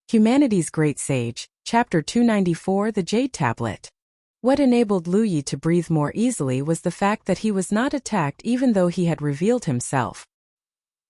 Humanity's Great Sage, Chapter 294, The Jade Tablet. What enabled Lu Yi to breathe more easily was the fact that he was not attacked even though he had revealed himself.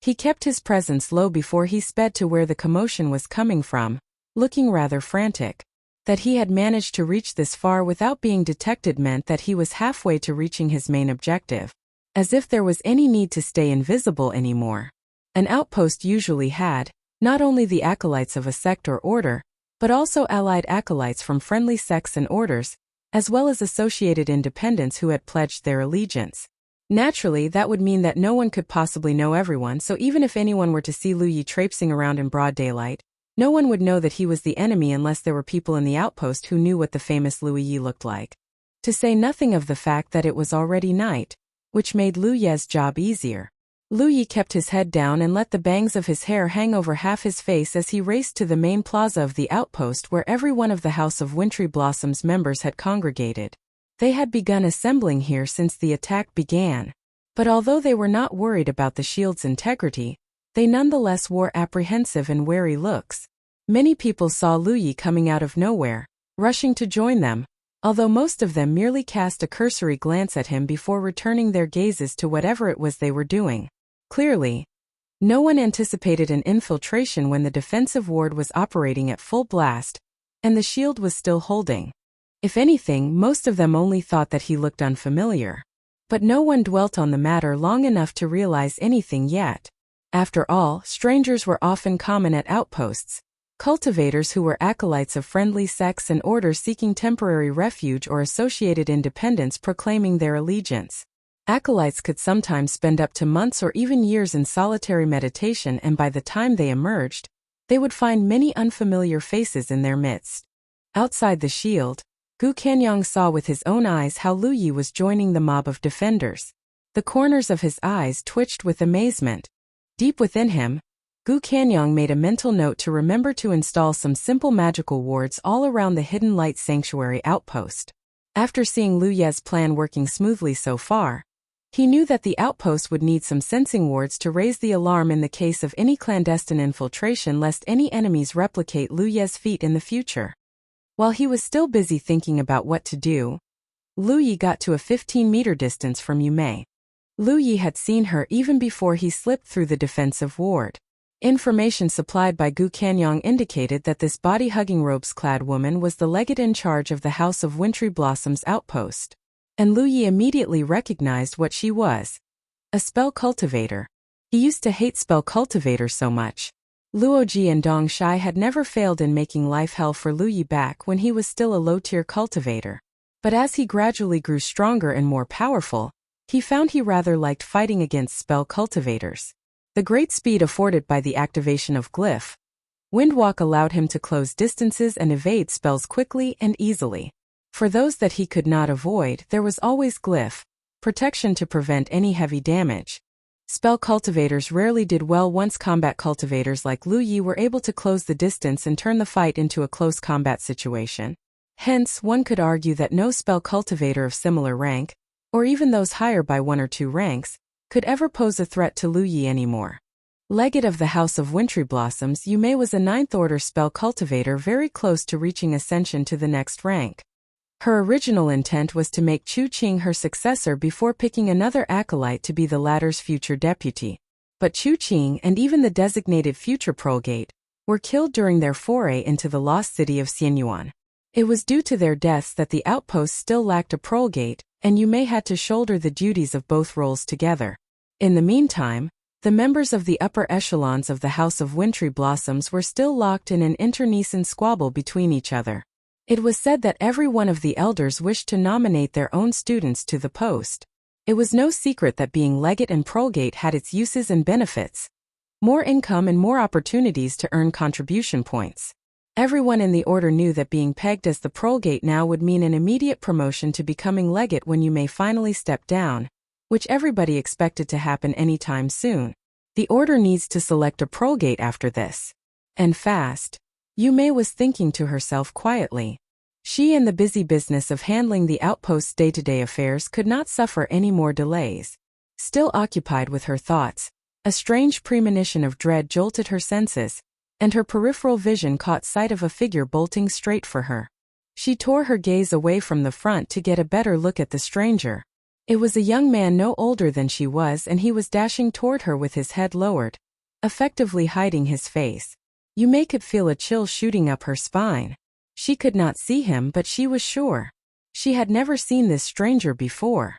He kept his presence low before he sped to where the commotion was coming from, looking rather frantic. That he had managed to reach this far without being detected meant that he was halfway to reaching his main objective. As if there was any need to stay invisible anymore. An outpost usually had, not only the acolytes of a sect or order, but also allied acolytes from friendly sects and orders, as well as associated independents who had pledged their allegiance. Naturally, that would mean that no one could possibly know everyone, so even if anyone were to see Lu Yi traipsing around in broad daylight, no one would know that he was the enemy unless there were people in the outpost who knew what the famous Lu Yi looked like. To say nothing of the fact that it was already night, which made Lu Ye's job easier. Lu Yi kept his head down and let the bangs of his hair hang over half his face as he raced to the main plaza of the outpost where every one of the House of Wintry Blossom's members had congregated. They had begun assembling here since the attack began. But although they were not worried about the shield's integrity, they nonetheless wore apprehensive and wary looks. Many people saw Lu Yi coming out of nowhere, rushing to join them, although most of them merely cast a cursory glance at him before returning their gazes to whatever it was they were doing. Clearly, no one anticipated an infiltration when the defensive ward was operating at full blast, and the shield was still holding. If anything, most of them only thought that he looked unfamiliar. But no one dwelt on the matter long enough to realize anything yet. After all, strangers were often common at outposts, cultivators who were acolytes of friendly sects and orders seeking temporary refuge or associated independents proclaiming their allegiance. Acolytes could sometimes spend up to months or even years in solitary meditation, and by the time they emerged, they would find many unfamiliar faces in their midst. Outside the shield, Gu Kanyang saw with his own eyes how Lu Yi was joining the mob of defenders. The corners of his eyes twitched with amazement. Deep within him, Gu Kanyang made a mental note to remember to install some simple magical wards all around the Hidden Light Sanctuary outpost. After seeing Lu Ye's plan working smoothly so far, he knew that the outpost would need some sensing wards to raise the alarm in the case of any clandestine infiltration lest any enemies replicate Lu Ye's feat in the future. While he was still busy thinking about what to do, Lu Yi got to a 15-meter distance from Yume. Lu Yi had seen her even before he slipped through the defensive ward. Information supplied by Gu Kanyang indicated that this body-hugging robes-clad woman was the legate in charge of the House of Wintry Blossom's outpost. And Lu Yi immediately recognized what she was. A spell cultivator. He used to hate spell cultivators so much. Luoji and Dong Shai had never failed in making life hell for Lu Yi back when he was still a low-tier cultivator. But as he gradually grew stronger and more powerful, he found he rather liked fighting against spell cultivators. The great speed afforded by the activation of Glyph Windwalk allowed him to close distances and evade spells quickly and easily. For those that he could not avoid, there was always Glyph protection to prevent any heavy damage. Spell cultivators rarely did well once combat cultivators like Lu Yi were able to close the distance and turn the fight into a close combat situation. Hence, one could argue that no spell cultivator of similar rank, or even those higher by 1 or 2 ranks, could ever pose a threat to Lu Yi anymore. Legate of the House of Wintry Blossoms, Yume was a 9th order spell cultivator very close to reaching ascension to the next rank. Her original intent was to make Chu Qing her successor before picking another acolyte to be the latter's future deputy. But Chu Qing and even the designated future prolgate were killed during their foray into the lost city of Xianyuan. It was due to their deaths that the outpost still lacked a prolgate, and Yume had to shoulder the duties of both roles together. In the meantime, the members of the upper echelons of the House of Wintry Blossoms were still locked in an internecine squabble between each other. It was said that every one of the elders wished to nominate their own students to the post. It was no secret that being legate and prolgate had its uses and benefits. More income and more opportunities to earn contribution points. Everyone in the order knew that being pegged as the prolgate now would mean an immediate promotion to becoming legate when you may finally step down, which everybody expected to happen anytime soon. The order needs to select a prolgate after this. And fast. Yume was thinking to herself quietly. She and the busy business of handling the outpost's day-to-day affairs could not suffer any more delays. Still occupied with her thoughts, a strange premonition of dread jolted her senses. and her peripheral vision caught sight of a figure bolting straight for her. She tore her gaze away from the front to get a better look at the stranger. It was a young man no older than she was, and he was dashing toward her with his head lowered, effectively hiding his face. Yume could feel a chill shooting up her spine. She could not see him, but she was sure. She had never seen this stranger before.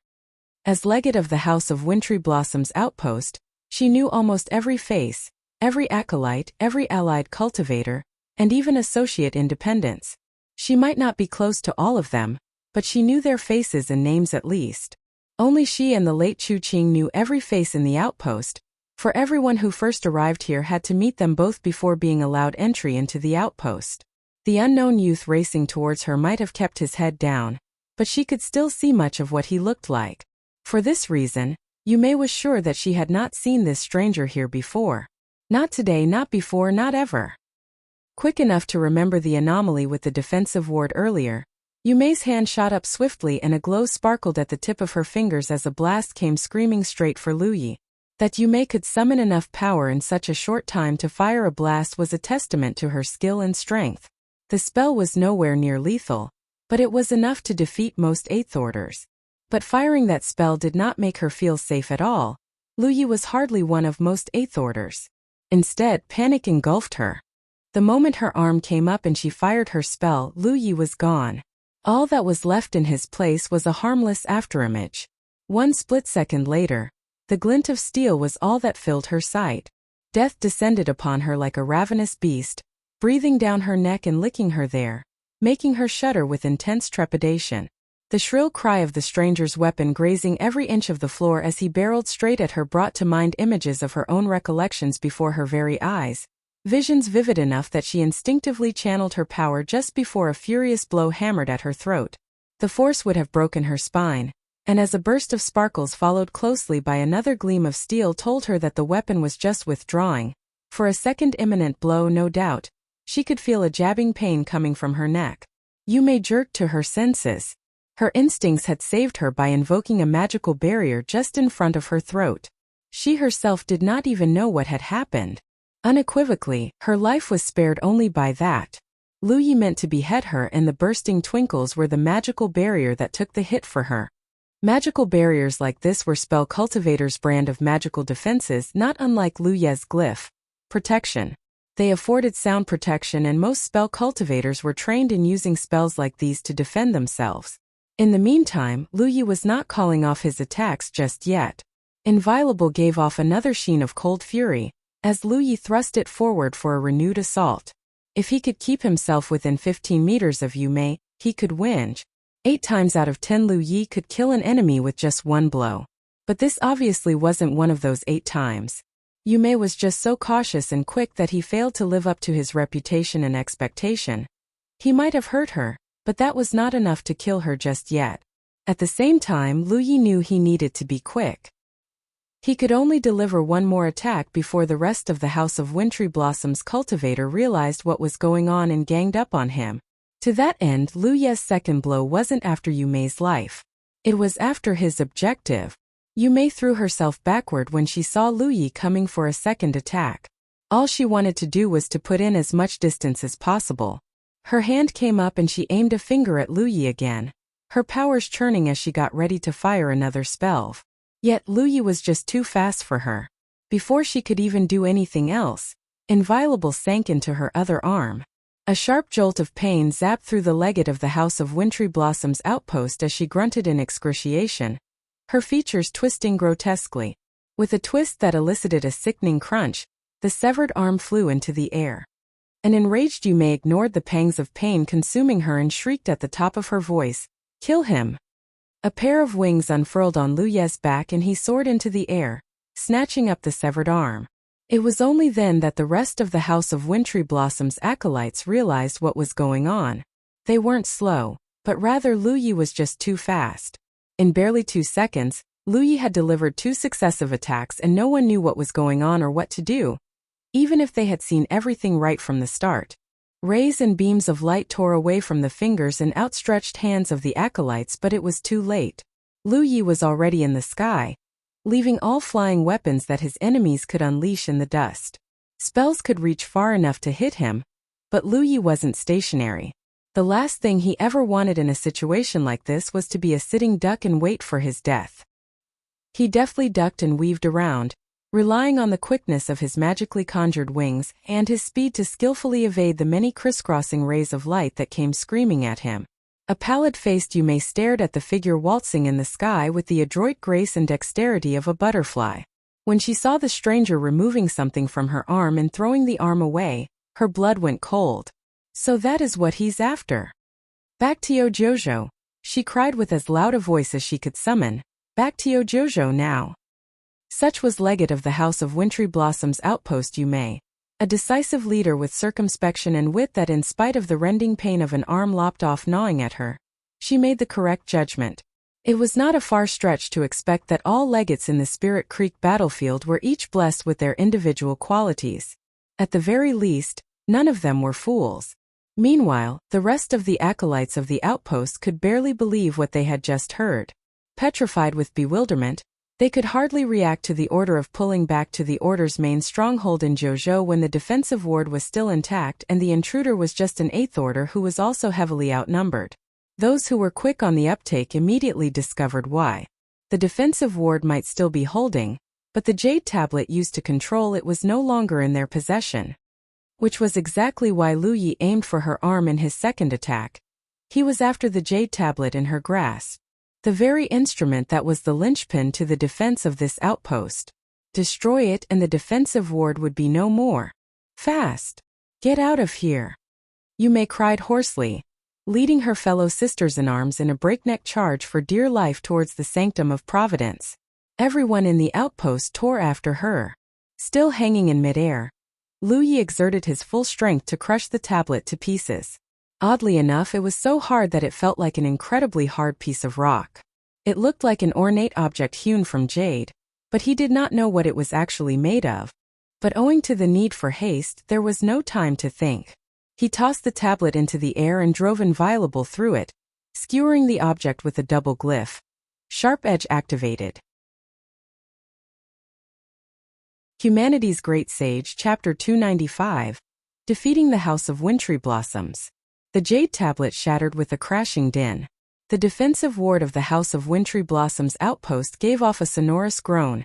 As legate of the House of Wintry Blossom's outpost, she knew almost every face, every acolyte, every allied cultivator, and even associate independents. She might not be close to all of them, but she knew their faces and names at least. Only she and the late Chu Qing knew every face in the outpost, for everyone who first arrived here had to meet them both before being allowed entry into the outpost. The unknown youth racing towards her might have kept his head down, but she could still see much of what he looked like. For this reason, Yume was sure that she had not seen this stranger here before. Not today, not before, not ever. Quick enough to remember the anomaly with the defensive ward earlier, Yume's hand shot up swiftly and a glow sparkled at the tip of her fingers as a blast came screaming straight for Luyi. That Yume could summon enough power in such a short time to fire a blast was a testament to her skill and strength. The spell was nowhere near lethal, but it was enough to defeat most 8th Orders. But firing that spell did not make her feel safe at all. Luyi was hardly one of most 8th Orders. Instead, panic engulfed her. The moment her arm came up and she fired her spell, Luyi was gone. All that was left in his place was a harmless afterimage. One split second later, the glint of steel was all that filled her sight. Death descended upon her like a ravenous beast, breathing down her neck and licking her there, making her shudder with intense trepidation. The shrill cry of the stranger's weapon grazing every inch of the floor as he barreled straight at her brought to mind images of her own recollections before her very eyes. Visions vivid enough that she instinctively channeled her power just before a furious blow hammered at her throat. The force would have broken her spine, and as a burst of sparkles followed closely by another gleam of steel told her that the weapon was just withdrawing. For a second imminent blow, no doubt, she could feel a jabbing pain coming from her neck. Yume jerked to her senses. Her instincts had saved her by invoking a magical barrier just in front of her throat. She herself did not even know what had happened. Unequivocally, her life was spared only by that. Luyi meant to behead her, and the bursting twinkles were the magical barrier that took the hit for her. Magical barriers like this were spell cultivators' brand of magical defenses, not unlike Luye's glyph. Protection. They afforded sound protection, and most spell cultivators were trained in using spells like these to defend themselves. In the meantime, Luyi was not calling off his attacks just yet. Inviolable gave off another sheen of cold fury, as Luyi thrust it forward for a renewed assault. If he could keep himself within 15 meters of Yume, he could win. 8 times out of 10 Luyi could kill an enemy with just one blow. But this obviously wasn't one of those 8 times. Yume was just so cautious and quick that he failed to live up to his reputation and expectation. He might have hurt her, but that was not enough to kill her just yet. At the same time, Luyi knew he needed to be quick. He could only deliver one more attack before the rest of the House of Wintry Blossom's cultivator realized what was going on and ganged up on him. To that end, Luye's second blow wasn't after Yume's life. It was after his objective. Yume threw herself backward when she saw Luyi coming for a second attack. All she wanted to do was to put in as much distance as possible. Her hand came up and she aimed a finger at Luyi again, her powers churning as she got ready to fire another spell. Yet Luyi was just too fast for her. Before she could even do anything else, Inviolable sank into her other arm. A sharp jolt of pain zapped through the legate of the House of Wintry Blossom's outpost as she grunted in excruciation, her features twisting grotesquely. With a twist that elicited a sickening crunch, the severed arm flew into the air. An enraged Yume ignored the pangs of pain consuming her and shrieked at the top of her voice, "Kill him!" A pair of wings unfurled on Luye's back and he soared into the air, snatching up the severed arm. It was only then that the rest of the House of Wintry Blossom's acolytes realized what was going on. They weren't slow, but rather Luyi was just too fast. In barely 2 seconds, Luyi had delivered 2 successive attacks and no one knew what was going on or what to do, even if they had seen everything right from the start. Rays and beams of light tore away from the fingers and outstretched hands of the acolytes, but it was too late. Luyi was already in the sky, leaving all flying weapons that his enemies could unleash in the dust. Spells could reach far enough to hit him, but Lu Yi wasn't stationary. The last thing he ever wanted in a situation like this was to be a sitting duck and wait for his death. He deftly ducked and weaved around, relying on the quickness of his magically conjured wings and his speed to skillfully evade the many crisscrossing rays of light that came screaming at him. A pallid-faced Yume stared at the figure waltzing in the sky with the adroit grace and dexterity of a butterfly. When she saw the stranger removing something from her arm and throwing the arm away, her blood went cold. So that is what he's after. Back to Jojo, she cried with as loud a voice as she could summon. Back to Jojo now. Such was legate of the House of Wintry Blossom's outpost Yume, a decisive leader with circumspection and wit that in spite of the rending pain of an arm lopped off gnawing at her, she made the correct judgment. It was not a far stretch to expect that all legates in the Spirit Creek battlefield were each blessed with their individual qualities. At the very least, none of them were fools. Meanwhile, the rest of the acolytes of the outpost could barely believe what they had just heard. Petrified with bewilderment, they could hardly react to the order of pulling back to the Order's main stronghold in Jojo when the defensive ward was still intact and the intruder was just an 8th Order who was also heavily outnumbered. Those who were quick on the uptake immediately discovered why. The defensive ward might still be holding, but the Jade Tablet used to control it was no longer in their possession. Which was exactly why Lu Yi aimed for her arm in his second attack. He was after the Jade Tablet in her grasp. The very instrument that was the linchpin to the defense of this outpost. Destroy it and the defensive ward would be no more. Fast! Get out of here! Yume cried hoarsely, leading her fellow sisters-in-arms in a breakneck charge for dear life towards the Sanctum of Providence. Everyone in the outpost tore after her. Still hanging in midair, Lu Yi exerted his full strength to crush the tablet to pieces. Oddly enough, it was so hard that it felt like an incredibly hard piece of rock. It looked like an ornate object hewn from jade, but he did not know what it was actually made of. But owing to the need for haste, there was no time to think. He tossed the tablet into the air and drove inviolable through it, skewering the object with a double glyph. Sharp edge activated. Humanity's Great Sage, Chapter 295, Defeating the House of Wintry Blossoms. The Jade Tablet shattered with a crashing din. The defensive ward of the House of Wintry Blossoms outpost gave off a sonorous groan,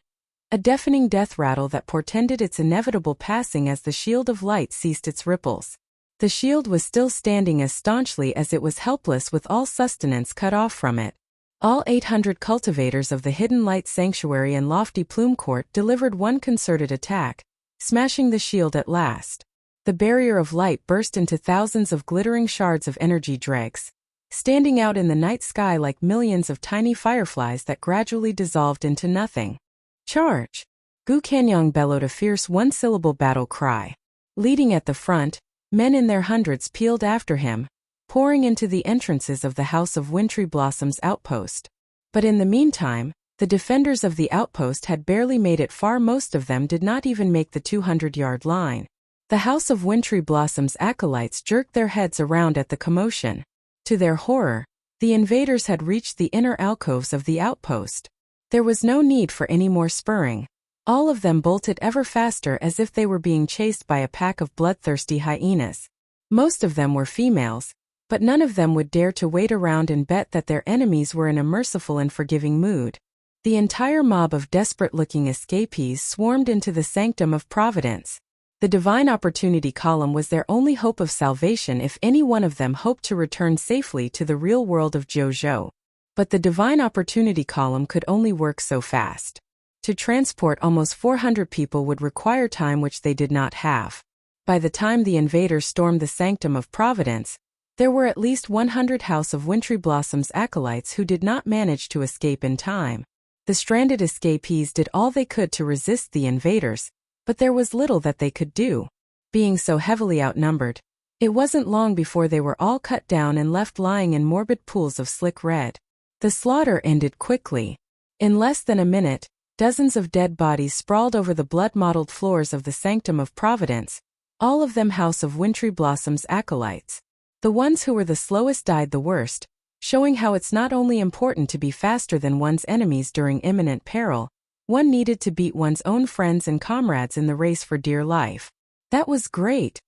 a deafening death rattle that portended its inevitable passing as the shield of light ceased its ripples. The shield was still standing as staunchly as it was helpless with all sustenance cut off from it. All 800 cultivators of the Hidden Light Sanctuary and Lofty Plume Court delivered one concerted attack, smashing the shield at last. The barrier of light burst into thousands of glittering shards of energy dregs, standing out in the night sky like millions of tiny fireflies that gradually dissolved into nothing. Charge! Gu Kanyang bellowed a fierce one-syllable battle cry. Leading at the front, men in their hundreds peeled after him, pouring into the entrances of the House of Wintry Blossoms outpost. But in the meantime, the defenders of the outpost had barely made it far. Most of them did not even make the 200-yard line. The House of Wintry Blossoms acolytes jerked their heads around at the commotion. To their horror, the invaders had reached the inner alcoves of the outpost. There was no need for any more spurring. All of them bolted ever faster as if they were being chased by a pack of bloodthirsty hyenas. Most of them were females, but none of them would dare to wait around and bet that their enemies were in a merciful and forgiving mood. The entire mob of desperate-looking escapees swarmed into the Sanctum of Providence. The Divine Opportunity Column was their only hope of salvation if any one of them hoped to return safely to the real world of Jojo. But the Divine Opportunity Column could only work so fast. To transport almost 400 people would require time which they did not have. By the time the invaders stormed the Sanctum of Providence, there were at least 100 House of Wintry Blossoms acolytes who did not manage to escape in time. The stranded escapees did all they could to resist the invaders, but there was little that they could do. Being so heavily outnumbered, it wasn't long before they were all cut down and left lying in morbid pools of slick red. The slaughter ended quickly. In less than a minute, dozens of dead bodies sprawled over the blood-mottled floors of the Sanctum of Providence, all of them House of Wintry Blossoms acolytes. The ones who were the slowest died the worst, showing how it's not only important to be faster than one's enemies during imminent peril, one needed to beat one's own friends and comrades in the race for dear life. That was great!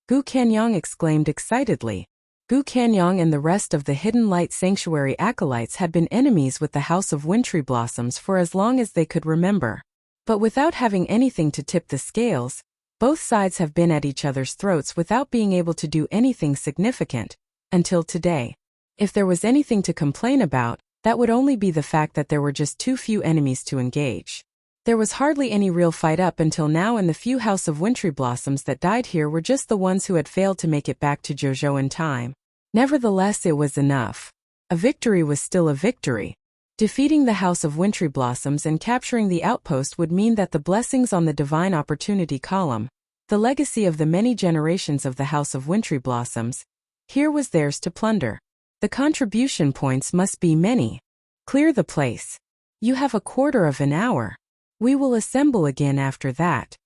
Gu Kanyang exclaimed excitedly. Gu Kanyang and the rest of the Hidden Light Sanctuary acolytes had been enemies with the House of Wintry Blossoms for as long as they could remember. But without having anything to tip the scales, both sides have been at each other's throats without being able to do anything significant, until today. If there was anything to complain about, that would only be the fact that there were just too few enemies to engage. There was hardly any real fight up until now, and the few House of Wintry Blossoms that died here were just the ones who had failed to make it back to Jojo in time. Nevertheless, it was enough. A victory was still a victory. Defeating the House of Wintry Blossoms and capturing the outpost would mean that the blessings on the Divine Opportunity column, the legacy of the many generations of the House of Wintry Blossoms, here was theirs to plunder. The contribution points must be many. Clear the place. You have a quarter of an hour. We will assemble again after that.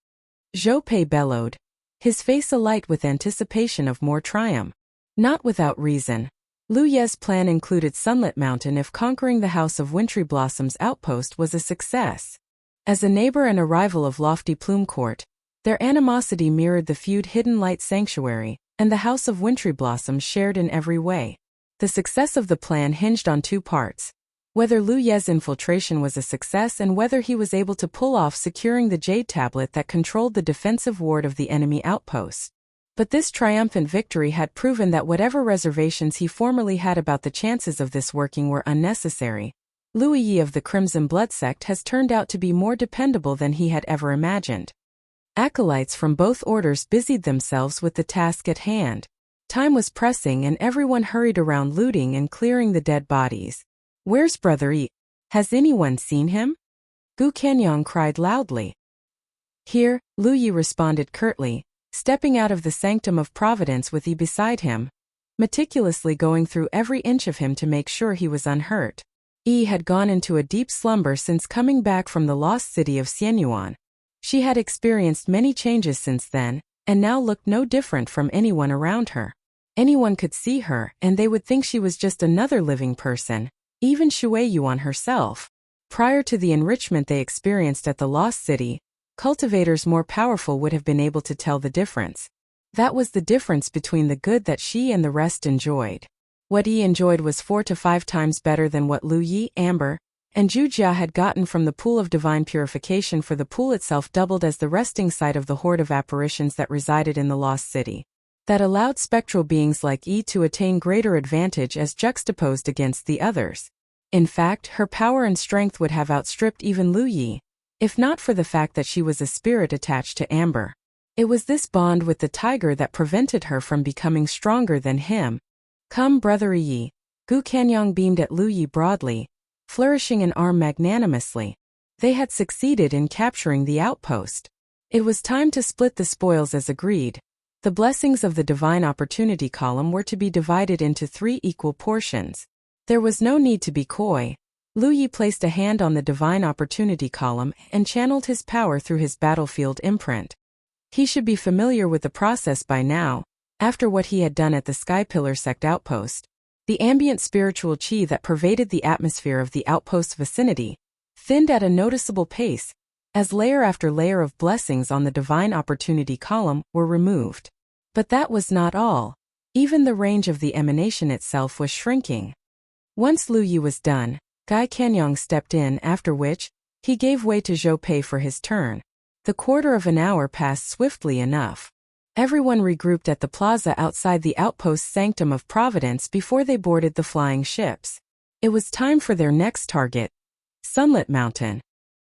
Zhou Pei bellowed, his face alight with anticipation of more triumph. Not without reason. Lu Ye's plan included Sunlit Mountain if conquering the House of Wintry Blossoms outpost was a success. As a neighbor and a rival of Lofty Plume Court, their animosity mirrored the feud Hidden Light Sanctuary, and the House of Wintry Blossoms shared in every way. The success of the plan hinged on two parts: whether Lu Ye's infiltration was a success and whether he was able to pull off securing the Jade Tablet that controlled the defensive ward of the enemy outpost. But this triumphant victory had proven that whatever reservations he formerly had about the chances of this working were unnecessary. Lu Yi of the Crimson Blood Sect has turned out to be more dependable than he had ever imagined. Acolytes from both orders busied themselves with the task at hand. Time was pressing and everyone hurried around looting and clearing the dead bodies. "Where's Brother Yi? Has anyone seen him?" Gu Kanyang cried loudly. "Here," Lu Yi responded curtly, stepping out of the sanctum of Providence with Yi beside him, meticulously going through every inch of him to make sure he was unhurt. Yi had gone into a deep slumber since coming back from the lost city of Xianyuan. She had experienced many changes since then, and now looked no different from anyone around her. Anyone could see her, and they would think she was just another living person, even Shui Yuan herself. Prior to the enrichment they experienced at the lost city, cultivators more powerful would have been able to tell the difference. That was the difference between the good that she and the rest enjoyed. What Yi enjoyed was 4 to 5 times better than what Lu Yi, Amber, and Zhu Jia had gotten from the pool of divine purification, for the pool itself doubled as the resting site of the horde of apparitions that resided in the lost city. That allowed spectral beings like Yi to attain greater advantage as juxtaposed against the others. In fact, her power and strength would have outstripped even Lu Yi, if not for the fact that she was a spirit attached to Amber. It was this bond with the tiger that prevented her from becoming stronger than him. "Come, Brother Yi." Gu Kanyang beamed at Lu Yi broadly, flourishing an arm magnanimously. They had succeeded in capturing the outpost. It was time to split the spoils as agreed. The blessings of the Divine Opportunity column were to be divided into 3 equal portions. There was no need to be coy. Lu Yi placed a hand on the Divine Opportunity column and channeled his power through his battlefield imprint. He should be familiar with the process by now, after what he had done at the Sky Pillar Sect outpost. The ambient spiritual qi that pervaded the atmosphere of the outpost's vicinity thinned at a noticeable pace, as layer after layer of blessings on the Divine Opportunity column were removed. But that was not all. Even the range of the emanation itself was shrinking. Once Lu Yi was done, Gu Kanyang stepped in, after which, he gave way to Zhou Pei for his turn. The quarter of an hour passed swiftly enough. Everyone regrouped at the plaza outside the outpost's sanctum of Providence before they boarded the flying ships. It was time for their next target, Sunlit Mountain.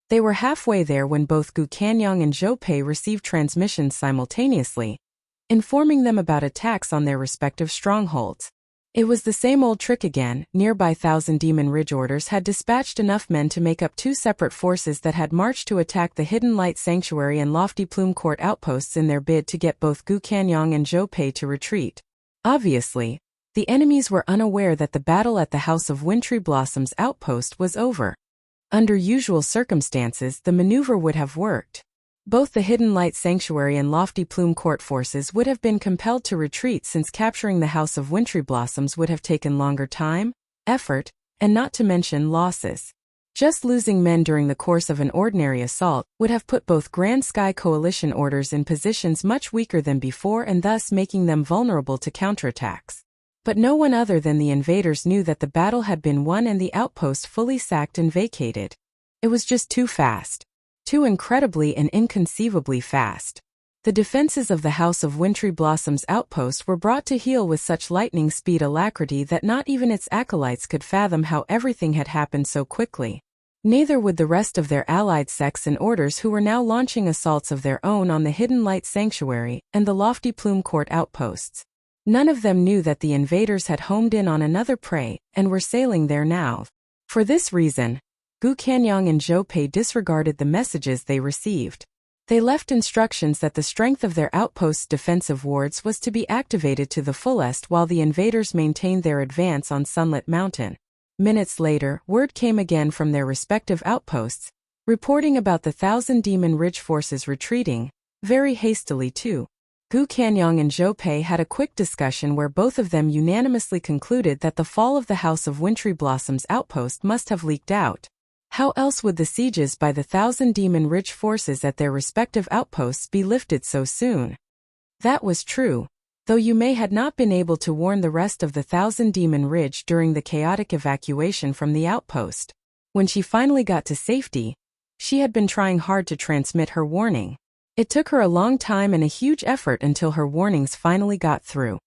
They were halfway there when both Gu Kanyang and Zhou Pei received transmissions simultaneously, informing them about attacks on their respective strongholds. It was the same old trick again. Nearby Thousand Demon Ridge orders had dispatched enough men to make up 2 separate forces that had marched to attack the Hidden Light Sanctuary and Lofty Plume Court outposts in their bid to get both Gu Kanyang and Zhou Pei to retreat. Obviously, the enemies were unaware that the battle at the House of Wintry Blossoms outpost was over. Under usual circumstances, the maneuver would have worked. Both the Hidden Light Sanctuary and Lofty Plume Court forces would have been compelled to retreat, since capturing the House of Wintry Blossoms would have taken longer time, effort, and not to mention losses. Just losing men during the course of an ordinary assault would have put both Grand Sky Coalition orders in positions much weaker than before and thus making them vulnerable to counterattacks. But no one other than the invaders knew that the battle had been won and the outpost fully sacked and vacated. It was just too fast. Too incredibly and inconceivably fast. The defenses of the House of Wintry Blossom's outpost were brought to heel with such lightning speed alacrity that not even its acolytes could fathom how everything had happened so quickly. Neither would the rest of their allied sects and orders who were now launching assaults of their own on the Hidden Light Sanctuary and the Lofty Plume Court outposts. None of them knew that the invaders had homed in on another prey and were sailing there now. For this reason, Gu Kanyang and Zhou Pei disregarded the messages they received. They left instructions that the strength of their outpost's defensive wards was to be activated to the fullest while the invaders maintained their advance on Sunlit Mountain. Minutes later, word came again from their respective outposts, reporting about the Thousand Demon Ridge forces retreating, very hastily too. Gu Kanyang and Zhou Pei had a quick discussion where both of them unanimously concluded that the fall of the House of Wintry Blossom's outpost must have leaked out. How else would the sieges by the Thousand Demon Ridge forces at their respective outposts be lifted so soon? That was true, though Yume had not been able to warn the rest of the Thousand Demon Ridge during the chaotic evacuation from the outpost. When she finally got to safety, she had been trying hard to transmit her warning. It took her a long time and a huge effort until her warnings finally got through.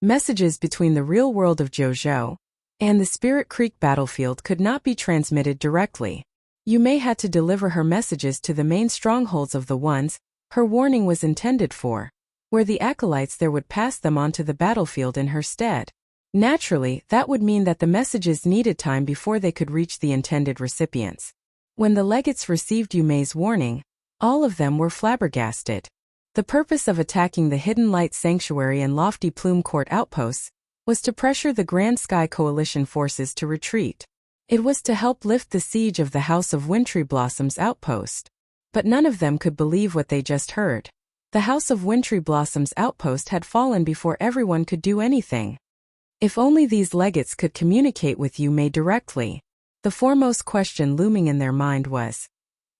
Messages between the real world of Jojo and the Spirit Creek battlefield could not be transmitted directly. Yume had to deliver her messages to the main strongholds of the ones her warning was intended for, where the acolytes there would pass them onto the battlefield in her stead. Naturally, that would mean that the messages needed time before they could reach the intended recipients. When the legates received Yume's warning, all of them were flabbergasted. The purpose of attacking the Hidden Light Sanctuary and Lofty Plume Court outposts was to pressure the Grand Sky Coalition forces to retreat. It was to help lift the siege of the House of Wintry Blossom's outpost. But none of them could believe what they just heard. The House of Wintry Blossom's outpost had fallen before everyone could do anything. If only these legates could communicate with Yume directly. The foremost question looming in their mind was,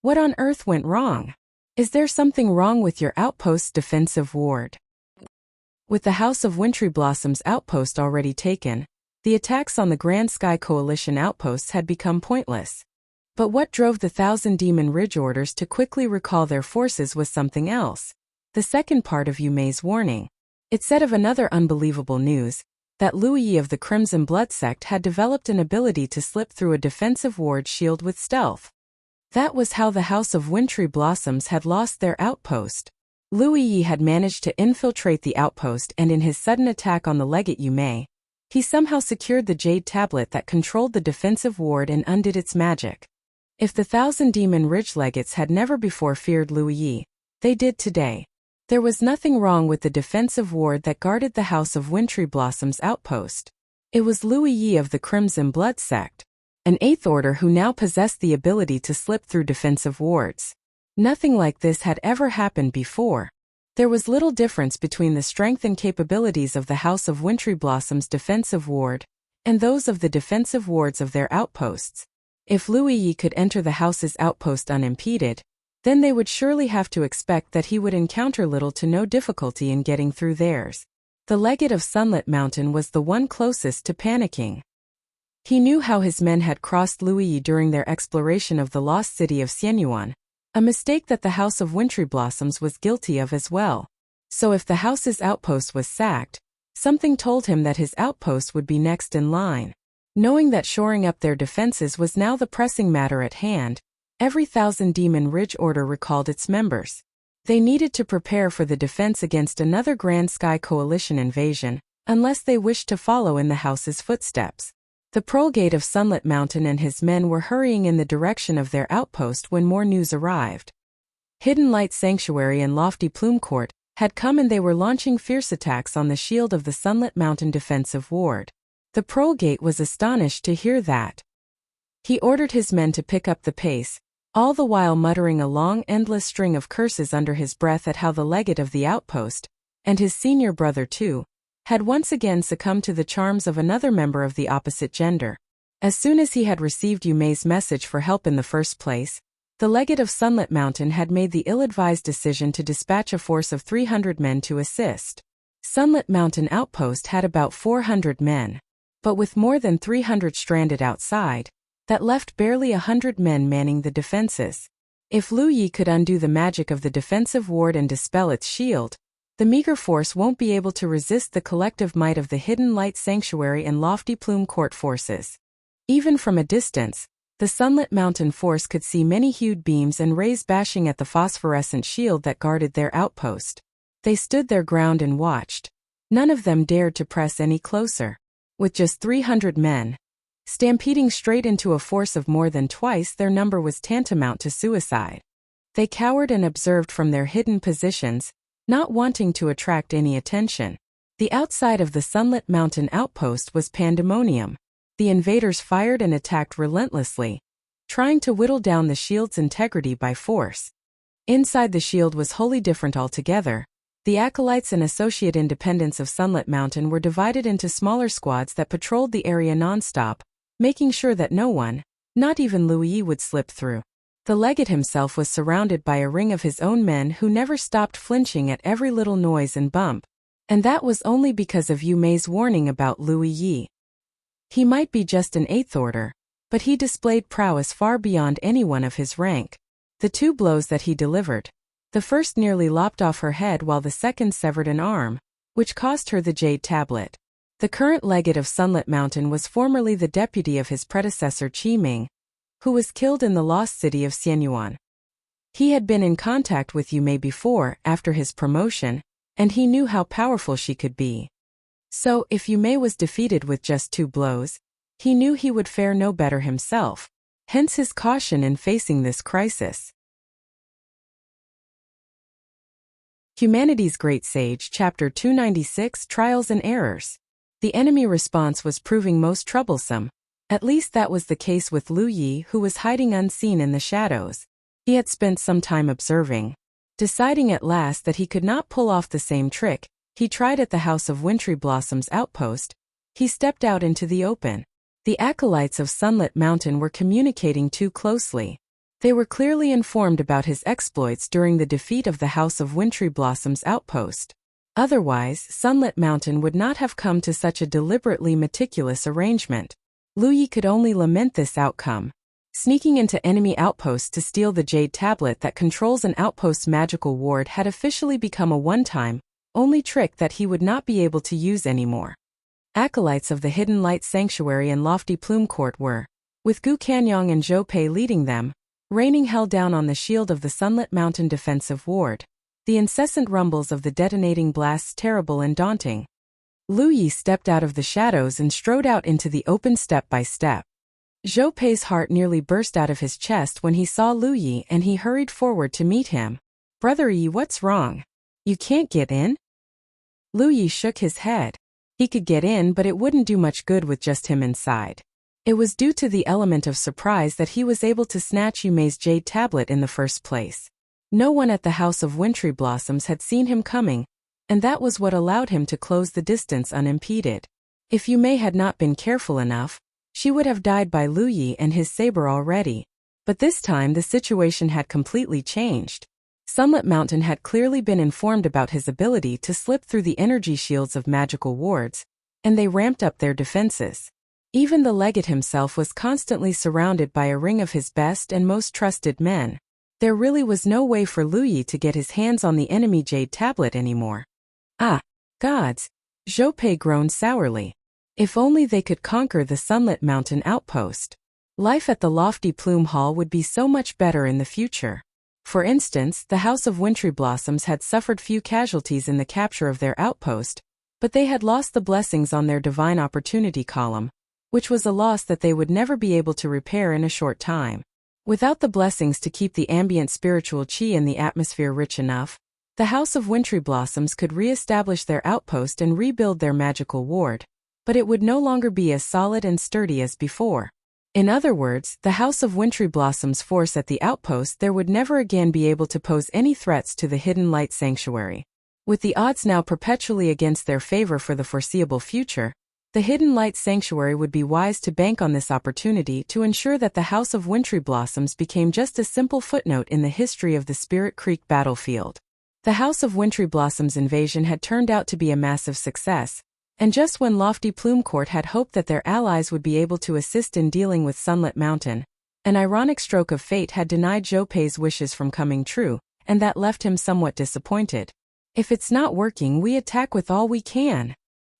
what on earth went wrong? Is there something wrong with your outpost's defensive ward? With the House of Wintry Blossom's outpost already taken, the attacks on the Grand Sky Coalition outposts had become pointless. But what drove the Thousand Demon Ridge orders to quickly recall their forces was something else. The second part of Yume's warning. It said of another unbelievable news, that Lu Yi of the Crimson Blood sect had developed an ability to slip through a defensive ward shield with stealth. That was how the House of Wintry Blossoms had lost their outpost. Lu Yi had managed to infiltrate the outpost and in his sudden attack on the legate Yume, he somehow secured the jade tablet that controlled the defensive ward and undid its magic. If the Thousand Demon Ridge legates had never before feared Lu Yi, they did today. There was nothing wrong with the defensive ward that guarded the House of Wintry Blossom's outpost. It was Lu Yi of the Crimson Blood sect, an Eighth Order who now possessed the ability to slip through defensive wards. Nothing like this had ever happened before. There was little difference between the strength and capabilities of the House of Wintry Blossom's defensive ward and those of the defensive wards of their outposts. If Lu Yi could enter the house's outpost unimpeded, then they would surely have to expect that he would encounter little to no difficulty in getting through theirs. The legate of Sunlit Mountain was the one closest to panicking. He knew how his men had crossed Lu Yi during their exploration of the lost city of Xianyuan, a mistake that the House of Wintry Blossoms was guilty of as well. So if the house's outpost was sacked, something told him that his outpost would be next in line. Knowing that shoring up their defenses was now the pressing matter at hand, every Thousand Demon Ridge order recalled its members. They needed to prepare for the defense against another Grand Sky Coalition invasion, unless they wished to follow in the house's footsteps. The prolgate of Sunlit Mountain and his men were hurrying in the direction of their outpost when more news arrived. Hidden Light Sanctuary and Lofty Plume Court had come and they were launching fierce attacks on the shield of the Sunlit Mountain defensive ward. The prolgate was astonished to hear that. He ordered his men to pick up the pace, all the while muttering a long endless string of curses under his breath at how the legate of the outpost, and his senior brother too, had once again succumbed to the charms of another member of the opposite gender. As soon as he had received Yumei's message for help in the first place, the legate of Sunlit Mountain had made the ill-advised decision to dispatch a force of 300 men to assist. Sunlit Mountain outpost had about 400 men, but with more than 300 stranded outside, that left barely 100 men manning the defenses. If Lu Yi could undo the magic of the defensive ward and dispel its shield, the meager force won't be able to resist the collective might of the Hidden Light Sanctuary and Lofty Plume Court forces. Even from a distance, the Sunlit Mountain force could see many hued beams and rays bashing at the phosphorescent shield that guarded their outpost. They stood their ground and watched. None of them dared to press any closer. With just 300 men, stampeding straight into a force of more than twice their number was tantamount to suicide. They cowered and observed from their hidden positions, not wanting to attract any attention. The outside of the Sunlit Mountain outpost was pandemonium. The invaders fired and attacked relentlessly, trying to whittle down the shield's integrity by force. Inside the shield was wholly different altogether. The acolytes and associate independents of Sunlit Mountain were divided into smaller squads that patrolled the area non-stop, making sure that no one, not even Lu Yi, would slip through. The legate himself was surrounded by a ring of his own men who never stopped flinching at every little noise and bump, and that was only because of Yumei's warning about Lu Yi. He might be just an 8th order, but he displayed prowess far beyond anyone of his rank. The 2 blows that he delivered, the first nearly lopped off her head while the second severed an arm, which cost her the Jade Tablet. The current legate of Sunlit Mountain was formerly the deputy of his predecessor Qi Ming, who was killed in the lost city of Xianyuan. He had been in contact with Yumei before, after his promotion, and he knew how powerful she could be. So, if Yumei was defeated with just 2 blows, he knew he would fare no better himself, hence his caution in facing this crisis. Humanity's Great Sage, Chapter 296, Trials and Errors. The enemy response was proving most troublesome. At least that was the case with Lu Yi, who was hiding unseen in the shadows. He had spent some time observing. Deciding at last that he could not pull off the same trick he tried at the House of Wintry Blossom's outpost, he stepped out into the open. The acolytes of Sunlit Mountain were communicating too closely. They were clearly informed about his exploits during the defeat of the House of Wintry Blossom's outpost. Otherwise, Sunlit Mountain would not have come to such a deliberately meticulous arrangement. Lu Yi could only lament this outcome. Sneaking into enemy outposts to steal the Jade Tablet that controls an outpost's magical ward had officially become a one-time, only trick that he would not be able to use anymore. Acolytes of the Hidden Light Sanctuary and Lofty Plume Court were, with Gu Kanyong and Zhou Pei leading them, raining hell down on the shield of the Sunlit Mountain defensive ward. The incessant rumbles of the detonating blasts terrible and daunting. Lu Yi stepped out of the shadows and strode out into the open step by step. Zhou Pei's heart nearly burst out of his chest when he saw Lu Yi, and he hurried forward to meet him. "Brother Yi, what's wrong? You can't get in?" Lu Yi shook his head. He could get in, but it wouldn't do much good with just him inside. It was due to the element of surprise that he was able to snatch Yumei's Jade Tablet in the first place. No one at the House of Wintry Blossoms had seen him coming, and that was what allowed him to close the distance unimpeded. If Yumei had not been careful enough, she would have died by Lu Yi and his saber already. But this time the situation had completely changed. Sunlit Mountain had clearly been informed about his ability to slip through the energy shields of magical wards, and they ramped up their defenses. Even the legate himself was constantly surrounded by a ring of his best and most trusted men. There really was no way for Lu Yi to get his hands on the enemy Jade Tablet anymore. Ah, gods! Zhou Pei groaned sourly. If only they could conquer the Sunlit Mountain outpost. Life at the Lofty Plume Hall would be so much better in the future. For instance, the House of Wintry Blossoms had suffered few casualties in the capture of their outpost, but they had lost the blessings on their Divine Opportunity column, which was a loss that they would never be able to repair in a short time. Without the blessings to keep the ambient spiritual qi in the atmosphere rich enough, the House of Wintry Blossoms could re-establish their outpost and rebuild their magical ward, but it would no longer be as solid and sturdy as before. In other words, the House of Wintry Blossoms' force at the outpost there would never again be able to pose any threats to the Hidden Light Sanctuary. With the odds now perpetually against their favor for the foreseeable future, The Hidden Light Sanctuary would be wise to bank on this opportunity to ensure that the House of Wintry Blossoms became just a simple footnote in the history of the Spirit Creek battlefield. The House of Wintry Blossoms invasion had turned out to be a massive success, and just when Lofty Plume Court had hoped that their allies would be able to assist in dealing with Sunlit Mountain, an ironic stroke of fate had denied Zhou Pei's wishes from coming true, and that left him somewhat disappointed. "If it's not working, we attack with all we can,"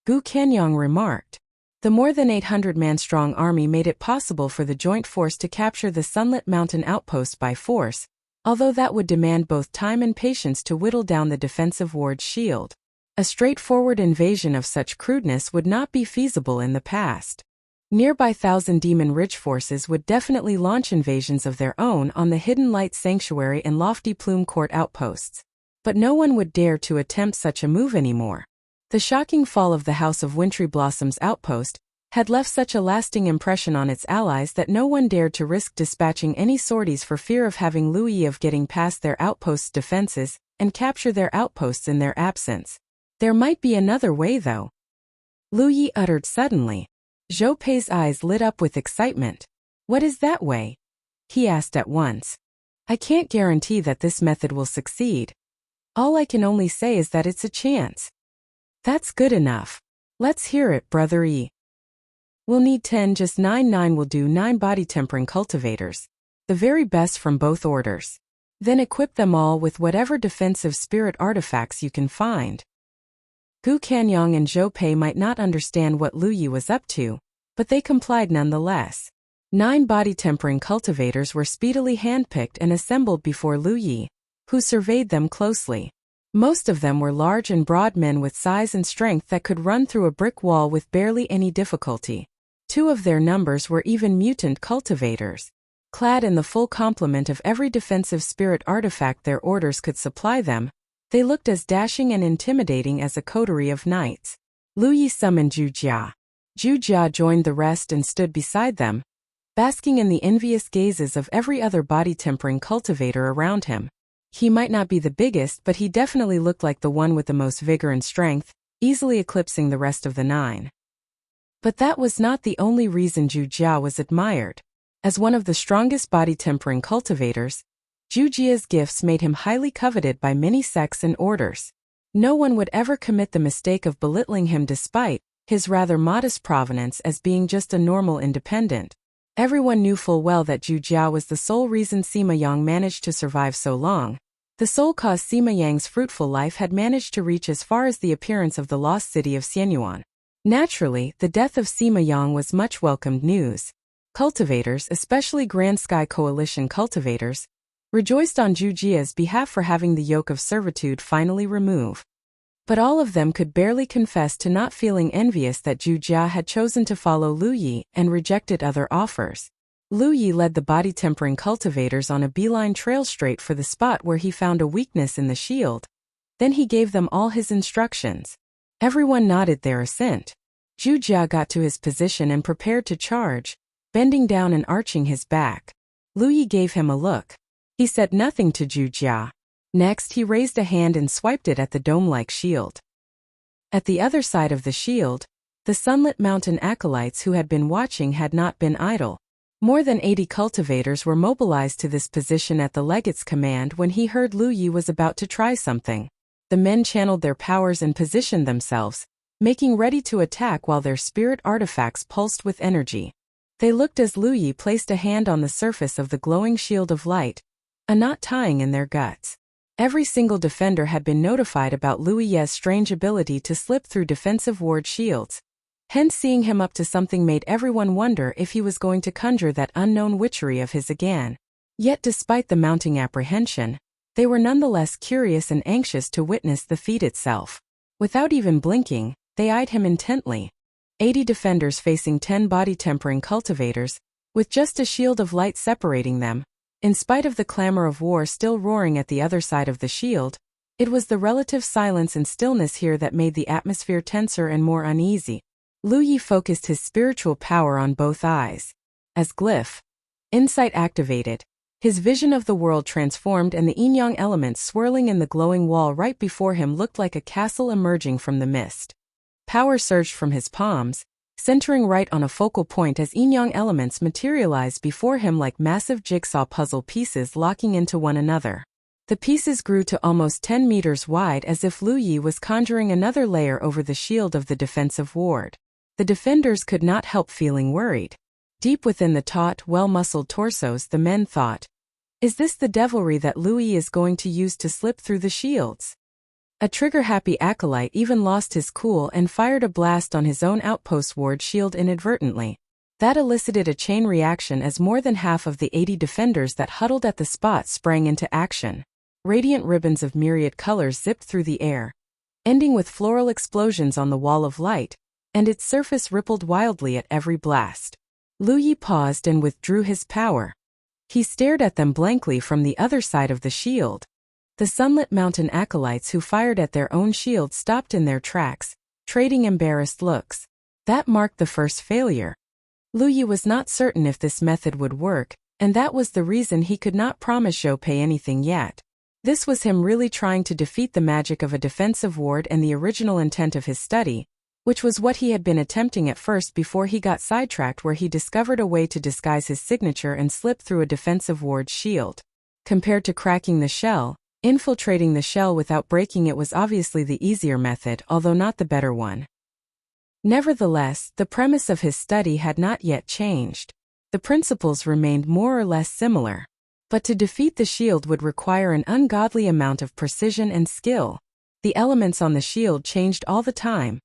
Gu Kenyang remarked. The more than 800-man-strong army made it possible for the joint force to capture the Sunlit Mountain outpost by force, although that would demand both time and patience to whittle down the defensive ward's shield. A straightforward invasion of such crudeness would not be feasible in the past. Nearby Thousand Demon Ridge forces would definitely launch invasions of their own on the Hidden Light Sanctuary and Lofty Plume Court outposts. But no one would dare to attempt such a move anymore. The shocking fall of the House of Wintry Blossoms outpost had left such a lasting impression on its allies that no one dared to risk dispatching any sorties for fear of having Lu Yi of getting past their outposts' defenses and capture their outposts in their absence. There might be another way, though, Lu Yi uttered suddenly. Zhou Pei's eyes lit up with excitement. "What is that way?" he asked at once. "I can't guarantee that this method will succeed. All I can only say is that it's a chance." "That's good enough. Let's hear it, Brother E." "We'll need 10, just 9 will do, 9 body-tempering cultivators. The very best from both orders. Then equip them all with whatever defensive spirit artifacts you can find." Gu Kenyang and Zhou Pei might not understand what Lu Yi was up to, but they complied nonetheless. 9 body-tempering cultivators were speedily handpicked and assembled before Lu Yi, who surveyed them closely. Most of them were large and broad men with size and strength that could run through a brick wall with barely any difficulty. 2 of their numbers were even mutant cultivators. Clad in the full complement of every defensive spirit artifact their orders could supply them, they looked as dashing and intimidating as a coterie of knights. Lu Yi summoned Zhu Jia. Zhu Jia joined the rest and stood beside them, basking in the envious gazes of every other body-tempering cultivator around him. He might not be the biggest, but he definitely looked like the one with the most vigor and strength, easily eclipsing the rest of the 9. But that was not the only reason Zhu Jia was admired. As one of the strongest body-tempering cultivators, Zhu Jia's gifts made him highly coveted by many sects and orders. No one would ever commit the mistake of belittling him despite his rather modest provenance as being just a normal independent. Everyone knew full well that Zhu Jia was the sole reason Sima Yang managed to survive so long, the sole cause Sima Yang's fruitful life had managed to reach as far as the appearance of the lost city of Xianyuan. Naturally, the death of Sima Yang was much welcomed news. Cultivators, especially Grand Sky Coalition cultivators, rejoiced on Zhu Jia's behalf for having the yoke of servitude finally removed. But all of them could barely confess to not feeling envious that Zhu Jia had chosen to follow Lu Yi and rejected other offers. Lu Yi led the body-tempering cultivators on a beeline trail straight for the spot where he found a weakness in the shield. Then he gave them all his instructions. Everyone nodded their assent. Zhu Jia got to his position and prepared to charge, bending down and arching his back. Lu Yi gave him a look. He said nothing to Zhu Jia. Next, he raised a hand and swiped it at the dome-like shield. At the other side of the shield, the Sunlit Mountain acolytes who had been watching had not been idle. More than 80 cultivators were mobilized to this position at the legate's command when he heard Lu Yi was about to try something. The men channeled their powers and positioned themselves, making ready to attack while their spirit artifacts pulsed with energy. They looked as Lu Yi placed a hand on the surface of the glowing shield of light, a knot tying in their guts. Every single defender had been notified about Lu Yi's strange ability to slip through defensive ward shields. Hence seeing him up to something made everyone wonder if he was going to conjure that unknown witchery of his again. Yet despite the mounting apprehension, they were nonetheless curious and anxious to witness the feat itself. Without even blinking, they eyed him intently. 80 defenders facing 10 body-tempering cultivators, with just a shield of light separating them. In spite of the clamor of war still roaring at the other side of the shield, it was the relative silence and stillness here that made the atmosphere tenser and more uneasy. Lu Yi focused his spiritual power on both eyes. As glyph insight activated, his vision of the world transformed and the yin-yang elements swirling in the glowing wall right before him looked like a castle emerging from the mist. Power surged from his palms, centering right on a focal point as yin-yang elements materialized before him like massive jigsaw puzzle pieces locking into one another. The pieces grew to almost 10 meters wide as if Lu Yi was conjuring another layer over the shield of the defensive ward. The defenders could not help feeling worried. Deep within the taut, well-muscled torsos, the men thought, "Is this the devilry that Lu Yi is going to use to slip through the shields?" A trigger-happy acolyte even lost his cool and fired a blast on his own outpost ward shield inadvertently. That elicited a chain reaction as more than half of the 80 defenders that huddled at the spot sprang into action. Radiant ribbons of myriad colors zipped through the air, ending with floral explosions on the wall of light, and its surface rippled wildly at every blast. Lu Yi paused and withdrew his power. He stared at them blankly from the other side of the shield. The sunlit mountain acolytes who fired at their own shield stopped in their tracks, trading embarrassed looks. That marked the first failure. Lu Yi was not certain if this method would work, and that was the reason he could not promise Zhou Pei anything yet. This was him really trying to defeat the magic of a defensive ward and the original intent of his study, which was what he had been attempting at first before he got sidetracked, where he discovered a way to disguise his signature and slip through a defensive ward's shield. Compared to cracking the shell, infiltrating the shell without breaking it was obviously the easier method, although not the better one. Nevertheless, the premise of his study had not yet changed. The principles remained more or less similar. But to defeat the shield would require an ungodly amount of precision and skill. The elements on the shield changed all the time,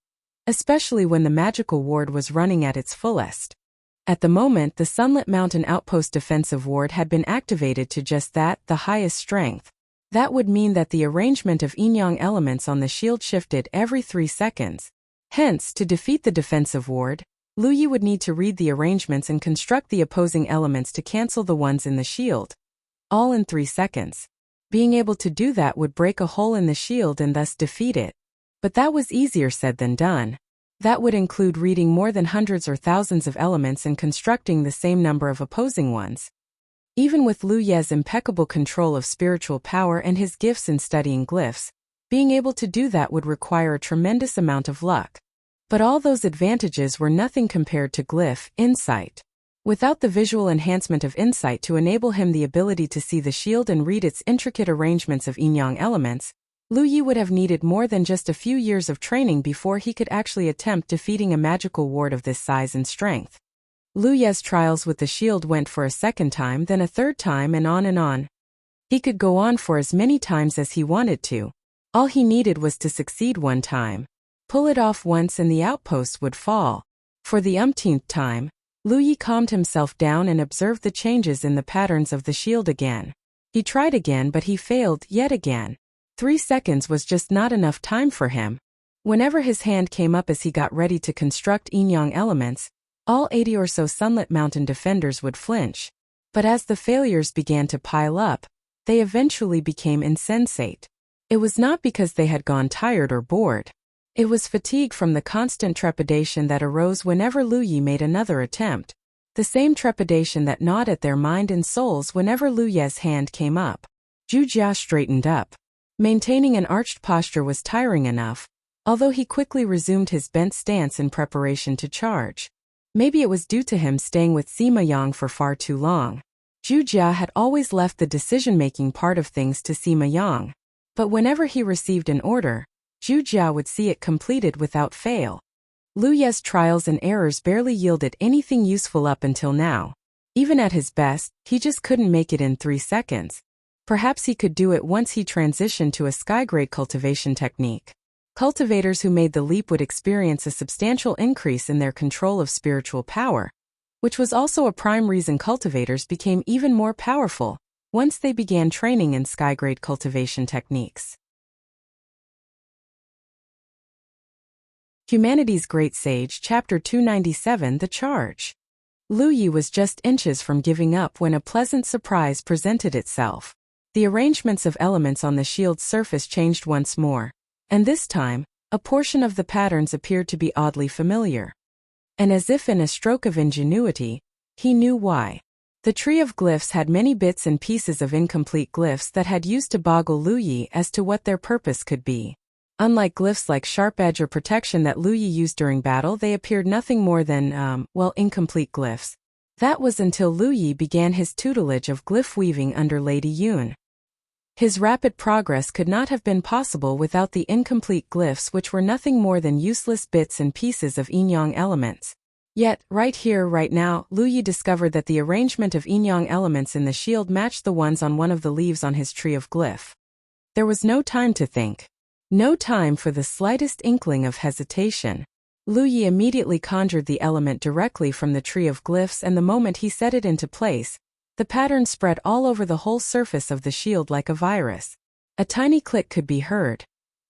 especially when the magical ward was running at its fullest. At the moment, the Sunlit Mountain Outpost defensive ward had been activated to just that, the highest strength. That would mean that the arrangement of yin-yang elements on the shield shifted every 3 seconds. Hence, to defeat the defensive ward, Lu Yi would need to read the arrangements and construct the opposing elements to cancel the ones in the shield. All in 3 seconds. Being able to do that would break a hole in the shield and thus defeat it. But that was easier said than done. That would include reading more than hundreds or thousands of elements and constructing the same number of opposing ones. Even with Lu Ye's impeccable control of spiritual power and his gifts in studying glyphs, being able to do that would require a tremendous amount of luck. But all those advantages were nothing compared to glyph insight. Without the visual enhancement of insight to enable him the ability to see the shield and read its intricate arrangements of yin-yang elements, Lu Yi would have needed more than just a few years of training before he could actually attempt defeating a magical ward of this size and strength. Lu Ye's trials with the shield went for a second time, then a third time, and on and on. He could go on for as many times as he wanted to. All he needed was to succeed one time. Pull it off once and the outpost would fall. For the umpteenth time, Lu Yi calmed himself down and observed the changes in the patterns of the shield again. He tried again, but he failed yet again. 3 seconds was just not enough time for him. Whenever his hand came up as he got ready to construct yin-yang elements, all 80 or so Sunlit Mountain defenders would flinch. But as the failures began to pile up, they eventually became insensate. It was not because they had gone tired or bored. It was fatigue from the constant trepidation that arose whenever Lu Yi made another attempt. The same trepidation that gnawed at their mind and souls whenever Lu Ye's hand came up. Zhu Jia straightened up. Maintaining an arched posture was tiring enough, although he quickly resumed his bent stance in preparation to charge. Maybe it was due to him staying with Sima Yang for far too long. Zhu Jia had always left the decision-making part of things to Sima Yang. But whenever he received an order, Zhu Jia would see it completed without fail. Lu Ye's trials and errors barely yielded anything useful up until now. Even at his best, he just couldn't make it in 3 seconds. Perhaps he could do it once he transitioned to a sky-grade cultivation technique. Cultivators who made the leap would experience a substantial increase in their control of spiritual power, which was also a prime reason cultivators became even more powerful once they began training in sky-grade cultivation techniques. Humanity's Great Sage, Chapter 297, The Charge. Lu Yi was just inches from giving up when a pleasant surprise presented itself. The arrangements of elements on the shield's surface changed once more, and this time, a portion of the patterns appeared to be oddly familiar. And as if in a stroke of ingenuity, he knew why. The tree of glyphs had many bits and pieces of incomplete glyphs that had used to boggle Lu Yi as to what their purpose could be. Unlike glyphs like sharp edge or protection that Lu Yi used during battle, they appeared nothing more than, incomplete glyphs. That was until Lu Yi began his tutelage of glyph weaving under Lady Yun. His rapid progress could not have been possible without the incomplete glyphs, which were nothing more than useless bits and pieces of yin-yang elements. Yet, right here, right now, Lu Yi discovered that the arrangement of yin-yang elements in the shield matched the ones on one of the leaves on his tree of glyph. There was no time to think. No time for the slightest inkling of hesitation. Lu Yi immediately conjured the element directly from the tree of glyphs, and the moment he set it into place, the pattern spread all over the whole surface of the shield like a virus. A tiny click could be heard,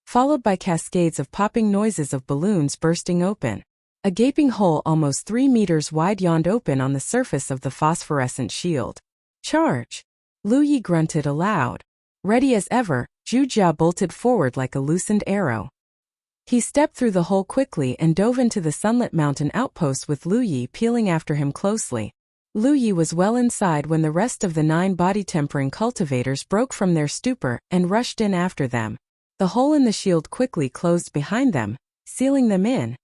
followed by cascades of popping noises of balloons bursting open. A gaping hole almost 3 meters wide yawned open on the surface of the phosphorescent shield. Charge! Lu Yi grunted aloud. Ready as ever, Zhu Jia bolted forward like a loosened arrow. He stepped through the hole quickly and dove into the sunlit mountain outpost with Lu Yi peeling after him closely. Lu Yi was well inside when the rest of the 9 body-tempering cultivators broke from their stupor and rushed in after them. The hole in the shield quickly closed behind them, sealing them in.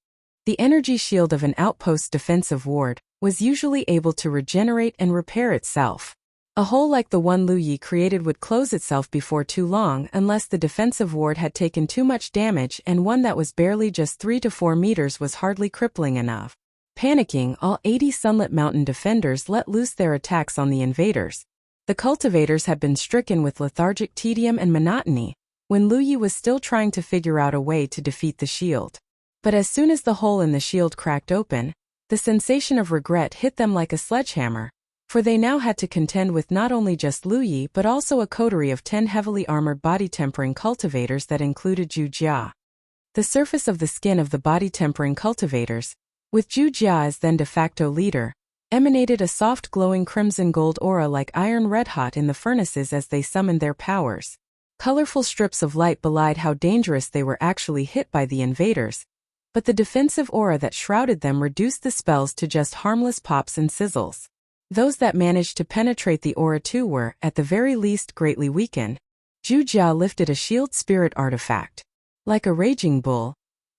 The energy shield of an outpost's defensive ward was usually able to regenerate and repair itself. A hole like the one Lu Yi created would close itself before too long unless the defensive ward had taken too much damage, and one that was barely just 3 to 4 meters was hardly crippling enough. Panicking, all 80 Sunlit Mountain defenders let loose their attacks on the invaders. The cultivators had been stricken with lethargic tedium and monotony when Lu Yi was still trying to figure out a way to defeat the shield. But as soon as the hole in the shield cracked open, the sensation of regret hit them like a sledgehammer, for they now had to contend with not only just Lu Yi but also a coterie of 10 heavily armored body-tempering cultivators that included Zhu Jia. The surface of the skin of the body-tempering cultivators, with Zhu Jia as then de facto leader, emanated a soft glowing crimson-gold aura like iron red-hot in the furnaces as they summoned their powers. Colorful strips of light belied how dangerous they were actually hit by the invaders, but the defensive aura that shrouded them reduced the spells to just harmless pops and sizzles. Those that managed to penetrate the aura too were, at the very least, greatly weakened. Zhu Jia lifted a shield spirit artifact. Like a raging bull,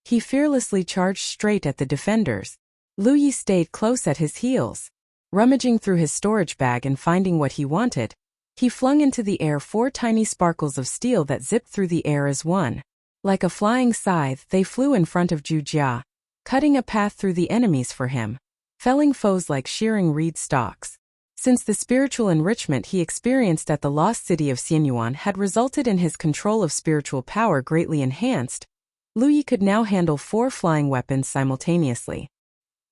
he fearlessly charged straight at the defenders. Lu Yi stayed close at his heels. Rummaging through his storage bag and finding what he wanted, he flung into the air 4 tiny sparkles of steel that zipped through the air as one. Like a flying scythe, they flew in front of Zhu Jia, cutting a path through the enemies for him, felling foes like shearing reed stalks. Since the spiritual enrichment he experienced at the lost city of Xianyuan had resulted in his control of spiritual power greatly enhanced, Lu Yi could now handle 4 flying weapons simultaneously.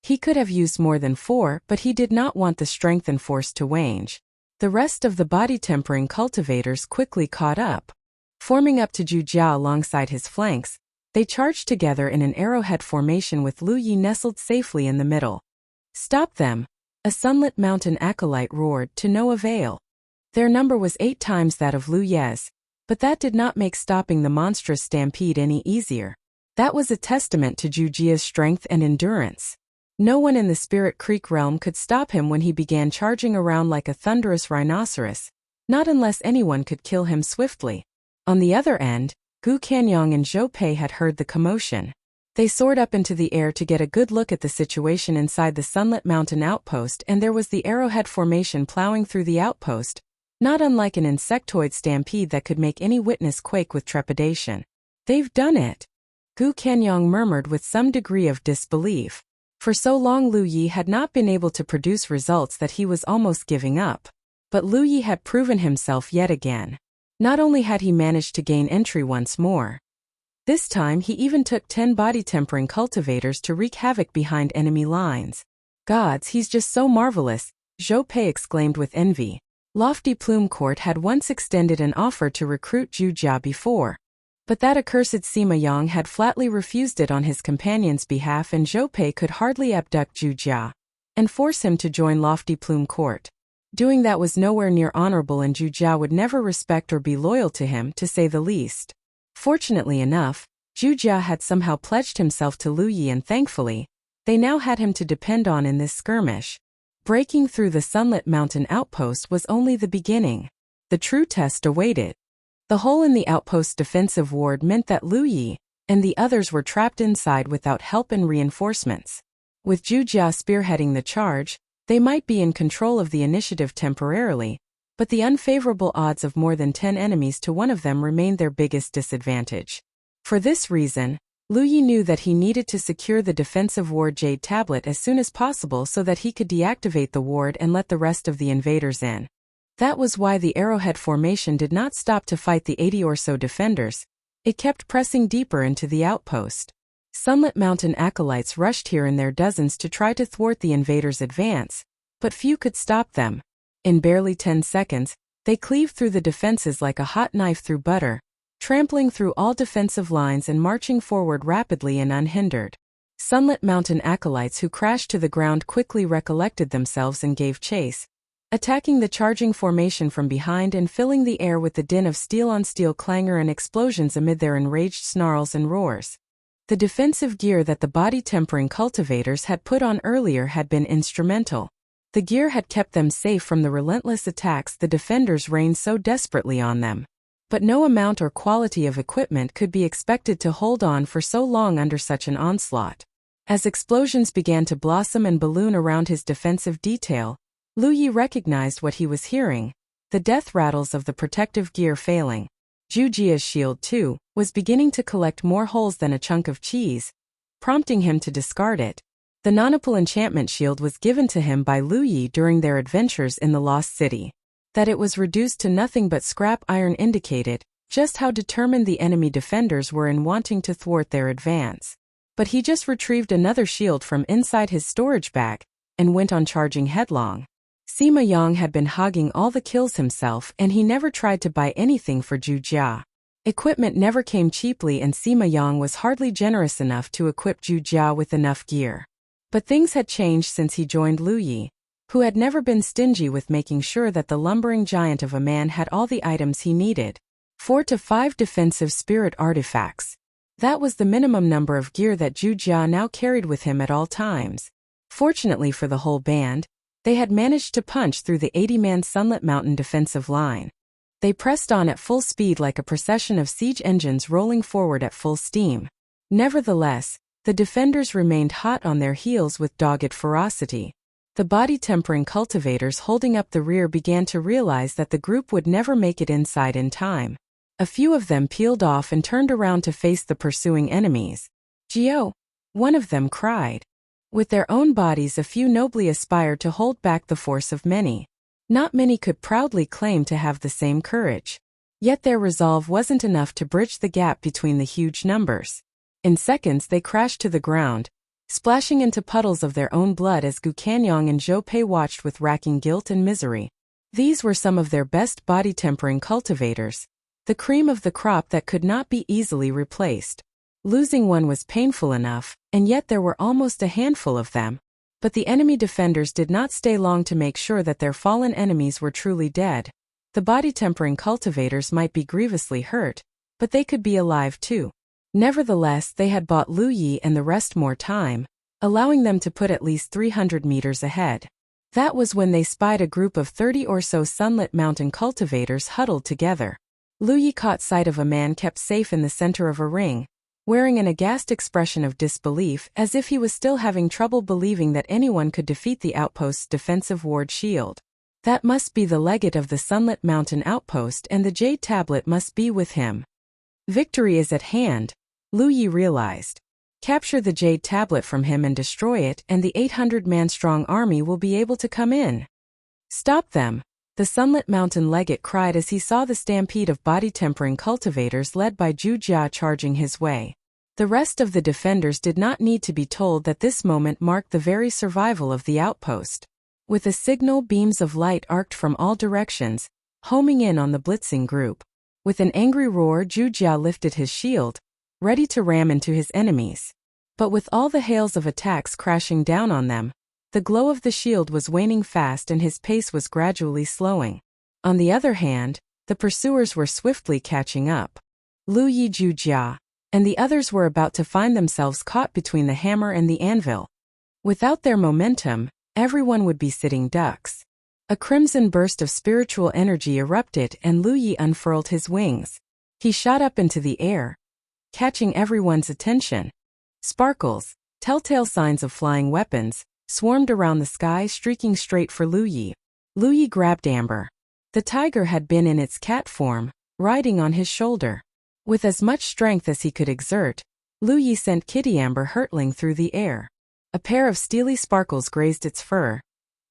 He could have used more than 4, but he did not want the strength and force to wane. The rest of the body-tempering cultivators quickly caught up. Forming up to Zhu Jia alongside his flanks, they charged together in an arrowhead formation with Lu Yi nestled safely in the middle. "Stop them!" a sunlit mountain acolyte roared, to no avail. Their number was 8 times that of Lu Ye's, but that did not make stopping the monstrous stampede any easier. That was a testament to Zhu Jia's strength and endurance. No one in the Spirit Creek realm could stop him when he began charging around like a thunderous rhinoceros, not unless anyone could kill him swiftly. On the other end, Gu Canyong and Zhou Pei had heard the commotion. They soared up into the air to get a good look at the situation inside the Sunlit Mountain outpost, and there was the arrowhead formation plowing through the outpost, not unlike an insectoid stampede that could make any witness quake with trepidation. "They've done it," Gu Canyong murmured with some degree of disbelief. For so long Lu Yi had not been able to produce results that he was almost giving up. But Lu Yi had proven himself yet again. Not only had he managed to gain entry once more, this time he even took 10 body-tempering cultivators to wreak havoc behind enemy lines. "Gods, he's just so marvelous," Zhou Pei exclaimed with envy. Lofty Plume Court had once extended an offer to recruit Zhu Jia before, but that accursed Sima Yang had flatly refused it on his companion's behalf, and Zhou Pei could hardly abduct Zhu Jia and force him to join Lofty Plume Court. Doing that was nowhere near honorable, and Zhu Jia would never respect or be loyal to him, to say the least. Fortunately enough, Zhu Jia had somehow pledged himself to Lu Yi, and thankfully, they now had him to depend on in this skirmish. Breaking through the Sunlit Mountain outpost was only the beginning. The true test awaited. The hole in the outpost's defensive ward meant that Lu Yi and the others were trapped inside without help and reinforcements. With Zhu Jia spearheading the charge, they might be in control of the initiative temporarily, but the unfavorable odds of more than 10 enemies to one of them remained their biggest disadvantage. For this reason, Lu Yi knew that he needed to secure the defensive ward Jade Tablet as soon as possible so that he could deactivate the ward and let the rest of the invaders in. That was why the Arrowhead formation did not stop to fight the 80 or so defenders. It kept pressing deeper into the outpost. Sunlit Mountain acolytes rushed here in their dozens to try to thwart the invaders' advance, but few could stop them. In barely 10 seconds, they cleaved through the defenses like a hot knife through butter, trampling through all defensive lines and marching forward rapidly and unhindered. Sunlit Mountain acolytes who crashed to the ground quickly recollected themselves and gave chase, attacking the charging formation from behind and filling the air with the din of steel-on-steel clangor and explosions amid their enraged snarls and roars. The defensive gear that the body-tempering cultivators had put on earlier had been instrumental. The gear had kept them safe from the relentless attacks the defenders rained so desperately on them. But no amount or quality of equipment could be expected to hold on for so long under such an onslaught. As explosions began to blossom and balloon around his defensive detail, Lu Yi recognized what he was hearing, the death rattles of the protective gear failing. Zhu Jia's shield, too, was beginning to collect more holes than a chunk of cheese, prompting him to discard it. The non-opal enchantment shield was given to him by Lu Yi during their adventures in the Lost City. That it was reduced to nothing but scrap iron indicated just how determined the enemy defenders were in wanting to thwart their advance. But he just retrieved another shield from inside his storage bag and went on charging headlong. Sima Yang had been hogging all the kills himself and he never tried to buy anything for Zhu Jia. Equipment never came cheaply and Sima Yang was hardly generous enough to equip Zhu Jia with enough gear. But things had changed since he joined Lu Yi, who had never been stingy with making sure that the lumbering giant of a man had all the items he needed. 4 to 5 defensive spirit artifacts. That was the minimum number of gear that Zhu Jia now carried with him at all times. Fortunately for the whole band, they had managed to punch through the 80-man Sunlit Mountain defensive line. They pressed on at full speed like a procession of siege engines rolling forward at full steam. Nevertheless, the defenders remained hot on their heels with dogged ferocity. The body-tempering cultivators holding up the rear began to realize that the group would never make it inside in time. A few of them peeled off and turned around to face the pursuing enemies. "Gio!" one of them cried. With their own bodies, a few nobly aspired to hold back the force of many. Not many could proudly claim to have the same courage. Yet their resolve wasn't enough to bridge the gap between the huge numbers. In seconds they crashed to the ground, splashing into puddles of their own blood as Gu Kanyang and Zhou Pei watched with racking guilt and misery. These were some of their best body-tempering cultivators, the cream of the crop that could not be easily replaced. Losing one was painful enough, and yet there were almost a handful of them. But the enemy defenders did not stay long to make sure that their fallen enemies were truly dead. The body-tempering cultivators might be grievously hurt, but they could be alive too. Nevertheless, they had bought Lu Yi and the rest more time, allowing them to put at least 300 meters ahead. That was when they spied a group of 30 or so Sunlit Mountain cultivators huddled together. Lu Yi caught sight of a man kept safe in the center of a ring, wearing an aghast expression of disbelief as if he was still having trouble believing that anyone could defeat the outpost's defensive ward shield. That must be the legate of the Sunlit Mountain outpost and the Jade Tablet must be with him. Victory is at hand, Lu Yi realized. Capture the Jade Tablet from him and destroy it and the 800-man-strong army will be able to come in. Stop them, the Sunlit Mountain legate cried as he saw the stampede of body-tempering cultivators led by Zhu Jia charging his way. The rest of the defenders did not need to be told that this moment marked the very survival of the outpost. With a signal, beams of light arced from all directions, homing in on the blitzing group. With an angry roar, Zhu Jia lifted his shield, ready to ram into his enemies. But with all the hails of attacks crashing down on them, the glow of the shield was waning fast and his pace was gradually slowing. On the other hand, the pursuers were swiftly catching up. Lu Yi, Zhu Jia, and the others were about to find themselves caught between the hammer and the anvil. Without their momentum, everyone would be sitting ducks. A crimson burst of spiritual energy erupted and Lu Yi unfurled his wings. He shot up into the air, catching everyone's attention. Sparkles, telltale signs of flying weapons, swarmed around the sky, streaking straight for Lu Yi. Lu Yi grabbed Amber. The tiger had been in its cat form, riding on his shoulder. With as much strength as he could exert, Lu Yi sent Kitty Amber hurtling through the air. A pair of steely sparkles grazed its fur,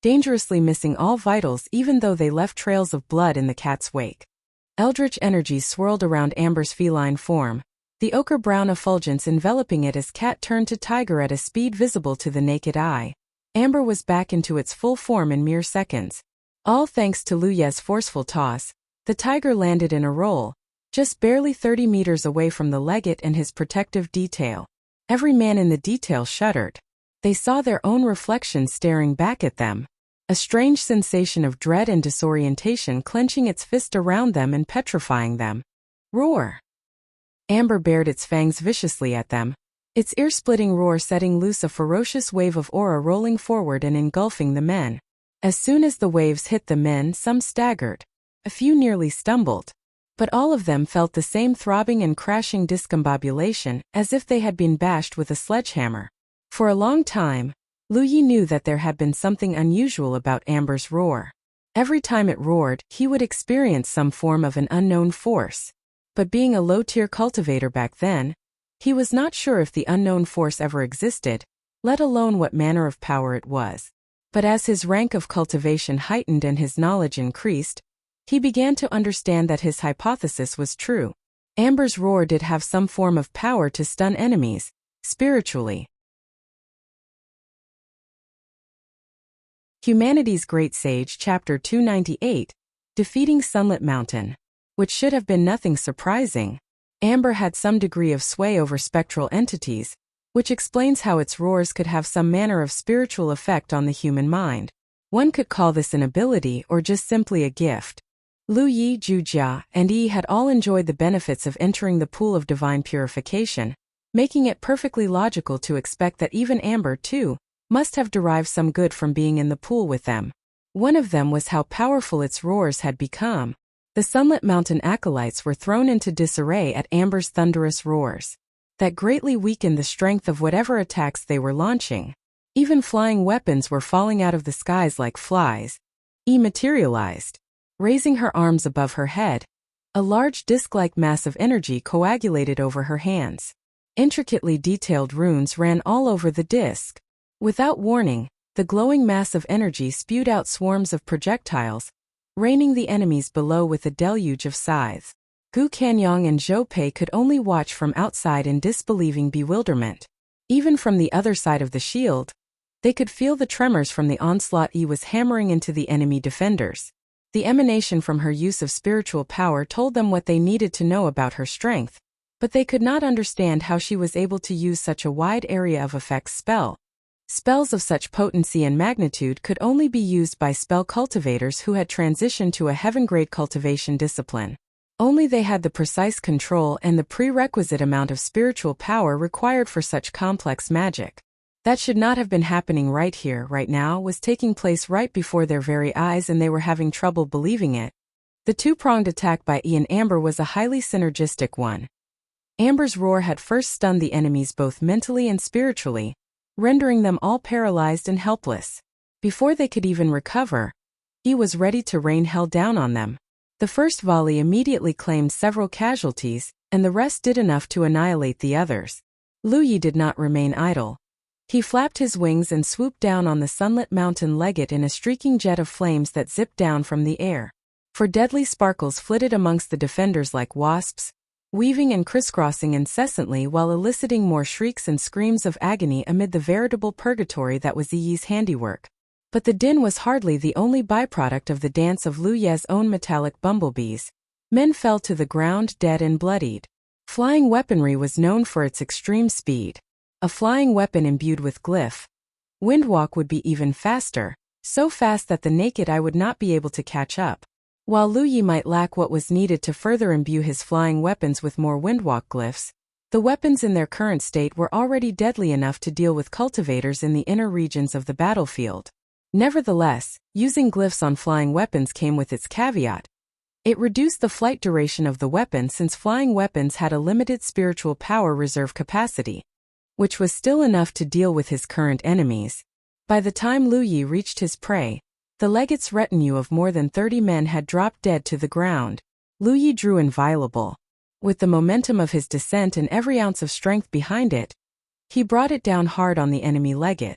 dangerously missing all vitals even though they left trails of blood in the cat's wake. Eldritch energies swirled around Amber's feline form, the ochre-brown effulgence enveloping it as cat turned to tiger at a speed visible to the naked eye. Amber was back into its full form in mere seconds. All thanks to Lu Ye's forceful toss, the tiger landed in a roll, just barely 30 meters away from the legate and his protective detail. Every man in the detail shuddered. They saw their own reflections staring back at them. A strange sensation of dread and disorientation clenching its fist around them and petrifying them. Roar! Amber bared its fangs viciously at them, its ear-splitting roar setting loose a ferocious wave of aura rolling forward and engulfing the men. As soon as the waves hit the men, some staggered. A few nearly stumbled. But all of them felt the same throbbing and crashing discombobulation, as if they had been bashed with a sledgehammer. For a long time, Lu Yi knew that there had been something unusual about Amber's roar. Every time it roared, he would experience some form of an unknown force. But being a low-tier cultivator back then, he was not sure if the unknown force ever existed, let alone what manner of power it was. But as his rank of cultivation heightened and his knowledge increased, he began to understand that his hypothesis was true. Amber's roar did have some form of power to stun enemies, spiritually. Humanity's Great Sage, Chapter 298, Defeating Sunlit Mountain. Which should have been nothing surprising. Amber had some degree of sway over spectral entities, which explains how its roars could have some manner of spiritual effect on the human mind. One could call this an ability or just simply a gift. Lu Yi, Zhu Jia, and Yi had all enjoyed the benefits of entering the pool of divine purification, making it perfectly logical to expect that even Amber, too, must have derived some good from being in the pool with them. One of them was how powerful its roars had become. The Sunlit Mountain acolytes were thrown into disarray at Amber's thunderous roars. That greatly weakened the strength of whatever attacks they were launching. Even flying weapons were falling out of the skies like flies. Yi materialized. Raising her arms above her head, a large disc-like mass of energy coagulated over her hands. Intricately detailed runes ran all over the disc. Without warning, the glowing mass of energy spewed out swarms of projectiles, raining the enemies below with a deluge of scythes. Gu Kanyang and Zhou Pei could only watch from outside in disbelieving bewilderment. Even from the other side of the shield, they could feel the tremors from the onslaught Yi was hammering into the enemy defenders. The emanation from her use of spiritual power told them what they needed to know about her strength, but they could not understand how she was able to use such a wide area of effects spell. Spells of such potency and magnitude could only be used by spell cultivators who had transitioned to a heaven-grade cultivation discipline. Only they had the precise control and the prerequisite amount of spiritual power required for such complex magic. That should not have been happening right here, right now, was taking place right before their very eyes and they were having trouble believing it. The two-pronged attack by Yi and Amber was a highly synergistic one. Amber's roar had first stunned the enemies both mentally and spiritually, rendering them all paralyzed and helpless. Before they could even recover, Yi was ready to rain hell down on them. The first volley immediately claimed several casualties, and the rest did enough to annihilate the others. Lu Yi did not remain idle. He flapped his wings and swooped down on the Sunlit Mountain legate in a streaking jet of flames that zipped down from the air. For deadly sparkles flitted amongst the defenders like wasps, weaving and crisscrossing incessantly while eliciting more shrieks and screams of agony amid the veritable purgatory that was Yi's handiwork. But the din was hardly the only byproduct of the dance of Lu Ye's own metallic bumblebees. Men fell to the ground dead and bloodied. Flying weaponry was known for its extreme speed. A flying weapon imbued with glyph. Windwalk would be even faster, so fast that the naked eye would not be able to catch up. While Lu Yi might lack what was needed to further imbue his flying weapons with more windwalk glyphs, the weapons in their current state were already deadly enough to deal with cultivators in the inner regions of the battlefield. Nevertheless, using glyphs on flying weapons came with its caveat. It reduced the flight duration of the weapon since flying weapons had a limited spiritual power reserve capacity, which was still enough to deal with his current enemies. By the time Lu Yi reached his prey, the legate's retinue of more than 30 men had dropped dead to the ground. Lu Yi drew inviolable. With the momentum of his descent and every ounce of strength behind it, he brought it down hard on the enemy legate.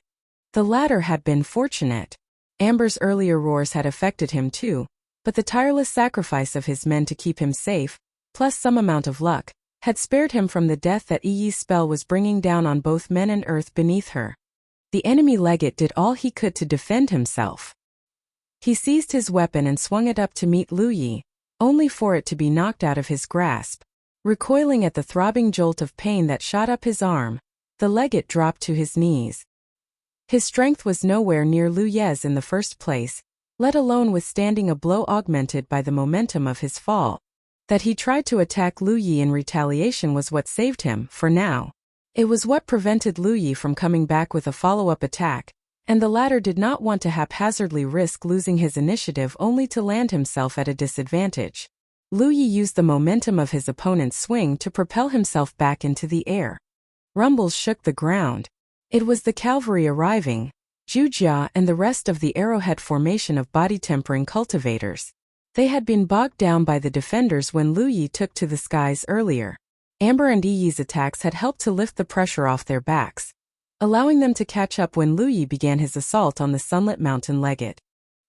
The latter had been fortunate. Amber's earlier roars had affected him too, but the tireless sacrifice of his men to keep him safe, plus some amount of luck, had spared him from the death that Yi's spell was bringing down on both men and earth beneath her. The enemy legate did all he could to defend himself. He seized his weapon and swung it up to meet Lu Yi, only for it to be knocked out of his grasp. Recoiling at the throbbing jolt of pain that shot up his arm, the legate dropped to his knees. His strength was nowhere near Lu Ye's in the first place, let alone withstanding a blow augmented by the momentum of his fall. That he tried to attack Lu Yi in retaliation was what saved him, for now. It was what prevented Lu Yi from coming back with a follow-up attack, and the latter did not want to haphazardly risk losing his initiative only to land himself at a disadvantage. Lu Yi used the momentum of his opponent's swing to propel himself back into the air. Rumbles shook the ground. It was the cavalry arriving, Wuxia and the rest of the arrowhead formation of body-tempering cultivators. They had been bogged down by the defenders when Lu Yi took to the skies earlier. Amber and Yi's attacks had helped to lift the pressure off their backs, allowing them to catch up when Lu Yi began his assault on the Sunlit Mountain legate.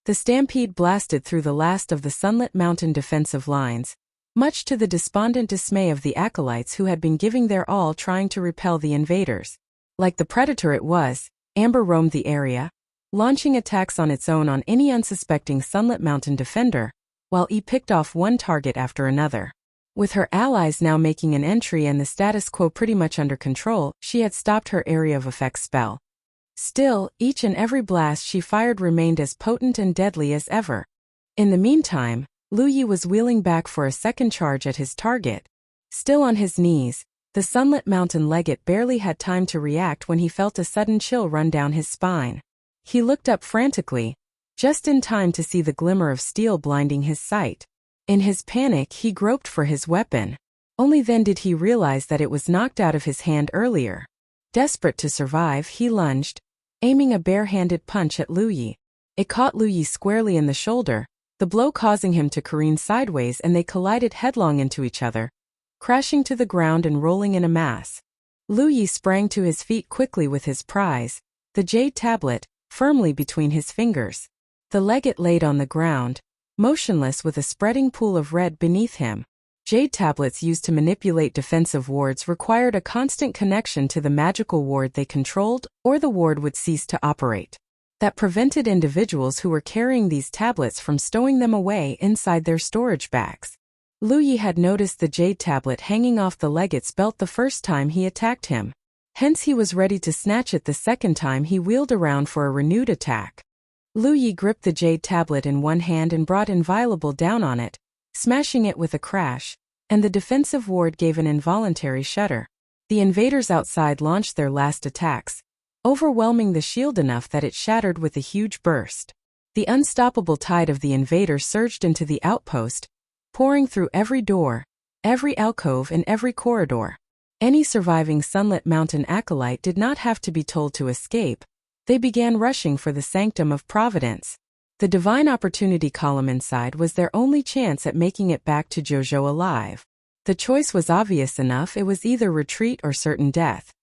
The stampede blasted through the last of the Sunlit Mountain defensive lines, much to the despondent dismay of the acolytes who had been giving their all trying to repel the invaders. Like the predator it was, Amber roamed the area, launching attacks on its own on any unsuspecting Sunlit Mountain defender, while Yi picked off one target after another. With her allies now making an entry and the status quo pretty much under control, she had stopped her area of effect spell. Still, each and every blast she fired remained as potent and deadly as ever. In the meantime, Lu Yi was wheeling back for a second charge at his target. Still on his knees, the Sunlit Mountain legate barely had time to react when he felt a sudden chill run down his spine. He looked up frantically, just in time to see the glimmer of steel blinding his sight. In his panic he groped for his weapon. Only then did he realize that it was knocked out of his hand earlier. Desperate to survive, he lunged, aiming a bare-handed punch at Lu Yi. It caught Lu Yi squarely in the shoulder, the blow causing him to careen sideways, and they collided headlong into each other, crashing to the ground and rolling in a mass. Lu Yi sprang to his feet quickly with his prize, the jade tablet, firmly between his fingers. The legate laid on the ground, motionless with a spreading pool of red beneath him. Jade tablets used to manipulate defensive wards required a constant connection to the magical ward they controlled, or the ward would cease to operate. That prevented individuals who were carrying these tablets from stowing them away inside their storage bags. Lu Yi had noticed the jade tablet hanging off the legate's belt the first time he attacked him. Hence he was ready to snatch it the second time he wheeled around for a renewed attack. Lu Yi gripped the jade tablet in one hand and brought Inviolable down on it, smashing it with a crash, and the defensive ward gave an involuntary shudder. The invaders outside launched their last attacks, overwhelming the shield enough that it shattered with a huge burst. The unstoppable tide of the invaders surged into the outpost, pouring through every door, every alcove and every corridor. Any surviving Sunlit Mountain acolyte did not have to be told to escape. They began rushing for the Sanctum of Providence. The Divine Opportunity column inside was their only chance at making it back to Jojo alive. The choice was obvious enough, it was either retreat or certain death.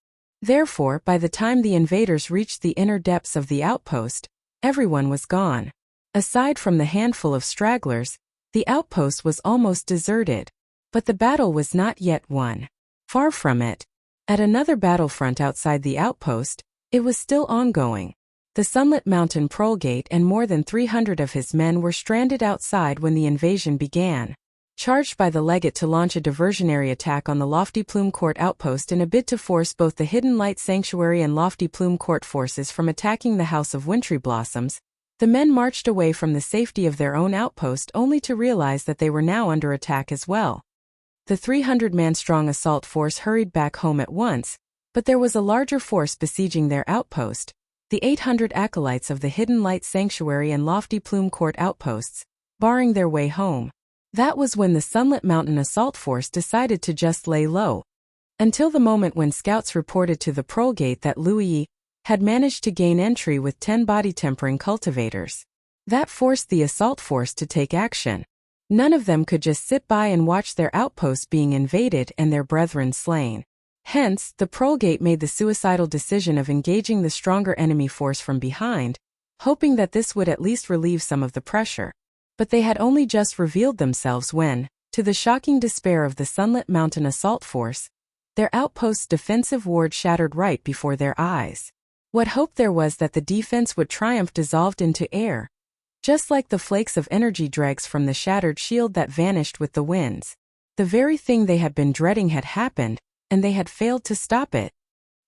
Therefore, by the time the invaders reached the inner depths of the outpost, everyone was gone. Aside from the handful of stragglers, the outpost was almost deserted. But the battle was not yet won. Far from it. At another battlefront outside the outpost, it was still ongoing. The Sunlit Mountain Prolgate and more than 300 of his men were stranded outside when the invasion began. Charged by the legate to launch a diversionary attack on the Lofty Plume Court outpost in a bid to force both the Hidden Light Sanctuary and Lofty Plume Court forces from attacking the House of Wintry Blossoms, the men marched away from the safety of their own outpost only to realize that they were now under attack as well. The 300-man-strong assault force hurried back home at once, but there was a larger force besieging their outpost. the 800 acolytes of the Hidden Light Sanctuary and Lofty Plume Court outposts, barring their way home. That was when the Sunlit Mountain Assault Force decided to just lay low, until the moment when scouts reported to the Pearl Gate that Lu Yi had managed to gain entry with 10 body-tempering cultivators. That forced the assault force to take action. None of them could just sit by and watch their outposts being invaded and their brethren slain. Hence, the Pearl Gate made the suicidal decision of engaging the stronger enemy force from behind, hoping that this would at least relieve some of the pressure. But they had only just revealed themselves when, to the shocking despair of the Sunlit Mountain Assault Force, their outpost's defensive ward shattered right before their eyes. What hope there was that the defense would triumph dissolved into air, just like the flakes of energy dregs from the shattered shield that vanished with the winds. The very thing they had been dreading had happened, and they had failed to stop it.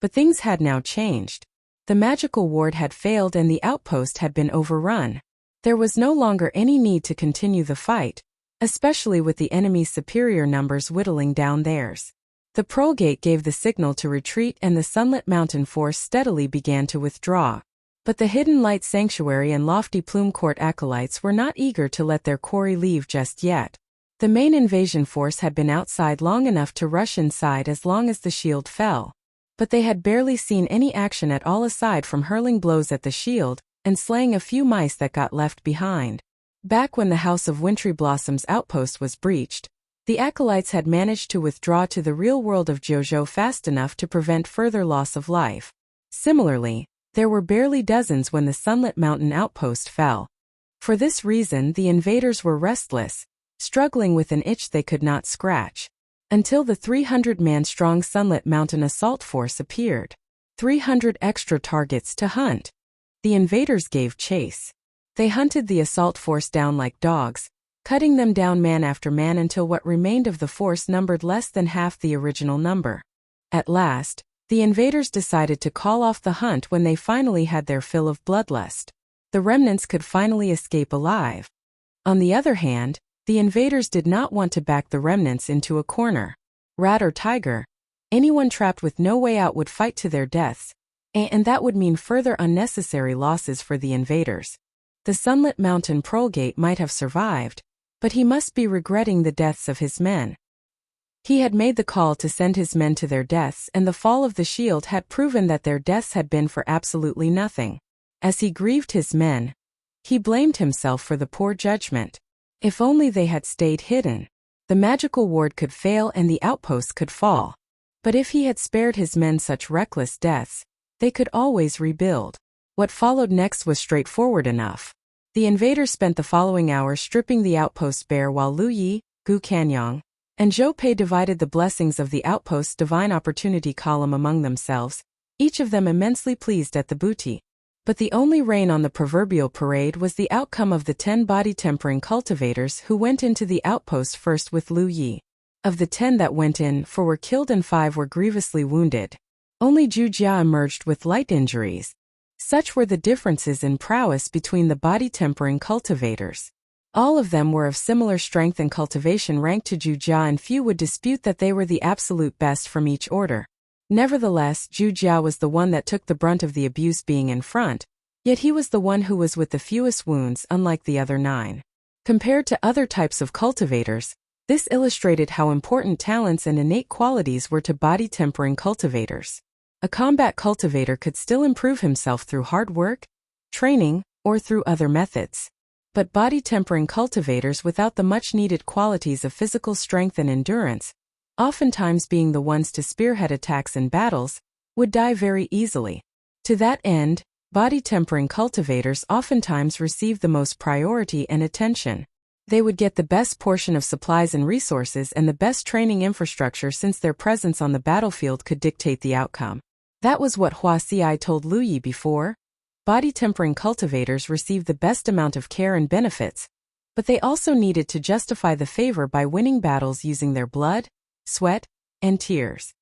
But things had now changed. The magical ward had failed and the outpost had been overrun. There was no longer any need to continue the fight, especially with the enemy's superior numbers whittling down theirs. The Pearl Gate gave the signal to retreat and the Sunlit Mountain force steadily began to withdraw. But the Hidden Light Sanctuary and Lofty Plume Court acolytes were not eager to let their quarry leave just yet. The main invasion force had been outside long enough to rush inside as long as the shield fell. But they had barely seen any action at all aside from hurling blows at the shield and slaying a few mice that got left behind. Back when the House of Wintry Blossom's outpost was breached, the acolytes had managed to withdraw to the real world of Jojo fast enough to prevent further loss of life. Similarly, there were barely dozens when the Sunlit Mountain outpost fell. For this reason, the invaders were restless, struggling with an itch they could not scratch, until the 300-man-strong Sunlit Mountain Assault Force appeared. 300 extra targets to hunt. The invaders gave chase. They hunted the assault force down like dogs, cutting them down man after man until what remained of the force numbered less than half the original number. At last, the invaders decided to call off the hunt when they finally had their fill of bloodlust. The remnants could finally escape alive. On the other hand, the invaders did not want to back the remnants into a corner. Rat or tiger, anyone trapped with no way out would fight to their deaths, and that would mean further unnecessary losses for the invaders. The Sunlit Mountain Pearl Gate might have survived, but he must be regretting the deaths of his men. He had made the call to send his men to their deaths, and the fall of the shield had proven that their deaths had been for absolutely nothing. As he grieved his men, he blamed himself for the poor judgment. If only they had stayed hidden, the magical ward could fail and the outpost could fall. But if he had spared his men such reckless deaths, they could always rebuild. What followed next was straightforward enough. The invaders spent the following hours stripping the outpost bare while Lu Yi, Gu Kanyang, and Zhou Pei divided the blessings of the outpost's divine opportunity column among themselves, each of them immensely pleased at the booty. But the only rain on the proverbial parade was the outcome of the 10 body-tempering cultivators who went into the outpost first with Lu Yi. Of the 10 that went in, 4 were killed and 5 were grievously wounded. Only Zhu Jia emerged with light injuries. Such were the differences in prowess between the body-tempering cultivators. All of them were of similar strength and cultivation rank to Zhu Jia, and few would dispute that they were the absolute best from each order. Nevertheless, Zhu Jia was the one that took the brunt of the abuse being in front, yet he was the one who was with the fewest wounds unlike the other 9. Compared to other types of cultivators, this illustrated how important talents and innate qualities were to body-tempering cultivators. A combat cultivator could still improve himself through hard work, training, or through other methods. But body-tempering cultivators without the much-needed qualities of physical strength and endurance, oftentimes being the ones to spearhead attacks in battles, would die very easily. To that end, body-tempering cultivators oftentimes received the most priority and attention. They would get the best portion of supplies and resources and the best training infrastructure, since their presence on the battlefield could dictate the outcome. That was what Hua Xiai told Lu Yi before. Body-tempering cultivators received the best amount of care and benefits, but they also needed to justify the favor by winning battles using their blood, sweat, and tears.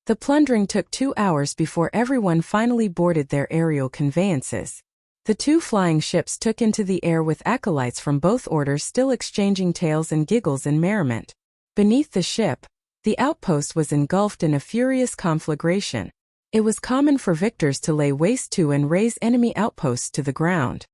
The plundering took 2 hours before everyone finally boarded their aerial conveyances. The 2 flying ships took into the air with acolytes from both orders still exchanging tales and giggles in merriment. Beneath the ship, the outpost was engulfed in a furious conflagration. It was common for victors to lay waste to and raze enemy outposts to the ground.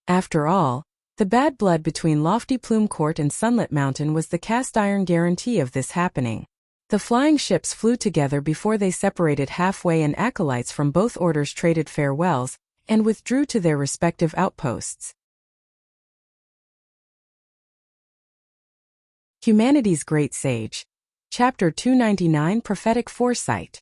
After all, the bad blood between Lofty Plume Court and Sunlit Mountain was the cast-iron guarantee of this happening. The flying ships flew together before they separated halfway, and acolytes from both orders traded farewells and withdrew to their respective outposts. Humanity's Great Sage. Chapter 299 Prophetic Foresight.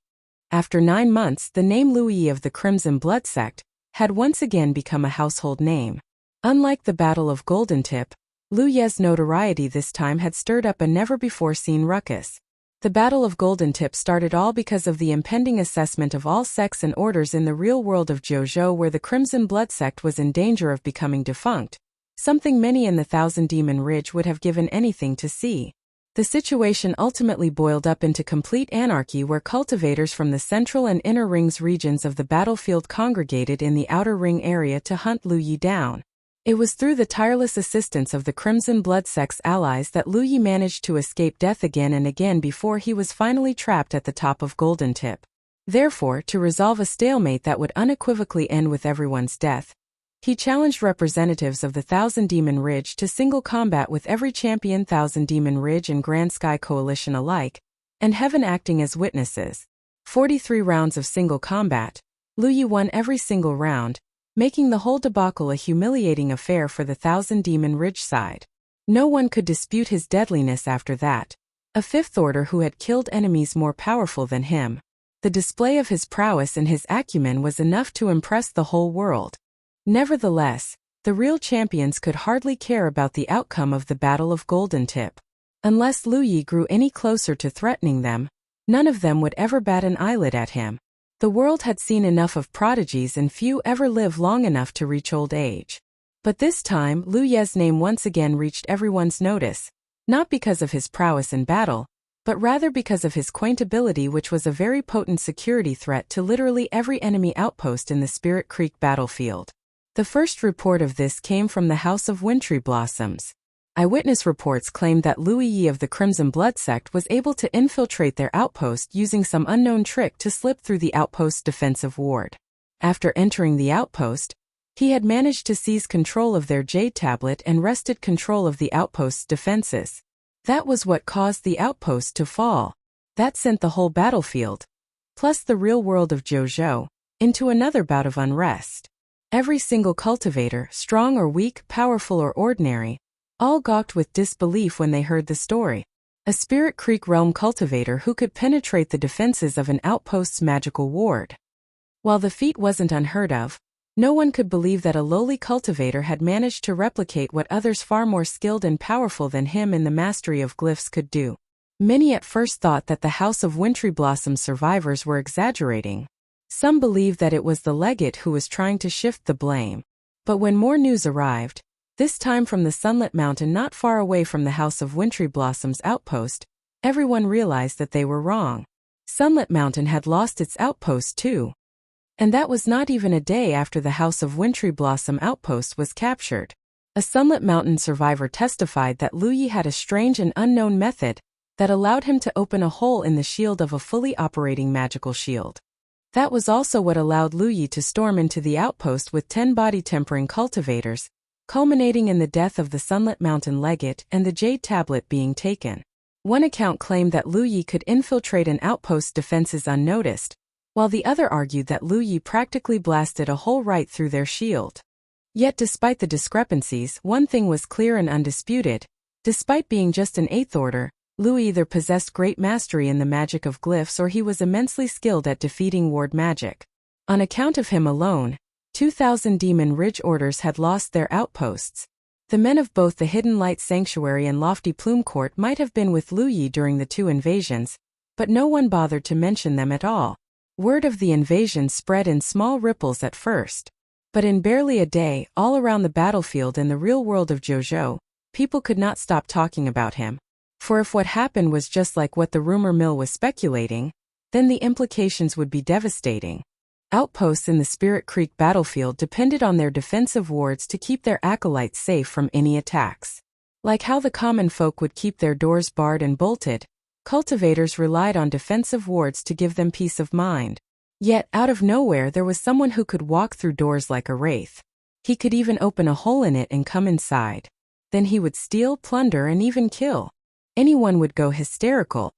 After 9 months, the name Luyi of the Crimson Blood Sect had once again become a household name. Unlike the Battle of Golden Tip, Luyi's notoriety this time had stirred up a never-before-seen ruckus. The Battle of Golden Tip started all because of the impending assessment of all sects and orders in the real world of Jojo, where the Crimson Blood Sect was in danger of becoming defunct, something many in the Thousand Demon Ridge would have given anything to see. The situation ultimately boiled up into complete anarchy, where cultivators from the central and inner rings regions of the battlefield congregated in the outer ring area to hunt Luyi down. It was through the tireless assistance of the Crimson Blood Sect's allies that Luyi managed to escape death again and again before he was finally trapped at the top of Golden Tip. Therefore, to resolve a stalemate that would unequivocally end with everyone's death, he challenged representatives of the Thousand Demon Ridge to single combat with every champion, Thousand Demon Ridge and Grand Sky Coalition alike, and Heaven acting as witnesses. 43 rounds of single combat. Luyi won every single round, making the whole debacle a humiliating affair for the Thousand Demon Ridge side. No one could dispute his deadliness after that. A Fifth Order who had killed enemies more powerful than him. The display of his prowess and his acumen was enough to impress the whole world. Nevertheless, the real champions could hardly care about the outcome of the Battle of Golden Tip. Unless Luyi grew any closer to threatening them, none of them would ever bat an eyelid at him. The world had seen enough of prodigies, and few ever live long enough to reach old age. But this time, Luyi's name once again reached everyone's notice, not because of his prowess in battle, but rather because of his quaint ability, which was a very potent security threat to literally every enemy outpost in the Spirit Creek battlefield. The first report of this came from the House of Wintry Blossoms. Eyewitness reports claimed that Luyi of the Crimson Blood Sect was able to infiltrate their outpost using some unknown trick to slip through the outpost's defensive ward. After entering the outpost, he had managed to seize control of their Jade Tablet and wrested control of the outpost's defenses. That was what caused the outpost to fall. That sent the whole battlefield, plus the real world of Jojo, into another bout of unrest. Every single cultivator, strong or weak, powerful or ordinary, all gawked with disbelief when they heard the story. A Spirit Creek realm cultivator who could penetrate the defenses of an outpost's magical ward. While the feat wasn't unheard of, no one could believe that a lowly cultivator had managed to replicate what others far more skilled and powerful than him in the mastery of glyphs could do. Many at first thought that the House of Wintry Blossom survivors were exaggerating. Some believed that it was the legate who was trying to shift the blame. But when more news arrived, this time from the Sunlit Mountain not far away from the House of Wintry Blossom's outpost, everyone realized that they were wrong. Sunlit Mountain had lost its outpost too. And that was not even a day after the House of Wintry Blossom outpost was captured. A Sunlit Mountain survivor testified that Luyi had a strange and unknown method that allowed him to open a hole in the shield of a fully operating magical shield. That was also what allowed Luyi to storm into the outpost with 10 body-tempering cultivators, culminating in the death of the Sunlit Mountain legate and the Jade Tablet being taken. One account claimed that Luyi could infiltrate an outpost's defenses unnoticed, while the other argued that Luyi practically blasted a hole right through their shield. Yet despite the discrepancies, one thing was clear and undisputed. Despite being just an 8th Order, Luyi either possessed great mastery in the magic of glyphs or he was immensely skilled at defeating ward magic. On account of him alone, 2,000 Demon Ridge orders had lost their outposts. The men of both the Hidden Light Sanctuary and Lofty Plume Court might have been with Luyi during the 2 invasions, but no one bothered to mention them at all. Word of the invasion spread in small ripples at first. But in barely a day, all around the battlefield and the real world of Jojo, people could not stop talking about him. For if what happened was just like what the rumor mill was speculating, then the implications would be devastating. Outposts in the Spirit Creek battlefield depended on their defensive wards to keep their acolytes safe from any attacks. Like how the common folk would keep their doors barred and bolted, cultivators relied on defensive wards to give them peace of mind. Yet, out of nowhere there was someone who could walk through doors like a wraith. He could even open a hole in it and come inside. Then he would steal, plunder, and even kill. Anyone would go hysterical.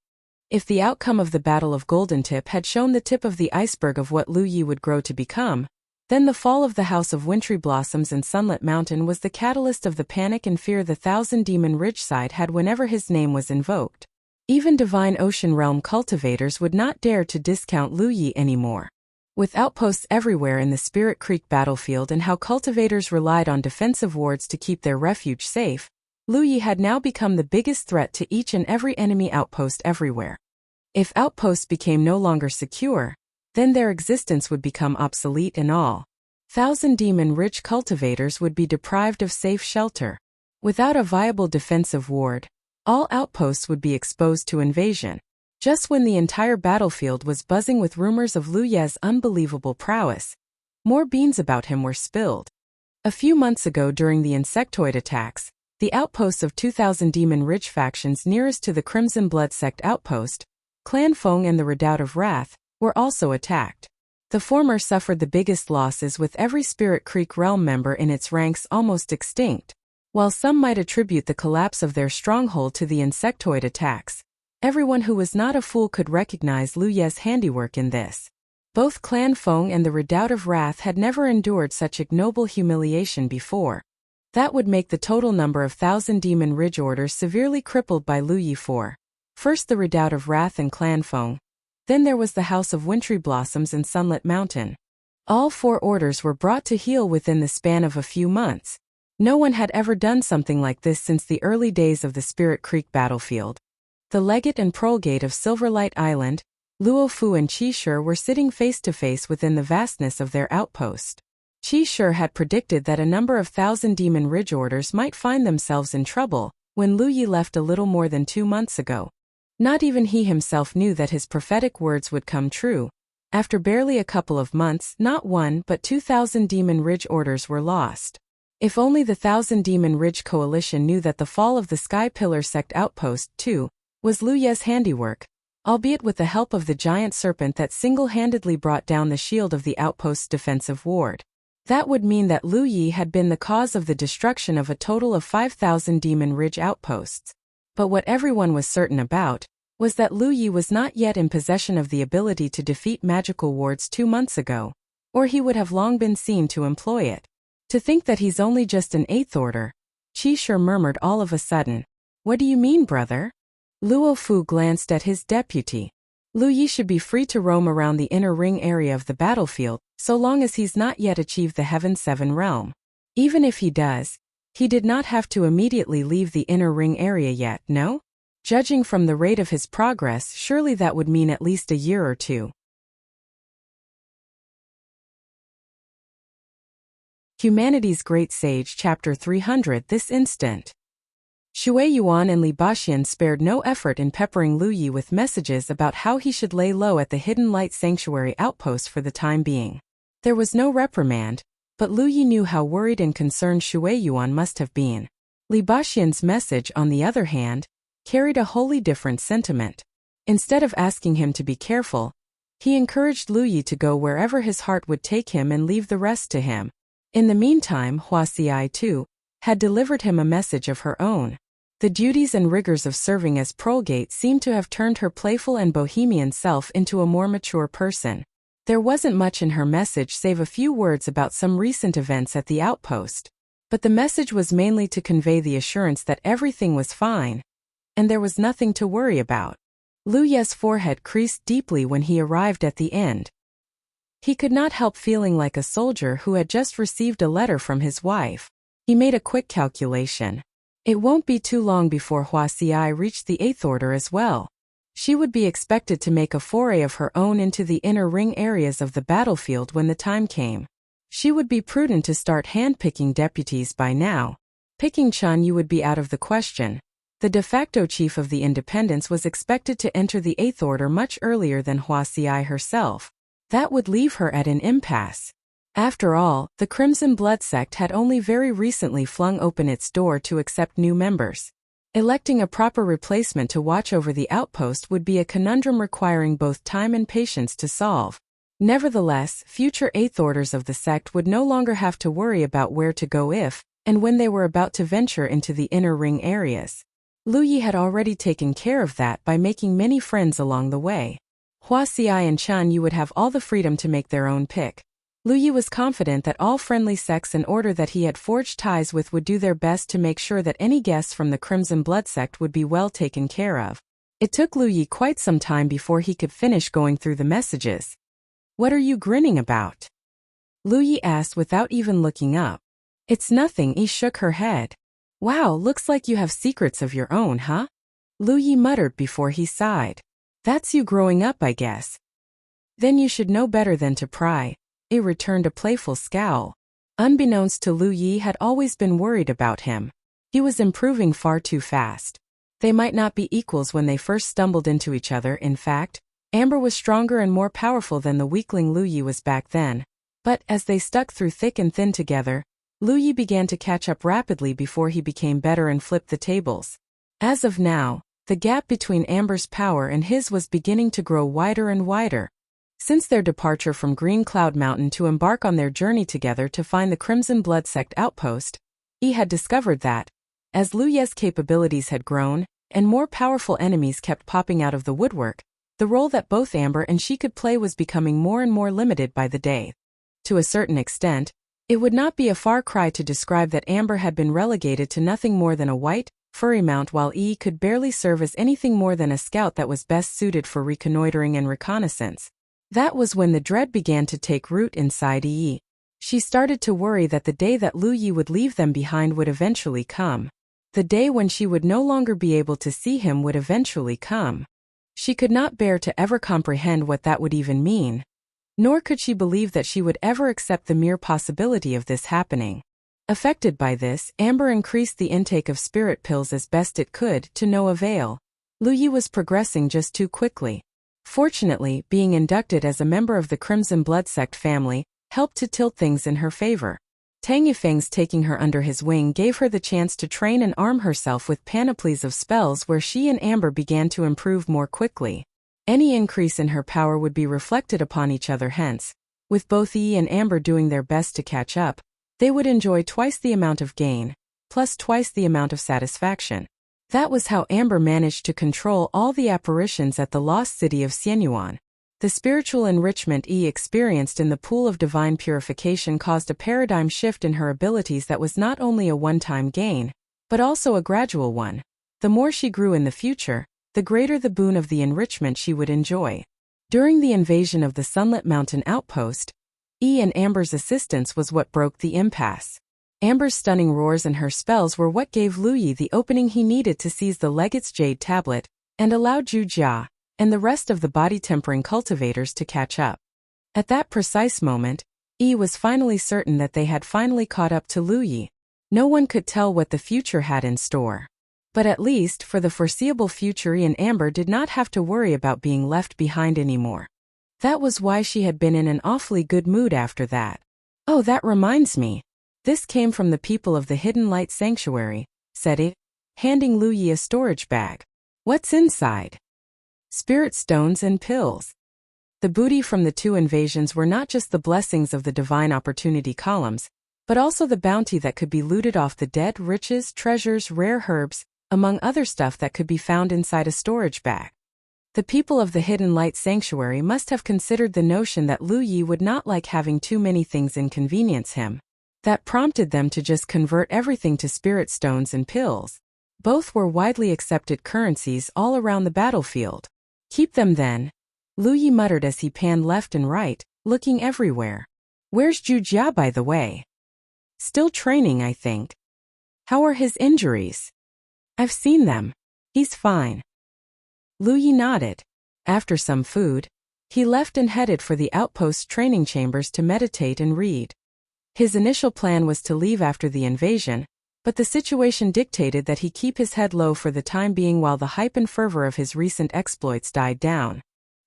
If the outcome of the Battle of Golden Tip had shown the tip of the iceberg of what Lu Yi would grow to become, then the fall of the House of Wintry Blossoms and Sunlit Mountain was the catalyst of the panic and fear the Thousand Demon Ridgeside had whenever his name was invoked. Even Divine Ocean Realm cultivators would not dare to discount Lu Yi anymore. With outposts everywhere in the Spirit Creek battlefield and how cultivators relied on defensive wards to keep their refuge safe, Lu Yi had now become the biggest threat to each and every enemy outpost everywhere. If outposts became no longer secure, then their existence would become obsolete and all Thousand Demon Ridge cultivators would be deprived of safe shelter. Without a viable defensive ward, all outposts would be exposed to invasion. Just when the entire battlefield was buzzing with rumors of Lu Ye's unbelievable prowess, more beans about him were spilled. A few months ago during the insectoid attacks, the outposts of 2,000 Demon Ridge factions nearest to the Crimson Blood Sect outpost, Clan Feng and the Redoubt of Wrath, were also attacked. The former suffered the biggest losses with every Spirit Creek realm member in its ranks almost extinct. While some might attribute the collapse of their stronghold to the insectoid attacks, everyone who was not a fool could recognize Lu Ye's handiwork in this. Both Clan Feng and the Redoubt of Wrath had never endured such ignoble humiliation before. That would make the total number of Thousand Demon Ridge orders severely crippled by Lu Yi for first the Redoubt of Wrath and Clan Feng. Then there was the House of Wintry Blossoms and Sunlit Mountain. All 4 orders were brought to heel within the span of a few months. No one had ever done something like this since the early days of the Spirit Creek battlefield. The Legate and Prolgate of Silverlight Island, Luo Fu and Qi Shi were sitting face to face within the vastness of their outpost. Qi Shi had predicted that a number of Thousand Demon Ridge orders might find themselves in trouble when Lu Yi left a little more than 2 months ago. Not even he himself knew that his prophetic words would come true. After barely a couple of months, not 1 but 2,000 Demon Ridge orders were lost. If only the Thousand Demon Ridge coalition knew that the fall of the Sky Pillar Sect outpost, too, was Lu Ye's handiwork, albeit with the help of the giant serpent that single-handedly brought down the shield of the outpost's defensive ward. That would mean that Lu Yi had been the cause of the destruction of a total of 5,000 Demon Ridge outposts. But what everyone was certain about was that Lu Yi was not yet in possession of the ability to defeat magical wards 2 months ago, or he would have long been seen to employ it. To think that he's only just an 8th order, Qi Shi murmured all of a sudden. What do you mean, brother? Luo Fu glanced at his deputy. Lu Yi should be free to roam around the inner ring area of the battlefield, so long as he's not yet achieved the Heaven 7 realm. Even if he does, he did not have to immediately leave the inner ring area yet, no? Judging from the rate of his progress, surely that would mean at least a year or 2. Humanity's Great Sage Chapter 300 This instant. Shui Yuan and Li Baxian spared no effort in peppering Lu Yi with messages about how he should lay low at the Hidden Light Sanctuary outpost for the time being. There was no reprimand, but Lu Yi knew how worried and concerned Shui Yuan must have been. Li Baxian's message, on the other hand, carried a wholly different sentiment. Instead of asking him to be careful, he encouraged Lu Yi to go wherever his heart would take him and leave the rest to him. In the meantime, Wuxia, too, had delivered him a message of her own. The duties and rigors of serving as Prolgate seemed to have turned her playful and bohemian self into a more mature person. There wasn't much in her message save a few words about some recent events at the outpost, but the message was mainly to convey the assurance that everything was fine, and there was nothing to worry about. Lu Ye's forehead creased deeply when he arrived at the end. He could not help feeling like a soldier who had just received a letter from his wife. He made a quick calculation. It won't be too long before Wuxia reached the 8th order as well. She would be expected to make a foray of her own into the inner ring areas of the battlefield when the time came. She would be prudent to start handpicking deputies by now. Picking Chun Yu would be out of the question. The de facto chief of the Independents was expected to enter the 8th order much earlier than Wuxia herself. That would leave her at an impasse. After all, the Crimson Blood Sect had only very recently flung open its door to accept new members. Electing a proper replacement to watch over the outpost would be a conundrum requiring both time and patience to solve. Nevertheless, future Eighth Orders of the sect would no longer have to worry about where to go if, and when they were about to venture into the inner ring areas. Lu Yi had already taken care of that by making many friends along the way. Huaxi and Chun Yu would have all the freedom to make their own pick. Lu Yi was confident that all friendly sects in order that he had forged ties with would do their best to make sure that any guests from the Crimson Blood sect would be well taken care of. It took Lu Yi quite some time before he could finish going through the messages. "What are you grinning about?" Lu Yi asked without even looking up. "It's nothing," Yi shook her head. "Wow, looks like you have secrets of your own, huh?" Lu Yi muttered before he sighed. "That's you growing up, I guess." "Then you should know better than to pry." Yi returned a playful scowl. Unbeknownst to Lu Yi had always been worried about him. He was improving far too fast. They might not be equals when they first stumbled into each other. In fact, Amber was stronger and more powerful than the weakling Lu Yi was back then. But as they stuck through thick and thin together, Lu Yi began to catch up rapidly before he became better and flipped the tables. As of now, the gap between Amber's power and his was beginning to grow wider and wider. Since their departure from Green Cloud Mountain to embark on their journey together to find the Crimson Blood Sect outpost, Yi had discovered that, as Lu Ye's capabilities had grown, and more powerful enemies kept popping out of the woodwork, the role that both Amber and she could play was becoming more and more limited by the day. To a certain extent, it would not be a far cry to describe that Amber had been relegated to nothing more than a white, furry mount, while Yi could barely serve as anything more than a scout that was best suited for reconnoitering and reconnaissance. That was when the dread began to take root inside Yi. She started to worry that the day that Lu Yi would leave them behind would eventually come. The day when she would no longer be able to see him would eventually come. She could not bear to ever comprehend what that would even mean. Nor could she believe that she would ever accept the mere possibility of this happening. Affected by this, Amber increased the intake of spirit pills as best it could, to no avail. Lu Yi was progressing just too quickly. Fortunately, being inducted as a member of the Crimson Blood Sect family helped to tilt things in her favor. Tang Yifeng's taking her under his wing gave her the chance to train and arm herself with panoplies of spells where she and Amber began to improve more quickly. Any increase in her power would be reflected upon each other, hence, with both Yi and Amber doing their best to catch up, they would enjoy twice the amount of gain, plus twice the amount of satisfaction. That was how Amber managed to control all the apparitions at the lost city of Xianyuan. The spiritual enrichment Yi experienced in the pool of divine purification caused a paradigm shift in her abilities that was not only a one-time gain, but also a gradual one. The more she grew in the future, the greater the boon of the enrichment she would enjoy. During the invasion of the Sunlit Mountain outpost, Yi and Amber's assistance was what broke the impasse. Amber's stunning roars and her spells were what gave Lu Yi the opening he needed to seize the Legate's Jade Tablet, and allow Zhu Jia and the rest of the body-tempering cultivators to catch up. At that precise moment, Yi was finally certain that they had finally caught up to Lu Yi. No one could tell what the future had in store. But at least for the foreseeable future, Yi and Amber did not have to worry about being left behind anymore. That was why she had been in an awfully good mood after that. "Oh, that reminds me. This came from the people of the Hidden Light Sanctuary," said Yi, handing Lu Yi a storage bag. "What's inside?" "Spirit stones and pills." The booty from the two invasions were not just the blessings of the divine opportunity columns, but also the bounty that could be looted off the dead, riches, treasures, rare herbs, among other stuff that could be found inside a storage bag. The people of the Hidden Light Sanctuary must have considered the notion that Lu Yi would not like having too many things inconvenience him. That prompted them to just convert everything to spirit stones and pills. Both were widely accepted currencies all around the battlefield. "Keep them then," Lu Yi muttered as he panned left and right, looking everywhere. "Where's Zhu Jia, by the way?" "Still training, I think." "How are his injuries?" "I've seen them. He's fine." Lu Yi nodded. After some food, he left and headed for the outpost training chambers to meditate and read. His initial plan was to leave after the invasion, but the situation dictated that he keep his head low for the time being while the hype and fervor of his recent exploits died down.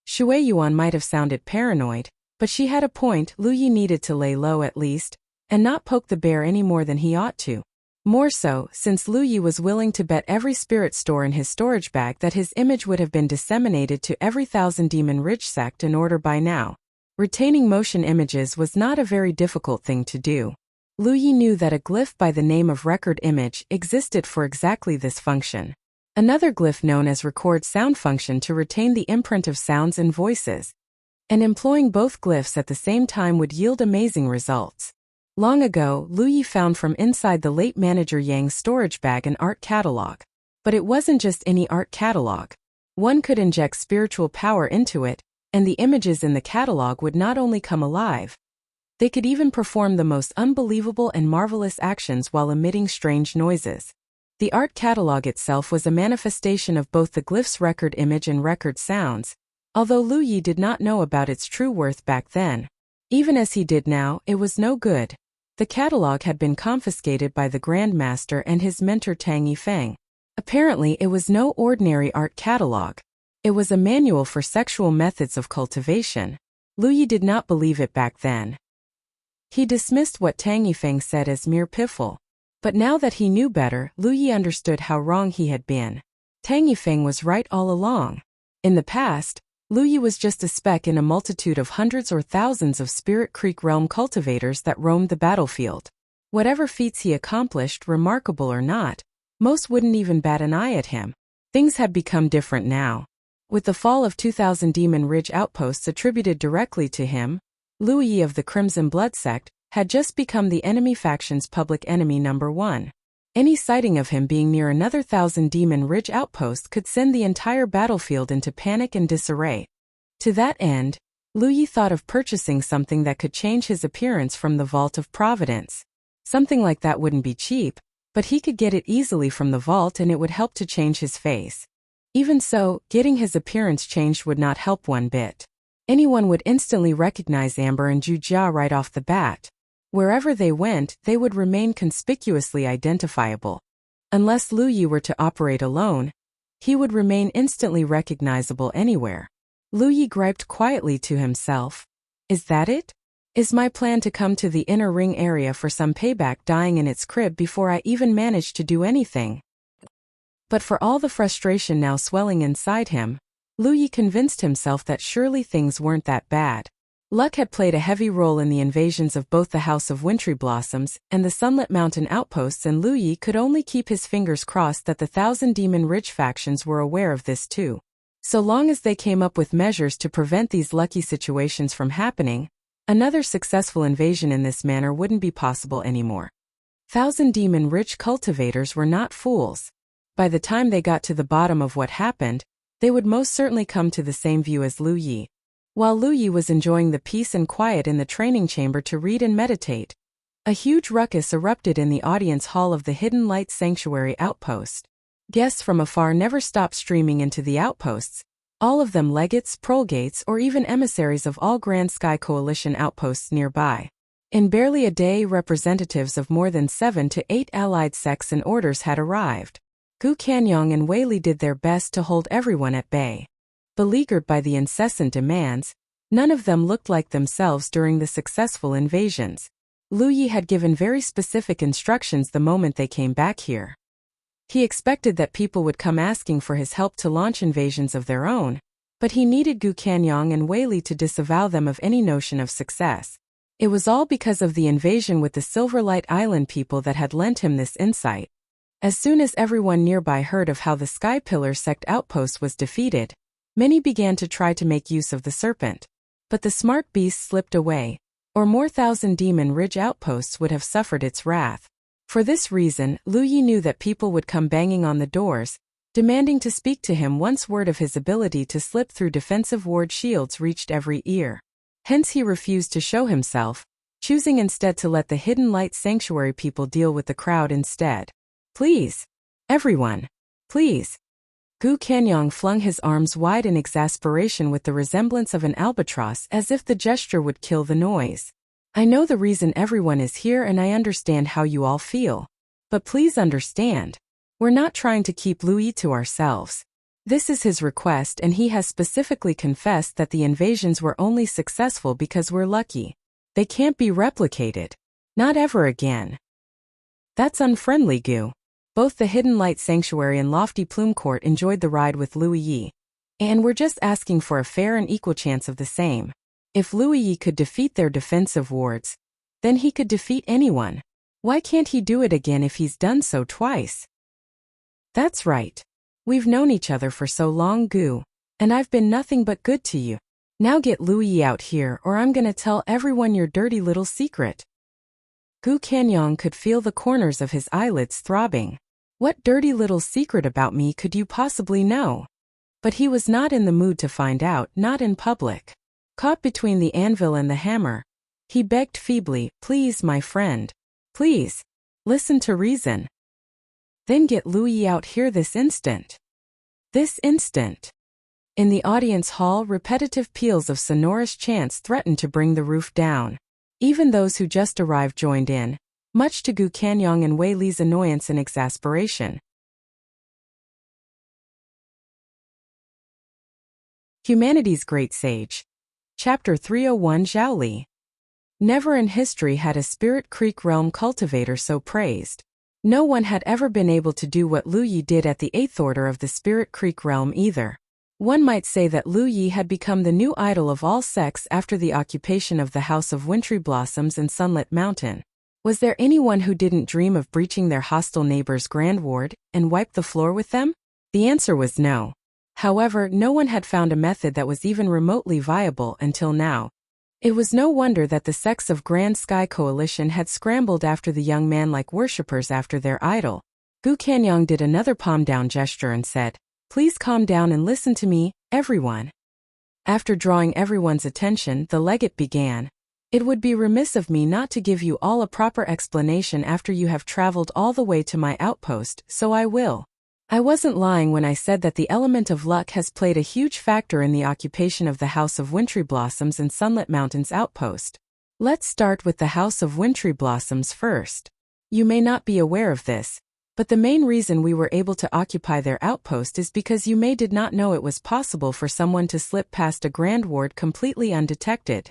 Shui Yuan might have sounded paranoid, but she had a point. Lu Yi needed to lay low at least, and not poke the bear any more than he ought to. More so, since Lu Yi was willing to bet every spirit store in his storage bag that his image would have been disseminated to every Thousand Demon Ridge sect in order by now. Retaining motion images was not a very difficult thing to do. Lu Yi knew that a glyph by the name of record image existed for exactly this function. Another glyph known as record sound function to retain the imprint of sounds and voices. And employing both glyphs at the same time would yield amazing results. Long ago, Lu Yi found from inside the late manager Yang's storage bag an art catalog. But it wasn't just any art catalog. One could inject spiritual power into it, and the images in the catalog would not only come alive, they could even perform the most unbelievable and marvelous actions while emitting strange noises. The art catalog itself was a manifestation of both the glyph's record image and record sounds, although Lu Yi did not know about its true worth back then. Even as he did now, it was no good. The catalog had been confiscated by the Grand Master and his mentor Tang Yifeng. Apparently, it was no ordinary art catalog. It was a manual for sexual methods of cultivation. Lu Yi did not believe it back then. He dismissed what Tang Yifeng said as mere piffle. But now that he knew better, Lu Yi understood how wrong he had been. Tang Yifeng was right all along. In the past, Lu Yi was just a speck in a multitude of hundreds or thousands of Spirit Creek realm cultivators that roamed the battlefield. Whatever feats he accomplished, remarkable or not, most wouldn't even bat an eye at him. Things had become different now. With the fall of 2,000 Demon Ridge outposts attributed directly to him, Lu Yi of the Crimson Blood Sect had just become the enemy faction's public enemy number one. Any sighting of him being near another 1,000 Demon Ridge outpost could send the entire battlefield into panic and disarray. To that end, Lu Yi thought of purchasing something that could change his appearance from the Vault of Providence. Something like that wouldn't be cheap, but he could get it easily from the vault and it would help to change his face. Even so, getting his appearance changed would not help one bit. Anyone would instantly recognize Amber and Jujia right off the bat. Wherever they went, they would remain conspicuously identifiable. Unless Lu Yi were to operate alone, he would remain instantly recognizable anywhere. Lu Yi griped quietly to himself. Is that it? Is my plan to come to the inner ring area for some payback, dying in its crib before I even managed to do anything? But for all the frustration now swelling inside him, Lu Yi convinced himself that surely things weren't that bad. Luck had played a heavy role in the invasions of both the House of Wintry Blossoms and the Sunlit Mountain outposts, and Lu Yi could only keep his fingers crossed that the 1,000 Demon Ridge factions were aware of this too. So long as they came up with measures to prevent these lucky situations from happening, another successful invasion in this manner wouldn't be possible anymore. 1,000 Demon Ridge cultivators were not fools. By the time they got to the bottom of what happened, they would most certainly come to the same view as Lu Yi. While Lu Yi was enjoying the peace and quiet in the training chamber to read and meditate, a huge ruckus erupted in the audience hall of the Hidden Light Sanctuary outpost. Guests from afar never stopped streaming into the outposts, all of them legates, prolegates, or even emissaries of all Grand Sky Coalition outposts nearby. In barely a day, representatives of more than 7 to 8 allied sects and orders had arrived. Gu Kanyong and Wei Li did their best to hold everyone at bay. Beleaguered by the incessant demands, none of them looked like themselves during the successful invasions. Lu Yi had given very specific instructions the moment they came back here. He expected that people would come asking for his help to launch invasions of their own, but he needed Gu Kanyong and Wei Li to disavow them of any notion of success. It was all because of the invasion with the Silverlight Island people that had lent him this insight. As soon as everyone nearby heard of how the Sky Pillar sect outpost was defeated, many began to try to make use of the serpent. But the smart beast slipped away, or more 1,000 Demon Ridge outposts would have suffered its wrath. For this reason, Lu Yi knew that people would come banging on the doors, demanding to speak to him once word of his ability to slip through defensive ward shields reached every ear. Hence he refused to show himself, choosing instead to let the Hidden Light Sanctuary people deal with the crowd instead. Please. Everyone. Please. Gu Kanyong flung his arms wide in exasperation with the resemblance of an albatross, as if the gesture would kill the noise. I know the reason everyone is here and I understand how you all feel. But please understand. We're not trying to keep Lu Yi to ourselves. This is his request and he has specifically confessed that the invasions were only successful because we're lucky. They can't be replicated. Not ever again. That's unfriendly, Gu. Both the Hidden Light Sanctuary and Lofty Plume Court enjoyed the ride with Lu Yi. And we're just asking for a fair and equal chance of the same. If Lu Yi could defeat their defensive wards, then he could defeat anyone. Why can't he do it again if he's done so twice? That's right. We've known each other for so long, Gu, and I've been nothing but good to you. Now get Lu Yi out here or I'm gonna tell everyone your dirty little secret. Gu Kanyong could feel the corners of his eyelids throbbing. What dirty little secret about me could you possibly know? But he was not in the mood to find out, not in public. Caught between the anvil and the hammer, he begged feebly, please, my friend. Please. Listen to reason. Then get Lu Yi out here this instant. This instant. In the audience hall, repetitive peals of sonorous chants threatened to bring the roof down. Even those who just arrived joined in, much to Gu Kanyong and Wei Li's annoyance and exasperation. Humanity's Great Sage. Chapter 301 Zhao Li. Never in history had a Spirit Creek Realm cultivator so praised. No one had ever been able to do what Lu Yi did at the 8th Order of the Spirit Creek Realm either. One might say that Lu Yi had become the new idol of all sects after the occupation of the House of Wintry Blossoms and Sunlit Mountain. Was there anyone who didn't dream of breaching their hostile neighbor's grand ward and wipe the floor with them? The answer was no. However, no one had found a method that was even remotely viable until now. It was no wonder that the sects of Grand Sky Coalition had scrambled after the young man like worshippers after their idol. Gu Kanyong did another palm-down gesture and said, please calm down and listen to me, everyone. After drawing everyone's attention, the legate began. It would be remiss of me not to give you all a proper explanation after you have traveled all the way to my outpost, so I will. I wasn't lying when I said that the element of luck has played a huge factor in the occupation of the House of Wintry Blossoms and Sunlit Mountain's outpost. Let's start with the House of Wintry Blossoms first. You may not be aware of this, but the main reason we were able to occupy their outpost is because you may did not know it was possible for someone to slip past a grand ward completely undetected.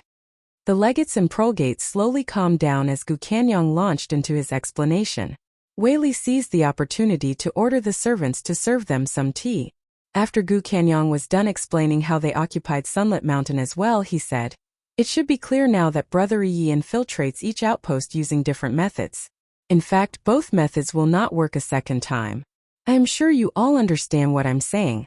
The legates and prolegates slowly calmed down as Gu Kanyong launched into his explanation. Wei Li seized the opportunity to order the servants to serve them some tea. After Gu Kanyong was done explaining how they occupied Sunlit Mountain as well, he said, it should be clear now that Brother Yi infiltrates each outpost using different methods. In fact, both methods will not work a second time. I am sure you all understand what I'm saying.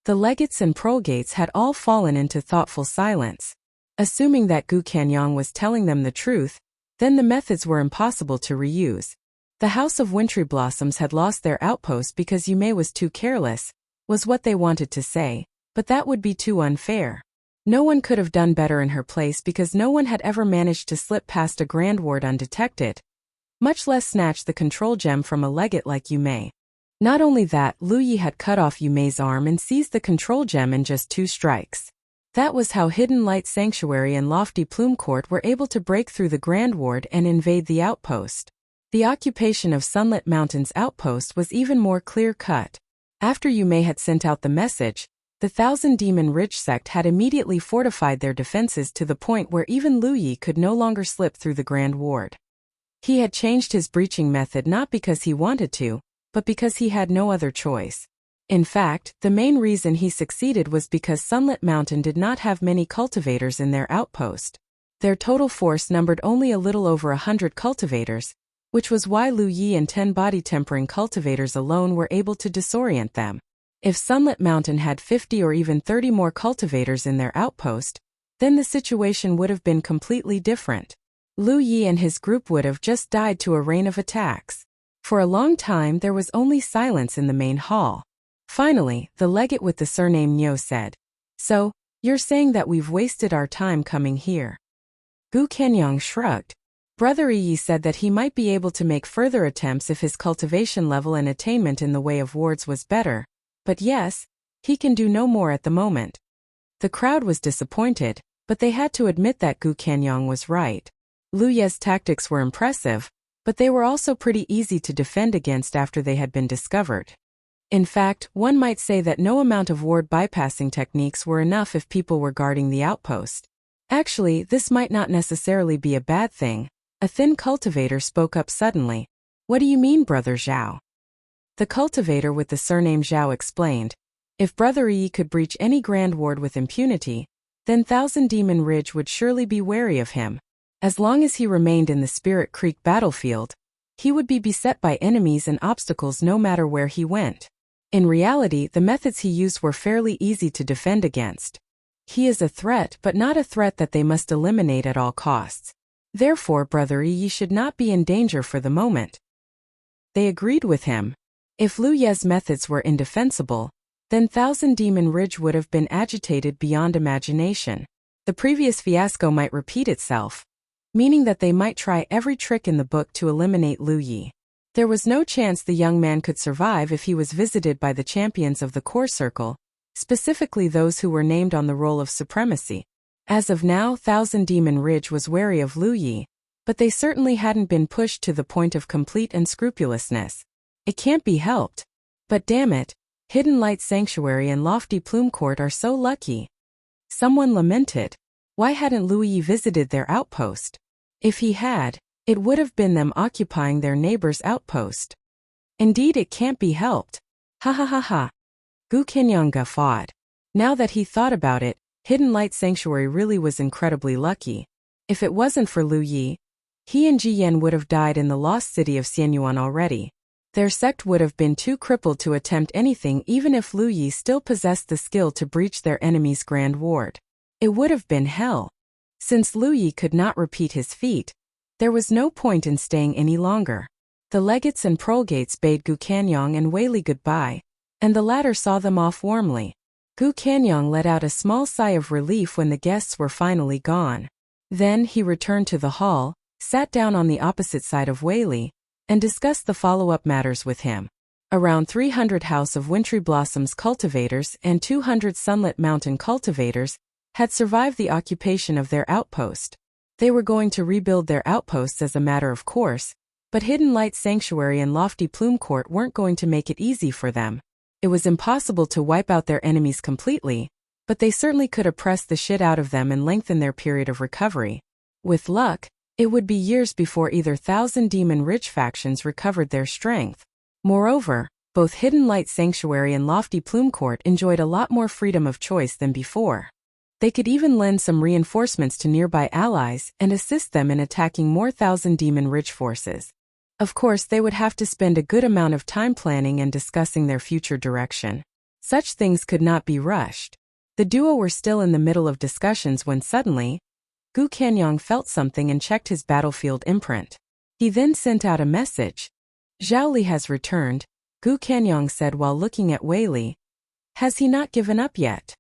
The legates and prolegates had all fallen into thoughtful silence. Assuming that Gu Kanyong was telling them the truth, then the methods were impossible to reuse. The House of Wintry Blossoms had lost their outpost because Yume was too careless, was what they wanted to say, but that would be too unfair. No one could have done better in her place because no one had ever managed to slip past a grand ward undetected, much less snatch the control gem from a legate like Yume. Not only that, Lu Yi had cut off Yume's arm and seized the control gem in just 2 strikes. That was how Hidden Light Sanctuary and Lofty Plume Court were able to break through the grand ward and invade the outpost. The occupation of Sunlit Mountain's outpost was even more clear-cut. After Yume had sent out the message, the Thousand Demon Ridge sect had immediately fortified their defenses to the point where even Lu Yi could no longer slip through the grand ward. He had changed his breaching method not because he wanted to, but because he had no other choice. In fact, the main reason he succeeded was because Sunlit Mountain did not have many cultivators in their outpost. Their total force numbered only a little over 100 cultivators, which was why Lu Yi and 10 body-tempering cultivators alone were able to disorient them. If Sunlit Mountain had 50 or even 30 more cultivators in their outpost, then the situation would have been completely different. Lu Yi and his group would have just died to a rain of attacks. For a long time there was only silence in the main hall. Finally, the legate with the surname Nyo said, so, you're saying that we've wasted our time coming here? Gu Kanyong shrugged. Brother Yi said that he might be able to make further attempts if his cultivation level and attainment in the way of wards was better, but yes, he can do no more at the moment. The crowd was disappointed, but they had to admit that Gu Kanyong was right. Lu Ye's tactics were impressive, but they were also pretty easy to defend against after they had been discovered. In fact, one might say that no amount of ward bypassing techniques were enough if people were guarding the outpost. Actually, this might not necessarily be a bad thing. A thin cultivator spoke up suddenly. What do you mean, Brother Zhao? The cultivator with the surname Zhao explained. If Brother Yi could breach any grand ward with impunity, then Thousand Demon Ridge would surely be wary of him. As long as he remained in the Spirit Creek battlefield, he would be beset by enemies and obstacles no matter where he went. In reality, the methods he used were fairly easy to defend against. He is a threat, but not a threat that they must eliminate at all costs. Therefore, Brother Yi should not be in danger for the moment. They agreed with him. If Lu Ye's methods were indefensible, then Thousand Demon Ridge would have been agitated beyond imagination. The previous fiasco might repeat itself, meaning that they might try every trick in the book to eliminate Lu Yi. There was no chance the young man could survive if he was visited by the champions of the core circle, specifically those who were named on the roll of supremacy. As of now, Thousand Demon Ridge was wary of Lu Yi, but they certainly hadn't been pushed to the point of complete unscrupulousness. It can't be helped. But damn it, Hidden Light Sanctuary and Lofty Plume Court are so lucky. Someone lamented. Why hadn't Lu Yi visited their outpost? If he had, it would have been them occupying their neighbor's outpost. Indeed, it can't be helped. Ha ha ha ha. Gu Kenyang guffawed. Now that he thought about it, Hidden Light Sanctuary really was incredibly lucky. If it wasn't for Lu Yi, he and Ji Yan would have died in the lost city of Xianyuan already. Their sect would have been too crippled to attempt anything even if Lu Yi still possessed the skill to breach their enemy's grand ward. It would have been hell. Since Lu Yi could not repeat his feat, there was no point in staying any longer. The legates and prolegates bade Gu Kanyang and Wei Li goodbye, and the latter saw them off warmly. Gu Kanyang let out a small sigh of relief when the guests were finally gone. Then he returned to the hall, sat down on the opposite side of Wei Li, and discussed the follow-up matters with him. Around 300 House of Wintry Blossoms cultivators and 200 Sunlit Mountain cultivators had survived the occupation of their outpost. They were going to rebuild their outposts as a matter of course, but Hidden Light Sanctuary and Lofty Plume Court weren't going to make it easy for them. It was impossible to wipe out their enemies completely, but they certainly could oppress the shit out of them and lengthen their period of recovery. With luck, it would be years before either Thousand Demon Ridge factions recovered their strength. Moreover, both Hidden Light Sanctuary and Lofty Plume Court enjoyed a lot more freedom of choice than before. They could even lend some reinforcements to nearby allies and assist them in attacking more Thousand Demon Ridge forces. Of course, they would have to spend a good amount of time planning and discussing their future direction. Such things could not be rushed. The duo were still in the middle of discussions when suddenly, Gu Kanyang felt something and checked his battlefield imprint. He then sent out a message. Zhao Li has returned, Gu Kanyang said while looking at Wei Li. Has he not given up yet?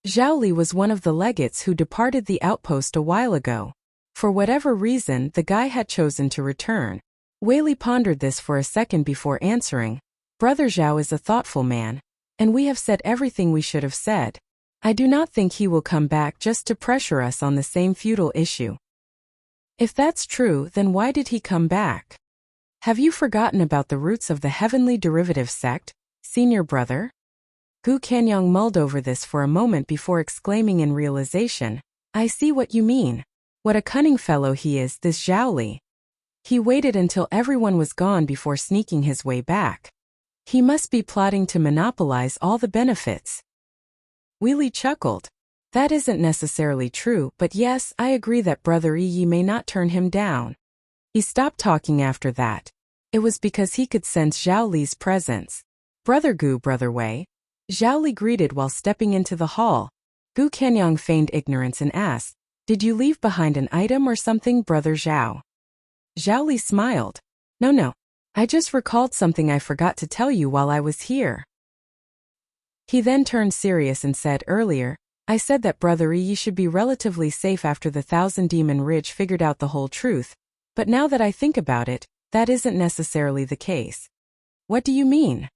Zhao Li was one of the legates who departed the outpost a while ago. For whatever reason, the guy had chosen to return. Wei Li pondered this for a second before answering. Brother Zhao is a thoughtful man, and we have said everything we should have said. I do not think he will come back just to pressure us on the same feudal issue. If that's true, then why did he come back? Have you forgotten about the roots of the heavenly derivative sect, senior brother? Gu Kanyang mulled over this for a moment before exclaiming in realization, I see what you mean. What a cunning fellow he is, this Zhao Li. He waited until everyone was gone before sneaking his way back. He must be plotting to monopolize all the benefits. Wei Li chuckled. That isn't necessarily true, but yes, I agree that Brother Yi may not turn him down. He stopped talking after that. It was because he could sense Zhao Li's presence. Brother Gu, Brother Wei. Zhao Li greeted while stepping into the hall. Gu Kanyang feigned ignorance and asked, Did you leave behind an item or something, Brother Zhao? Zhao Li smiled. No. I just recalled something I forgot to tell you while I was here. He then turned serious and said earlier, I said that Brother Yi should be relatively safe after the Thousand Demon Ridge figured out the whole truth, but now that I think about it, that isn't necessarily the case. What do you mean?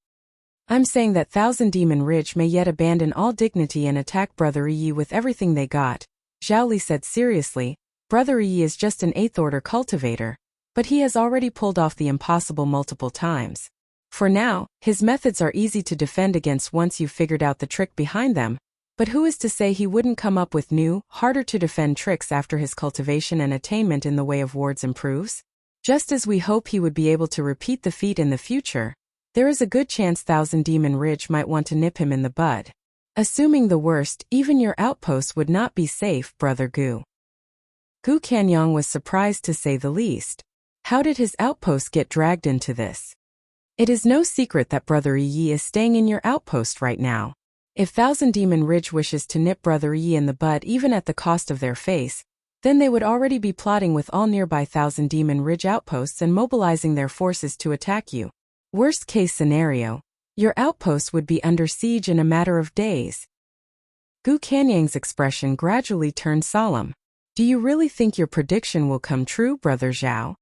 I'm saying that Thousand Demon Ridge may yet abandon all dignity and attack Brother Yi with everything they got. Zhao Li said seriously, Brother Yi is just an 8th order cultivator, but he has already pulled off the impossible multiple times. For now, his methods are easy to defend against once you've figured out the trick behind them, but who is to say he wouldn't come up with new, harder to defend tricks after his cultivation and attainment in the way of wards improves? Just as we hope he would be able to repeat the feat in the future, there is a good chance Thousand Demon Ridge might want to nip him in the bud. Assuming the worst, even your outpost would not be safe, Brother Gu. Gu Kanyang was surprised to say the least. How did his outpost get dragged into this? It is no secret that Brother Yi is staying in your outpost right now. If Thousand Demon Ridge wishes to nip Brother Yi in the bud even at the cost of their face, then they would already be plotting with all nearby Thousand Demon Ridge outposts and mobilizing their forces to attack you. Worst case scenario, your outpost would be under siege in a matter of days. Gu Kanyang's expression gradually turned solemn. Do you really think your prediction will come true, Brother Zhao?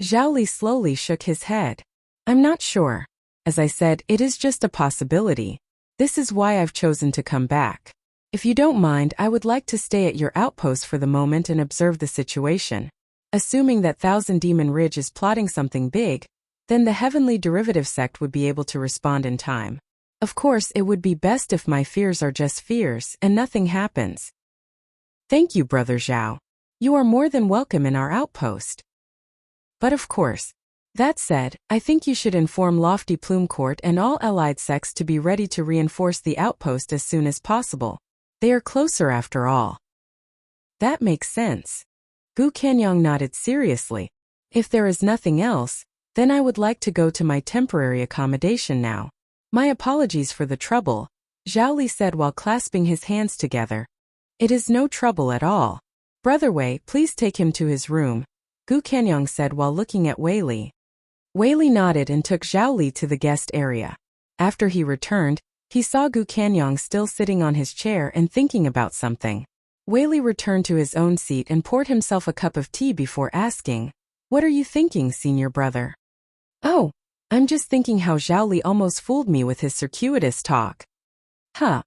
Zhao Li slowly shook his head. I'm not sure. As I said, it is just a possibility. This is why I've chosen to come back. If you don't mind, I would like to stay at your outpost for the moment and observe the situation. Assuming that Thousand Demon Ridge is plotting something big, then the Heavenly Derivative Sect would be able to respond in time. Of course, it would be best if my fears are just fears and nothing happens. Thank you, Brother Zhao. You are more than welcome in our outpost. But of course, that said, I think you should inform Lofty Plume Court and all allied sects to be ready to reinforce the outpost as soon as possible. They are closer after all. That makes sense. Gu Kanyang nodded seriously. If there is nothing else, then I would like to go to my temporary accommodation now. My apologies for the trouble, Zhao Li said while clasping his hands together. It is no trouble at all. Brother Wei, please take him to his room, Gu Kanyang said while looking at Wei Li. Wei Li nodded and took Zhao Li to the guest area. After he returned, he saw Gu Kanyang still sitting on his chair and thinking about something. Wei Li returned to his own seat and poured himself a cup of tea before asking, "What are you thinking, senior brother?" "Oh, I'm just thinking how Zhao Li almost fooled me with his circuitous talk." Huh.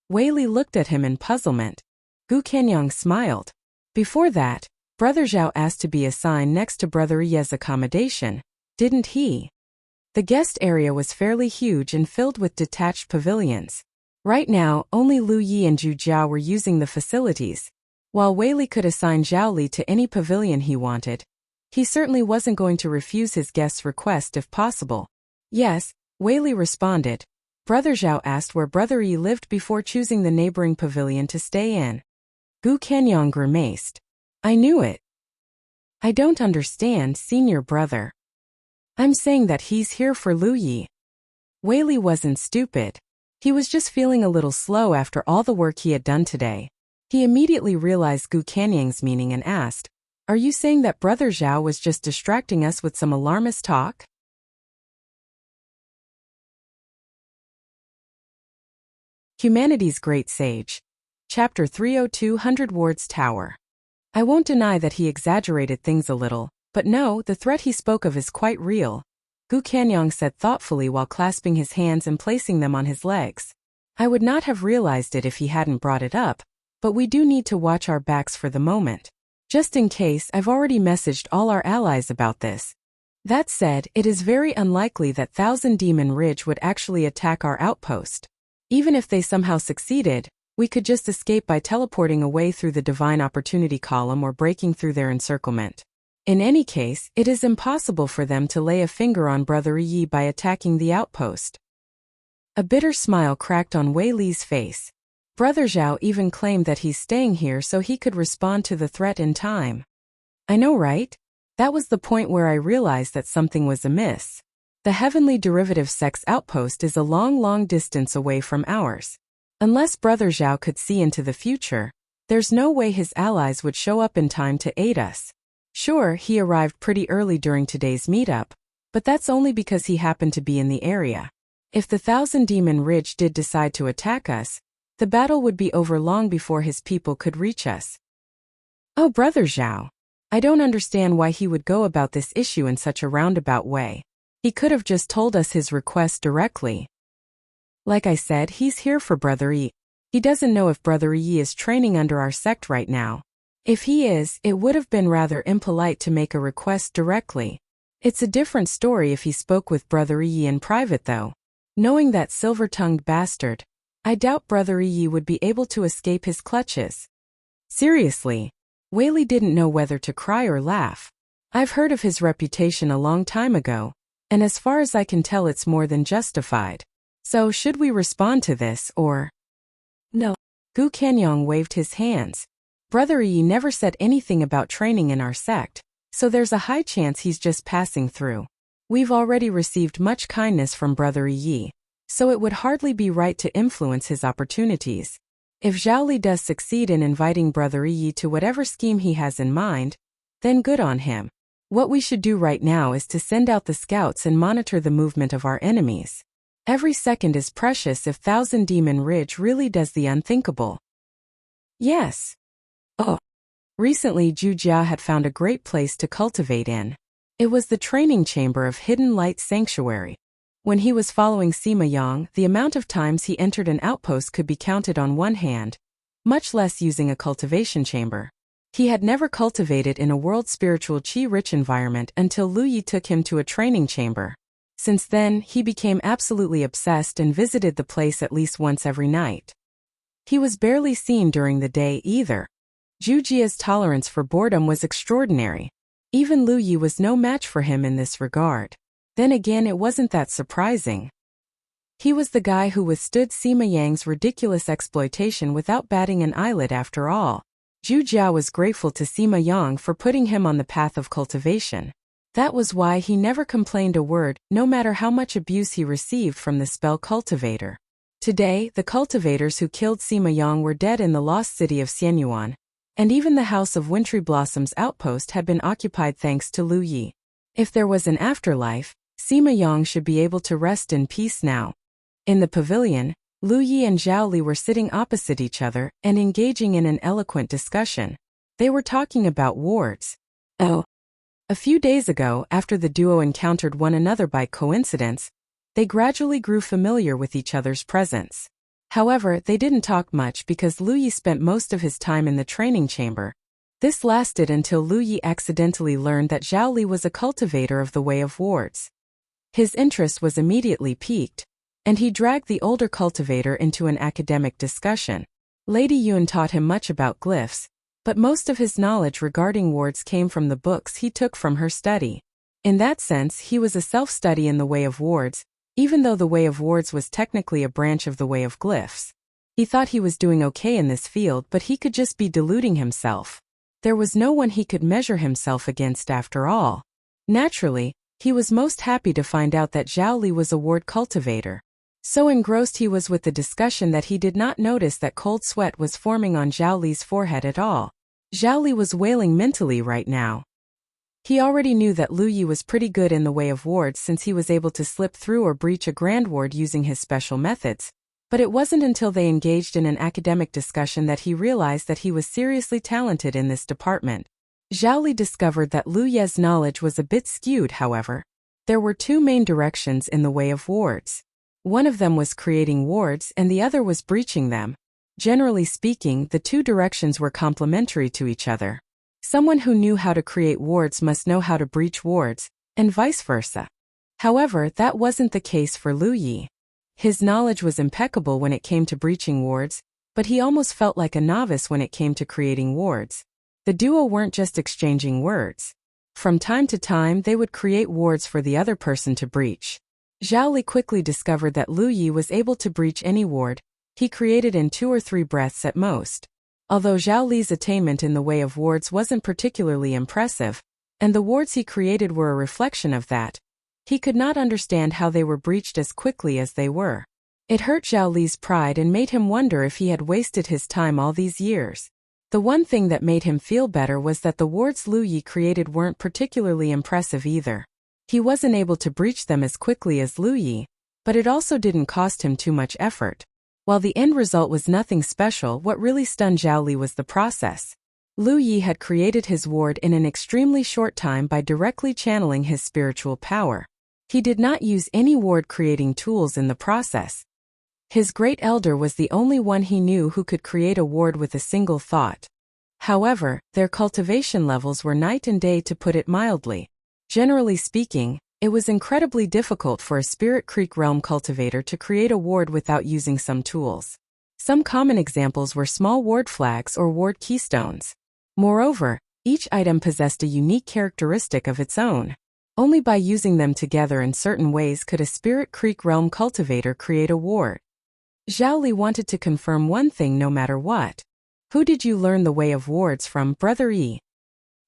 Wei Li looked at him in puzzlement. Gu Kanyang smiled. Before that, Brother Zhao asked to be assigned next to Brother Ye's accommodation, didn't he? The guest area was fairly huge and filled with detached pavilions. Right now, only Lu Yi and Zhu Jiao were using the facilities. While Wei Li could assign Zhao Li to any pavilion he wanted, he certainly wasn't going to refuse his guest's request if possible. Yes, Wei Li responded. Brother Zhao asked where Brother Yi lived before choosing the neighboring pavilion to stay in. Gu Kanyang grimaced. I knew it. I don't understand, senior brother. I'm saying that he's here for Lu Yi. Wei Li wasn't stupid. He was just feeling a little slow after all the work he had done today. He immediately realized Gu Kanyang's meaning and asked, "Are you saying that Brother Zhao was just distracting us with some alarmist talk?" Humanity's Great Sage. Chapter 302, 100 Ward's Tower. I won't deny that he exaggerated things a little, but no, the threat he spoke of is quite real, Gu Kanyang said thoughtfully while clasping his hands and placing them on his legs. I would not have realized it if he hadn't brought it up, but we do need to watch our backs for the moment. Just in case, I've already messaged all our allies about this. That said, it is very unlikely that Thousand Demon Ridge would actually attack our outpost. Even if they somehow succeeded, we could just escape by teleporting away through the Divine Opportunity column or breaking through their encirclement. In any case, it is impossible for them to lay a finger on Brother Yi by attacking the outpost. A bitter smile cracked on Wei Li's face. Brother Zhao even claimed that he's staying here so he could respond to the threat in time. I know, right? That was the point where I realized that something was amiss. The Heavenly Derivative Sect's outpost is a long distance away from ours. Unless Brother Zhao could see into the future, there's no way his allies would show up in time to aid us. Sure, he arrived pretty early during today's meetup, but that's only because he happened to be in the area. If the Thousand Demon Ridge did decide to attack us, the battle would be over long before his people could reach us. Oh, Brother Zhao. I don't understand why he would go about this issue in such a roundabout way. He could have just told us his request directly. Like I said, he's here for Brother Yi. He doesn't know if Brother Yi is training under our sect right now. If he is, it would have been rather impolite to make a request directly. It's a different story if he spoke with Brother Yi in private though. Knowing that silver-tongued bastard, I doubt Brother Yi would be able to escape his clutches. Seriously, Wei Li didn't know whether to cry or laugh. I've heard of his reputation a long time ago, and as far as I can tell it's more than justified. So should we respond to this or? Gu Kanyong waved his hands. Brother Yi never said anything about training in our sect, so there's a high chance he's just passing through. We've already received much kindness from Brother Yi, so it would hardly be right to influence his opportunities. If Zhao Li does succeed in inviting Brother Yi to whatever scheme he has in mind, then good on him. What we should do right now is to send out the scouts and monitor the movement of our enemies. Every second is precious if Thousand Demon Ridge really does the unthinkable. Yes. Oh. Recently Zhu Jia had found a great place to cultivate in. It was the training chamber of Hidden Light Sanctuary. When he was following Sima Yang, the amount of times he entered an outpost could be counted on one hand, much less using a cultivation chamber. He had never cultivated in a world spiritual qi-rich environment until Lu Yi took him to a training chamber. Since then, he became absolutely obsessed and visited the place at least once every night. He was barely seen during the day either. Zhu Jia's tolerance for boredom was extraordinary. Even Lu Yi was no match for him in this regard. Then again, it wasn't that surprising. He was the guy who withstood Sima Yang's ridiculous exploitation without batting an eyelid after all. Zhu Jia was grateful to Sima Yang for putting him on the path of cultivation. That was why he never complained a word, no matter how much abuse he received from the spell cultivator. Today, the cultivators who killed Sima Yang were dead in the lost city of Xianyuan, and even the House of Wintry Blossoms outpost had been occupied thanks to Lu Yi. If there was an afterlife, Sima Yang should be able to rest in peace now. In the pavilion, Lu Yi and Zhao Li were sitting opposite each other and engaging in an eloquent discussion. They were talking about wards. Oh. A few days ago, after the duo encountered one another by coincidence, they gradually grew familiar with each other's presence. However, they didn't talk much because Lu Yi spent most of his time in the training chamber. This lasted until Lu Yi accidentally learned that Zhao Li was a cultivator of the Way of Wards. His interest was immediately piqued, and he dragged the older cultivator into an academic discussion. Lady Yun taught him much about glyphs, but most of his knowledge regarding wards came from the books he took from her study. In that sense, he was a self-study in the Way of Wards, even though the Way of Wards was technically a branch of the Way of Glyphs. He thought he was doing okay in this field, but he could just be deluding himself. There was no one he could measure himself against after all. Naturally, he was most happy to find out that Zhao Li was a ward cultivator. So engrossed he was with the discussion that he did not notice that cold sweat was forming on Zhao Li's forehead at all. Zhao Li was wailing mentally right now. He already knew that Lu Yi was pretty good in the Way of Wards since he was able to slip through or breach a grand ward using his special methods, but it wasn't until they engaged in an academic discussion that he realized that he was seriously talented in this department. Zhao Li discovered that Lu Ye's knowledge was a bit skewed, however. There were two main directions in the Way of Wards. One of them was creating wards and the other was breaching them. Generally speaking, the two directions were complementary to each other. Someone who knew how to create wards must know how to breach wards, and vice versa. However, that wasn't the case for Lu Yi. His knowledge was impeccable when it came to breaching wards, but he almost felt like a novice when it came to creating wards. The duo weren't just exchanging words. From time to time, they would create wards for the other person to breach. Zhao Li quickly discovered that Lu Yi was able to breach any ward he created in 2 or 3 breaths at most. Although Zhao Li's attainment in the Way of Wards wasn't particularly impressive, and the wards he created were a reflection of that, he could not understand how they were breached as quickly as they were. It hurt Zhao Li's pride and made him wonder if he had wasted his time all these years. The one thing that made him feel better was that the wards Lu Yi created weren't particularly impressive either. He wasn't able to breach them as quickly as Lu Yi, but it also didn't cost him too much effort. While the end result was nothing special, what really stunned Zhao Li was the process. Lu Yi had created his ward in an extremely short time by directly channeling his spiritual power. He did not use any ward creating tools in the process. His great elder was the only one he knew who could create a ward with a single thought. However, their cultivation levels were night and day, to put it mildly. Generally speaking, it was incredibly difficult for a Spirit Creek Realm cultivator to create a ward without using some tools. Some common examples were small ward flags or ward keystones. Moreover, each item possessed a unique characteristic of its own. Only by using them together in certain ways could a Spirit Creek Realm cultivator create a ward. Zhao Li wanted to confirm one thing no matter what. Who did you learn the way of wards from, Brother Yi?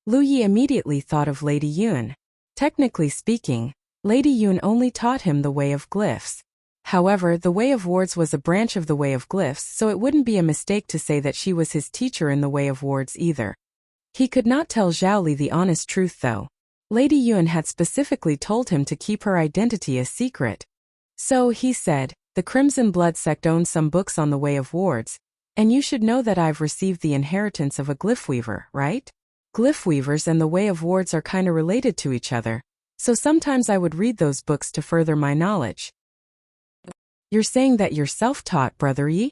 Lu Yi immediately thought of Lady Yun. Technically speaking, Lady Yun only taught him the way of glyphs. However, the way of wards was a branch of the way of glyphs, so it wouldn't be a mistake to say that she was his teacher in the way of wards either. He could not tell Zhao Li the honest truth though. Lady Yun had specifically told him to keep her identity a secret. So, he said, the Crimson Blood sect owns some books on the way of wards, and you should know that I've received the inheritance of a glyph weaver, right? Glyph weavers and the way of wards are kinda related to each other, so sometimes I would read those books to further my knowledge. You're saying that you're self-taught, Brother Yi?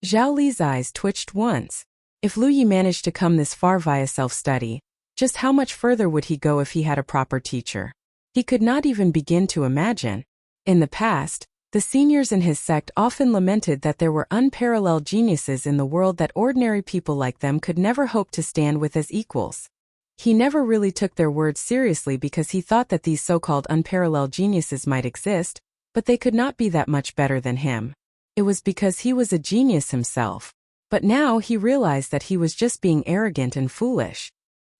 Zhao Li's eyes twitched once. If Lu Yi managed to come this far via self-study, just how much further would he go if he had a proper teacher? He could not even begin to imagine. In the past, the seniors in his sect often lamented that there were unparalleled geniuses in the world that ordinary people like them could never hope to stand with as equals. He never really took their words seriously because he thought that these so-called unparalleled geniuses might exist, but they could not be that much better than him. It was because he was a genius himself. But now he realized that he was just being arrogant and foolish.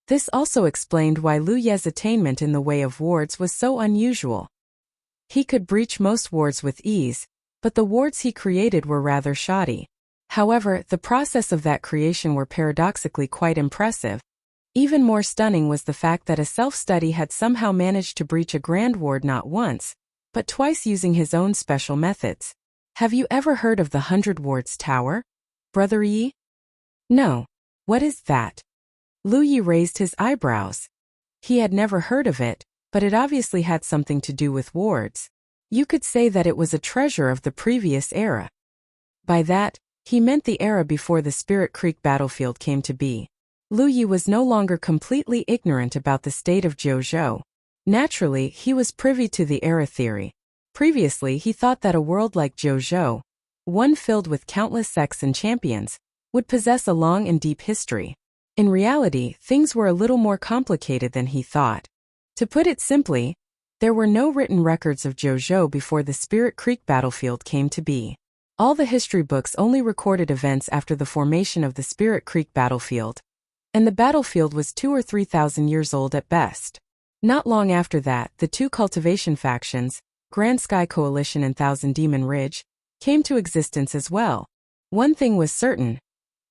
This also explained why Lu Ye's attainment in the way of wards was so unusual. He could breach most wards with ease, but the wards he created were rather shoddy. However, the process of that creation were paradoxically quite impressive. Even more stunning was the fact that a self-study had somehow managed to breach a grand ward not once, but twice using his own special methods. Have you ever heard of the 100 Wards Tower, Brother Yi? No. What is that? Lu Yi raised his eyebrows. He had never heard of it, but it obviously had something to do with wards. You could say that it was a treasure of the previous era. By that, he meant the era before the Spirit Creek battlefield came to be. Lu Yi was no longer completely ignorant about the state of Jiuzhou. Naturally, he was privy to the era theory. Previously, he thought that a world like Jiuzhou, one filled with countless sects and champions, would possess a long and deep history. In reality, things were a little more complicated than he thought. To put it simply, there were no written records of Jiuzhou before the Spirit Creek battlefield came to be. All the history books only recorded events after the formation of the Spirit Creek battlefield, and the battlefield was 2,000 or 3,000 years old at best. Not long after that, the two cultivation factions, Grand Sky Coalition and Thousand Demon Ridge, came to existence as well. One thing was certain.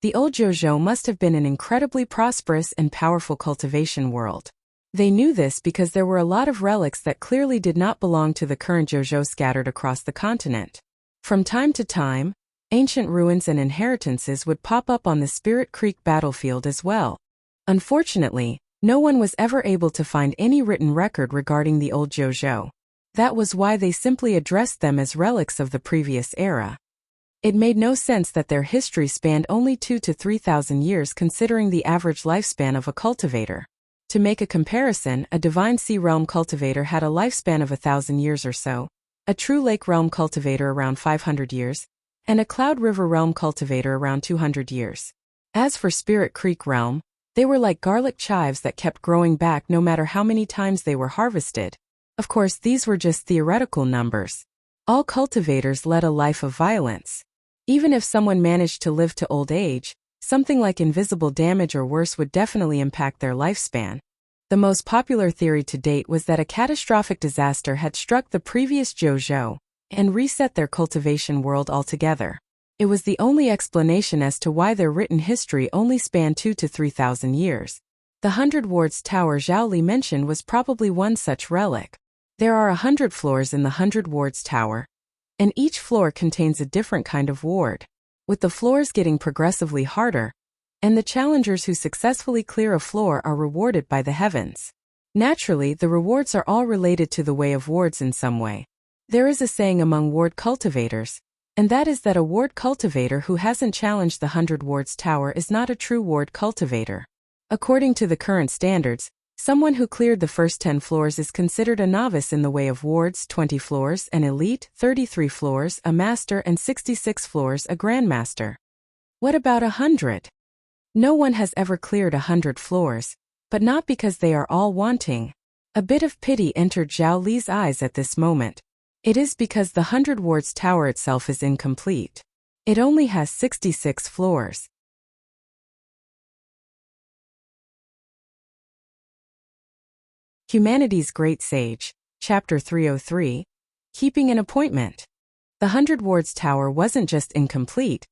The old Jiuzhou must have been an incredibly prosperous and powerful cultivation world. They knew this because there were a lot of relics that clearly did not belong to the current Jiuzhou scattered across the continent. From time to time, ancient ruins and inheritances would pop up on the Spirit Creek battlefield as well. Unfortunately, no one was ever able to find any written record regarding the old Jiuzhou. That was why they simply addressed them as relics of the previous era. It made no sense that their history spanned only 2,000 to 3,000 years considering the average lifespan of a cultivator. To make a comparison, a Divine Sea Realm cultivator had a lifespan of 1,000 years or so, a True Lake Realm cultivator around 500 years, and a Cloud River Realm cultivator around 200 years. As for Spirit Creek Realm, they were like garlic chives that kept growing back no matter how many times they were harvested. Of course, these were just theoretical numbers. All cultivators led a life of violence. Even if someone managed to live to old age, something like invisible damage or worse would definitely impact their lifespan. The most popular theory to date was that a catastrophic disaster had struck the previous Jiuzhou and reset their cultivation world altogether. It was the only explanation as to why their written history only spanned 2,000 to 3,000 years. The 100 Wards Tower Zhao Li mentioned was probably one such relic. There are 100 floors in the 100 Wards Tower, and each floor contains a different kind of ward, with the floors getting progressively harder, and the challengers who successfully clear a floor are rewarded by the heavens. Naturally, the rewards are all related to the way of wards in some way. There is a saying among ward cultivators, and that is that a ward cultivator who hasn't challenged the 100 Wards Tower is not a true ward cultivator. According to the current standards, someone who cleared the first 10 floors is considered a novice in the way of wards, 20 floors an elite, 33 floors a master and 66 floors a grandmaster. What about 100? No one has ever cleared 100 floors, but not because they are all wanting. A bit of pity entered Zhao Li's eyes at this moment. It is because the 100 wards tower itself is incomplete. It only has 66 floors. Humanity's Great Sage, Chapter 303, Keeping an Appointment. The 100 wards tower wasn't just incomplete,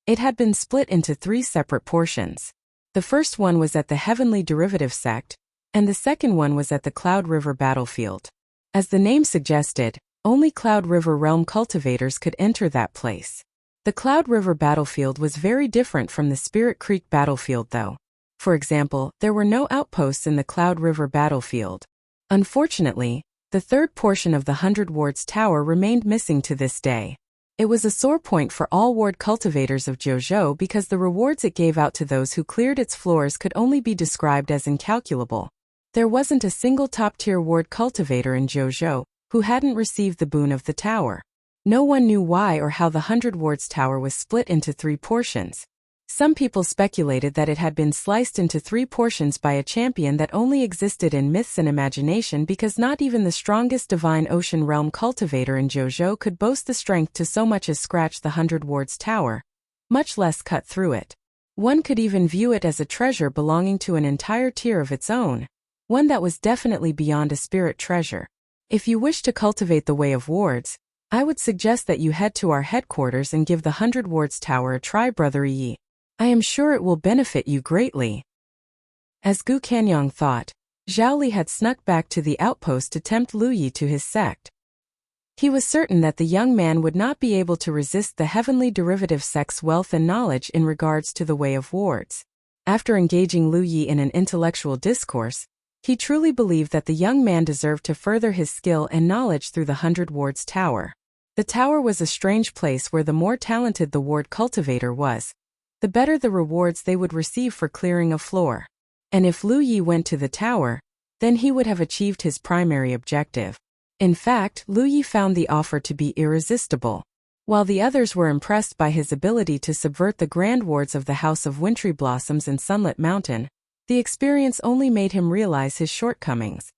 it had been split into 3 separate portions. The first one was at the Heavenly Derivative Sect, and the second one was at the Cloud River battlefield. As the name suggested, only Cloud River realm cultivators could enter that place. The Cloud River battlefield was very different from the Spirit Creek battlefield though. For example, there were no outposts in the Cloud River battlefield. Unfortunately, the third portion of the 100 wards tower remained missing to this day. It was a sore point for all ward cultivators of Jojo because the rewards it gave out to those who cleared its floors could only be described as incalculable. There wasn't a single top-tier ward cultivator in Jojo who hadn't received the boon of the tower. No one knew why or how the 100 wards tower was split into 3 portions. Some people speculated that it had been sliced into 3 portions by a champion that only existed in myths and imagination because not even the strongest divine ocean realm cultivator in Jojo could boast the strength to so much as scratch the 100 wards tower, much less cut through it. One could even view it as a treasure belonging to an entire tier of its own, one that was definitely beyond a spirit treasure. If you wish to cultivate the Way of Wards, I would suggest that you head to our headquarters and give the 100 wards tower a try, Brother Yi. I am sure it will benefit you greatly. As Gu Kanyang thought, Zhao Li had snuck back to the outpost to tempt Lu Yi to his sect. He was certain that the young man would not be able to resist the Heavenly Derivative Sect's wealth and knowledge in regards to the Way of Wards. After engaging Lu Yi in an intellectual discourse, he truly believed that the young man deserved to further his skill and knowledge through the 100 wards tower. The tower was a strange place where the more talented the ward cultivator was, the better the rewards they would receive for clearing a floor. And if Lu Yi went to the tower, then he would have achieved his primary objective. In fact, Lu Yi found the offer to be irresistible. While the others were impressed by his ability to subvert the grand wards of the House of Wintry Blossoms and Sunlit Mountain, the experience only made him realize his shortcomings.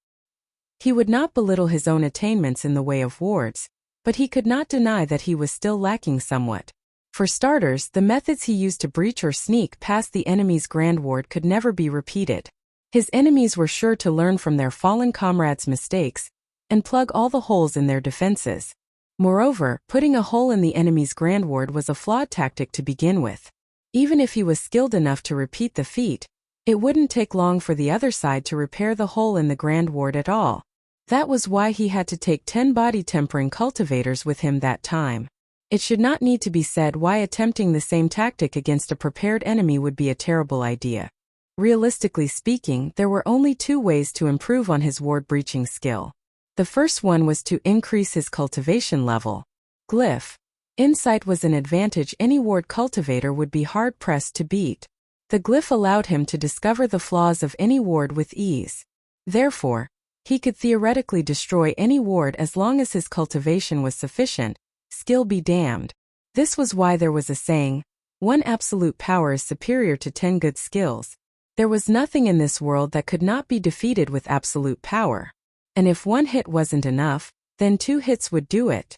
He would not belittle his own attainments in the Way of Wards, but he could not deny that he was still lacking somewhat. For starters, the methods he used to breach or sneak past the enemy's grand ward could never be repeated. His enemies were sure to learn from their fallen comrades' mistakes and plug all the holes in their defenses. Moreover, putting a hole in the enemy's grand ward was a flawed tactic to begin with. Even if he was skilled enough to repeat the feat, it wouldn't take long for the other side to repair the hole in the grand ward at all. That was why he had to take 10 body-tempering cultivators with him that time. It should not need to be said why attempting the same tactic against a prepared enemy would be a terrible idea. Realistically speaking, there were only 2 ways to improve on his ward-breaching skill. The first one was to increase his cultivation level. Glyph. Insight was an advantage any ward cultivator would be hard-pressed to beat. The glyph allowed him to discover the flaws of any ward with ease. Therefore, he could theoretically destroy any ward as long as his cultivation was sufficient. Skill be damned. This was why there was a saying, 1 absolute power is superior to 10 good skills. There was nothing in this world that could not be defeated with absolute power. And if 1 hit wasn't enough, then 2 hits would do it.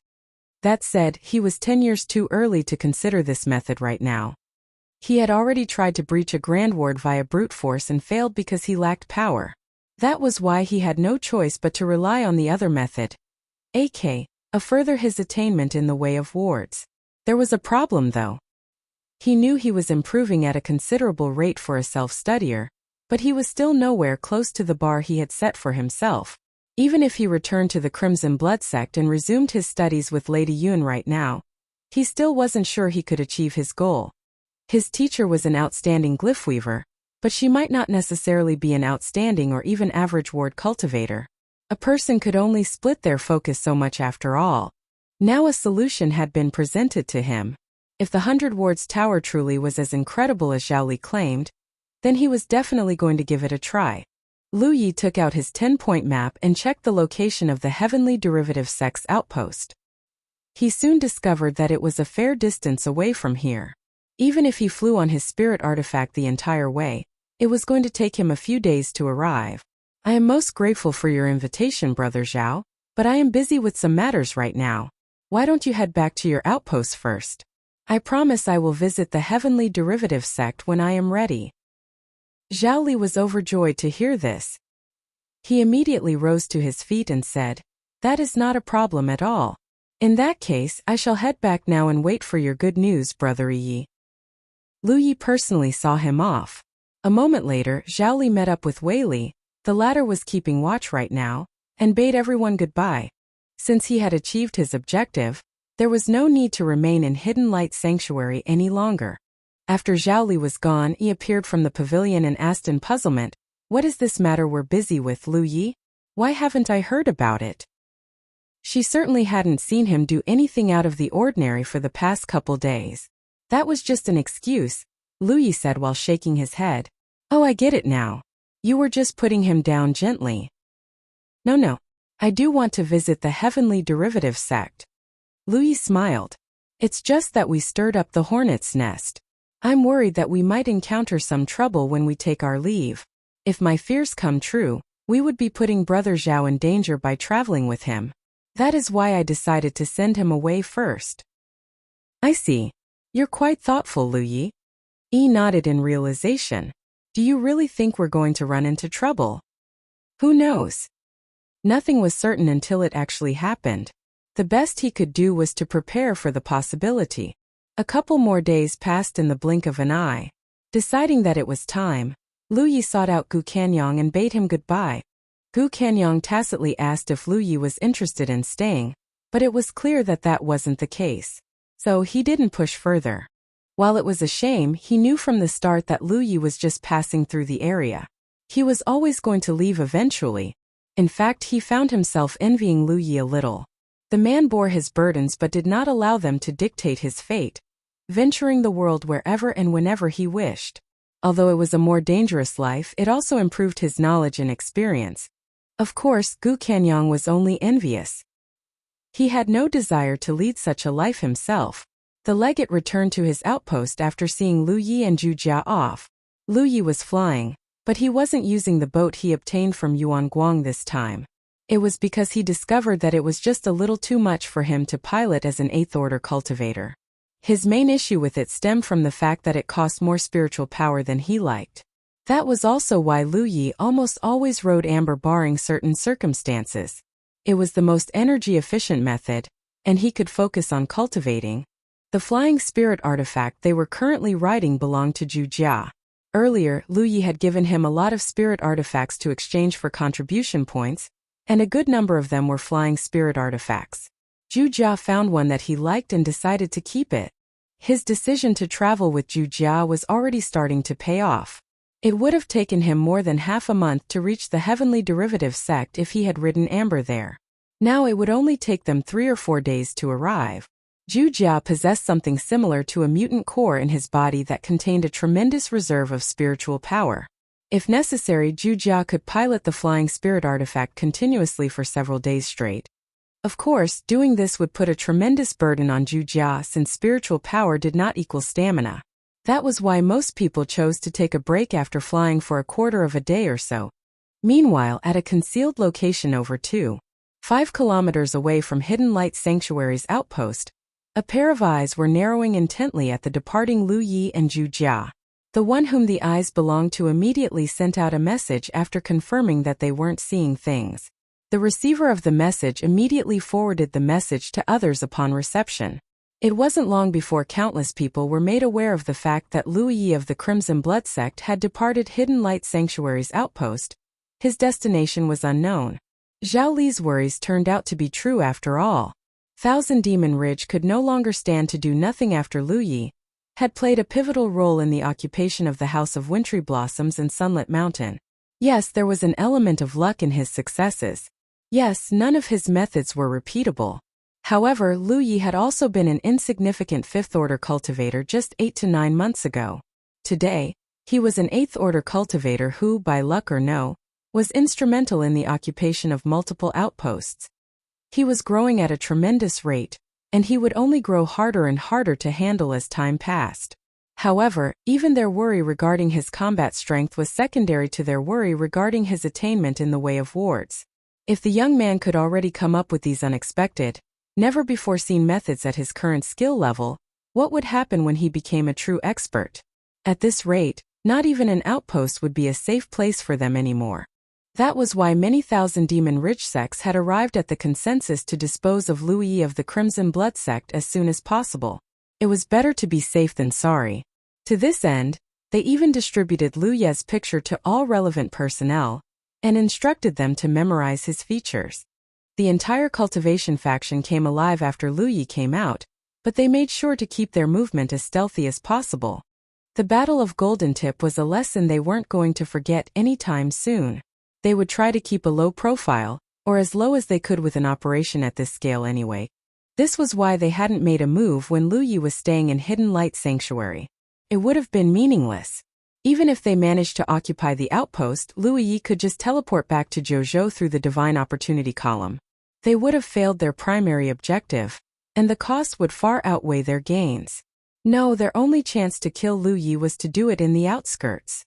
That said, he was 10 years too early to consider this method right now. He had already tried to breach a grand ward via brute force and failed because he lacked power. That was why he had no choice but to rely on the other method, aka further his attainment in the Way of Wards. There was a problem though. He knew he was improving at a considerable rate for a self-studier, but he was still nowhere close to the bar he had set for himself. Even if he returned to the Crimson Blood Sect and resumed his studies with Lady Yun right now, he still wasn't sure he could achieve his goal. His teacher was an outstanding glyph weaver, but she might not necessarily be an outstanding or even average ward cultivator. A person could only split their focus so much after all. Now a solution had been presented to him. If the 100 wards tower truly was as incredible as Zhao Li claimed, then he was definitely going to give it a try. Lu Yi took out his 10-point map and checked the location of the Heavenly Derivative Sect's outpost. He soon discovered that it was a fair distance away from here. Even if he flew on his spirit artifact the entire way, it was going to take him a few days to arrive. I am most grateful for your invitation, Brother Zhao, But I am busy with some matters right now. Why don't you head back to your outpost first? I promise I will visit the heavenly derivative sect when I am ready. Zhao Li was overjoyed to hear this. He immediately rose to his feet and said, "That is not a problem at all. In that case, I shall head back now and wait for your good news, Brother Yi." Lu Yi personally saw him off. A moment later, Zhao Li met up with Wei Li, the latter was keeping watch right now, and bade everyone goodbye. Since he had achieved his objective, there was no need to remain in Hidden Light Sanctuary any longer. After Zhao Li was gone, he appeared from the pavilion and asked in puzzlement, "What is this matter we're busy with, Lu Yi? Why haven't I heard about it?" She certainly hadn't seen him do anything out of the ordinary for the past couple days. "That was just an excuse," Lu Yi said while shaking his head. "Oh, I get it now. You were just putting him down gently." No. I do want to visit the heavenly derivative sect." Lu Yi smiled. "It's just that we stirred up the hornet's nest. I'm worried that we might encounter some trouble when we take our leave. If my fears come true, we would be putting Brother Zhao in danger by traveling with him. That is why I decided to send him away first." "I see. You're quite thoughtful, Lu Yi." Yi nodded in realization. "Do you really think we're going to run into trouble?" "Who knows?" Nothing was certain until it actually happened. The best he could do was to prepare for the possibility. A couple more days passed in the blink of an eye. Deciding that it was time, Lu Yi sought out Gu Canyang and bade him goodbye. Gu Canyang tacitly asked if Lu Yi was interested in staying, but it was clear that that wasn't the case. So he didn't push further. While it was a shame, he knew from the start that Lu Yi was just passing through the area. He was always going to leave eventually. In fact, he found himself envying Lu Yi a little. The man bore his burdens but did not allow them to dictate his fate, venturing the world wherever and whenever he wished. Although it was a more dangerous life, it also improved his knowledge and experience. Of course, Gu Canyang was only envious. He had no desire to lead such a life himself. The legate returned to his outpost after seeing Lu Yi and Zhu Jia off. Lu Yi was flying, but he wasn't using the boat he obtained from Yuan Guang this time. It was because he discovered that it was just a little too much for him to pilot as an 8th order cultivator. His main issue with it stemmed from the fact that it cost more spiritual power than he liked. That was also why Lu Yi almost always rode amber barring certain circumstances. It was the most energy-efficient method, and he could focus on cultivating. The flying spirit artifact they were currently riding belonged to Zhu Jia. Earlier, Lu Yi had given him a lot of spirit artifacts to exchange for contribution points, and a good number of them were flying spirit artifacts. Zhu Jia found one that he liked and decided to keep it. His decision to travel with Zhu Jia was already starting to pay off. It would have taken him more than half a month to reach the heavenly derivative sect if he had ridden amber there. Now it would only take them 3 or 4 days to arrive. Zhu Jia possessed something similar to a mutant core in his body that contained a tremendous reserve of spiritual power. If necessary, Zhu Jia could pilot the flying spirit artifact continuously for several days straight. Of course, doing this would put a tremendous burden on Zhu Jia since spiritual power did not equal stamina. That was why most people chose to take a break after flying for a quarter of a day or so. Meanwhile, at a concealed location over 2.5 kilometers away from Hidden Light Sanctuary's outpost, a pair of eyes were narrowing intently at the departing Lu Yi and Zhu Jia. The one whom the eyes belonged to immediately sent out a message after confirming that they weren't seeing things. The receiver of the message immediately forwarded the message to others upon reception. It wasn't long before countless people were made aware of the fact that Lu Yi of the Crimson Blood Sect had departed Hidden Light Sanctuary's outpost. His destination was unknown. Zhao Li's worries turned out to be true after all. Thousand Demon Ridge could no longer stand to do nothing after Lu Yi had played a pivotal role in the occupation of the House of Wintry Blossoms and Sunlit Mountain. Yes, there was an element of luck in his successes. Yes, none of his methods were repeatable. However, Lu Yi had also been an insignificant 5th order cultivator just 8 to 9 months ago. Today, he was an 8th order cultivator who, by luck or no, was instrumental in the occupation of multiple outposts. He was growing at a tremendous rate, and he would only grow harder and harder to handle as time passed. However, even their worry regarding his combat strength was secondary to their worry regarding his attainment in the way of wards. If the young man could already come up with these unexpected, never-before-seen methods at his current skill level, what would happen when he became a true expert? At this rate, not even an outpost would be a safe place for them anymore. That was why many thousand demon rich sects had arrived at the consensus to dispose of Lu Yi of the Crimson Blood sect as soon as possible. It was better to be safe than sorry. To this end, they even distributed Lu Ye's picture to all relevant personnel and instructed them to memorize his features. The entire cultivation faction came alive after Lu Yi came out, but they made sure to keep their movement as stealthy as possible. The Battle of Golden Tip was a lesson they weren't going to forget anytime soon. They would try to keep a low profile, or as low as they could with an operation at this scale anyway. This was why they hadn't made a move when Lu Yi was staying in Hidden Light Sanctuary. It would have been meaningless. Even if they managed to occupy the outpost, Lu Yi could just teleport back to Jojo through the Divine Opportunity column. They would have failed their primary objective, and the cost would far outweigh their gains. No, their only chance to kill Lu Yi was to do it in the outskirts.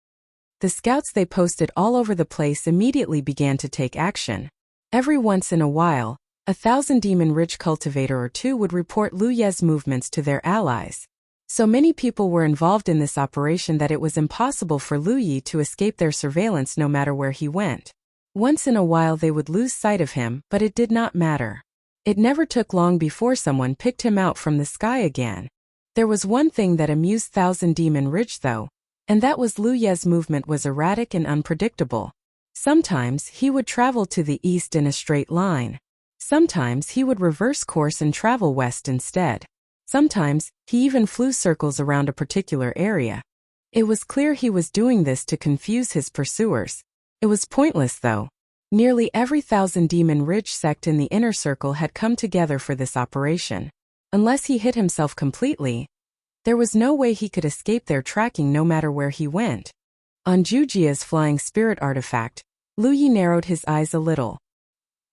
The scouts they posted all over the place immediately began to take action. Every once in a while, 1,000 demon-rich cultivator or two would report Lu Ye's movements to their allies. So many people were involved in this operation that it was impossible for Lu Yi to escape their surveillance no matter where he went. Once in a while they would lose sight of him, but it did not matter. It never took long before someone picked him out from the sky again. There was one thing that amused Thousand Demon Ridge though, and that was Lu Ye's movement was erratic and unpredictable. Sometimes he would travel to the east in a straight line. Sometimes he would reverse course and travel west instead. Sometimes he even flew circles around a particular area. It was clear he was doing this to confuse his pursuers. It was pointless though. Nearly every Thousand Demon Ridge sect in the inner circle had come together for this operation. Unless he hid himself completely, there was no way he could escape their tracking no matter where he went. On Jujia's flying spirit artifact, Lu Yi narrowed his eyes a little.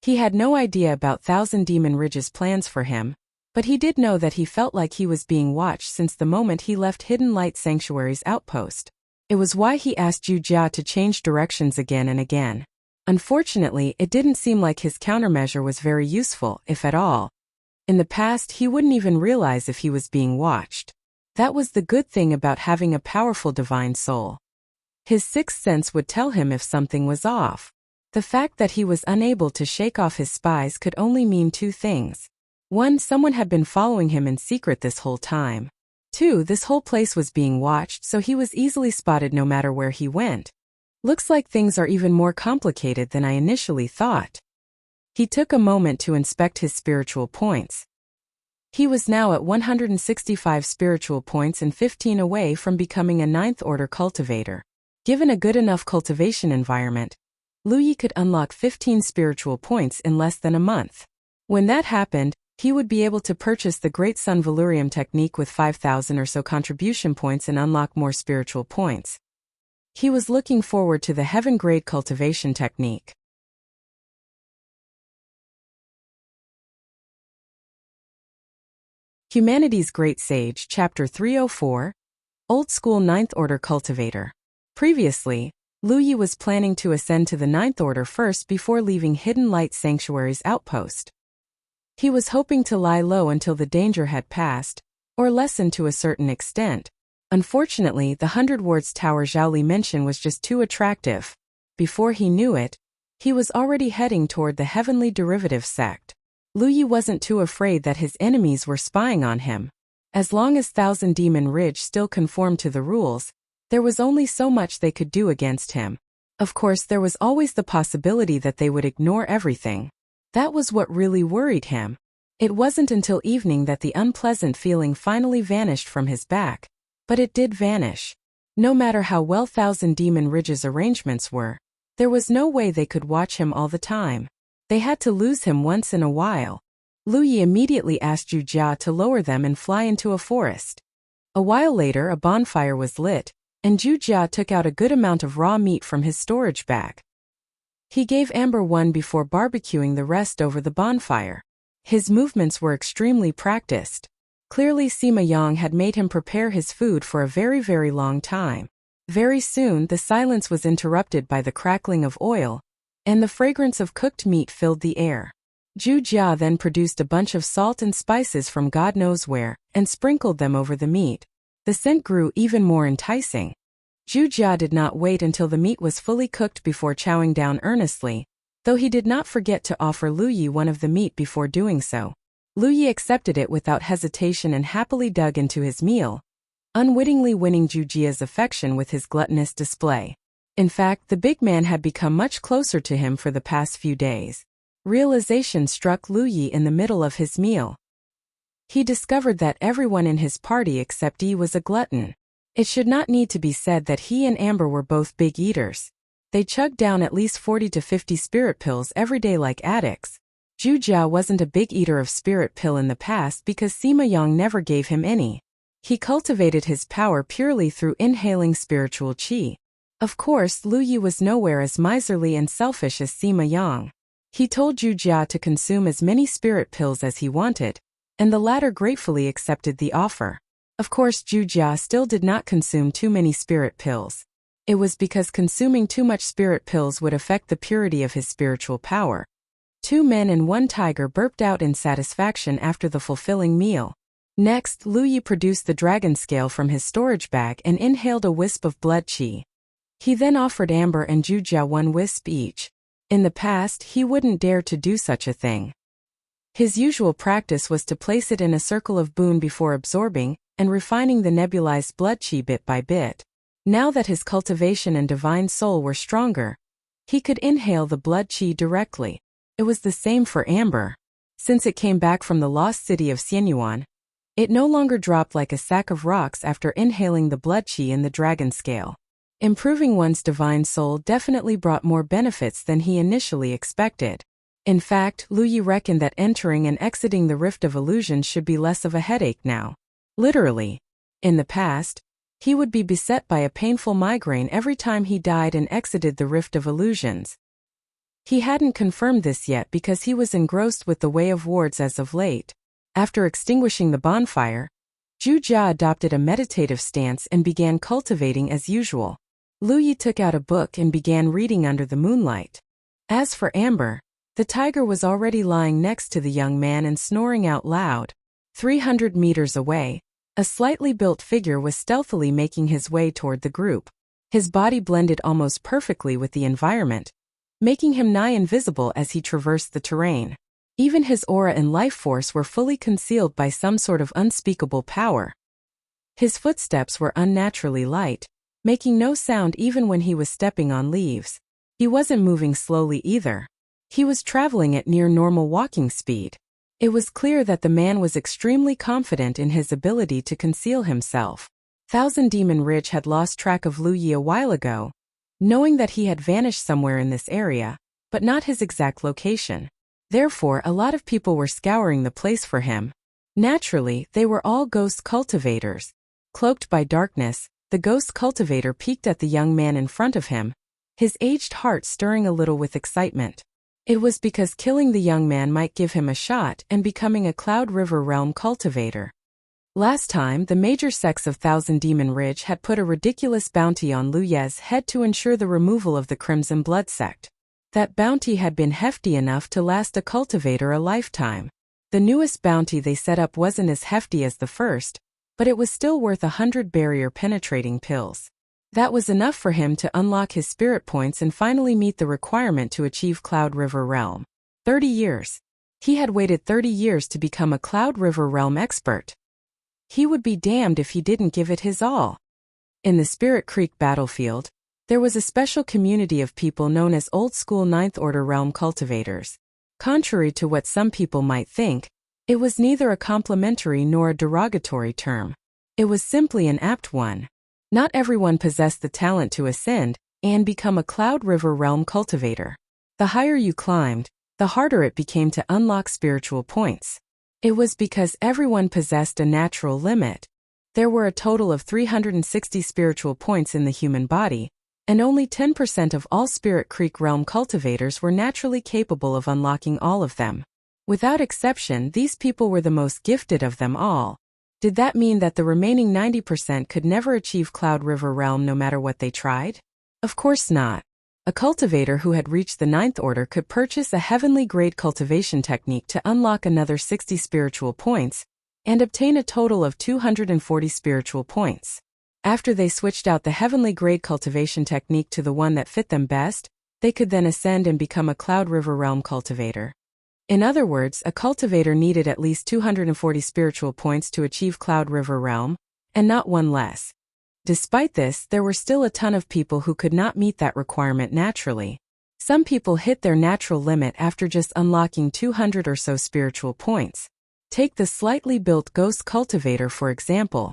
He had no idea about Thousand Demon Ridge's plans for him, but he did know that he felt like he was being watched since the moment he left Hidden Light Sanctuary's outpost. It was why he asked Jujia to change directions again and again. Unfortunately, it didn't seem like his countermeasure was very useful, if at all. In the past, he wouldn't even realize if he was being watched. That was the good thing about having a powerful divine soul. His sixth sense would tell him if something was off. The fact that he was unable to shake off his spies could only mean two things. One, someone had been following him in secret this whole time. Two, this whole place was being watched, so he was easily spotted no matter where he went. Looks like things are even more complicated than I initially thought. He took a moment to inspect his spiritual points. He was now at 165 spiritual points and 15 away from becoming a 9th order cultivator. Given a good enough cultivation environment, Lu Yi could unlock 15 spiritual points in less than a month. When that happened, he would be able to purchase the Great Sun Valurium technique with 5,000 or so contribution points and unlock more spiritual points. He was looking forward to the Heaven Grade cultivation technique. Humanity's Great Sage, Chapter 304, Old School 9th Order Cultivator. Previously, Lu Yi was planning to ascend to the 9th Order first before leaving Hidden Light Sanctuary's outpost. He was hoping to lie low until the danger had passed, or lessened to a certain extent. Unfortunately, the 100 Wards Tower Zhaoli mention was just too attractive. Before he knew it, he was already heading toward the Heavenly Derivative sect. Lu Yi wasn't too afraid that his enemies were spying on him. As long as Thousand Demon Ridge still conformed to the rules, there was only so much they could do against him. Of course, there was always the possibility that they would ignore everything. That was what really worried him. It wasn't until evening that the unpleasant feeling finally vanished from his back. But it did vanish. No matter how well Thousand Demon Ridge's arrangements were, there was no way they could watch him all the time. They had to lose him once in a while. Lu Yi immediately asked Jujia to lower them and fly into a forest. A while later, a bonfire was lit, and Jujia took out a good amount of raw meat from his storage bag. He gave Amber one before barbecuing the rest over the bonfire. His movements were extremely practiced. Clearly Sima Yang had made him prepare his food for a very, very long time. Very soon the silence was interrupted by the crackling of oil, and the fragrance of cooked meat filled the air. Zhu Jia then produced a bunch of salt and spices from God knows where, and sprinkled them over the meat. The scent grew even more enticing. Zhu Jia did not wait until the meat was fully cooked before chowing down earnestly, though he did not forget to offer Lu Yi one of the meat before doing so. Lu Yi accepted it without hesitation and happily dug into his meal, unwittingly winning Zhu Jia's affection with his gluttonous display. In fact, the big man had become much closer to him for the past few days. Realization struck Lu Yi in the middle of his meal. He discovered that everyone in his party except Yi was a glutton. It should not need to be said that he and Amber were both big eaters. They chugged down at least 40 to 50 spirit pills every day like addicts. Zhu Jia wasn't a big eater of spirit pill in the past because Sima Yang never gave him any. He cultivated his power purely through inhaling spiritual qi. Of course, Lu Yi was nowhere as miserly and selfish as Sima Yang. He told Zhu Jia to consume as many spirit pills as he wanted, and the latter gratefully accepted the offer. Of course, Zhu Jia still did not consume too many spirit pills. It was because consuming too much spirit pills would affect the purity of his spiritual power. 2 men and 1 tiger burped out in satisfaction after the fulfilling meal. Next, Lu Yi produced the dragon scale from his storage bag and inhaled a wisp of blood qi. He then offered Amber and Zhu Jia 1 wisp each. In the past, he wouldn't dare to do such a thing. His usual practice was to place it in a circle of boon before absorbing and refining the nebulized blood qi bit by bit. Now that his cultivation and divine soul were stronger, he could inhale the blood qi directly. It was the same for Amber. Since it came back from the lost city of Xianyuan, it no longer dropped like a sack of rocks after inhaling the blood qi in the dragon scale. Improving one's divine soul definitely brought more benefits than he initially expected. In fact, Lu Yi reckoned that entering and exiting the Rift of Illusion should be less of a headache now. Literally. In the past, he would be beset by a painful migraine every time he died and exited the Rift of Illusions. He hadn't confirmed this yet because he was engrossed with the Way of Wards as of late. After extinguishing the bonfire, Zhu Jia adopted a meditative stance and began cultivating as usual. Lu Yi took out a book and began reading under the moonlight. As for Amber, the tiger was already lying next to the young man and snoring out loud. 300 meters away, a slightly built figure was stealthily making his way toward the group. His body blended almost perfectly with the environment, making him nigh invisible as he traversed the terrain. Even his aura and life force were fully concealed by some sort of unspeakable power. His footsteps were unnaturally light, making no sound even when he was stepping on leaves. He wasn't moving slowly either. He was traveling at near normal walking speed. It was clear that the man was extremely confident in his ability to conceal himself. Thousand Demon Ridge had lost track of Lu Yi a while ago, knowing that he had vanished somewhere in this area, but not his exact location. Therefore, a lot of people were scouring the place for him. Naturally, they were all ghost cultivators. Cloaked by darkness, the ghost cultivator peeked at the young man in front of him, his aged heart stirring a little with excitement. It was because killing the young man might give him a shot and becoming a Cloud River Realm cultivator. Last time, the major sects of Thousand Demon Ridge had put a ridiculous bounty on Lu Ye's head to ensure the removal of the Crimson Blood sect. That bounty had been hefty enough to last a cultivator a lifetime. The newest bounty they set up wasn't as hefty as the first, but it was still worth 100 barrier-penetrating pills. That was enough for him to unlock his spirit points and finally meet the requirement to achieve Cloud River Realm. 30 years. He had waited 30 years to become a Cloud River Realm expert. He would be damned if he didn't give it his all. In the Spirit Creek battlefield, there was a special community of people known as old-school Ninth Order Realm cultivators. Contrary to what some people might think, it was neither a complimentary nor a derogatory term. It was simply an apt one. Not everyone possessed the talent to ascend and become a Cloud River Realm cultivator. The higher you climbed, the harder it became to unlock spiritual points. It was because everyone possessed a natural limit. There were a total of 360 spiritual points in the human body, and only 10% of all Spirit Creek Realm cultivators were naturally capable of unlocking all of them. Without exception, these people were the most gifted of them all. Did that mean that the remaining 90% could never achieve Cloud River Realm no matter what they tried? Of course not. A cultivator who had reached the ninth order could purchase a heavenly grade cultivation technique to unlock another 60 spiritual points and obtain a total of 240 spiritual points. After they switched out the heavenly grade cultivation technique to the one that fit them best, they could then ascend and become a Cloud River Realm cultivator. In other words, a cultivator needed at least 240 spiritual points to achieve Cloud River Realm, and not one less. Despite this, there were still a ton of people who could not meet that requirement naturally. Some people hit their natural limit after just unlocking 200 or so spiritual points. Take the slightly built Ghost Cultivator for example.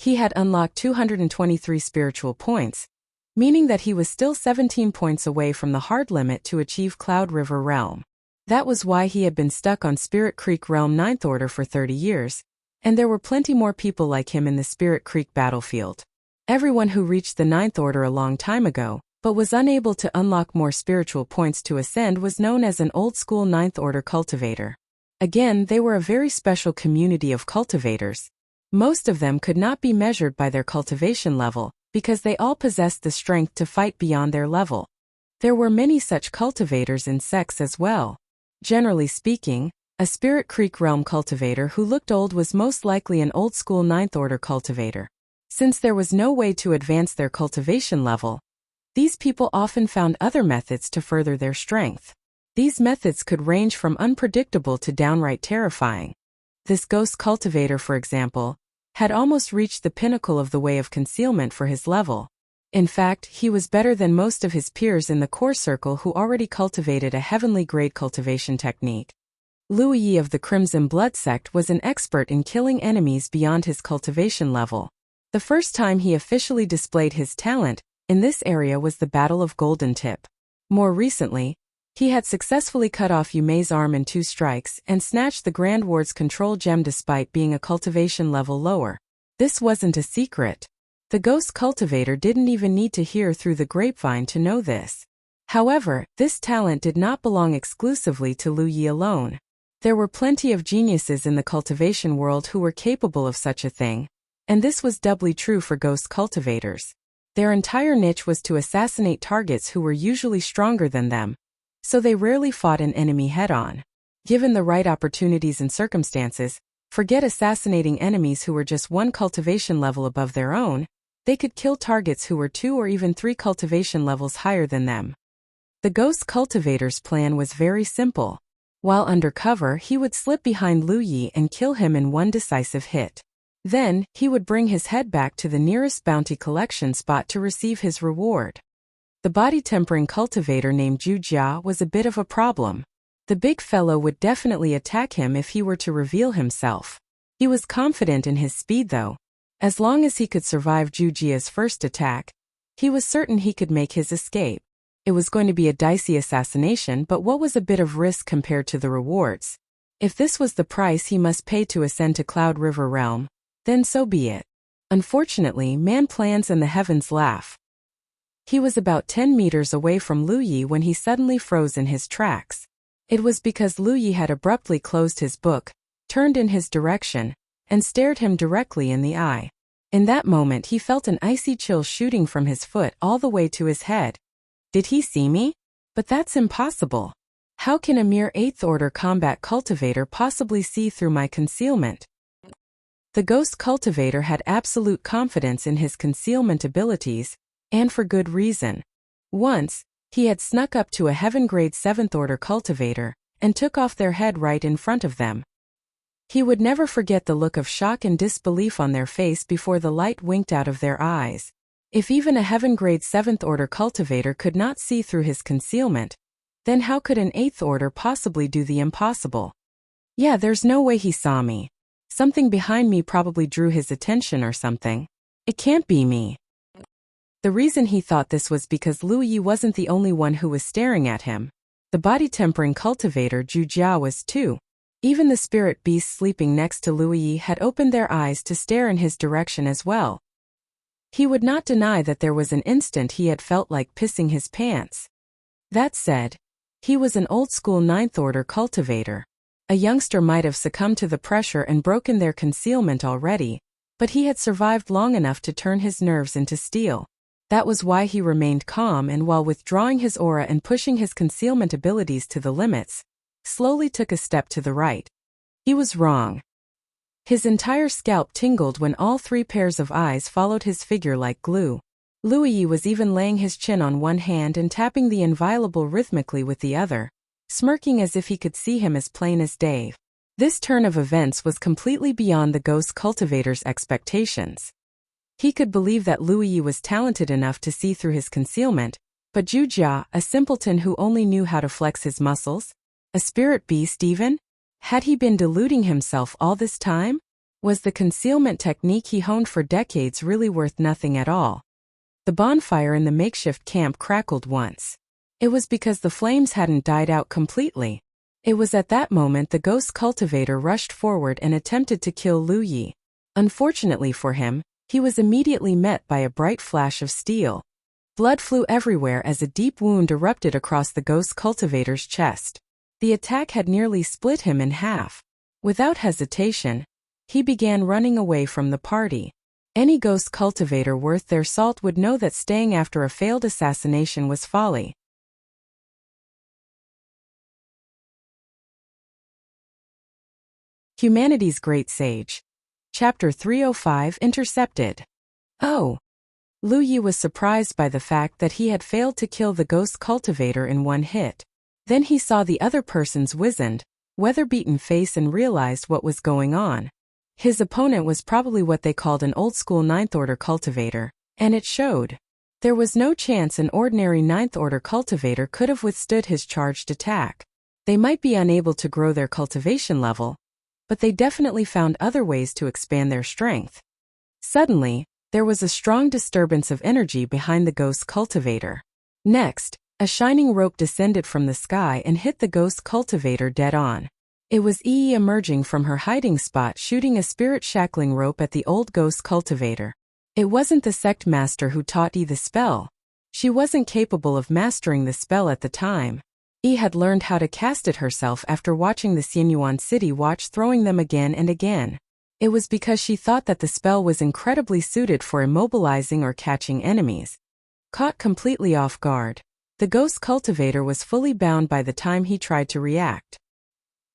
He had unlocked 223 spiritual points, meaning that he was still 17 points away from the hard limit to achieve Cloud River Realm. That was why he had been stuck on Spirit Creek Realm 9th Order for 30 years, and there were plenty more people like him in the Spirit Creek battlefield. Everyone who reached the 9th Order a long time ago, but was unable to unlock more spiritual points to ascend was known as an old-school 9th Order cultivator. Again, they were a very special community of cultivators. Most of them could not be measured by their cultivation level, because they all possessed the strength to fight beyond their level. There were many such cultivators in sects as well. Generally speaking, a Spirit Creek Realm cultivator who looked old was most likely an old-school 9th Order cultivator. Since there was no way to advance their cultivation level, these people often found other methods to further their strength. These methods could range from unpredictable to downright terrifying. This Ghost Cultivator, for example, had almost reached the pinnacle of the way of concealment for his level. In fact, he was better than most of his peers in the core circle who already cultivated a heavenly grade cultivation technique. Lu Yi of the Crimson Blood sect was an expert in killing enemies beyond his cultivation level. The first time he officially displayed his talent in this area was the Battle of Golden Tip. More recently, he had successfully cut off Yume's arm in 2 strikes and snatched the Grand Ward's control gem despite being a cultivation level lower. This wasn't a secret. The Ghost Cultivator didn't even need to hear through the grapevine to know this. However, this talent did not belong exclusively to Lu Yi alone. There were plenty of geniuses in the cultivation world who were capable of such a thing, and this was doubly true for Ghost Cultivators. Their entire niche was to assassinate targets who were usually stronger than them, so they rarely fought an enemy head-on. Given the right opportunities and circumstances, forget assassinating enemies who were just 1 cultivation level above their own, they could kill targets who were 2 or even 3 cultivation levels higher than them. The Ghost Cultivator's plan was very simple. While under cover, he would slip behind Lu Yi and kill him in 1 decisive hit. Then, he would bring his head back to the nearest bounty collection spot to receive his reward. The body-tempering cultivator named Wuxia was a bit of a problem. The big fellow would definitely attack him if he were to reveal himself. He was confident in his speed though. As long as he could survive Wuxia's first attack, he was certain he could make his escape. It was going to be a dicey assassination, but what was a bit of risk compared to the rewards? If this was the price he must pay to ascend to Cloud River Realm, then so be it. Unfortunately, man plans and the heavens laugh. He was about 10 meters away from Lu Yi when he suddenly froze in his tracks. It was because Lu Yi had abruptly closed his book, turned in his direction, and stared him directly in the eye. In that moment he felt an icy chill shooting from his foot all the way to his head. Did he see me? But that's impossible. How can a mere 8th Order combat cultivator possibly see through my concealment? The Ghost Cultivator had absolute confidence in his concealment abilities, and for good reason. Once, he had snuck up to a heaven-grade 7th Order cultivator, and took off their head right in front of them. He would never forget the look of shock and disbelief on their face before the light winked out of their eyes. If even a heaven-grade 7th Order cultivator could not see through his concealment, then how could an 8th Order possibly do the impossible? Yeah, there's no way he saw me. Something behind me probably drew his attention or something. It can't be me. The reason he thought this was because Lu Yi wasn't the only one who was staring at him. The body-tempering cultivator Wuxia was too. Even the spirit beasts sleeping next to Lu Yi had opened their eyes to stare in his direction as well. He would not deny that there was an instant he had felt like pissing his pants. That said, he was an old-school 9th Order cultivator. A youngster might have succumbed to the pressure and broken their concealment already, but he had survived long enough to turn his nerves into steel. That was why he remained calm and, while withdrawing his aura and pushing his concealment abilities to the limits, slowly took a step to the right. He was wrong. His entire scalp tingled when all 3 pairs of eyes followed his figure like glue. Lu Yi was even laying his chin on one hand and tapping the inviolable rhythmically with the other, smirking as if he could see him as plain as day. This turn of events was completely beyond the ghost cultivator's expectations. He could believe that Lu Yi was talented enough to see through his concealment, but Zhu Jia, a simpleton who only knew how to flex his muscles? A spirit beast even? Had he been deluding himself all this time? Was the concealment technique he honed for decades really worth nothing at all? The bonfire in the makeshift camp crackled once. It was because the flames hadn't died out completely. It was at that moment the ghost cultivator rushed forward and attempted to kill Lu Yi. Unfortunately for him, he was immediately met by a bright flash of steel. Blood flew everywhere as a deep wound erupted across the ghost cultivator's chest. The attack had nearly split him in half. Without hesitation, he began running away from the party. Any ghost cultivator worth their salt would know that staying after a failed assassination was folly. Humanity's Great Sage. Chapter 305 Intercepted. Oh! Lu Yi was surprised by the fact that he had failed to kill the ghost cultivator in one hit. Then he saw the other person's wizened, weather-beaten face and realized what was going on. His opponent was probably what they called an old-school Ninth-Order cultivator, and it showed. There was no chance an ordinary Ninth-Order cultivator could have withstood his charged attack. They might be unable to grow their cultivation level, but they definitely found other ways to expand their strength. Suddenly, there was a strong disturbance of energy behind the ghost cultivator. Next, a shining rope descended from the sky and hit the ghost cultivator dead on. It was Yi emerging from her hiding spot, shooting a spirit shackling rope at the old ghost cultivator. It wasn't the sect master who taught Yi the spell. She wasn't capable of mastering the spell at the time. Yi had learned how to cast it herself after watching the Xianyuan City Watch throwing them again and again. It was because she thought that the spell was incredibly suited for immobilizing or catching enemies. Caught completely off guard, the ghost cultivator was fully bound by the time he tried to react.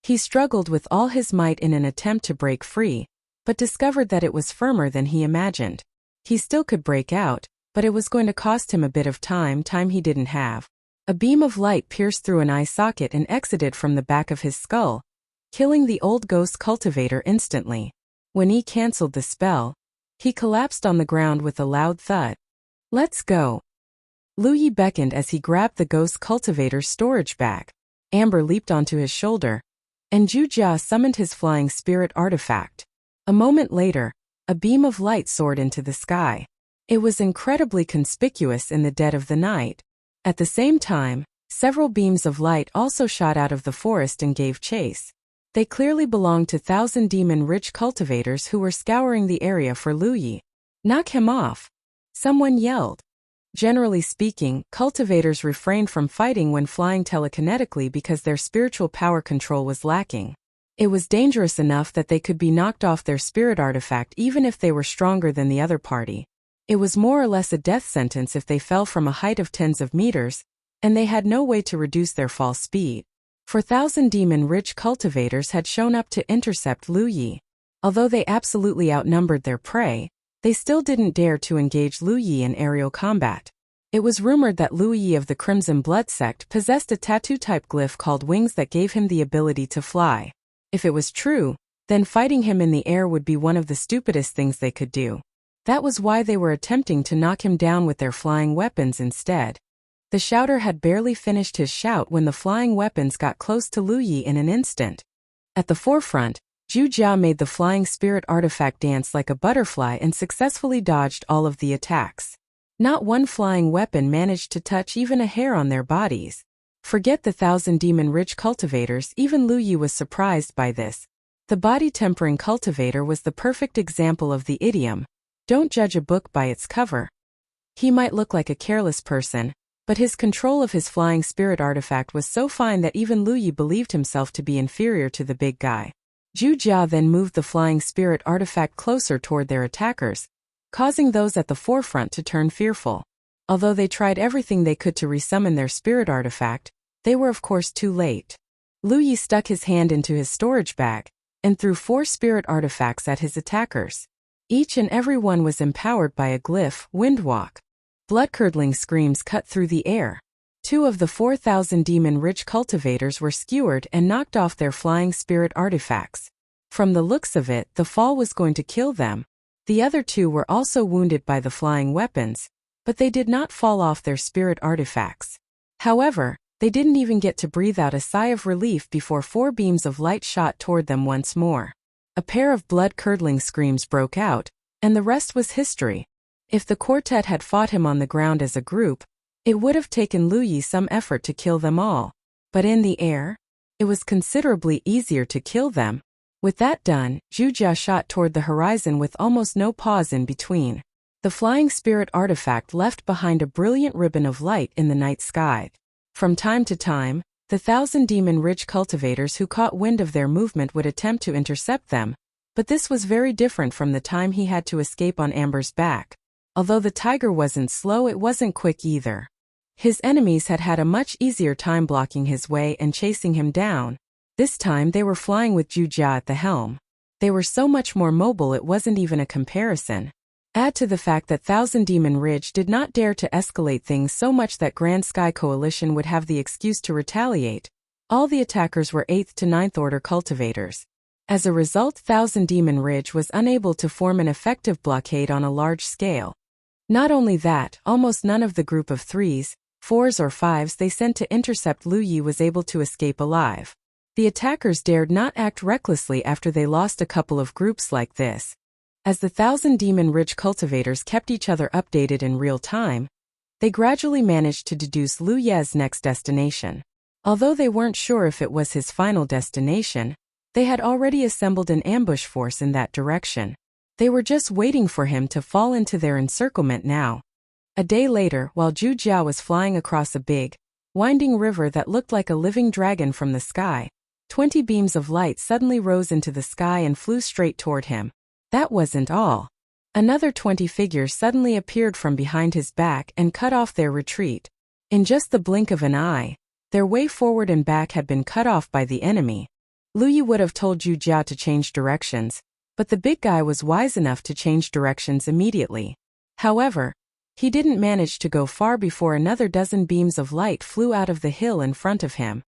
He struggled with all his might in an attempt to break free, but discovered that it was firmer than he imagined. He still could break out, but it was going to cost him a bit of time he didn't have. A beam of light pierced through an eye socket and exited from the back of his skull, killing the old ghost cultivator instantly. When he cancelled the spell, he collapsed on the ground with a loud thud. "Let's go." Lu Yi beckoned as he grabbed the ghost cultivator's storage bag. Amber leaped onto his shoulder, and Zhu Jia summoned his flying spirit artifact. A moment later, a beam of light soared into the sky. It was incredibly conspicuous in the dead of the night. At the same time, several beams of light also shot out of the forest and gave chase. They clearly belonged to Thousand Demon Rich cultivators who were scouring the area for Lu Yi. "Knock him off!" someone yelled. Generally speaking, cultivators refrained from fighting when flying telekinetically because their spiritual power control was lacking. It was dangerous enough that they could be knocked off their spirit artifact even if they were stronger than the other party. It was more or less a death sentence if they fell from a height of tens of meters, and they had no way to reduce their fall speed. For Thousand Demon Rich cultivators had shown up to intercept Lu Yi. Although they absolutely outnumbered their prey, they still didn't dare to engage Lu Yi in aerial combat. It was rumored that Lu Yi of the Crimson Blood sect possessed a tattoo-type glyph called wings that gave him the ability to fly. If it was true, then fighting him in the air would be one of the stupidest things they could do. That was why they were attempting to knock him down with their flying weapons instead. The shouter had barely finished his shout when the flying weapons got close to Lu Yi in an instant. At the forefront, Zhu Jia made the flying spirit artifact dance like a butterfly and successfully dodged all of the attacks. Not one flying weapon managed to touch even a hair on their bodies. Forget the Thousand Demon Rich cultivators, even Lu Yi was surprised by this. The body-tempering cultivator was the perfect example of the idiom, "Don't judge a book by its cover." He might look like a careless person, but his control of his flying spirit artifact was so fine that even Lu Yi believed himself to be inferior to the big guy. Zhu Jia then moved the flying spirit artifact closer toward their attackers, causing those at the forefront to turn fearful. Although they tried everything they could to resummon their spirit artifact, they were of course too late. Lu Yi stuck his hand into his storage bag and threw 4 spirit artifacts at his attackers. Each and every one was empowered by a glyph, Windwalk. Blood-curdling screams cut through the air. 2 of the 4,000 demon-rich cultivators were skewered and knocked off their flying spirit artifacts. From the looks of it, the fall was going to kill them. The other 2 were also wounded by the flying weapons, but they did not fall off their spirit artifacts. However, they didn't even get to breathe out a sigh of relief before 4 beams of light shot toward them once more. A pair of blood-curdling screams broke out, and the rest was history. If the quartet had fought him on the ground as a group, it would have taken Lu Yi some effort to kill them all. But in the air, it was considerably easier to kill them. With that done, Zhu Jia shot toward the horizon with almost no pause in between. The flying spirit artifact left behind a brilliant ribbon of light in the night sky. From time to time, the 1,000 demon-rich cultivators who caught wind of their movement would attempt to intercept them, but this was very different from the time he had to escape on Amber's back. Although the tiger wasn't slow, it wasn't quick either. His enemies had had a much easier time blocking his way and chasing him down. This time they were flying with Zhu Jia at the helm. They were so much more mobile it wasn't even a comparison. Add to the fact that Thousand Demon Ridge did not dare to escalate things so much that Grand Sky Coalition would have the excuse to retaliate. All the attackers were 8th to 9th order cultivators. As a result, Thousand Demon Ridge was unable to form an effective blockade on a large scale. Not only that, almost none of the group of 3s, 4s or 5s they sent to intercept Lu Yi was able to escape alive. The attackers dared not act recklessly after they lost a couple of groups like this. As the Thousand Demon Ridge cultivators kept each other updated in real time, they gradually managed to deduce Lu Ye's next destination. Although they weren't sure if it was his final destination, they had already assembled an ambush force in that direction. They were just waiting for him to fall into their encirclement now. A day later, while Zhu Jia was flying across a big, winding river that looked like a living dragon from the sky, 20 beams of light suddenly rose into the sky and flew straight toward him. That wasn't all. Another 20 figures suddenly appeared from behind his back and cut off their retreat. In just the blink of an eye, their way forward and back had been cut off by the enemy. Lu Yi would have told Zhu Jia to change directions, but the big guy was wise enough to change directions immediately. However, he didn't manage to go far before another dozen beams of light flew out of the hill in front of him.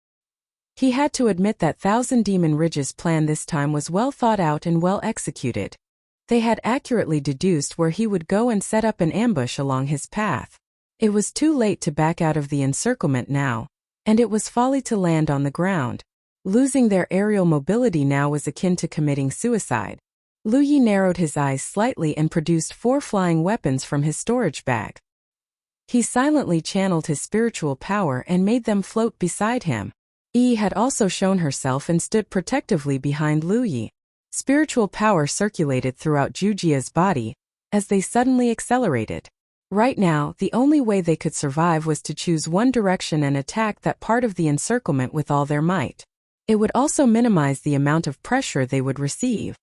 He had to admit that Thousand Demon Ridge's plan this time was well thought out and well executed. They had accurately deduced where he would go and set up an ambush along his path. It was too late to back out of the encirclement now, and it was folly to land on the ground. Losing their aerial mobility now was akin to committing suicide. Lu Yi narrowed his eyes slightly and produced 4 flying weapons from his storage bag. He silently channeled his spiritual power and made them float beside him. Yi had also shown herself and stood protectively behind Lu Yi. Spiritual power circulated throughout Zhu Jia's body, as they suddenly accelerated. Right now, the only way they could survive was to choose one direction and attack that part of the encirclement with all their might. It would also minimize the amount of pressure they would receive.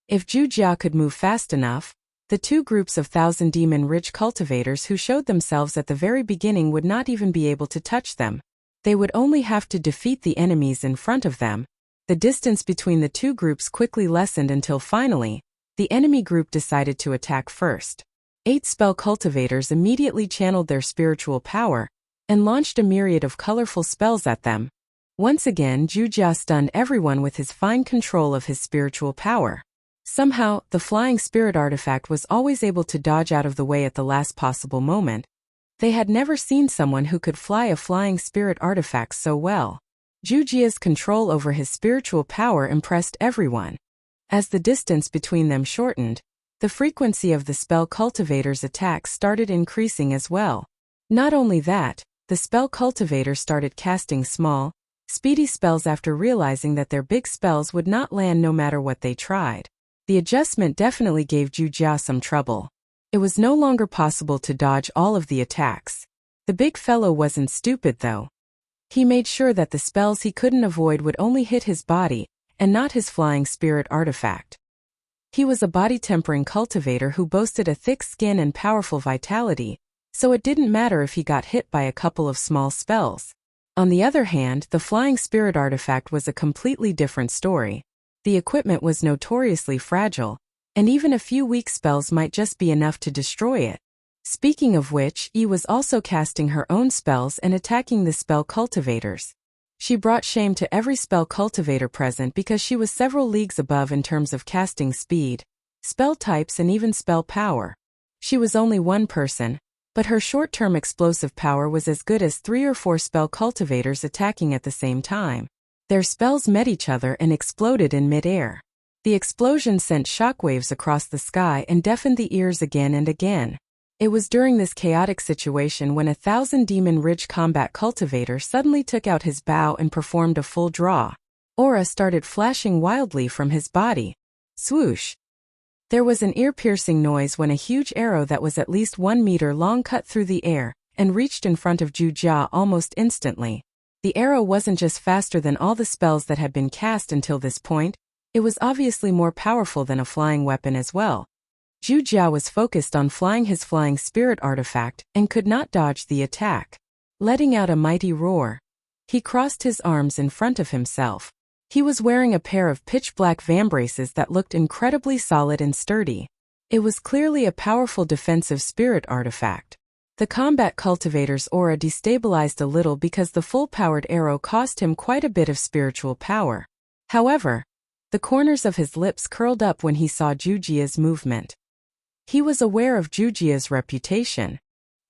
If Zhu Jia could move fast enough, the 2 groups of Thousand Demon Ridge cultivators who showed themselves at the very beginning would not even be able to touch them. They would only have to defeat the enemies in front of them. The distance between the 2 groups quickly lessened until finally, the enemy group decided to attack first. 8 spell cultivators immediately channeled their spiritual power and launched a myriad of colorful spells at them. Once again, Zhu Jia stunned everyone with his fine control of his spiritual power. Somehow, the flying spirit artifact was always able to dodge out of the way at the last possible moment. They had never seen someone who could fly a flying spirit artifact so well. Zhu Jia's control over his spiritual power impressed everyone. As the distance between them shortened, the frequency of the spell cultivator's attacks started increasing as well. Not only that, the spell cultivator started casting small, speedy spells after realizing that their big spells would not land no matter what they tried. The adjustment definitely gave Zhu Jia some trouble. It was no longer possible to dodge all of the attacks. The big fellow wasn't stupid though. He made sure that the spells he couldn't avoid would only hit his body, and not his flying spirit artifact. He was a body-tempering cultivator who boasted a thick skin and powerful vitality, so it didn't matter if he got hit by a couple of small spells. On the other hand, the flying spirit artifact was a completely different story. The equipment was notoriously fragile, and even a few weak spells might just be enough to destroy it. Speaking of which, Yi was also casting her own spells and attacking the spell cultivators. She brought shame to every spell cultivator present because she was several leagues above in terms of casting speed, spell types and even spell power. She was only one person, but her short-term explosive power was as good as 3 or 4 spell cultivators attacking at the same time. Their spells met each other and exploded in mid-air. The explosion sent shockwaves across the sky and deafened the ears again and again. It was during this chaotic situation when a 1,000 Demon Ridge combat cultivator suddenly took out his bow and performed a full draw. Aura started flashing wildly from his body. Swoosh! There was an ear-piercing noise when a huge arrow that was at least 1 meter long cut through the air and reached in front of Wuxia almost instantly. The arrow wasn't just faster than all the spells that had been cast until this point, it was obviously more powerful than a flying weapon as well. Wuxia was focused on flying his flying spirit artifact and could not dodge the attack. Letting out a mighty roar, he crossed his arms in front of himself. He was wearing a pair of pitch-black vambraces that looked incredibly solid and sturdy. It was clearly a powerful defensive spirit artifact. The combat cultivator's aura destabilized a little because the full-powered arrow cost him quite a bit of spiritual power. However, the corners of his lips curled up when he saw Wuxia's movement. He was aware of Wuxia's reputation.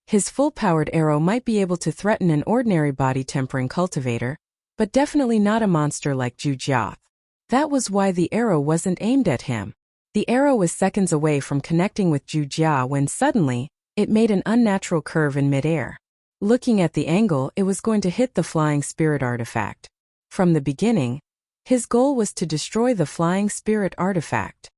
His full-powered arrow might be able to threaten an ordinary body-tempering cultivator, but definitely not a monster like Wuxia. That was why the arrow wasn't aimed at him. The arrow was seconds away from connecting with Wuxia when suddenly, it made an unnatural curve in midair. Looking at the angle, it was going to hit the flying spirit artifact. From the beginning, his goal was to destroy the flying spirit artifact.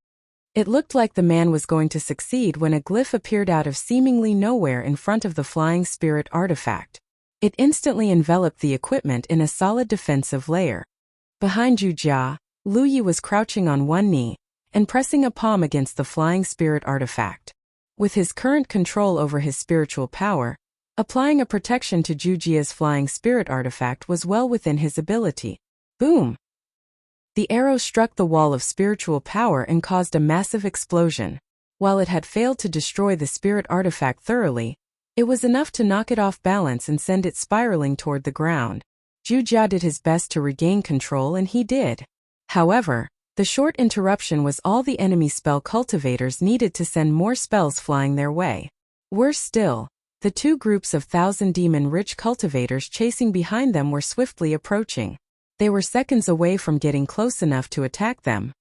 It looked like the man was going to succeed when a glyph appeared out of seemingly nowhere in front of the flying spirit artifact. It instantly enveloped the equipment in a solid defensive layer. Behind Wuxia, Lu Yi was crouching on one knee and pressing a palm against the flying spirit artifact. With his current control over his spiritual power, applying a protection to Wuxia's flying spirit artifact was well within his ability. Boom! The arrow struck the wall of spiritual power and caused a massive explosion. While it had failed to destroy the spirit artifact thoroughly, it was enough to knock it off balance and send it spiraling toward the ground. Wuxia did his best to regain control and he did. However, the short interruption was all the enemy spell cultivators needed to send more spells flying their way. Worse still, the 2 groups of 1,000 Demon Ridge cultivators chasing behind them were swiftly approaching. They were seconds away from getting close enough to attack them.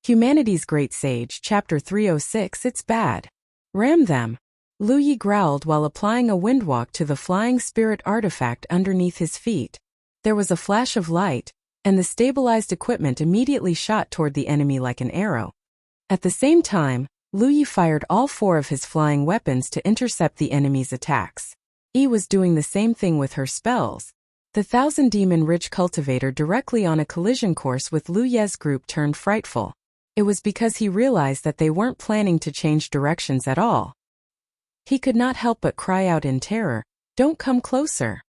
Humanity's Great Sage, Chapter 306. It's bad. Ram them. Lu Yi growled while applying a windwalk to the flying spirit artifact underneath his feet. There was a flash of light, and the stabilized equipment immediately shot toward the enemy like an arrow. At the same time, Lu Yi fired all 4 of his flying weapons to intercept the enemy's attacks. Yi was doing the same thing with her spells. The 1,000 Demon Ridge cultivator directly on a collision course with Lu Ye's group turned frightful. It was because he realized that they weren't planning to change directions at all. He could not help but cry out in terror, "Don't come closer."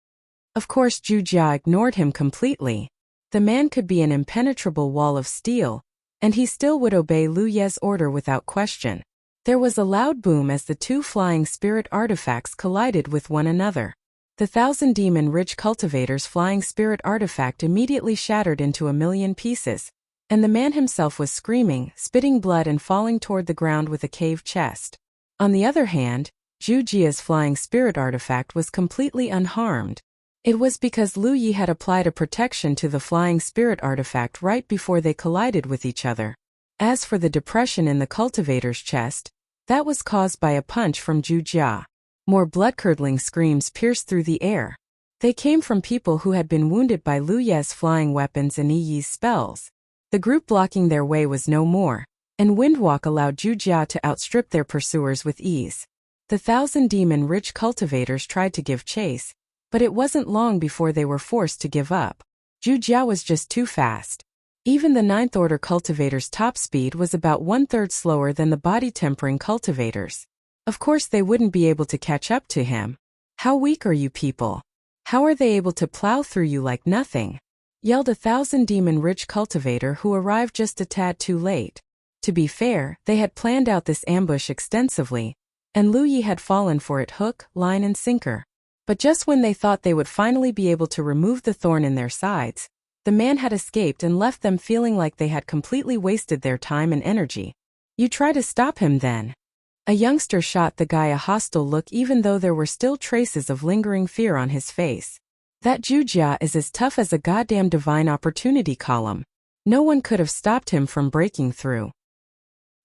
Of course Wuxia ignored him completely. The man could be an impenetrable wall of steel, and he still would obey Lu Ye's order without question. There was a loud boom as the 2 flying spirit artifacts collided with one another. The 1,000 Demon Ridge cultivator's flying spirit artifact immediately shattered into a million pieces, and the man himself was screaming, spitting blood and falling toward the ground with a caved chest. On the other hand, Wuxia's flying spirit artifact was completely unharmed. It was because Lu Yi had applied a protection to the flying spirit artifact right before they collided with each other. As for the depression in the cultivator's chest, that was caused by a punch from Wuxia. More blood-curdling screams pierced through the air. They came from people who had been wounded by Lu Ye's flying weapons and Yi's spells. The group blocking their way was no more, and Windwalk allowed Wuxia to outstrip their pursuers with ease. The 1,000 Demon Ridge cultivators tried to give chase, but it wasn't long before they were forced to give up. Wuxia was just too fast. Even the ninth order cultivator's top speed was about 1/3 slower than the body-tempering cultivators. Of course they wouldn't be able to catch up to him. How weak are you people? How are they able to plow through you like nothing? Yelled a 1,000-demon-rich cultivator who arrived just a tad too late. To be fair, they had planned out this ambush extensively, and Lu Yi had fallen for it hook, line and sinker. But just when they thought they would finally be able to remove the thorn in their sides, the man had escaped and left them feeling like they had completely wasted their time and energy. You try to stop him then. A youngster shot the guy a hostile look even though there were still traces of lingering fear on his face. That Wuxia is as tough as a goddamn divine opportunity column. No one could have stopped him from breaking through.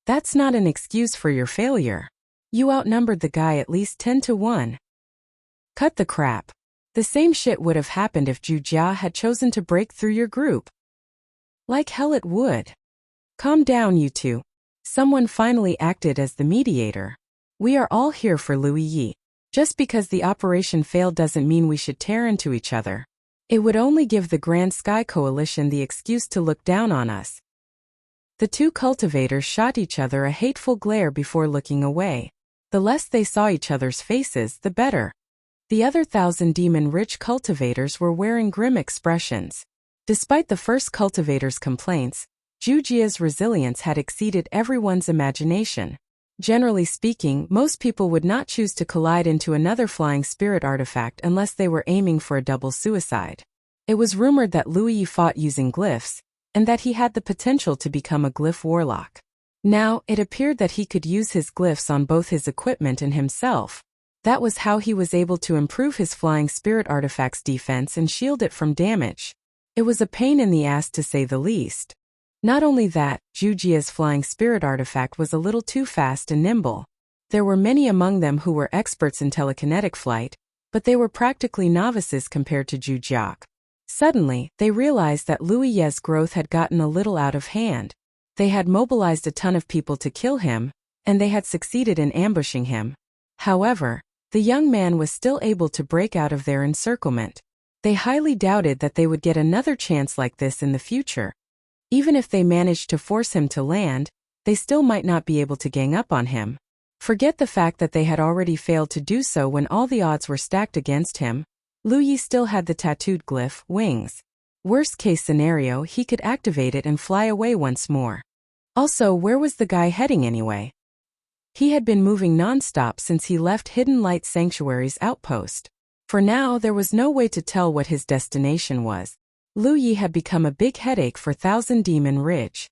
That's not an excuse for your failure. You outnumbered the guy at least 10-1. Cut the crap. The same shit would have happened if Wuxia had chosen to break through your group. Like hell it would. Calm down, you two. Someone finally acted as the mediator. We are all here for Lu Yi. Just because the operation failed doesn't mean we should tear into each other. It would only give the Grand Sky Coalition the excuse to look down on us. The two cultivators shot each other a hateful glare before looking away. The less they saw each other's faces, the better. The other 1,000-demon-rich cultivators were wearing grim expressions. Despite the first cultivator's complaints, Wuxia's resilience had exceeded everyone's imagination. Generally speaking, most people would not choose to collide into another flying spirit artifact unless they were aiming for a double suicide. It was rumored that Lu Yi fought using glyphs, and that he had the potential to become a glyph warlock. Now, it appeared that he could use his glyphs on both his equipment and himself. That was how he was able to improve his flying spirit artifact's defense and shield it from damage. It was a pain in the ass to say the least. Not only that, Wuxia's flying spirit artifact was a little too fast and nimble. There were many among them who were experts in telekinetic flight, but they were practically novices compared to Wuxia. Suddenly, they realized that Lu Yi's growth had gotten a little out of hand. They had mobilized a ton of people to kill him, and they had succeeded in ambushing him. However, the young man was still able to break out of their encirclement. They highly doubted that they would get another chance like this in the future. Even if they managed to force him to land, they still might not be able to gang up on him. Forget the fact that they had already failed to do so when all the odds were stacked against him. Lu Yi still had the tattooed glyph, wings. Worst case scenario, he could activate it and fly away once more. Also, where was the guy heading anyway? He had been moving non-stop since he left Hidden Light Sanctuary's outpost. For now, there was no way to tell what his destination was. Lu Yi had become a big headache for 1,000-demon Ridge.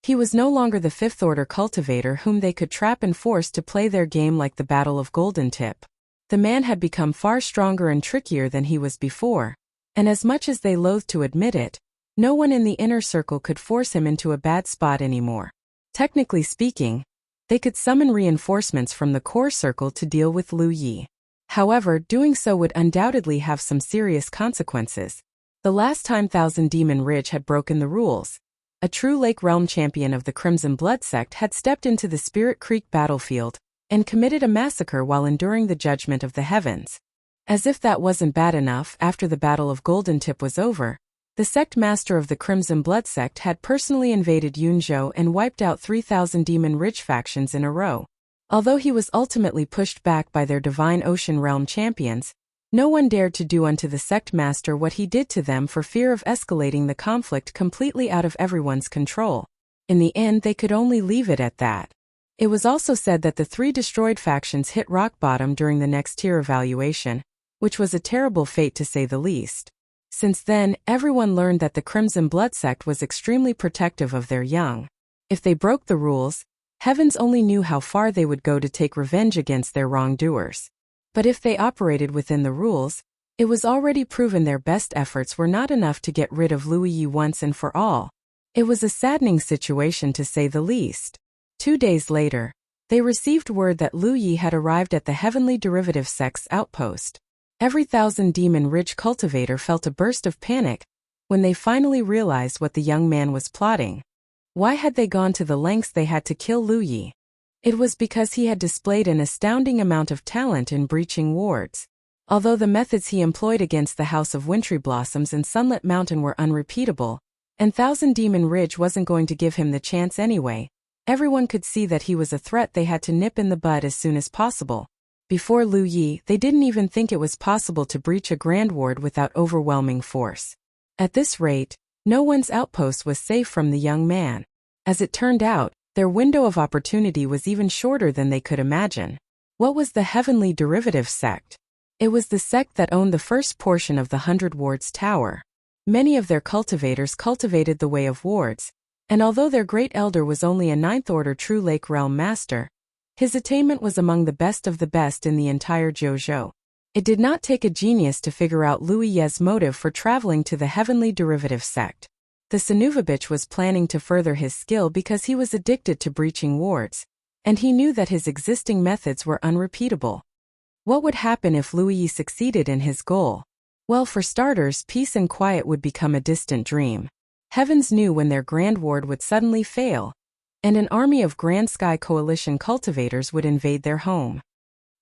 He was no longer the fifth order cultivator whom they could trap and force to play their game like the Battle of Golden Tip. The man had become far stronger and trickier than he was before, and as much as they loathed to admit it, no one in the inner circle could force him into a bad spot anymore. Technically speaking, they could summon reinforcements from the core circle to deal with Lu Yi. However, doing so would undoubtedly have some serious consequences. The last time 1,000-demon Ridge had broken the rules, a true Lake Realm champion of the Crimson Blood sect had stepped into the Spirit Creek battlefield and committed a massacre while enduring the judgment of the heavens. As if that wasn't bad enough, after the Battle of Golden Tip was over, the sect master of the Crimson Blood sect had personally invaded Yunzhou and wiped out 3,000-demon Ridge factions in a row. Although he was ultimately pushed back by their Divine Ocean Realm champions, no one dared to do unto the sect master what he did to them for fear of escalating the conflict completely out of everyone's control. In the end, they could only leave it at that. It was also said that the 3 destroyed factions hit rock bottom during the next tier evaluation, which was a terrible fate to say the least. Since then, everyone learned that the Crimson Blood sect was extremely protective of their young. If they broke the rules, heavens only knew how far they would go to take revenge against their wrongdoers. But if they operated within the rules, it was already proven their best efforts were not enough to get rid of Lu Yi once and for all. It was a saddening situation to say the least. 2 days later, they received word that Lu Yi had arrived at the Heavenly Derivative Sect's outpost. Every 1,000-demon Ridge cultivator felt a burst of panic when they finally realized what the young man was plotting. Why had they gone to the lengths they had to kill Lu Yi? It was because he had displayed an astounding amount of talent in breaching wards. Although the methods he employed against the House of Wintry Blossoms and Sunlit Mountain were unrepeatable, And Thousand Demon Ridge wasn't going to give him the chance anyway. Everyone could see that he was a threat they had to nip in the bud as soon as possible. Before Lu Yi, they didn't even think it was possible to breach a Grand Ward without overwhelming force. At this rate, no one's outpost was safe from the young man. As it turned out, their window of opportunity was even shorter than they could imagine. What was the Heavenly Derivative Sect? It was the sect that owned the first portion of the 100 Wards Tower. Many of their cultivators cultivated the Way of Wards, and although their great elder was only a 9th Order True Lake Realm Master, his attainment was among the best of the best in the entire Jojo. It did not take a genius to figure out Lu Yi's motive for traveling to the Heavenly Derivative Sect. The Sanuvabich was planning to further his skill because he was addicted to breaching wards, and he knew that his existing methods were unrepeatable. What would happen if Lu Yi succeeded in his goal? Well, for starters, peace and quiet would become a distant dream. Heavens knew when their Grand Ward would suddenly fail, and an army of Grand Sky Coalition cultivators would invade their home.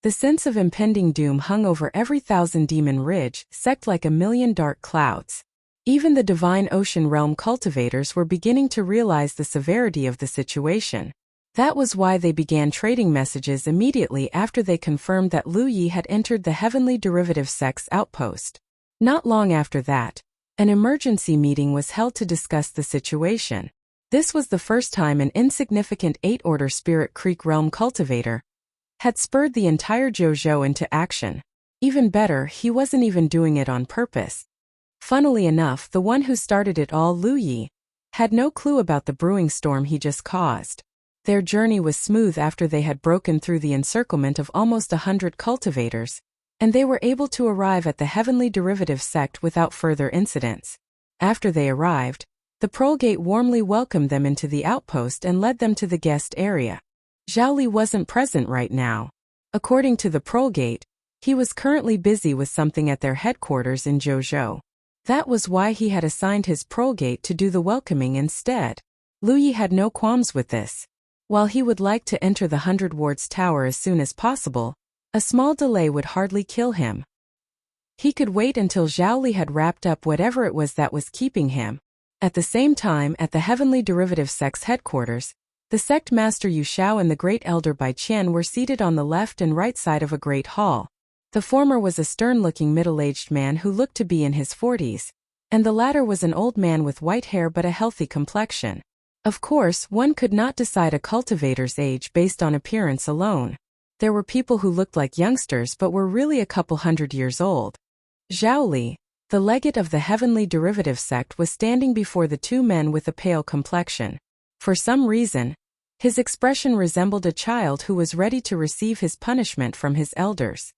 The sense of impending doom hung over every Thousand Demon Ridge sect like a million dark clouds. Even the Divine Ocean Realm cultivators were beginning to realize the severity of the situation. That was why they began trading messages immediately after they confirmed that Lu Yi had entered the Heavenly Derivative Sect's outpost. Not long after that, an emergency meeting was held to discuss the situation. This was the first time an insignificant 8th Order Spirit Creek Realm cultivator had spurred the entire Jojo into action. Even better, he wasn't even doing it on purpose. Funnily enough, the one who started it all, Lu Yi, had no clue about the brewing storm he just caused. Their journey was smooth after they had broken through the encirclement of almost 100 cultivators, and they were able to arrive at the Heavenly Derivative Sect without further incidents. After they arrived, the Prolgate warmly welcomed them into the outpost and led them to the guest area. Zhao Li wasn't present right now. According to the Prolgate, he was currently busy with something at their headquarters in Jojo. That was why he had assigned his Prolgate to do the welcoming instead. Lu Yi had no qualms with this. While he would like to enter the 100 Wards Tower as soon as possible, a small delay would hardly kill him. He could wait until Zhao Li had wrapped up whatever it was that was keeping him. At the same time, at the Heavenly Derivative Sect's headquarters, the Sect Master Yu Xiao and the Great Elder Bai Qian were seated on the left and right side of a great hall. The former was a stern-looking middle-aged man who looked to be in his 40s, and the latter was an old man with white hair but a healthy complexion. Of course, one could not decide a cultivator's age based on appearance alone. There were people who looked like youngsters but were really a couple 100 years old. Zhao Li, the legate of the Heavenly Derivative Sect, was standing before the two men with a pale complexion. For some reason, his expression resembled a child who was ready to receive his punishment from his elders.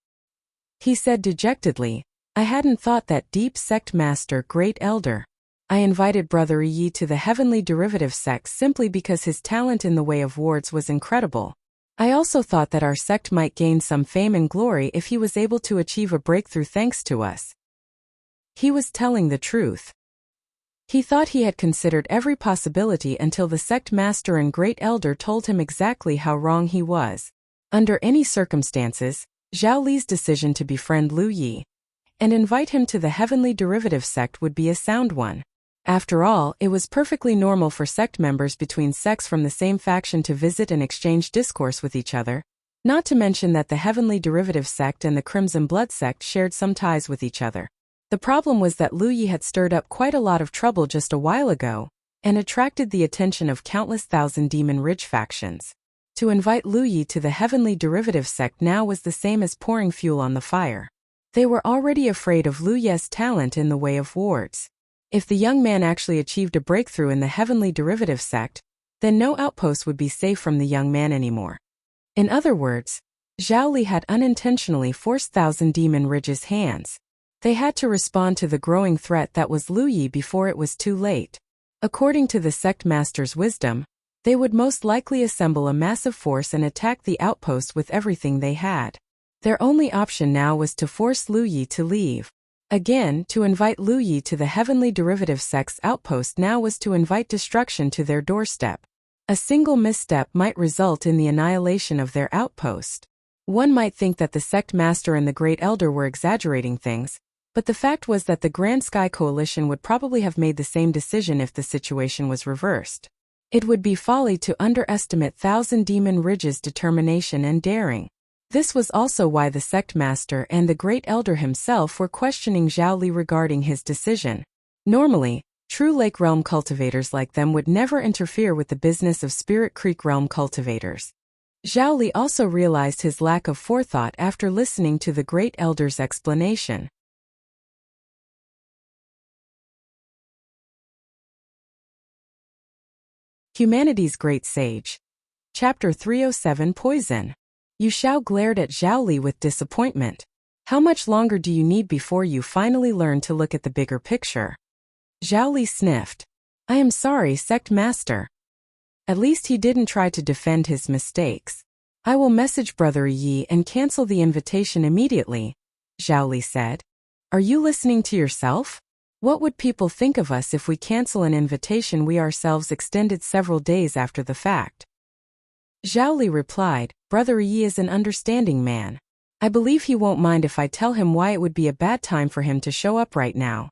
He said dejectedly, "I hadn't thought that deep, Sect Master, Great Elder. I invited Brother Yi to the Heavenly Derivative Sect simply because his talent in the Way of Wards was incredible. I also thought that our sect might gain some fame and glory if he was able to achieve a breakthrough thanks to us." He was telling the truth. He thought he had considered every possibility until the Sect Master and Great Elder told him exactly how wrong he was. Under any circumstances, Zhao Li's decision to befriend Lu Yi and invite him to the Heavenly Derivative Sect would be a sound one. After all, it was perfectly normal for sect members between sects from the same faction to visit and exchange discourse with each other, not to mention that the Heavenly Derivative Sect and the Crimson Blood Sect shared some ties with each other. The problem was that Lu Yi had stirred up quite a lot of trouble just a while ago, and attracted the attention of countless Thousand Demon Ridge factions. To invite Lu Yi to the Heavenly Derivative Sect now was the same as pouring fuel on the fire. They were already afraid of Lu Yi's talent in the Way of Wards. If the young man actually achieved a breakthrough in the Heavenly Derivative Sect, then no outpost would be safe from the young man anymore. In other words, Zhao Li had unintentionally forced Thousand Demon Ridge's hands. They had to respond to the growing threat that was Lu Yi before it was too late. According to the Sect Master's wisdom, they would most likely assemble a massive force and attack the outpost with everything they had. Their only option now was to force Lu Yi to leave. Again, to invite Lu Yi to the Heavenly Derivative Sect's outpost now was to invite destruction to their doorstep. A single misstep might result in the annihilation of their outpost. One might think that the Sect Master and the Great Elder were exaggerating things, But the fact was that the Grand Sky Coalition would probably have made the same decision if the situation was reversed. It would be folly to underestimate Thousand Demon Ridge's determination and daring. This was also why the sect master and the Great Elder himself were questioning Zhao Li regarding his decision. Normally, true Lake Realm cultivators like them would never interfere with the business of Spirit Creek Realm cultivators. Zhao Li also realized his lack of forethought after listening to the Great Elder's explanation. Humanity's Great Sage. Chapter 307 Poison. Yu Xiao glared at Zhao Li with disappointment. How much longer do you need before you finally learn to look at the bigger picture? Zhao Li sniffed. I am sorry, Sect Master. At least he didn't try to defend his mistakes. I will message Brother Yi and cancel the invitation immediately, Zhao Li said. Are you listening to yourself? What would people think of us if we cancel an invitation we ourselves extended several days after the fact? Zhao Li replied, Brother Yi is an understanding man. I believe he won't mind if I tell him why it would be a bad time for him to show up right now.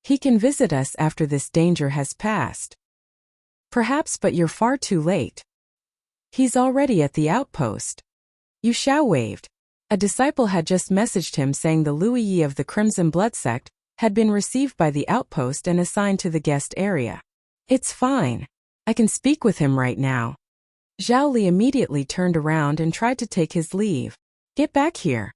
He can visit us after this danger has passed. Perhaps, but you're far too late. He's already at the outpost. Yu Xiao waved. A disciple had just messaged him saying the Lui Yi of the Crimson Blood Sect had been received by the outpost and assigned to the guest area. It's fine. I can speak with him right now. Zhao Li immediately turned around and tried to take his leave. Get back here.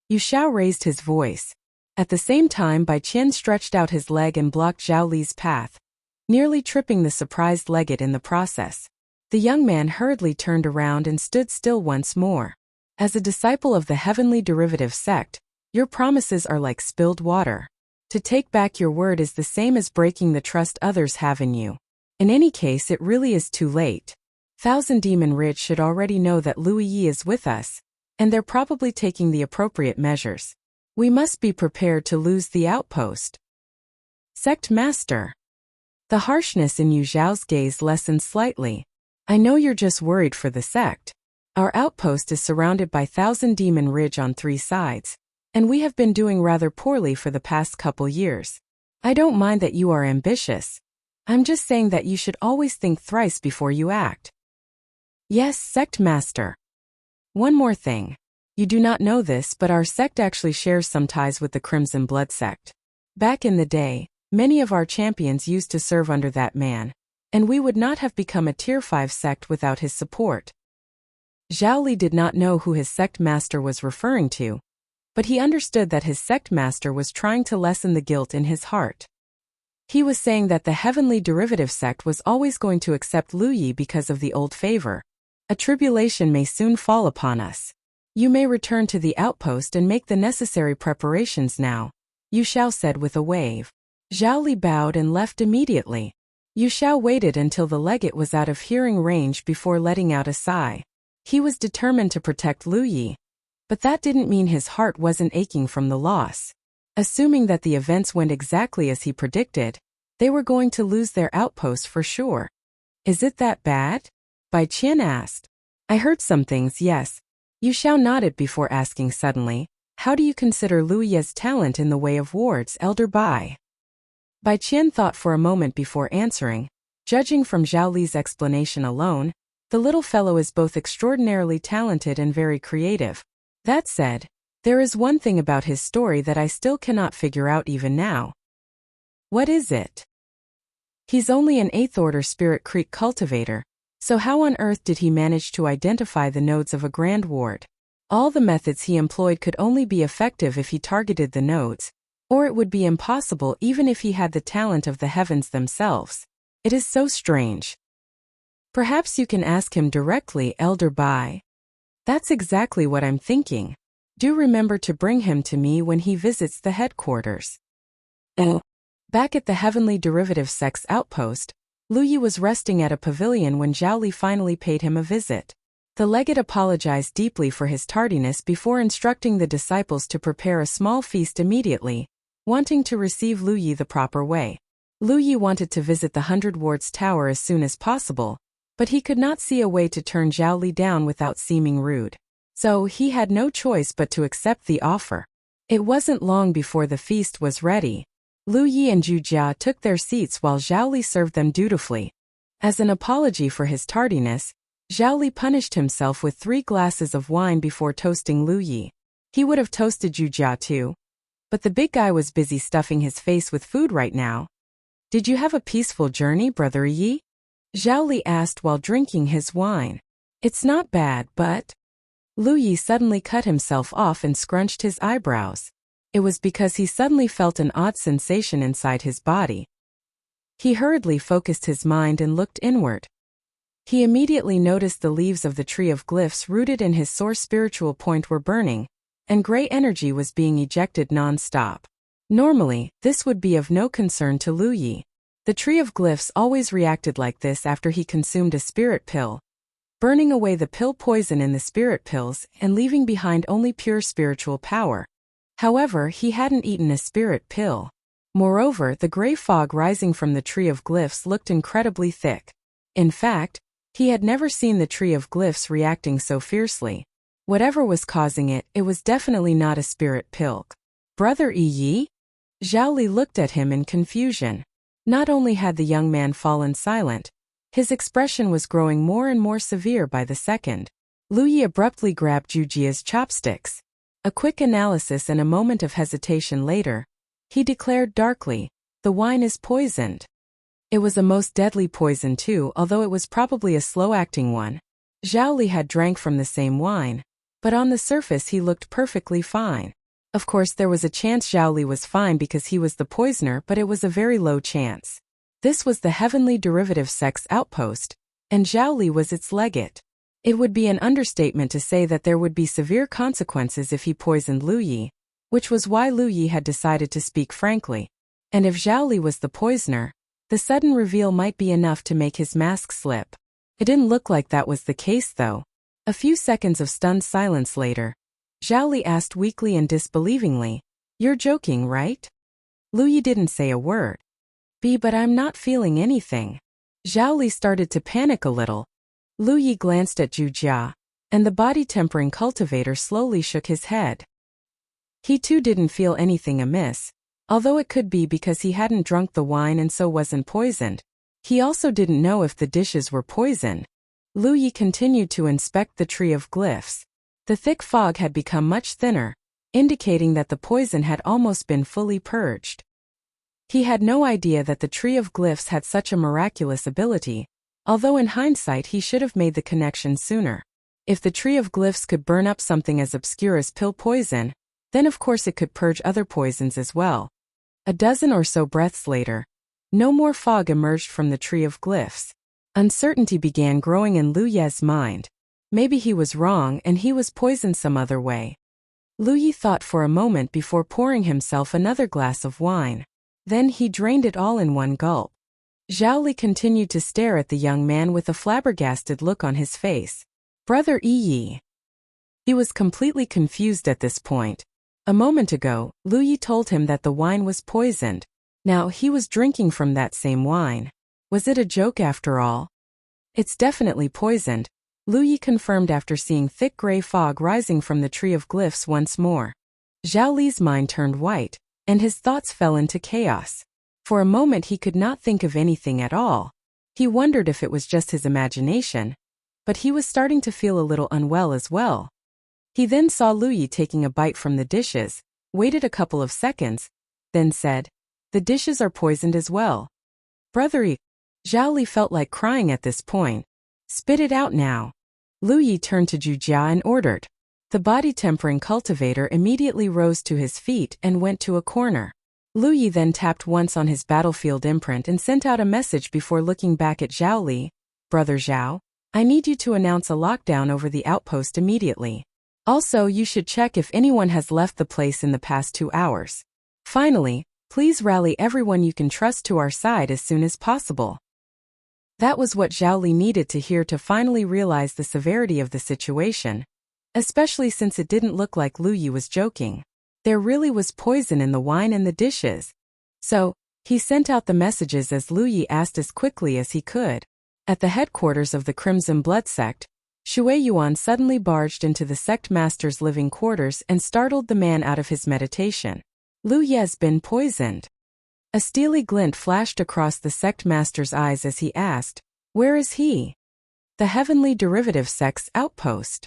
Yu Xiao raised his voice. At the same time, Bai Qian stretched out his leg and blocked Zhao Li's path, nearly tripping the surprised legate in the process. The young man hurriedly turned around and stood still once more. As a disciple of the Heavenly Derivative Sect, your promises are like spilled water. To take back your word is the same as breaking the trust others have in you. In any case, it really is too late. Thousand Demon Ridge should already know that Lui Yi is with us, and they're probably taking the appropriate measures. We must be prepared to lose the outpost. Sect Master. The harshness in Yu Xiao's gaze lessened slightly. I know you're just worried for the sect. Our outpost is surrounded by Thousand Demon Ridge on 3 sides, and we have been doing rather poorly for the past couple years. I don't mind that you are ambitious. I'm just saying that you should always think thrice before you act. Yes, Sect Master. One more thing. You do not know this, but our sect actually shares some ties with the Crimson Blood Sect. Back in the day, many of our champions used to serve under that man, and we would not have become a Tier 5 sect without his support. Zhao Li did not know who his sect master was referring to, but he understood that his sect master was trying to lessen the guilt in his heart. He was saying that the Heavenly Derivative Sect was always going to accept Lui Yi because of the old favor. A tribulation may soon fall upon us. You may return to the outpost and make the necessary preparations now, Yu Xiao said with a wave. Zhao Li bowed and left immediately. Yu Xiao waited until the legate was out of hearing range before letting out a sigh. He was determined to protect Lui Yi, but that didn't mean his heart wasn't aching from the loss. Assuming that the events went exactly as he predicted, they were going to lose their outpost for sure. Is it that bad? Bai Qian asked. I heard some things, yes. Yu Xiao nodded before asking suddenly, how do you consider Lui Yi's talent in the way of wards, Elder Bai? Bai Qian thought for a moment before answering. Judging from Zhao Li's explanation alone, the little fellow is both extraordinarily talented and very creative. That said, there is one thing about his story that I still cannot figure out even now. What is it? He's only an 8th Order Spirit Creek cultivator, so how on earth did he manage to identify the nodes of a Grand Ward? All the methods he employed could only be effective if he targeted the nodes, or it would be impossible even if he had the talent of the heavens themselves. It is so strange. Perhaps you can ask him directly, Elder Bai. That's exactly what I'm thinking. Do remember to bring him to me when he visits the headquarters. Back at the Heavenly Derivative Sect's outpost, Lui Yi was resting at a pavilion when Zhao Li finally paid him a visit. The legate apologized deeply for his tardiness before instructing the disciples to prepare a small feast immediately, wanting to receive Lui Yi the proper way. Lui Yi wanted to visit the 100 Wards Tower as soon as possible, but he could not see a way to turn Zhao Li down without seeming rude. So he had no choice but to accept the offer. It wasn't long before the feast was ready. Lu Yi and Zhu Jia took their seats while Zhao Li served them dutifully. As an apology for his tardiness, Zhao Li punished himself with 3 glasses of wine before toasting Lu Yi. He would have toasted Zhu Jia too, but the big guy was busy stuffing his face with food right now. Did you have a peaceful journey, Brother Yi? Zhao Li asked while drinking his wine. It's not bad, but... Lu Yi suddenly cut himself off and scrunched his eyebrows. It was because he suddenly felt an odd sensation inside his body. He hurriedly focused his mind and looked inward. He immediately noticed the leaves of the tree of glyphs rooted in his sore spiritual point were burning, and gray energy was being ejected non-stop. Normally, this would be of no concern to Lu Yi. The tree of glyphs always reacted like this after he consumed a spirit pill, burning away the pill poison in the spirit pills and leaving behind only pure spiritual power. However, he hadn't eaten a spirit pill. Moreover, the gray fog rising from the tree of glyphs looked incredibly thick. In fact, he had never seen the tree of glyphs reacting so fiercely. Whatever was causing it, it was definitely not a spirit pill. Brother Yi? Zhao Li looked at him in confusion. Not only had the young man fallen silent, his expression was growing more and more severe by the second. Lu Yi abruptly grabbed Zhu Jia's chopsticks. A quick analysis and a moment of hesitation later, he declared darkly, "The wine is poisoned." It was a most deadly poison too, although it was probably a slow-acting one. Zhao Li had drank from the same wine, but on the surface he looked perfectly fine. Of course there was a chance Zhao Li was fine because he was the poisoner, but it was a very low chance. This was the heavenly derivative sex outpost, and Zhao Li was its legate. It would be an understatement to say that there would be severe consequences if he poisoned Lu Yi, which was why Lu Yi had decided to speak frankly. And if Zhao Li was the poisoner, the sudden reveal might be enough to make his mask slip. It didn't look like that was the case though. A few seconds of stunned silence later, Zhao Li asked weakly and disbelievingly, "You're joking, right?" Lu Yi didn't say a word. But I'm not feeling anything." Zhao Li started to panic a little. Lu Yi glanced at Zhu Jia, and the body-tempering cultivator slowly shook his head. He too didn't feel anything amiss, although it could be because he hadn't drunk the wine and so wasn't poisoned. He also didn't know if the dishes were poisoned. Lu Yi continued to inspect the tree of glyphs. The thick fog had become much thinner, indicating that the poison had almost been fully purged. He had no idea that the tree of glyphs had such a miraculous ability, although in hindsight he should have made the connection sooner. If the tree of glyphs could burn up something as obscure as pill poison, then of course it could purge other poisons as well. A dozen or so breaths later, no more fog emerged from the tree of glyphs. Uncertainty began growing in Lu Ye's mind. Maybe he was wrong and he was poisoned some other way. Lu Yi thought for a moment before pouring himself another glass of wine. Then he drained it all in one gulp. Zhao Li continued to stare at the young man with a flabbergasted look on his face. Brother Yi. He was completely confused at this point. A moment ago, Lu Yi told him that the wine was poisoned. Now he was drinking from that same wine. Was it a joke after all? It's definitely poisoned, Lu Yi confirmed after seeing thick gray fog rising from the tree of glyphs once more. Zhao Li's mind turned white, and his thoughts fell into chaos. For a moment he could not think of anything at all. He wondered if it was just his imagination, but he was starting to feel a little unwell as well. He then saw Lu Yi taking a bite from the dishes, waited a couple of seconds, then said, "The dishes are poisoned as well." Brother Yi. Zhao Li felt like crying at this point. "Spit it out now." Lu Yi turned to Zhu Jia and ordered. The body-tempering cultivator immediately rose to his feet and went to a corner. Lu Yi then tapped once on his battlefield imprint and sent out a message before looking back at Zhao Li. "Brother Zhao, I need you to announce a lockdown over the outpost immediately. Also, you should check if anyone has left the place in the past 2 hours. Finally, please rally everyone you can trust to our side as soon as possible." That was what Zhao Li needed to hear to finally realize the severity of the situation, especially since it didn't look like Lu Yi was joking. There really was poison in the wine and the dishes. So, he sent out the messages as Lu Yi asked as quickly as he could. At the headquarters of the Crimson Blood Sect, Shui Yuan suddenly barged into the sect master's living quarters and startled the man out of his meditation. Lu Ye's been poisoned. A steely glint flashed across the sect master's eyes as he asked, "Where is he?" "The heavenly derivative sect's outpost."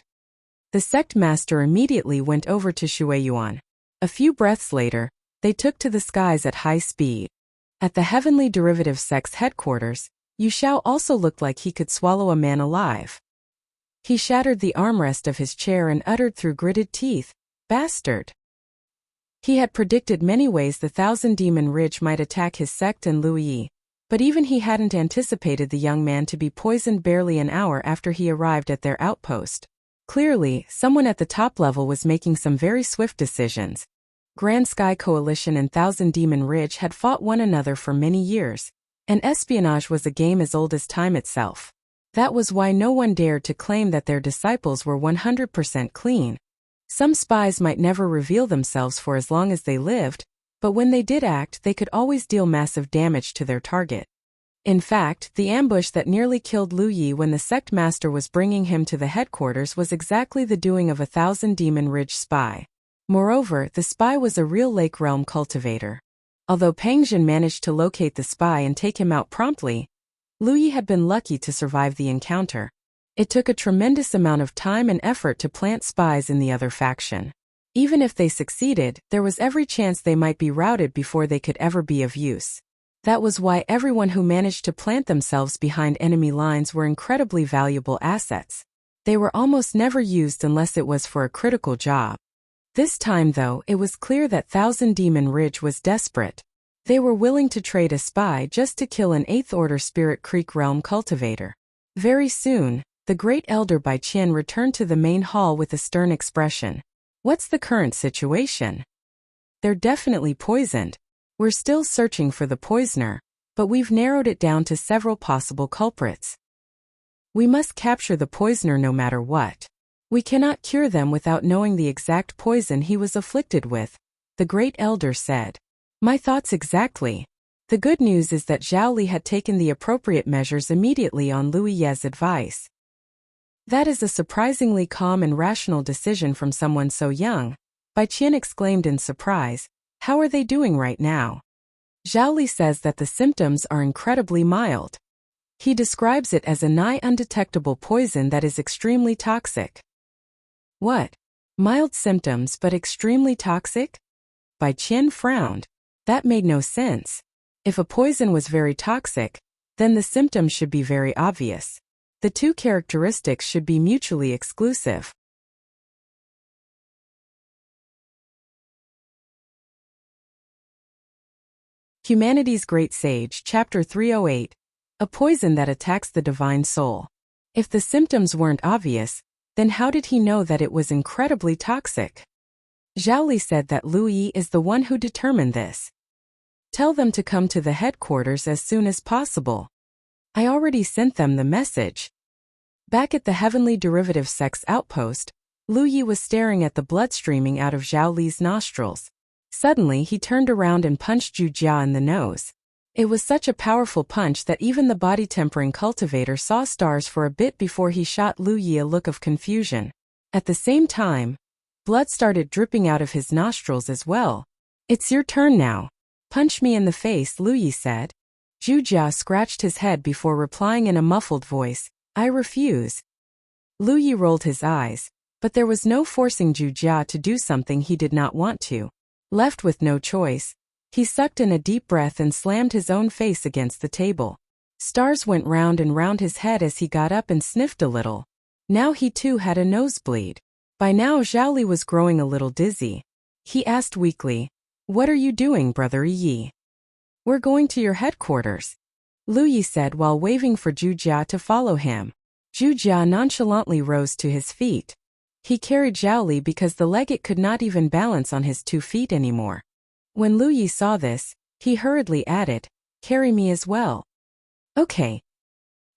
The sect master immediately went over to Shui Yuan. A few breaths later, they took to the skies at high speed. At the heavenly derivative sect's headquarters, Yu Xiao also looked like he could swallow a man alive. He shattered the armrest of his chair and uttered through gritted teeth, "Bastard." He had predicted many ways the Thousand Demon Ridge might attack his sect and Lu Yi, but even he hadn't anticipated the young man to be poisoned barely an hour after he arrived at their outpost. Clearly, someone at the top level was making some very swift decisions. Grand Sky Coalition and Thousand Demon Ridge had fought one another for many years, and espionage was a game as old as time itself. That was why no one dared to claim that their disciples were 100% clean. Some spies might never reveal themselves for as long as they lived, but when they did act, they could always deal massive damage to their target. In fact, the ambush that nearly killed Lu Yi when the sect master was bringing him to the headquarters was exactly the doing of a Thousand Demon Ridge spy. Moreover, the spy was a real Lake Realm cultivator. Although Peng Jin managed to locate the spy and take him out promptly, Lu Yi had been lucky to survive the encounter. It took a tremendous amount of time and effort to plant spies in the other faction. Even if they succeeded, there was every chance they might be routed before they could ever be of use. That was why everyone who managed to plant themselves behind enemy lines were incredibly valuable assets. They were almost never used unless it was for a critical job. This time, though, it was clear that Thousand Demon Ridge was desperate. They were willing to trade a spy just to kill an 8th Order Spirit Creek Realm cultivator. Very soon, the Great Elder Bai Qian returned to the main hall with a stern expression. "What's the current situation?" "They're definitely poisoned. We're still searching for the poisoner, but we've narrowed it down to several possible culprits. We must capture the poisoner no matter what. We cannot cure them without knowing the exact poison he was afflicted with," the Great Elder said. "My thoughts exactly. The good news is that Zhao Li had taken the appropriate measures immediately on Lu Ye's advice." "That is a surprisingly calm and rational decision from someone so young," Bai Qian exclaimed in surprise. "How are they doing right now?" "Zhao Li says that the symptoms are incredibly mild. He describes it as a nigh undetectable poison that is extremely toxic." "What? Mild symptoms but extremely toxic?" Bai Qian frowned. That made no sense. If a poison was very toxic, then the symptoms should be very obvious. The two characteristics should be mutually exclusive. Humanity's Great Sage, Chapter 308. A poison that attacks the divine soul. If the symptoms weren't obvious, then how did he know that it was incredibly toxic? Zhao Li said that Lu Yi is the one who determined this. "Tell them to come to the headquarters as soon as possible. I already sent them the message." Back at the Heavenly Derivative Sect's outpost, Lu Yi was staring at the blood streaming out of Zhao Li's nostrils. Suddenly he turned around and punched Zhu Jia in the nose. It was such a powerful punch that even the body-tempering cultivator saw stars for a bit before he shot Lu Yi a look of confusion. At the same time, blood started dripping out of his nostrils as well. "It's your turn now. Punch me in the face," Lu Yi said. Zhu Jia scratched his head before replying in a muffled voice, "I refuse." Lu Yi rolled his eyes, but there was no forcing Zhu Jia to do something he did not want to. Left with no choice, he sucked in a deep breath and slammed his own face against the table. Stars went round and round his head as he got up and sniffed a little. Now he too had a nosebleed. By now Zhao Li was growing a little dizzy. He asked weakly, "What are you doing, Brother Yi?" "We're going to your headquarters," Lu Yi said while waving for Zhu Jia to follow him. Zhu Jia nonchalantly rose to his feet. He carried Zhao Li because the legate could not even balance on his 2 feet anymore. When Lu Yi saw this, he hurriedly added, "Carry me as well." "Okay."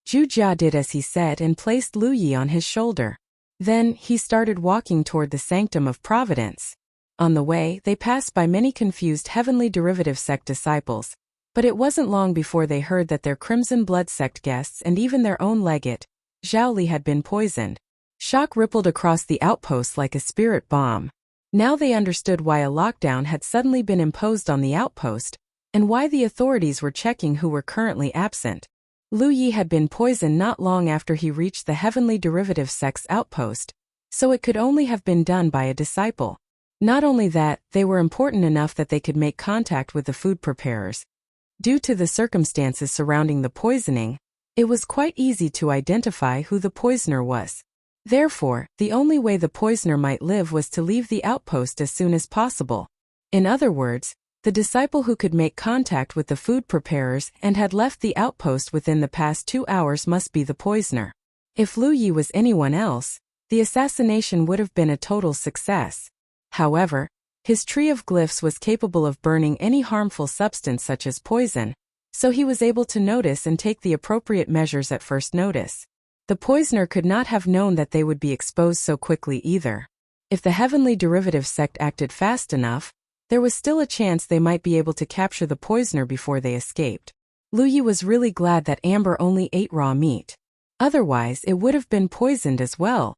Zhu Jia did as he said and placed Lu Yi on his shoulder. Then, he started walking toward the Sanctum of Providence. On the way, they passed by many confused Heavenly Derivative Sect disciples, but it wasn't long before they heard that their Crimson Blood Sect guests and even their own legate, Zhao Li, had been poisoned. Shock rippled across the outpost like a spirit bomb. Now they understood why a lockdown had suddenly been imposed on the outpost, and why the authorities were checking who were currently absent. Lu Yi had been poisoned not long after he reached the Heavenly Derivative Sect's outpost, so it could only have been done by a disciple. Not only that, they were important enough that they could make contact with the food preparers. Due to the circumstances surrounding the poisoning, it was quite easy to identify who the poisoner was. Therefore, the only way the poisoner might live was to leave the outpost as soon as possible. In other words, the disciple who could make contact with the food preparers and had left the outpost within the past 2 hours must be the poisoner. If Lu Yi was anyone else, the assassination would have been a total success. However, his tree of glyphs was capable of burning any harmful substance such as poison, so he was able to notice and take the appropriate measures at first notice. The poisoner could not have known that they would be exposed so quickly either. If the Heavenly Derivative Sect acted fast enough, there was still a chance they might be able to capture the poisoner before they escaped. Lu Yi was really glad that Amber only ate raw meat. Otherwise, it would have been poisoned as well.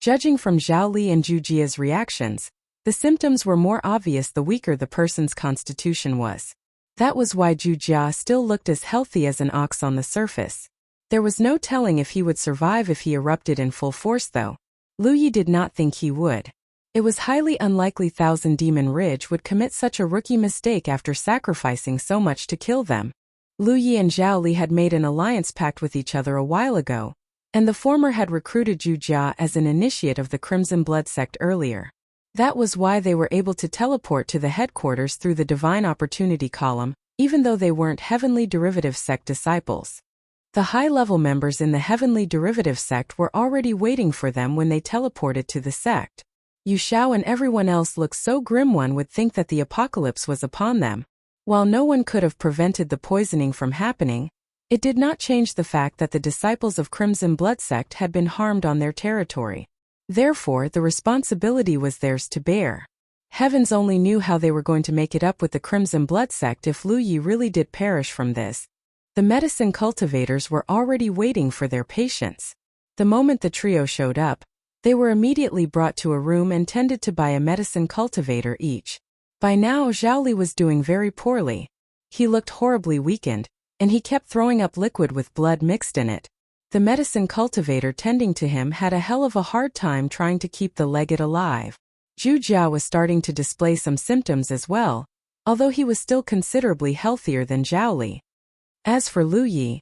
Judging from Zhao Li and Zhu Jia's reactions, the symptoms were more obvious the weaker the person's constitution was. That was why Zhu Jia still looked as healthy as an ox on the surface. There was no telling if he would survive if he erupted in full force though. Lu Yi did not think he would. It was highly unlikely Thousand Demon Ridge would commit such a rookie mistake after sacrificing so much to kill them. Lu Yi and Zhao Li had made an alliance pact with each other a while ago, and the former had recruited Zhu Jia as an initiate of the Crimson Blood sect earlier. That was why they were able to teleport to the headquarters through the Divine Opportunity column, even though they weren't Heavenly Derivative Sect disciples. The high-level members in the Heavenly Derivative Sect were already waiting for them when they teleported to the sect. Yu Xiao and everyone else looked so grim one would think that the apocalypse was upon them. While no one could have prevented the poisoning from happening, it did not change the fact that the disciples of Crimson Blood sect had been harmed on their territory. Therefore, the responsibility was theirs to bear. Heavens only knew how they were going to make it up with the Crimson Blood sect if Lu Yi really did perish from this. The medicine cultivators were already waiting for their patients. The moment the trio showed up, they were immediately brought to a room and tended to by a medicine cultivator each. By now Zhao Li was doing very poorly. He looked horribly weakened, and he kept throwing up liquid with blood mixed in it. The medicine cultivator tending to him had a hell of a hard time trying to keep the legate alive. Zhu Jia was starting to display some symptoms as well, although he was still considerably healthier than Zhao Li. As for Lu Yi,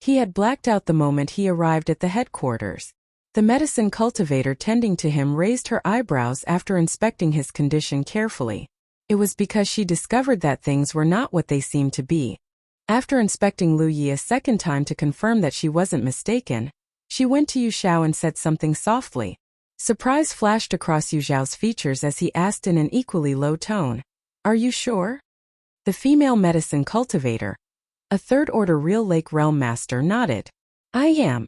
he had blacked out the moment he arrived at the headquarters. The medicine cultivator tending to him raised her eyebrows after inspecting his condition carefully. It was because she discovered that things were not what they seemed to be. After inspecting Lu Yi a second time to confirm that she wasn't mistaken, she went to Yu Xiao and said something softly. Surprise flashed across Yu Xiao's features as he asked in an equally low tone, "Are you sure?" The female medicine cultivator, a third-order Real Lake Realm Master, nodded. "I am."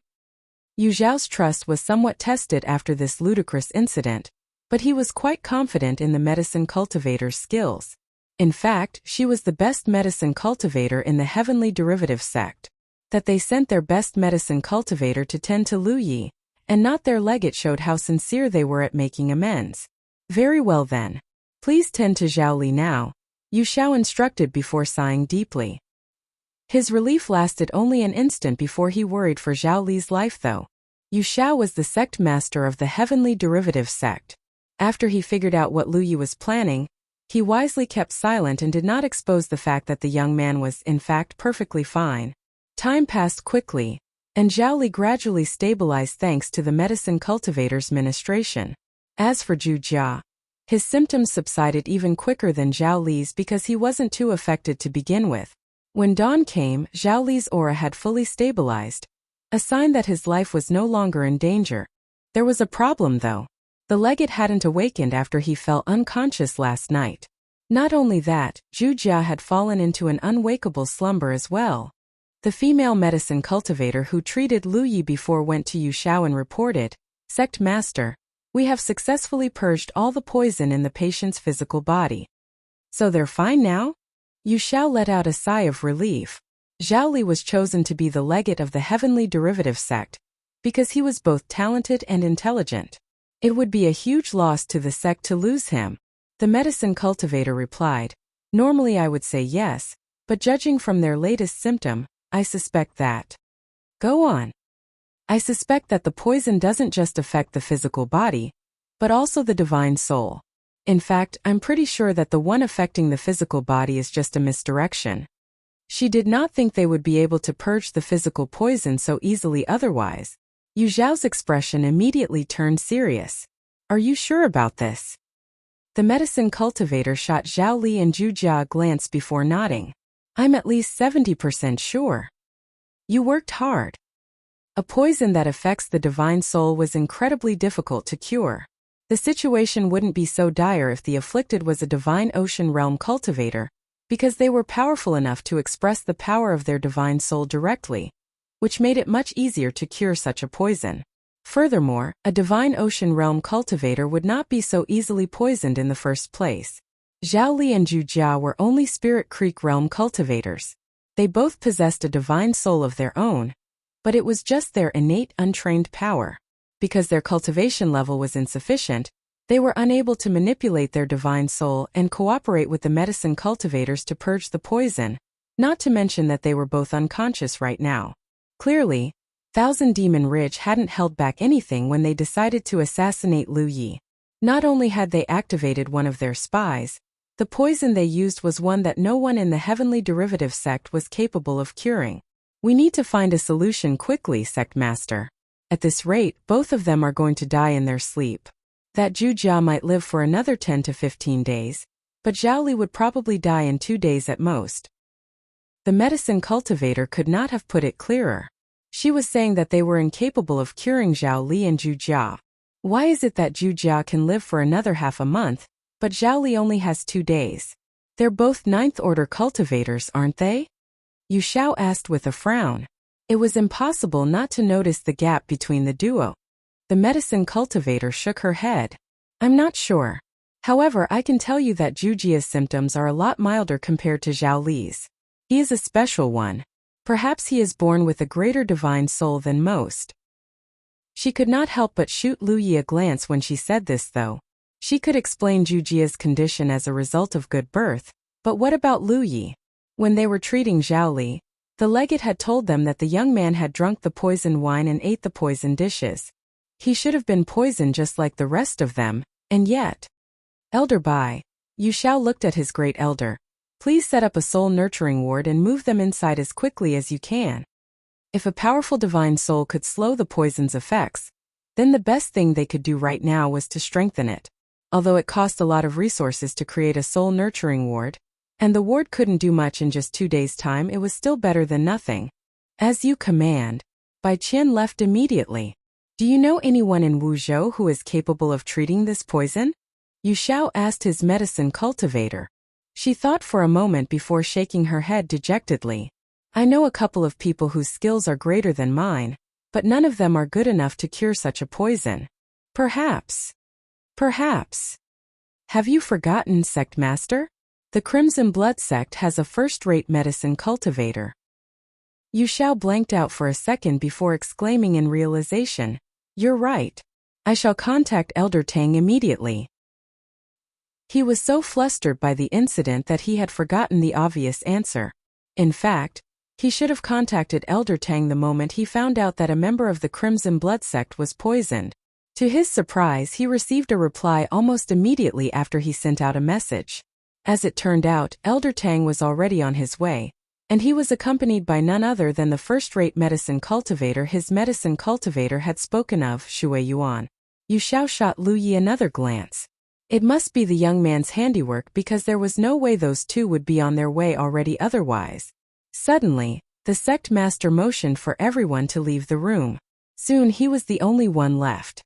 Yu Xiao's trust was somewhat tested after this ludicrous incident, but he was quite confident in the medicine cultivator's skills. In fact, she was the best medicine cultivator in the Heavenly Derivative Sect. That they sent their best medicine cultivator to tend to Lu Yi, and not their legate, showed how sincere they were at making amends. "Very well then. Please tend to Zhao Li now," Yu Xiao instructed before sighing deeply. His relief lasted only an instant before he worried for Zhao Li's life though. Yu Xiao was the sect master of the Heavenly Derivative Sect. After he figured out what Lu Yi was planning, he wisely kept silent and did not expose the fact that the young man was, in fact, perfectly fine. Time passed quickly, and Zhao Li gradually stabilized thanks to the medicine cultivator's ministration. As for Zhu Jia, his symptoms subsided even quicker than Zhao Li's because he wasn't too affected to begin with. When dawn came, Zhao Li's aura had fully stabilized, a sign that his life was no longer in danger. There was a problem though. The legate hadn't awakened after he fell unconscious last night. Not only that, Zhu Jia had fallen into an unwakeable slumber as well. The female medicine cultivator who treated Lu Yi before went to Yu Xiao and reported, "Sect Master, we have successfully purged all the poison in the patient's physical body." "So they're fine now?" Yu Xiao let out a sigh of relief. Zhao Li was chosen to be the legate of the Heavenly Derivative Sect, because he was both talented and intelligent. It would be a huge loss to the sect to lose him. The medicine cultivator replied, "Normally I would say yes, but judging from their latest symptom, I suspect that." "Go on." "I suspect that the poison doesn't just affect the physical body, but also the divine soul. In fact, I'm pretty sure that the one affecting the physical body is just a misdirection." She did not think they would be able to purge the physical poison so easily otherwise. Yu Zhao's expression immediately turned serious. "Are you sure about this?" The medicine cultivator shot Zhao Li and Zhu Jia a glance before nodding. "I'm at least 70% sure." "You worked hard." A poison that affects the divine soul was incredibly difficult to cure. The situation wouldn't be so dire if the afflicted was a divine ocean realm cultivator, because they were powerful enough to express the power of their divine soul directly, which made it much easier to cure such a poison. Furthermore, a divine ocean realm cultivator would not be so easily poisoned in the first place. Zhao Li and Zhu Jia were only Spirit Creek realm cultivators. They both possessed a divine soul of their own, but it was just their innate untrained power. Because their cultivation level was insufficient, they were unable to manipulate their divine soul and cooperate with the medicine cultivators to purge the poison, not to mention that they were both unconscious right now. Clearly, Thousand Demon Ridge hadn't held back anything when they decided to assassinate Lu Yi. Not only had they activated one of their spies, the poison they used was one that no one in the Heavenly Derivative sect was capable of curing. "We need to find a solution quickly, Sect Master. At this rate, both of them are going to die in their sleep. That Zhu Jia might live for another 10 to 15 days, but Zhao Li would probably die in 2 days at most." The medicine cultivator could not have put it clearer. She was saying that they were incapable of curing Zhao Li and Zhu Jia. Why is it that Zhu Jia can live for another half a month, but Zhao Li only has 2 days? They're both ninth-order cultivators, aren't they? Yu Xiao asked with a frown. It was impossible not to notice the gap between the duo. The medicine cultivator shook her head. "I'm not sure. However, I can tell you that Zhu Jia's symptoms are a lot milder compared to Zhao Li's. He is a special one. Perhaps he is born with a greater divine soul than most." She could not help but shoot Lu Yi a glance when she said this, though. She could explain Zhu Jia's condition as a result of good birth, but what about Lu Yi? When they were treating Zhao Li, the legate had told them that the young man had drunk the poisoned wine and ate the poisoned dishes. He should have been poisoned just like the rest of them, and yet. "Elder Bai," Yu Xiao looked at his great elder. "Please set up a soul-nurturing ward and move them inside as quickly as you can." If a powerful divine soul could slow the poison's effects, then the best thing they could do right now was to strengthen it. Although it cost a lot of resources to create a soul-nurturing ward, and the ward couldn't do much in just 2 days' time, it was still better than nothing. "As you command." Bai Qian left immediately. "Do you know anyone in Wuzhou who is capable of treating this poison?" Yu Xiao asked his medicine cultivator. She thought for a moment before shaking her head dejectedly. "I know a couple of people whose skills are greater than mine, but none of them are good enough to cure such a poison. Perhaps. Have you forgotten, Sect Master? The Crimson Blood Sect has a first-rate medicine cultivator." Yu Xiao blanked out for a second before exclaiming in realization, "You're right. I shall contact Elder Tang immediately." He was so flustered by the incident that he had forgotten the obvious answer. In fact, he should have contacted Elder Tang the moment he found out that a member of the Crimson Blood Sect was poisoned. To his surprise, he received a reply almost immediately after he sent out a message. As it turned out, Elder Tang was already on his way, and he was accompanied by none other than the first-rate medicine cultivator his medicine cultivator had spoken of, Shui Yuan. Yu Xiao shot Lu Yi another glance. It must be the young man's handiwork, because there was no way those two would be on their way already otherwise. Suddenly, the sect master motioned for everyone to leave the room. Soon he was the only one left.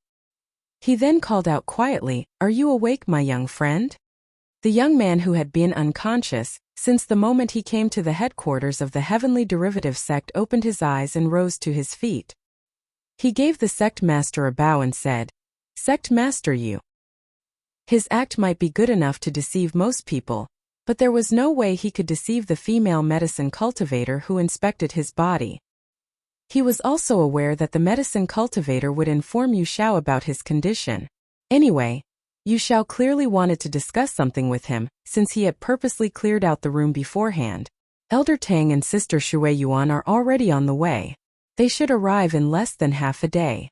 He then called out quietly, "Are you awake, my young friend?" The young man, who had been unconscious since the moment he came to the headquarters of the Heavenly Derivative sect, opened his eyes and rose to his feet. He gave the sect master a bow and said, "Sect master, you." His act might be good enough to deceive most people, but there was no way he could deceive the female medicine cultivator who inspected his body. He was also aware that the medicine cultivator would inform Yu Xiao about his condition. Anyway, Yu Xiao clearly wanted to discuss something with him, since he had purposely cleared out the room beforehand. Elder Tang and Sister Shui Yuan are already on the way. They should arrive in less than half a day.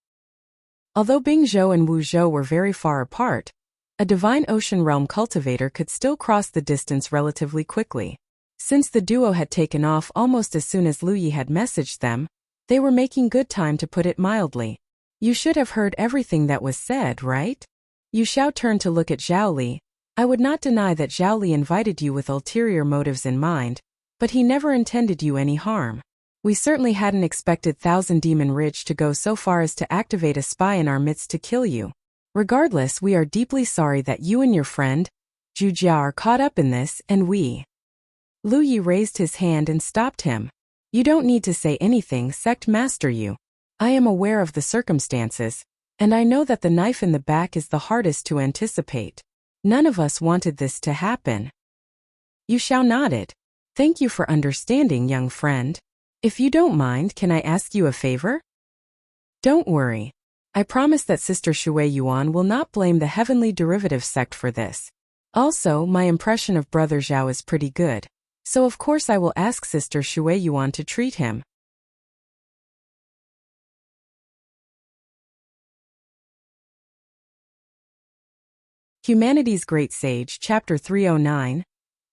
Although Bingzhou and Wuzhou were very far apart, a divine ocean realm cultivator could still cross the distance relatively quickly. Since the duo had taken off almost as soon as Lu Yi had messaged them, they were making good time, to put it mildly. You should have heard everything that was said, right? Yu Xiao turned to look at Zhao Li. I would not deny that Zhao Li invited you with ulterior motives in mind, but he never intended you any harm. We certainly hadn't expected Thousand Demon Ridge to go so far as to activate a spy in our midst to kill you. Regardless, we are deeply sorry that you and your friend, Zhu Jia, are caught up in this, and we... Lu Yi raised his hand and stopped him. You don't need to say anything, Sect Master Yu. I am aware of the circumstances, and I know that the knife in the back is the hardest to anticipate. None of us wanted this to happen. Yu Xiao nodded. Thank you for understanding, young friend. If you don't mind, can I ask you a favor? Don't worry. I promise that Sister Shui Yuan will not blame the Heavenly Derivative sect for this. Also, my impression of Brother Zhao is pretty good, so of course I will ask Sister Shui Yuan to treat him. Humanity's Great Sage, Chapter 309.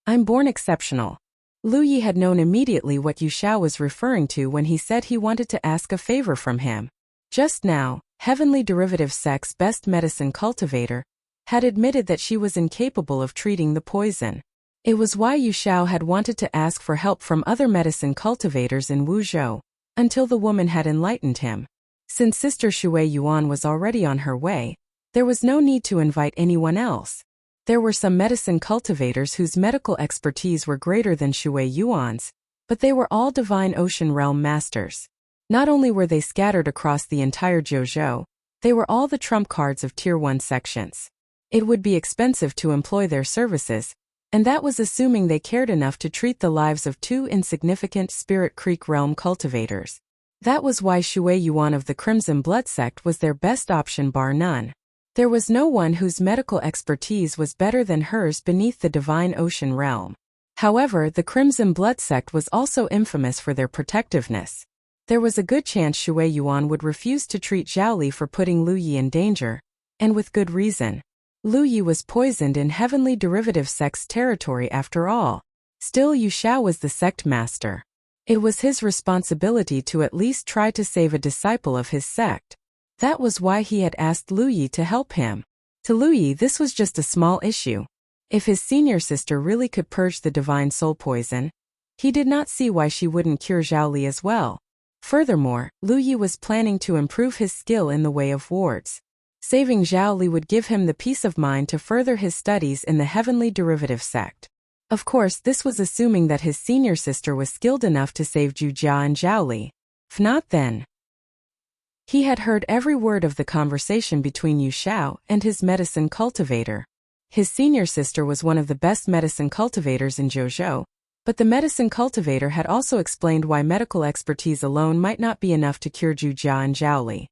I'm born exceptional. Lu Yi had known immediately what Yu Xiao was referring to when he said he wanted to ask a favor from him. Just now, Heavenly Derivative Sect's best medicine cultivator had admitted that she was incapable of treating the poison. It was why Yu Xiao had wanted to ask for help from other medicine cultivators in Wuzhou, until the woman had enlightened him. Since Sister Shui Yuan was already on her way, there was no need to invite anyone else. There were some medicine cultivators whose medical expertise were greater than Shui Yuan's, but they were all divine ocean realm masters. Not only were they scattered across the entire Jiuzhou, they were all the trump cards of Tier 1 sections. It would be expensive to employ their services, and that was assuming they cared enough to treat the lives of two insignificant Spirit Creek realm cultivators. That was why Shui Yuan of the Crimson Blood sect was their best option, bar none. There was no one whose medical expertise was better than hers beneath the divine ocean realm. However, the Crimson Blood sect was also infamous for their protectiveness. There was a good chance Shui Yuan would refuse to treat Zhao Li for putting Lu Yi in danger, and with good reason. Lu Yi was poisoned in Heavenly Derivative Sect's territory after all. Still, Yu Xiao was the sect master. It was his responsibility to at least try to save a disciple of his sect. That was why he had asked Lu Yi to help him. To Lu Yi, this was just a small issue. If his senior sister really could purge the divine soul poison, he did not see why she wouldn't cure Zhao Li as well. Furthermore, Lu Yi was planning to improve his skill in the way of wards. Saving Zhao Li would give him the peace of mind to further his studies in the Heavenly Derivative sect. Of course, this was assuming that his senior sister was skilled enough to save Zhu Jia and Zhao Li. If not, then... He had heard every word of the conversation between Yu Xiao and his medicine cultivator. His senior sister was one of the best medicine cultivators in Jiuzhou, but the medicine cultivator had also explained why medical expertise alone might not be enough to cure Zhu Jia and Zhao Li.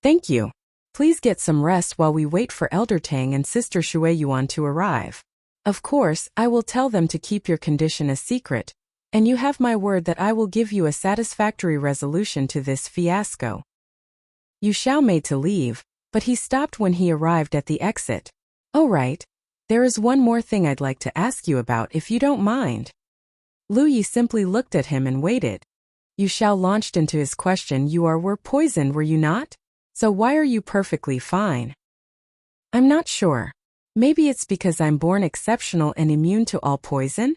Thank you. Please get some rest while we wait for Elder Tang and Sister Shui Yuan to arrive. Of course, I will tell them to keep your condition a secret, and you have my word that I will give you a satisfactory resolution to this fiasco. Yu Xiao made to leave, but he stopped when he arrived at the exit. Oh right. There is one more thing I'd like to ask you about if you don't mind. Lu Yi simply looked at him and waited. Yu Xiao launched into his question. Were poisoned, were you not? So why are you perfectly fine? I'm not sure. Maybe it's because I'm born exceptional and immune to all poison?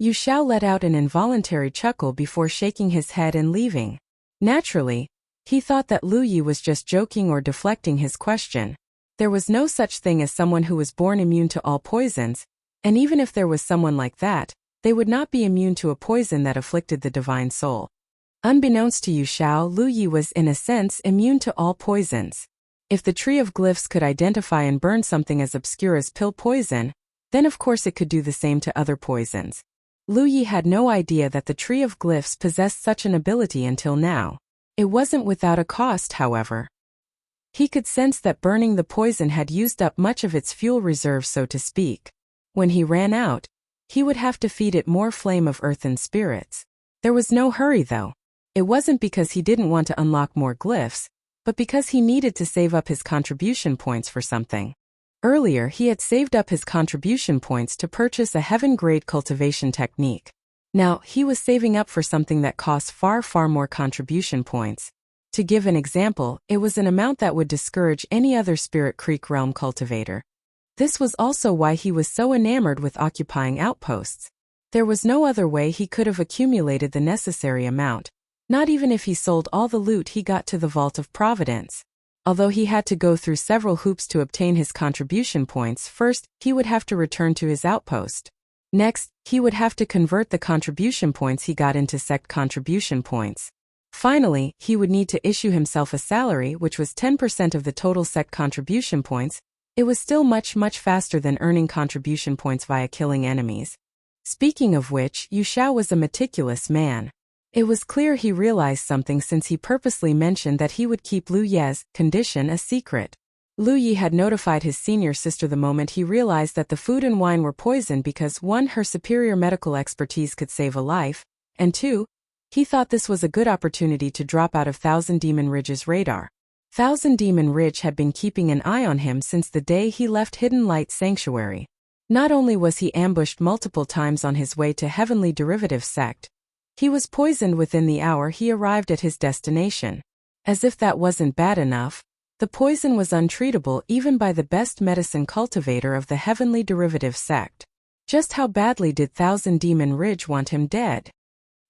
Yu Xiao let out an involuntary chuckle before shaking his head and leaving. Naturally, he thought that Lu Yi was just joking or deflecting his question. There was no such thing as someone who was born immune to all poisons, and even if there was someone like that, they would not be immune to a poison that afflicted the divine soul. Unbeknownst to Yu Xiao, Lu Yi was in a sense immune to all poisons. If the Tree of Glyphs could identify and burn something as obscure as pill poison, then of course it could do the same to other poisons. Lu Yi had no idea that the Tree of Glyphs possessed such an ability until now. It wasn't without a cost, however. He could sense that burning the poison had used up much of its fuel reserve, so to speak. When he ran out, he would have to feed it more flame of earth and spirits. There was no hurry, though. It wasn't because he didn't want to unlock more glyphs, but because he needed to save up his contribution points for something. Earlier, he had saved up his contribution points to purchase a heaven-grade cultivation technique. Now, he was saving up for something that cost far more contribution points. To give an example, it was an amount that would discourage any other Spirit Creek Realm cultivator. This was also why he was so enamored with occupying outposts. There was no other way he could have accumulated the necessary amount, not even if he sold all the loot he got to the Vault of Providence. Although he had to go through several hoops to obtain his contribution points, first, he would have to return to his outpost. Next, he would have to convert the contribution points he got into sect contribution points. Finally, he would need to issue himself a salary, which was 10% of the total sect contribution points. It was still much faster than earning contribution points via killing enemies. Speaking of which, Yu Xiao was a meticulous man. It was clear he realized something, since he purposely mentioned that he would keep Lu Ye's condition a secret. Lu Yi had notified his senior sister the moment he realized that the food and wine were poisoned because 1. Her superior medical expertise could save a life, and 2. He thought this was a good opportunity to drop out of Thousand Demon Ridge's radar. Thousand Demon Ridge had been keeping an eye on him since the day he left Hidden Light Sanctuary. Not only was he ambushed multiple times on his way to Heavenly Derivative Sect, he was poisoned within the hour he arrived at his destination. As if that wasn't bad enough, the poison was untreatable even by the best medicine cultivator of the Heavenly Derivative Sect. Just how badly did Thousand Demon Ridge want him dead?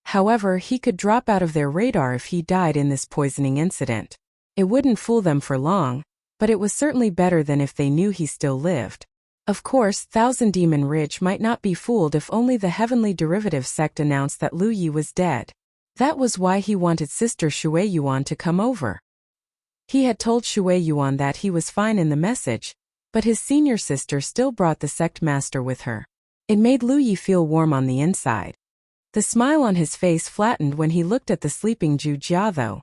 However, he could drop out of their radar if he died in this poisoning incident. It wouldn't fool them for long, but it was certainly better than if they knew he still lived. Of course, Thousand Demon Ridge might not be fooled if only the Heavenly Derivative Sect announced that Lu Yi was dead. That was why he wanted Sister Shui Yuan to come over. He had told Shui Yuan that he was fine in the message, but his senior sister still brought the sect master with her. It made Lu Yi feel warm on the inside. The smile on his face flattened when he looked at the sleeping Zhu Jia, though.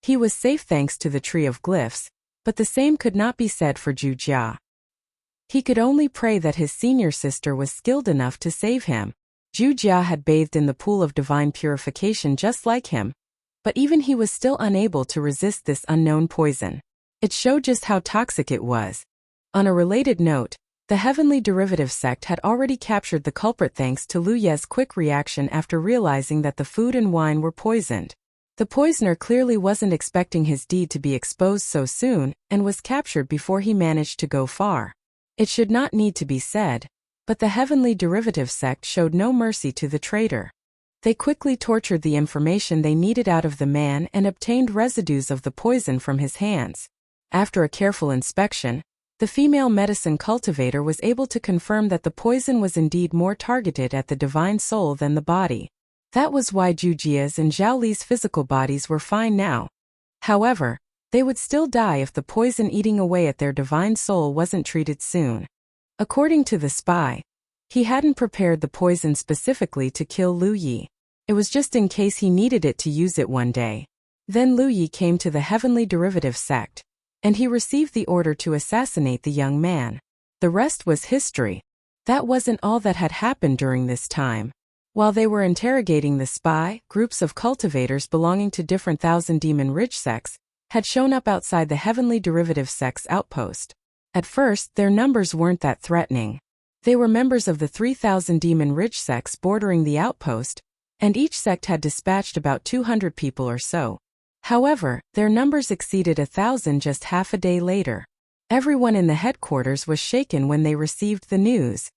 He was safe thanks to the Tree of Glyphs, but the same could not be said for Zhu Jia. He could only pray that his senior sister was skilled enough to save him. Zhu Jia had bathed in the pool of divine purification just like him, but even he was still unable to resist this unknown poison. It showed just how toxic it was. On a related note, the Heavenly Derivative Sect had already captured the culprit thanks to Lu Ye's quick reaction after realizing that the food and wine were poisoned. The poisoner clearly wasn't expecting his deed to be exposed so soon and was captured before he managed to go far. It should not need to be said, but the Heavenly Derivative Sect showed no mercy to the traitor. They quickly tortured the information they needed out of the man and obtained residues of the poison from his hands. After a careful inspection, the female medicine cultivator was able to confirm that the poison was indeed more targeted at the divine soul than the body. That was why Zhu Jia's and Zhao Li's physical bodies were fine now. However, they would still die if the poison eating away at their divine soul wasn't treated soon. According to the spy, he hadn't prepared the poison specifically to kill Lu Yi. It was just in case he needed it to use it one day. Then Lu Yi came to the Heavenly Derivative Sect, and he received the order to assassinate the young man. The rest was history. That wasn't all that had happened during this time. While they were interrogating the spy, groups of cultivators belonging to different Thousand Demon Ridge sects had shown up outside the Heavenly Derivative Sect's outpost. At first, their numbers weren't that threatening. They were members of the 3,000 Demon Ridge sects bordering the outpost, and each sect had dispatched about 200 people or so. However, their numbers exceeded 1,000 just half a day later. Everyone in the headquarters was shaken when they received the news.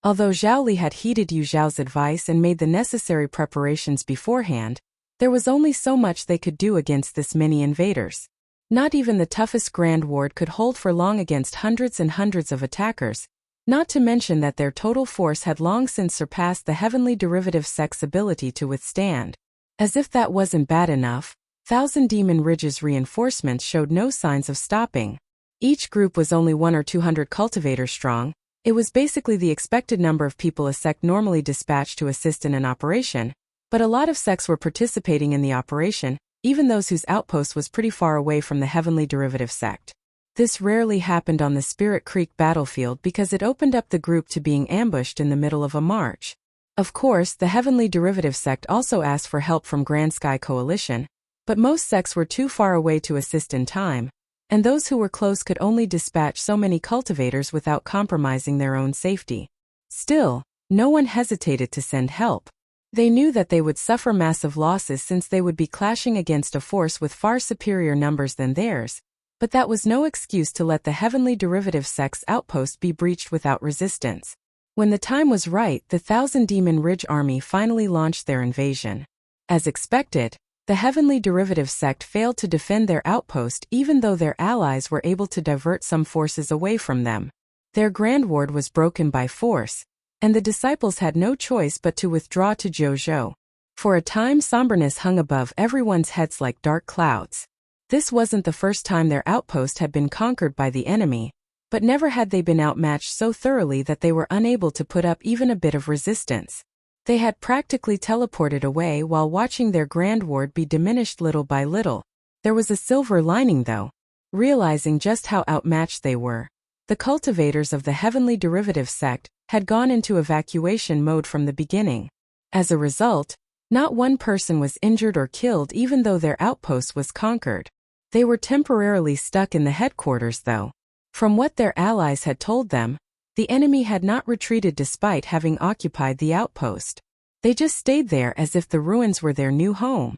Although Zhao Li had heeded Yu Zhao's advice and made the necessary preparations beforehand, there was only so much they could do against this many invaders. Not even the toughest Grand Ward could hold for long against hundreds and hundreds of attackers, not to mention that their total force had long since surpassed the Heavenly Derivative Sect's ability to withstand. As if that wasn't bad enough, Thousand Demon Ridge's reinforcements showed no signs of stopping. Each group was only 100 or 200 cultivators strong. It was basically the expected number of people a sect normally dispatched to assist in an operation, but a lot of sects were participating in the operation, even those whose outpost was pretty far away from the Heavenly Derivative sect. This rarely happened on the Spirit Creek battlefield because it opened up the group to being ambushed in the middle of a march. Of course, the Heavenly Derivative sect also asked for help from Grand Sky Coalition, but most sects were too far away to assist in time, and those who were close could only dispatch so many cultivators without compromising their own safety. Still, no one hesitated to send help. They knew that they would suffer massive losses since they would be clashing against a force with far superior numbers than theirs, but that was no excuse to let the Heavenly Derivative sect's outpost be breached without resistance. When the time was right, the Thousand Demon Ridge army finally launched their invasion. As expected, the Heavenly Derivative sect failed to defend their outpost even though their allies were able to divert some forces away from them. Their Grand Ward was broken by force, and the disciples had no choice but to withdraw to Jouzhou. For a time, somberness hung above everyone's heads like dark clouds. This wasn't the first time their outpost had been conquered by the enemy, but never had they been outmatched so thoroughly that they were unable to put up even a bit of resistance. They had practically teleported away while watching their Grand Ward be diminished little by little. There was a silver lining though. Realizing just how outmatched they were, the cultivators of the Heavenly Derivative sect had gone into evacuation mode from the beginning. As a result, not one person was injured or killed even though their outpost was conquered. They were temporarily stuck in the headquarters though. From what their allies had told them, the enemy had not retreated despite having occupied the outpost. They just stayed there as if the ruins were their new home.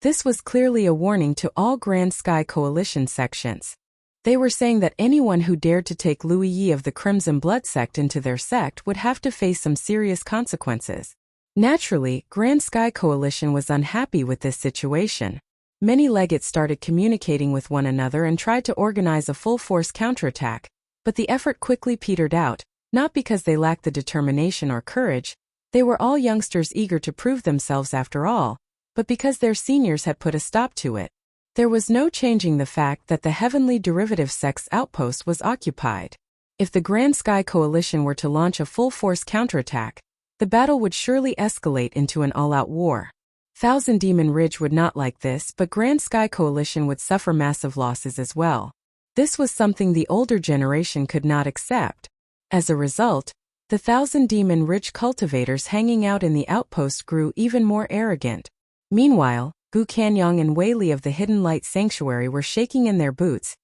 This was clearly a warning to all Grand Sky Coalition sections. They were saying that anyone who dared to take Lu Yi of the Crimson Blood sect into their sect would have to face some serious consequences. Naturally, Grand Sky Coalition was unhappy with this situation. Many legates started communicating with one another and tried to organize a full-force counterattack, but the effort quickly petered out, not because they lacked the determination or courage. They were all youngsters eager to prove themselves after all, but because their seniors had put a stop to it. There was no changing the fact that the Heavenly Derivative sect's outpost was occupied. If the Grand Sky Coalition were to launch a full-force counterattack, the battle would surely escalate into an all-out war. Thousand Demon Ridge would not like this, but Grand Sky Coalition would suffer massive losses as well. This was something the older generation could not accept. As a result, the Thousand Demon Ridge cultivators hanging out in the outpost grew even more arrogant. Meanwhile, Gu Kanyang and Wei Li of the Hidden Light Sanctuary were shaking in their boots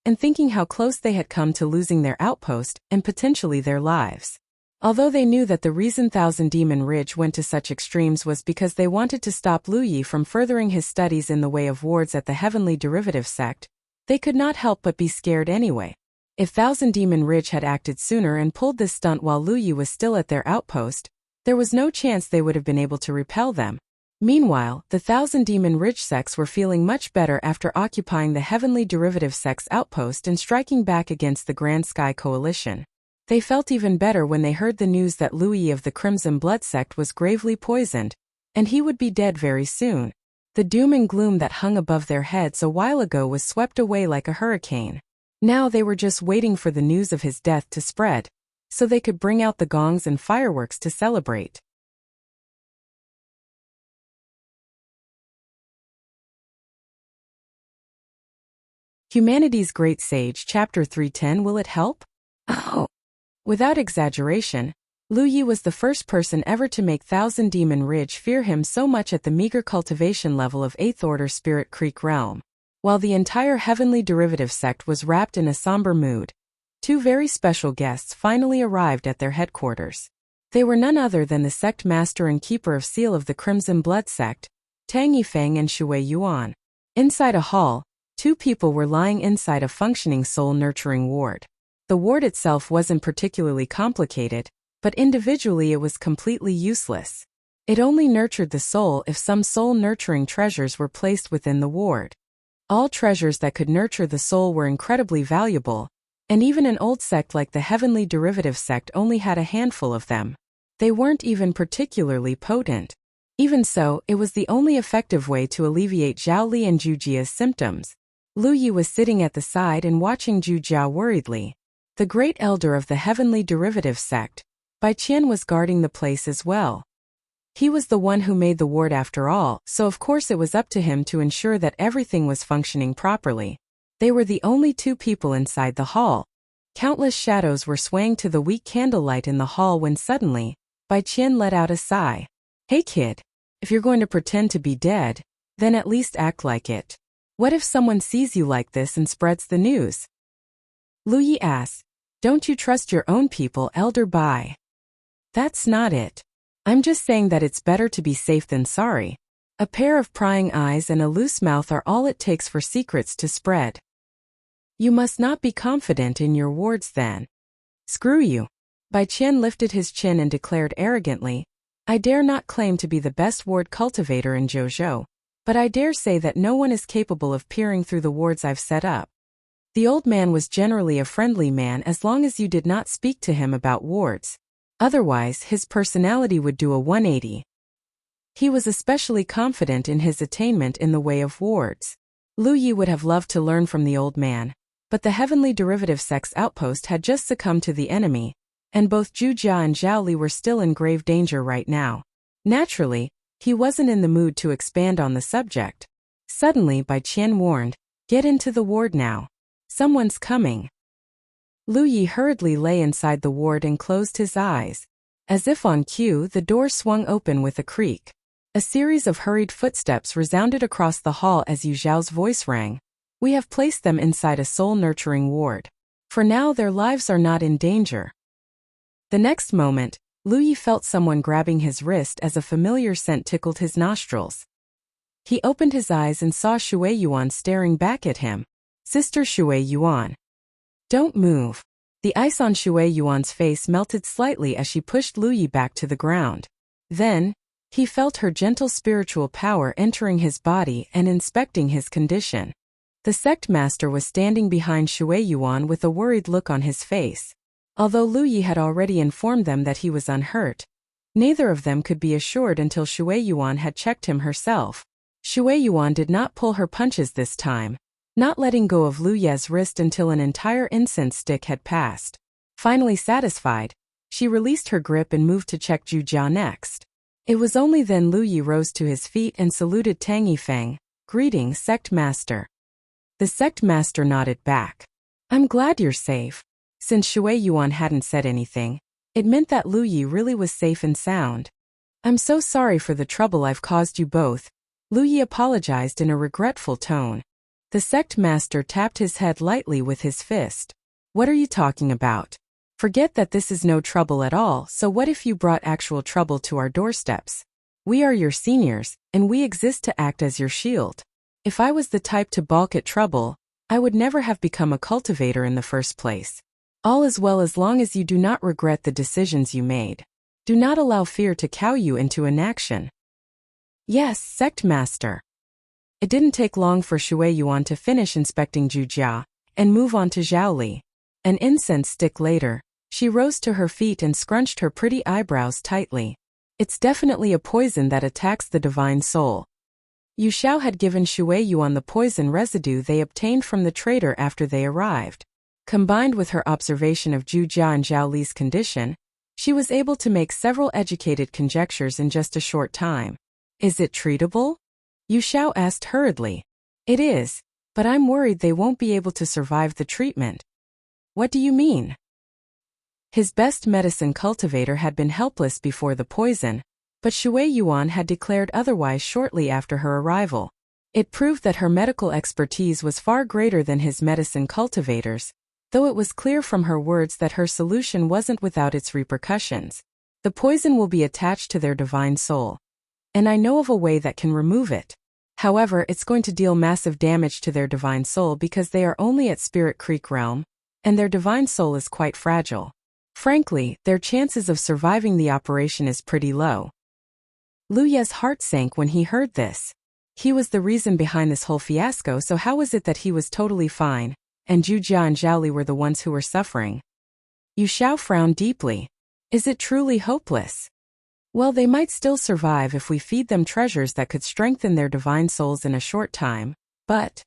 and thinking how close they had come to losing their outpost and potentially their lives. Although they knew that the reason Thousand Demon Ridge went to such extremes was because they wanted to stop Lu Yi from furthering his studies in the way of wards at the Heavenly Derivative sect, they could not help but be scared anyway. If Thousand Demon Ridge had acted sooner and pulled this stunt while Lu Yi was still at their outpost, there was no chance they would have been able to repel them. Meanwhile, the Thousand Demon Ridge sects were feeling much better after occupying the Heavenly Derivative sect's outpost and striking back against the Grand Sky Coalition. They felt even better when they heard the news that Lu Yi of the Crimson Blood sect was gravely poisoned, and he would be dead very soon. The doom and gloom that hung above their heads a while ago was swept away like a hurricane. Now they were just waiting for the news of his death to spread, so they could bring out the gongs and fireworks to celebrate. Humanity's Great Sage, Chapter 310. Will it help? Oh! Without exaggeration, Lu Yi was the first person ever to make Thousand Demon Ridge fear him so much at the meager cultivation level of 8th Order Spirit Creek realm. While the entire Heavenly Derivative sect was wrapped in a somber mood, two very special guests finally arrived at their headquarters. They were none other than the sect master and keeper of seal of the Crimson Blood sect, Tang Yifeng and Shui Yuan. Inside a hall, two people were lying inside a functioning soul-nurturing ward. The ward itself wasn't particularly complicated, but individually it was completely useless. It only nurtured the soul if some soul-nurturing treasures were placed within the ward. All treasures that could nurture the soul were incredibly valuable, and even an old sect like the Heavenly Derivative sect only had a handful of them. They weren't even particularly potent. Even so, it was the only effective way to alleviate Zhao Li and Zhu Jia's symptoms. Lu Yi was sitting at the side and watching Zhu Jia worriedly. the great elder of the heavenly derivative sect, Bai Qian was guarding the place as well. He was the one who made the ward after all, so of course it was up to him to ensure that everything was functioning properly. They were the only two people inside the hall. Countless shadows were swaying to the weak candlelight in the hall when suddenly, Bai Qian let out a sigh. Hey kid, if you're going to pretend to be dead, then at least act like it. What if someone sees you like this and spreads the news? Lu Yi asked, don't you trust your own people, Elder Bai? That's not it. I'm just saying that it's better to be safe than sorry. A pair of prying eyes and a loose mouth are all it takes for secrets to spread. You must not be confident in your wards then. Screw you. Bai Qian lifted his chin and declared arrogantly, I dare not claim to be the best ward cultivator in Zhouzhou, but I dare say that no one is capable of peering through the wards I've set up. The old man was generally a friendly man as long as you did not speak to him about wards. Otherwise, his personality would do a 180. He was especially confident in his attainment in the way of wards. Lu Yi would have loved to learn from the old man, but the heavenly derivative sect's outpost had just succumbed to the enemy, and both Zhu Jia and Zhao Li were still in grave danger right now. Naturally, he wasn't in the mood to expand on the subject. Suddenly, Bai Qian warned, get into the ward now. Someone's coming. Lu Yi hurriedly lay inside the ward and closed his eyes. As if on cue, the door swung open with a creak. A series of hurried footsteps resounded across the hall as Yu Zhao's voice rang. We have placed them inside a soul-nurturing ward. For now, their lives are not in danger. The next moment, Lu Yi felt someone grabbing his wrist as a familiar scent tickled his nostrils. He opened his eyes and saw Shui Yuan staring back at him. Sister Shui Yuan. Don't move. The ice on Shui Yuan's face melted slightly as she pushed Lu Yi back to the ground. Then, he felt her gentle spiritual power entering his body and inspecting his condition. The sect master was standing behind Shui Yuan with a worried look on his face. Although Lu Yi had already informed them that he was unhurt, neither of them could be assured until Shui Yuan had checked him herself. Shui Yuan did not pull her punches this time, not letting go of Lu Ye's wrist until an entire incense stick had passed. Finally satisfied, she released her grip and moved to check Zhu Jia next. It was only then Lu Yi rose to his feet and saluted Tang Yifeng. Greetings, sect master. The sect master nodded back. I'm glad you're safe. Since Shui Yuan hadn't said anything, it meant that Lu Yi really was safe and sound. I'm so sorry for the trouble I've caused you both. Lu Yi apologized in a regretful tone. The sect master tapped his head lightly with his fist. What are you talking about? Forget that this is no trouble at all, so what if you brought actual trouble to our doorsteps? We are your seniors, and we exist to act as your shield. If I was the type to balk at trouble, I would never have become a cultivator in the first place. All is well as long as you do not regret the decisions you made. Do not allow fear to cow you into inaction. Yes, sect master. It didn't take long for Shui Yuan to finish inspecting Zhu Jia and move on to Zhao Li. An incense stick later, she rose to her feet and scrunched her pretty eyebrows tightly. It's definitely a poison that attacks the divine soul. Yu Xiao had given Shui Yuan the poison residue they obtained from the trader after they arrived. Combined with her observation of Zhu Jia and Zhao Li's condition, she was able to make several educated conjectures in just a short time. Is it treatable? Yu Xiao asked hurriedly. It is, but I'm worried they won't be able to survive the treatment. What do you mean? His best medicine cultivator had been helpless before the poison, but Shui Yuan had declared otherwise shortly after her arrival. It proved that her medical expertise was far greater than his medicine cultivators, though it was clear from her words that her solution wasn't without its repercussions. The poison will be attached to their divine soul, and I know of a way that can remove it. However, it's going to deal massive damage to their divine soul because they are only at Spirit Creek realm, and their divine soul is quite fragile. Frankly, their chances of surviving the operation is pretty low. Lu Ye's heart sank when he heard this. He was the reason behind this whole fiasco, so how was it that he was totally fine, and Zhu Jia and Zhao Li were the ones who were suffering? Yu Xiao frowned deeply. Is it truly hopeless? Well, they might still survive if we feed them treasures that could strengthen their divine souls in a short time, but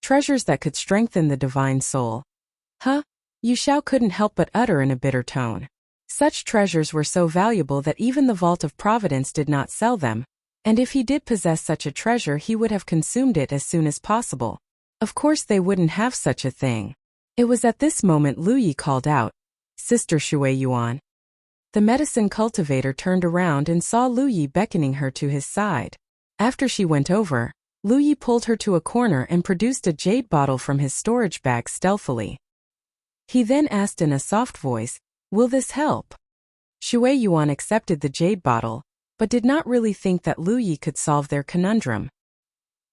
treasures that could strengthen the divine soul? Huh? Yu Xiao couldn't help but utter in a bitter tone. Such treasures were so valuable that even the Vault of Providence did not sell them, and if he did possess such a treasure he would have consumed it as soon as possible. Of course they wouldn't have such a thing. It was at this moment Lu Yi called out, "Sister Shui Yuan." The medicine cultivator turned around and saw Lu Yi beckoning her to his side. After she went over, Lu Yi pulled her to a corner and produced a jade bottle from his storage bag stealthily. He then asked in a soft voice, "Will this help?" Shui Yuan accepted the jade bottle, but did not really think that Lu Yi could solve their conundrum.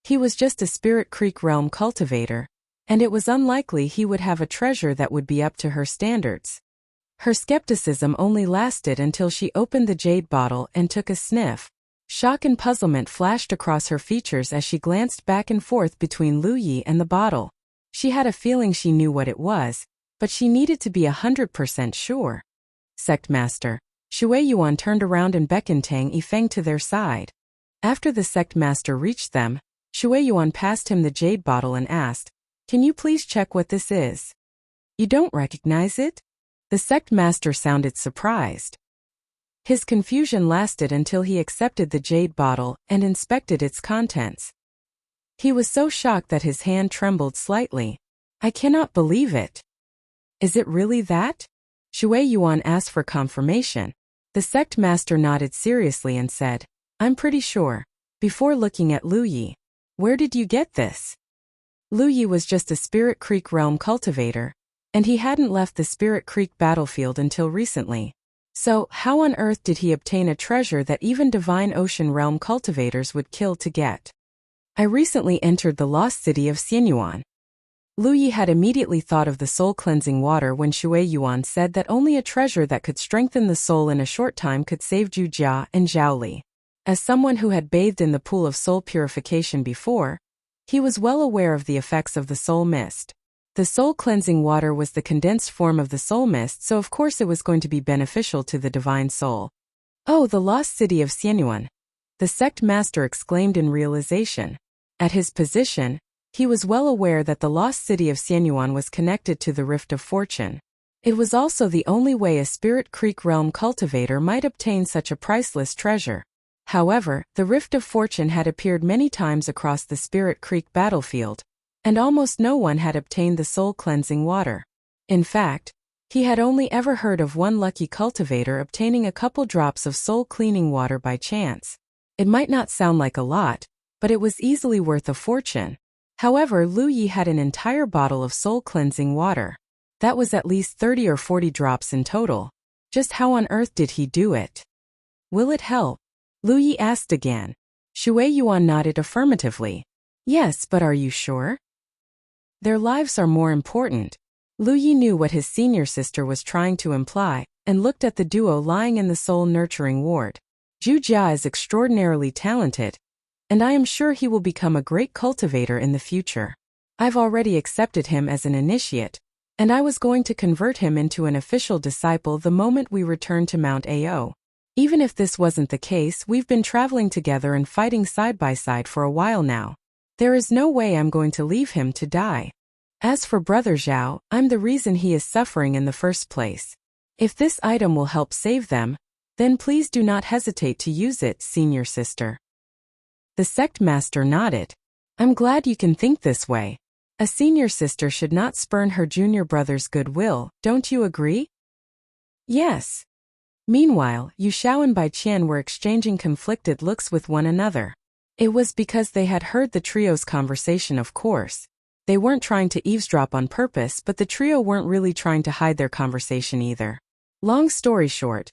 He was just a Spirit Creek realm cultivator, and it was unlikely he would have a treasure that would be up to her standards. Her skepticism only lasted until she opened the jade bottle and took a sniff. Shock and puzzlement flashed across her features as she glanced back and forth between Lu Yi and the bottle. She had a feeling she knew what it was, but she needed to be 100% sure. Sect Master. Shui Yuan turned around and beckoned Tang Yifeng to their side. After the sect master reached them, Shui Yuan passed him the jade bottle and asked, "Can you please check what this is?" "You don't recognize it?" The sect master sounded surprised. His confusion lasted until he accepted the jade bottle and inspected its contents. He was so shocked that his hand trembled slightly. "I cannot believe it." "Is it really that?" Shui Yuan asked for confirmation. The sect master nodded seriously and said, "I'm pretty sure." Before looking at Lu Yi, "Where did you get this?" Lu Yi was just a Spirit Creek realm cultivator, and he hadn't left the Spirit Creek battlefield until recently. So, how on earth did he obtain a treasure that even Divine Ocean realm cultivators would kill to get? "I recently entered the lost city of Xianyuan." Lu Yi had immediately thought of the soul-cleansing water when Shui Yuan said that only a treasure that could strengthen the soul in a short time could save Zhu Jia and Zhao Li. As someone who had bathed in the pool of soul purification before, he was well aware of the effects of the soul mist. The soul-cleansing water was the condensed form of the soul mist, so of course it was going to be beneficial to the divine soul. "Oh, the lost city of Xianyuan," the sect master exclaimed in realization. At his position, he was well aware that the lost city of Xianyuan was connected to the Rift of Fortune. It was also the only way a Spirit Creek realm cultivator might obtain such a priceless treasure. However, the Rift of Fortune had appeared many times across the Spirit Creek battlefield, and almost no one had obtained the soul-cleansing water. In fact, he had only ever heard of one lucky cultivator obtaining a couple drops of soul-cleaning water by chance. It might not sound like a lot, but it was easily worth a fortune. However, Lu Yi had an entire bottle of soul-cleansing water. That was at least 30 or 40 drops in total. Just how on earth did he do it? "Will it help?" Lu Yi asked again. Shui Yuan nodded affirmatively. "Yes, but are you sure? Their lives are more important." Lu Yi knew what his senior sister was trying to imply, and looked at the duo lying in the soul-nurturing ward. "Zhu Jia is extraordinarily talented, and I am sure he will become a great cultivator in the future. I've already accepted him as an initiate, and I was going to convert him into an official disciple the moment we return to Mount Ao. Even if this wasn't the case, we've been traveling together and fighting side by side for a while now. There is no way I'm going to leave him to die. As for Brother Zhao, I'm the reason he is suffering in the first place. If this item will help save them, then please do not hesitate to use it, senior sister." The sect master nodded. "I'm glad you can think this way. A senior sister should not spurn her junior brother's goodwill, don't you agree?" "Yes." Meanwhile, Yu Xiao and Bai Qian were exchanging conflicted looks with one another. It was because they had heard the trio's conversation, of course. They weren't trying to eavesdrop on purpose, but the trio weren't really trying to hide their conversation either. Long story short,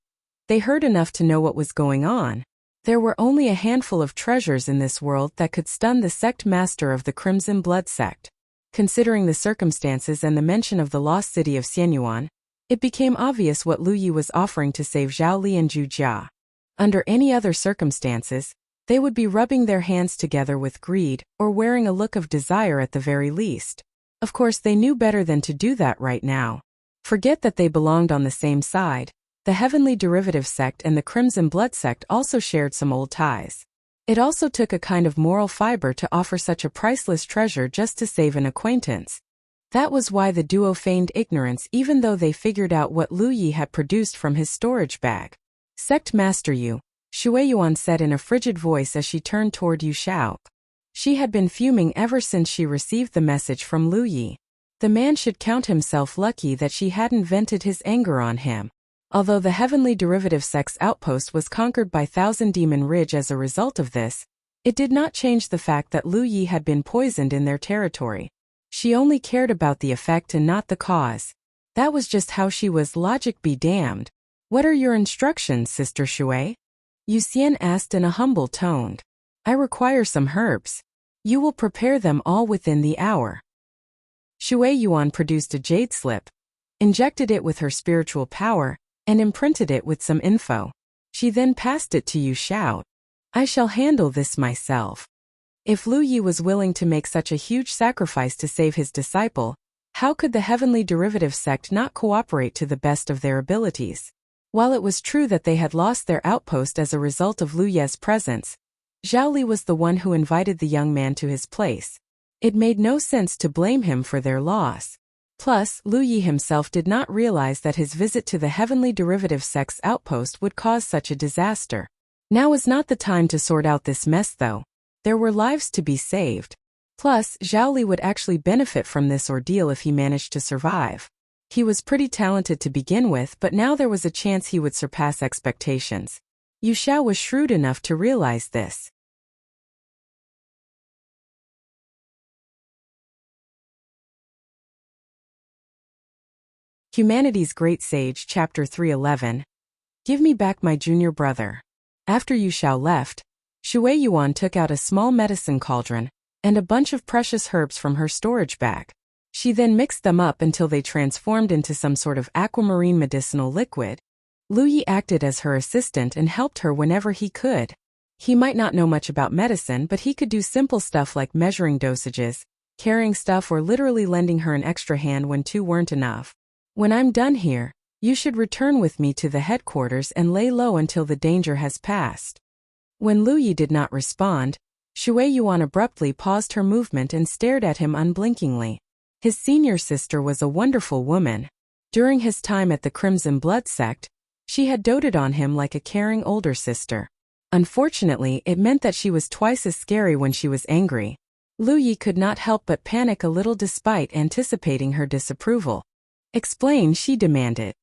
they heard enough to know what was going on. There were only a handful of treasures in this world that could stun the sect master of the Crimson Blood sect. Considering the circumstances and the mention of the lost city of Xianyuan, it became obvious what Lu Yi was offering to save Zhao Li and Zhu Jia. Under any other circumstances, they would be rubbing their hands together with greed, or wearing a look of desire at the very least. Of course, they knew better than to do that right now. Forget that they belonged on the same side. The Heavenly Derivative sect and the Crimson Blood sect also shared some old ties. It also took a kind of moral fiber to offer such a priceless treasure just to save an acquaintance. That was why the duo feigned ignorance even though they figured out what Lu Yi had produced from his storage bag. Sect Master Yu, Shui Yuan said in a frigid voice as she turned toward Yu Shao. She had been fuming ever since she received the message from Lu Yi. The man should count himself lucky that she hadn't vented his anger on him. Although the Heavenly Derivative Sect's outpost was conquered by Thousand Demon Ridge as a result of this, it did not change the fact that Lu Yi had been poisoned in their territory. She only cared about the effect and not the cause. That was just how she was. Logic be damned. What are your instructions, Sister Shui? Yu Xian asked in a humble tone. I require some herbs. You will prepare them all within the hour. Shui Yuan produced a jade slip, injected it with her spiritual power, and imprinted it with some info. She then passed it to Yu Shao. I shall handle this myself. If Lu Yi was willing to make such a huge sacrifice to save his disciple, how could the Heavenly Derivative Sect not cooperate to the best of their abilities? While it was true that they had lost their outpost as a result of Lu Ye's presence, Zhao Li was the one who invited the young man to his place. It made no sense to blame him for their loss. Plus, Lu Yi himself did not realize that his visit to the Heavenly Derivative Sect's outpost would cause such a disaster. Now is not the time to sort out this mess though. There were lives to be saved. Plus, Zhao Li would actually benefit from this ordeal if he managed to survive. He was pretty talented to begin with, but now there was a chance he would surpass expectations. Yu Shao was shrewd enough to realize this. Humanity's Great Sage, Chapter 311. Give me back my junior brother. After Yu Shao left, Shui Yuan took out a small medicine cauldron and a bunch of precious herbs from her storage bag. She then mixed them up until they transformed into some sort of aquamarine medicinal liquid. Lu Yi acted as her assistant and helped her whenever he could. He might not know much about medicine, but he could do simple stuff like measuring dosages, carrying stuff, or literally lending her an extra hand when two weren't enough. When I'm done here, you should return with me to the headquarters and lay low until the danger has passed. When Lu Yi did not respond, Shui Yuan abruptly paused her movement and stared at him unblinkingly. His senior sister was a wonderful woman. During his time at the Crimson Blood Sect, she had doted on him like a caring older sister. Unfortunately, it meant that she was twice as scary when she was angry. Lu Yi could not help but panic a little despite anticipating her disapproval. Explain, she demanded.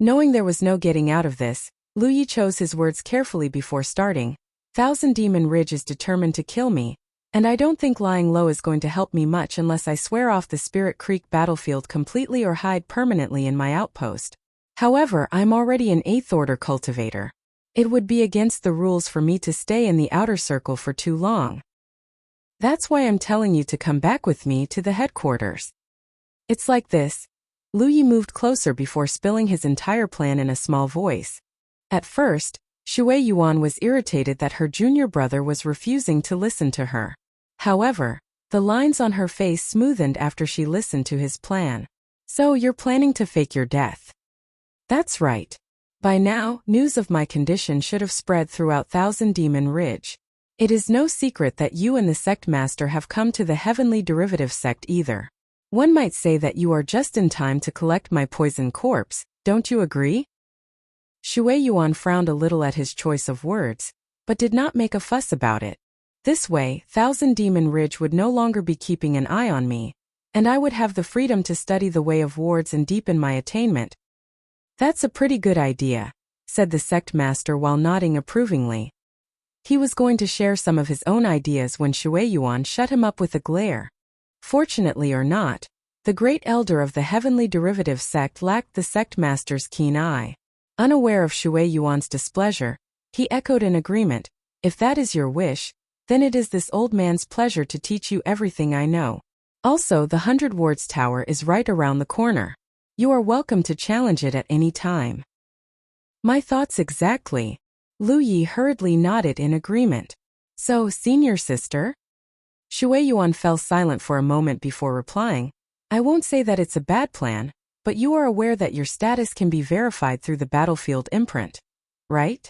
Knowing there was no getting out of this, Lu Yi chose his words carefully before starting. Thousand Demon Ridge is determined to kill me, and I don't think lying low is going to help me much unless I swear off the Spirit Creek battlefield completely or hide permanently in my outpost. However, I'm already an 8th Order cultivator. It would be against the rules for me to stay in the outer circle for too long. That's why I'm telling you to come back with me to the headquarters. It's like this. Lu Yi moved closer before spilling his entire plan in a small voice. At first, Shui Yuan was irritated that her junior brother was refusing to listen to her. However, the lines on her face smoothened after she listened to his plan. So you're planning to fake your death? That's right. By now, news of my condition should have spread throughout Thousand Demon Ridge. It is no secret that you and the sect master have come to the Heavenly Derivative Sect either. One might say that you are just in time to collect my poisoned corpse, don't you agree? Shui Yuan frowned a little at his choice of words, but did not make a fuss about it. This way, Thousand Demon Ridge would no longer be keeping an eye on me, and I would have the freedom to study the way of wards and deepen my attainment. That's a pretty good idea, said the sect master while nodding approvingly. He was going to share some of his own ideas when Shui Yuan shut him up with a glare. Fortunately or not, the great elder of the Heavenly Derivative Sect lacked the sect master's keen eye. Unaware of Shui Yuan's displeasure, he echoed in agreement. If that is your wish, then it is this old man's pleasure to teach you everything I know. Also, the 100 Wards Tower is right around the corner. You are welcome to challenge it at any time. My thoughts exactly. Lu Yi hurriedly nodded in agreement. So, senior sister? Shui Yuan fell silent for a moment before replying. I won't say that it's a bad plan, but you are aware that your status can be verified through the battlefield imprint, right?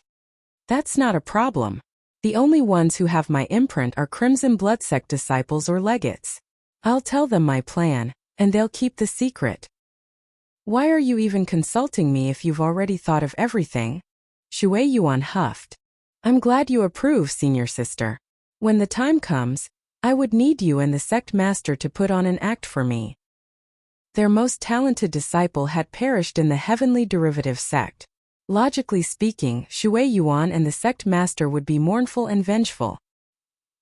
That's not a problem. The only ones who have my imprint are Crimson Blood Sect disciples or legates. I'll tell them my plan, and they'll keep the secret. Why are you even consulting me if you've already thought of everything? Shui Yuan huffed. I'm glad you approve, senior sister. When the time comes, I would need you and the sect master to put on an act for me. Their most talented disciple had perished in the heavenly derivative sect. Logically speaking, Shui Yuan and the sect master would be mournful and vengeful.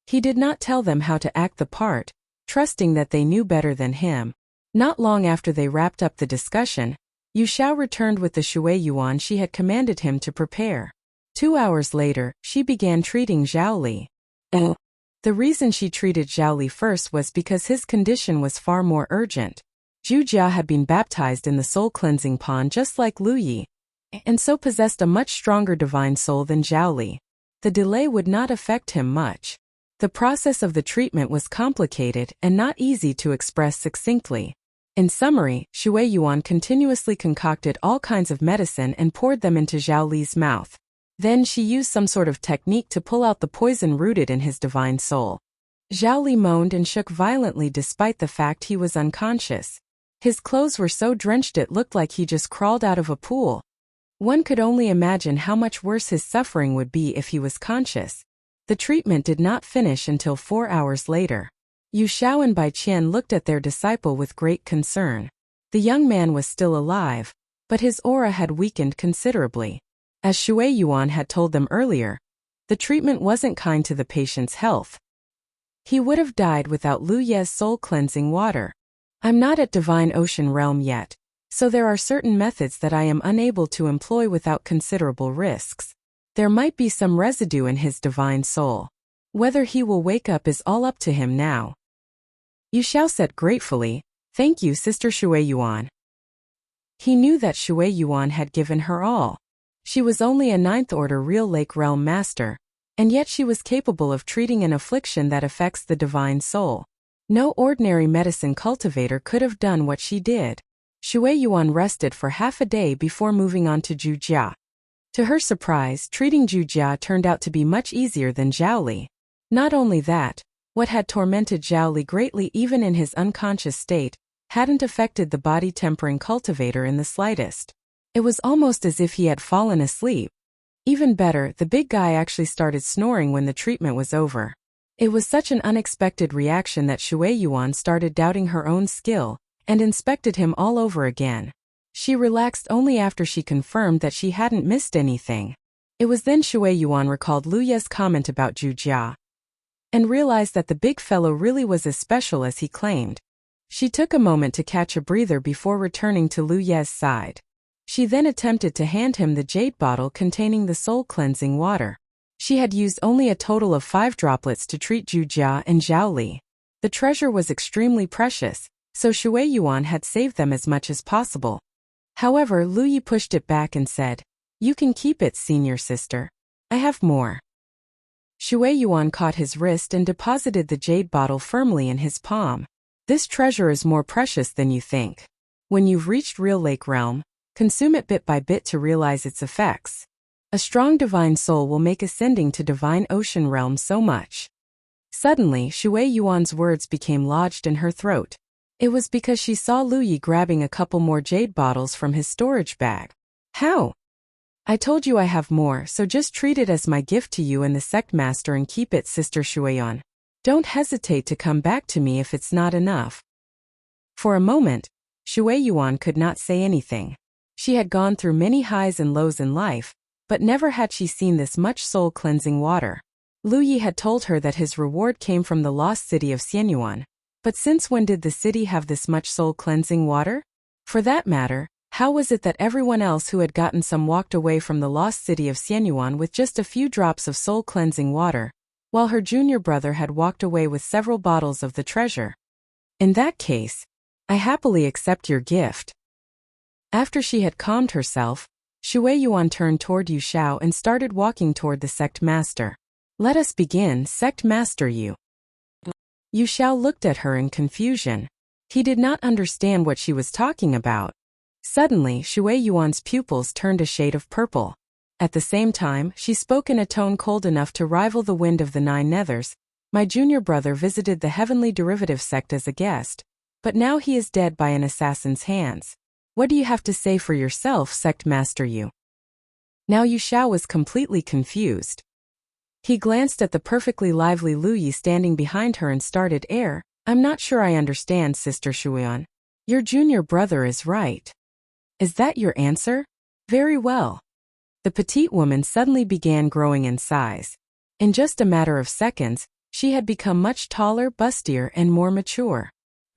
He did not tell them how to act the part, trusting that they knew better than him. Not long after they wrapped up the discussion, Yu Xiao returned with the Shui Yuan she had commanded him to prepare. 2 hours later, she began treating Zhao Li. The reason she treated Zhao Li first was because his condition was far more urgent. Zhu Jia had been baptized in the soul-cleansing pond just like Lu Yi, and so possessed a much stronger divine soul than Zhao Li. The delay would not affect him much. The process of the treatment was complicated and not easy to express succinctly. In summary, Shui Yuan continuously concocted all kinds of medicine and poured them into Zhao Li's mouth. Then she used some sort of technique to pull out the poison rooted in his divine soul. Zhao Li moaned and shook violently despite the fact he was unconscious. His clothes were so drenched it looked like he just crawled out of a pool. One could only imagine how much worse his suffering would be if he was conscious. The treatment did not finish until 4 hours later. Yu Xiao and Bai Qian looked at their disciple with great concern. The young man was still alive, but his aura had weakened considerably. As Shui Yuan had told them earlier, the treatment wasn't kind to the patient's health. He would have died without Lu Ye's soul-cleansing water. I'm not at Divine Ocean Realm yet, so there are certain methods that I am unable to employ without considerable risks. There might be some residue in his divine soul. Whether he will wake up is all up to him now. Yu Xiao said gratefully, Thank you, Sister Shui Yuan. He knew that Shui Yuan had given her all. She was only a 9th order real Lake Realm master, and yet she was capable of treating an affliction that affects the divine soul. No ordinary medicine cultivator could have done what she did. Shui Yuan rested for half a day before moving on to Zhu Jia. To her surprise, treating Zhu Jia turned out to be much easier than Zhao Li. Not only that, what had tormented Zhao Li greatly even in his unconscious state, hadn't affected the body-tempering cultivator in the slightest. It was almost as if he had fallen asleep. Even better, the big guy actually started snoring when the treatment was over. It was such an unexpected reaction that Shui Yuan started doubting her own skill, and inspected him all over again. She relaxed only after she confirmed that she hadn't missed anything. It was then Shui Yuan recalled Lu Ye's comment about Zhu Jia, and realized that the big fellow really was as special as he claimed. She took a moment to catch a breather before returning to Lu Ye's side. She then attempted to hand him the jade bottle containing the soul-cleansing water. She had used only a total of 5 droplets to treat Zhu Jia and Zhao Li. The treasure was extremely precious, so Shui Yuan had saved them as much as possible. However, Lu Yi pushed it back and said, You can keep it, senior sister. I have more. Shui Yuan caught his wrist and deposited the jade bottle firmly in his palm. This treasure is more precious than you think. When you've reached real Lake Realm, consume it bit by bit to realize its effects. A strong divine soul will make ascending to Divine Ocean Realm so much. Suddenly, Shui Yuan's words became lodged in her throat. It was because she saw Lu Yi grabbing a couple more jade bottles from his storage bag. How? I told you I have more, so just treat it as my gift to you and the sect master and keep it, Sister Shui Yuan. Don't hesitate to come back to me if it's not enough. For a moment, Shui Yuan could not say anything. She had gone through many highs and lows in life, but never had she seen this much soul-cleansing water. Lu Yi had told her that his reward came from the lost city of Xianyuan. But since when did the city have this much soul-cleansing water? For that matter, how was it that everyone else who had gotten some walked away from the lost city of Xianyuan with just a few drops of soul-cleansing water, while her junior brother had walked away with several bottles of the treasure? In that case, I happily accept your gift. After she had calmed herself, Shui Yuan turned toward Yu Xiao and started walking toward the sect master. Let us begin, sect master Yu. Yu Xiao looked at her in confusion. He did not understand what she was talking about. Suddenly, Shui Yuan's pupils turned a shade of purple. At the same time, she spoke in a tone cold enough to rival the wind of the 9 nethers. My junior brother visited the heavenly derivative sect as a guest, but now he is dead by an assassin's hands. What do you have to say for yourself, Sect Master Yu? Now Yu Xiao was completely confused. He glanced at the perfectly lively Lu Yi standing behind her and started I'm not sure I understand, Sister Shuyan. Your junior brother is right. Is that your answer? Very well. The petite woman suddenly began growing in size. In just a matter of seconds, she had become much taller, bustier, and more mature.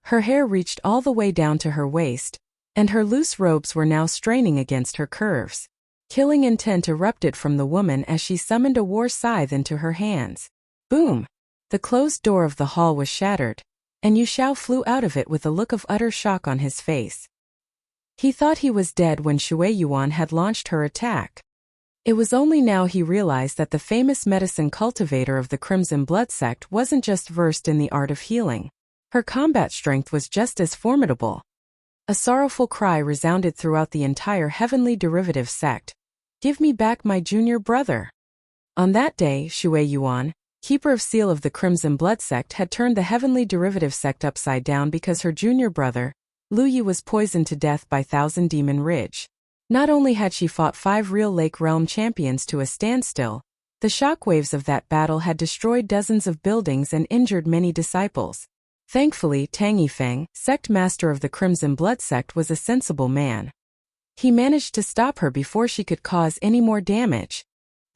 Her hair reached all the way down to her waist, and her loose robes were now straining against her curves. Killing intent erupted from the woman as she summoned a war scythe into her hands. Boom! The closed door of the hall was shattered, and Yu Xiao flew out of it with a look of utter shock on his face. He thought he was dead when Shui Yuan had launched her attack. It was only now he realized that the famous medicine cultivator of the Crimson Blood sect wasn't just versed in the art of healing. Her combat strength was just as formidable. A sorrowful cry resounded throughout the entire heavenly derivative sect. Give me back my junior brother. On that day, Shui Yuan, keeper of seal of the Crimson Blood sect, had turned the heavenly derivative sect upside down because her junior brother, Lu Yi, was poisoned to death by Thousand Demon Ridge. Not only had she fought 5 real Lake Realm champions to a standstill, the shockwaves of that battle had destroyed dozens of buildings and injured many disciples. Thankfully, Tang Yifeng, sect master of the Crimson Blood sect, was a sensible man. He managed to stop her before she could cause any more damage.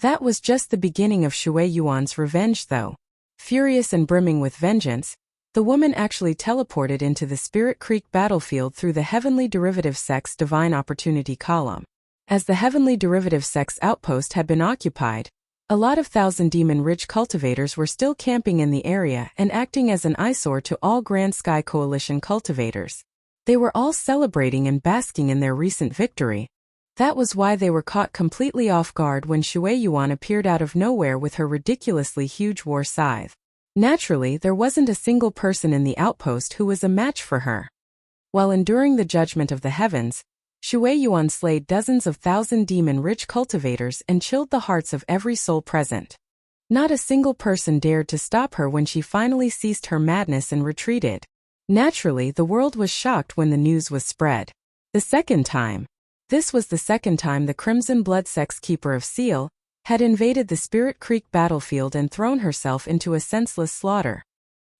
That was just the beginning of Shui Yuan's revenge, though. Furious and brimming with vengeance, the woman actually teleported into the Spirit Creek battlefield through the Heavenly Derivative Sect's Divine Opportunity column. As the Heavenly Derivative Sect's outpost had been occupied, a lot of Thousand Demon Ridge cultivators were still camping in the area and acting as an eyesore to all Grand Sky Coalition cultivators. They were all celebrating and basking in their recent victory. That was why they were caught completely off guard when Shui Yuan appeared out of nowhere with her ridiculously huge war scythe. Naturally, there wasn't a single person in the outpost who was a match for her. While enduring the judgment of the heavens, Shui Yuan slayed dozens of Thousand Demon Ridge cultivators and chilled the hearts of every soul present. Not a single person dared to stop her when she finally ceased her madness and retreated. Naturally, the world was shocked when the news was spread. This was the second time the Crimson Blood sect's keeper of seal had invaded the Spirit Creek battlefield and thrown herself into a senseless slaughter.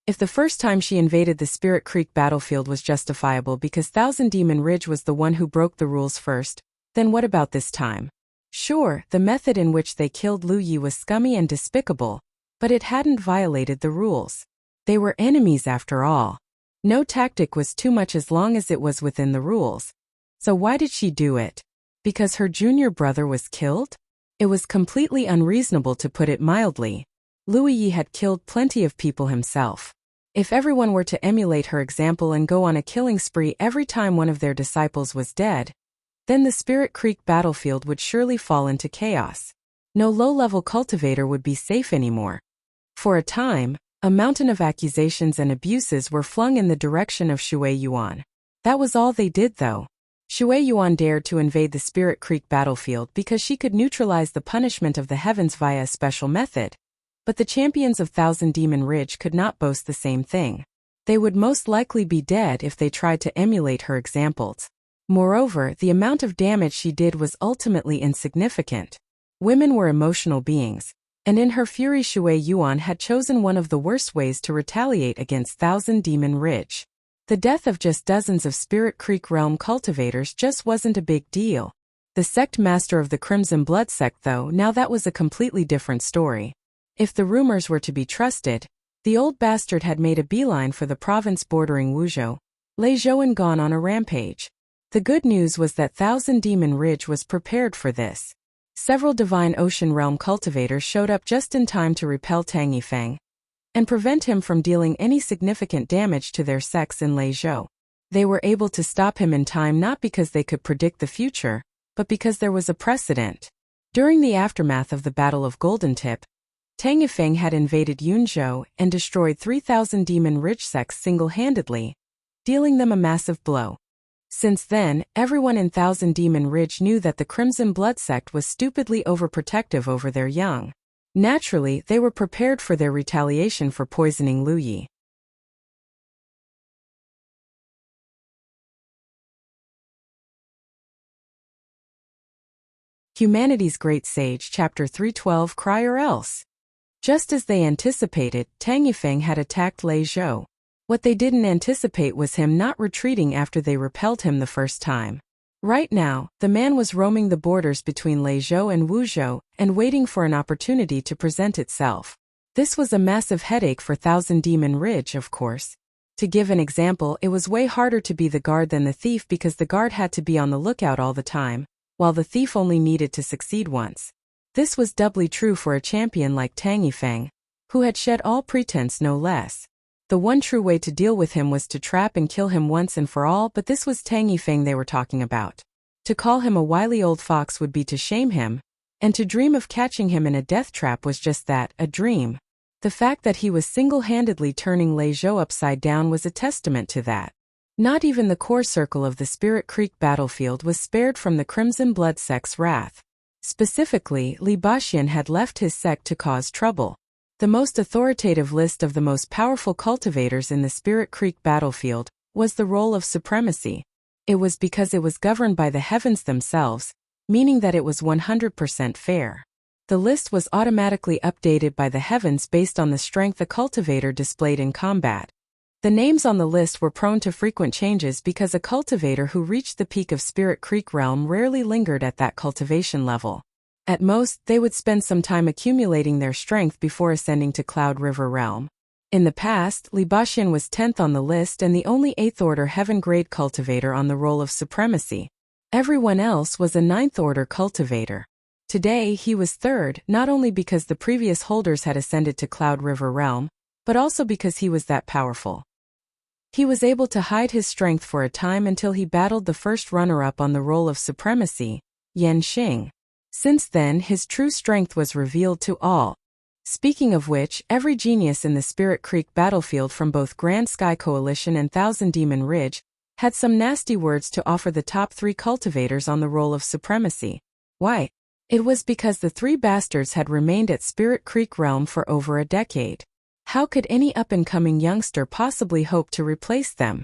If the first time she invaded the Spirit Creek battlefield was justifiable because Thousand Demon Ridge was the one who broke the rules first, then what about this time? Sure, the method in which they killed Lu Yi was scummy and despicable, but it hadn't violated the rules. They were enemies after all. No tactic was too much as long as it was within the rules. So why did she do it? Because her junior brother was killed? It was completely unreasonable, to put it mildly. Lu Yi had killed plenty of people himself. If everyone were to emulate her example and go on a killing spree every time one of their disciples was dead, then the Spirit Creek battlefield would surely fall into chaos. No low-level cultivator would be safe anymore. For a time, a mountain of accusations and abuses were flung in the direction of Shui Yuan. That was all they did, though. Shui Yuan dared to invade the Spirit Creek battlefield because she could neutralize the punishment of the heavens via a special method. But the champions of Thousand Demon Ridge could not boast the same thing. They would most likely be dead if they tried to emulate her examples. Moreover, the amount of damage she did was ultimately insignificant. Women were emotional beings, and in her fury Shui Yuan had chosen one of the worst ways to retaliate against Thousand Demon Ridge. The death of just dozens of Spirit Creek realm cultivators just wasn't a big deal. The sect master of the Crimson Blood sect, though, now that was a completely different story. If the rumors were to be trusted, the old bastard had made a beeline for the province bordering Wuzhou, Leizhou, and gone on a rampage. The good news was that Thousand Demon Ridge was prepared for this. Several Divine Ocean Realm cultivators showed up just in time to repel Tang Yifeng and prevent him from dealing any significant damage to their sects in Leizhou. They were able to stop him in time not because they could predict the future, but because there was a precedent. During the aftermath of the Battle of Golden Tip, Tang Yifeng had invaded Yunzhou and destroyed 3,000 Demon Ridge sects single-handedly, dealing them a massive blow. Since then, everyone in Thousand Demon Ridge knew that the Crimson Blood sect was stupidly overprotective over their young. Naturally, they were prepared for their retaliation for poisoning Lu Yi. Humanity's Great Sage, Chapter 312, Cry or Else. Just as they anticipated, Tang Yifeng had attacked Lei Zhou. What they didn't anticipate was him not retreating after they repelled him the first time. Right now, the man was roaming the borders between Lei Zhou and Wu Zhou and waiting for an opportunity to present itself. This was a massive headache for Thousand Demon Ridge, of course. To give an example, it was way harder to be the guard than the thief because the guard had to be on the lookout all the time, while the thief only needed to succeed once. This was doubly true for a champion like Tang Yifeng, who had shed all pretense no less. The one true way to deal with him was to trap and kill him once and for all, but this was Tang Yifeng they were talking about. To call him a wily old fox would be to shame him, and to dream of catching him in a death trap was just that, a dream. The fact that he was single-handedly turning Lei Zhou upside down was a testament to that. Not even the core circle of the Spirit Creek battlefield was spared from the Crimson Blood sect's wrath. Specifically, Li Baxian had left his sect to cause trouble. The most authoritative list of the most powerful cultivators in the Spirit Creek battlefield was the role of supremacy. It was because it was governed by the heavens themselves, meaning that it was 100% fair. The list was automatically updated by the heavens based on the strength a cultivator displayed in combat. The names on the list were prone to frequent changes because a cultivator who reached the peak of Spirit Creek realm rarely lingered at that cultivation level. At most, they would spend some time accumulating their strength before ascending to Cloud River realm. In the past, Li Baxian was 10th on the list and the only 8th order heaven-grade cultivator on the roll of supremacy. Everyone else was a 9th order cultivator. Today, he was 3rd, not only because the previous holders had ascended to Cloud River realm, but also because he was that powerful. He was able to hide his strength for a time until he battled the first runner-up on the roll of supremacy, Yan Xing. Since then, his true strength was revealed to all. Speaking of which, every genius in the Spirit Creek battlefield from both Grand Sky Coalition and Thousand Demon Ridge had some nasty words to offer the top 3 cultivators on the roll of supremacy. Why? It was because the 3 bastards had remained at Spirit Creek realm for over a decade. How could any up-and-coming youngster possibly hope to replace them?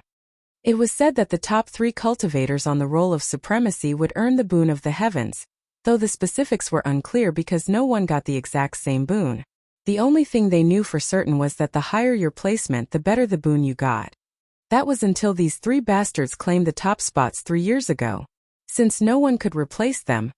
It was said that the top 3 cultivators on the roll of supremacy would earn the boon of the heavens, though the specifics were unclear because no one got the exact same boon. The only thing they knew for certain was that the higher your placement, the better the boon you got. That was until these 3 bastards claimed the top spots 3 years ago. Since no one could replace them,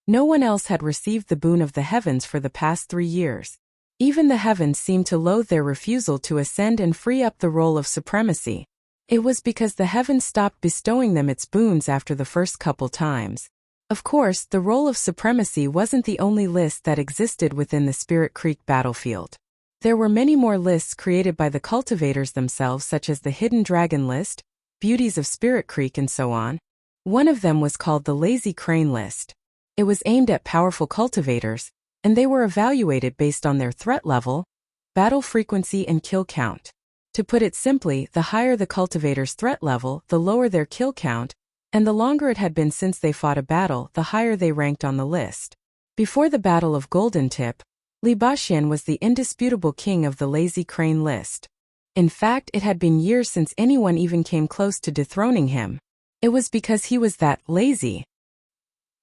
no one else had received the boon of the heavens for the past 3 years. Even the heavens seemed to loathe their refusal to ascend and free up the roll of supremacy. It was because the heavens stopped bestowing them its boons after the first couple times. Of course, the roll of supremacy wasn't the only list that existed within the Spirit Creek battlefield. There were many more lists created by the cultivators themselves, such as the Hidden Dragon list, Beauties of Spirit Creek, and so on. One of them was called the Lazy Crane list. It was aimed at powerful cultivators, and they were evaluated based on their threat level, battle frequency, and kill count. To put it simply, the higher the cultivator's threat level, the lower their kill count, and the longer it had been since they fought a battle, the higher they ranked on the list. Before the Battle of Golden Tip, Li Baxian was the indisputable king of the Lazy Crane list. In fact, it had been years since anyone even came close to dethroning him. It was because he was that lazy.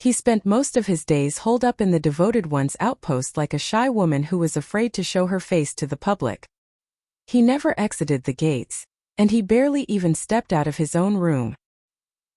He spent most of his days holed up in the Devoted One's outpost like a shy woman who was afraid to show her face to the public. He never exited the gates, and he barely even stepped out of his own room.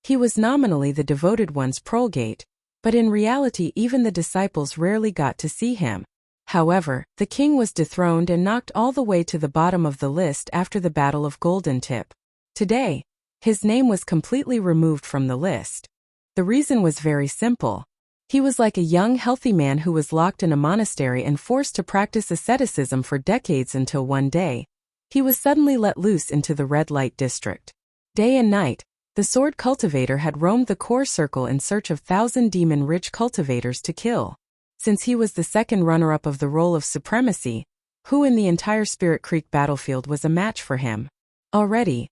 He was nominally the Devoted One's prolgate, but in reality even the disciples rarely got to see him. However, the king was dethroned and knocked all the way to the bottom of the list after the Battle of Golden Tip. Today, his name was completely removed from the list. The reason was very simple. He was like a young, healthy man who was locked in a monastery and forced to practice asceticism for decades until one day, he was suddenly let loose into the red light district. Day and night, the sword cultivator had roamed the core circle in search of Thousand Demon Ridge cultivators to kill. Since he was the second runner-up of the roll of supremacy, who in the entire Spirit Creek battlefield was a match for him? Already,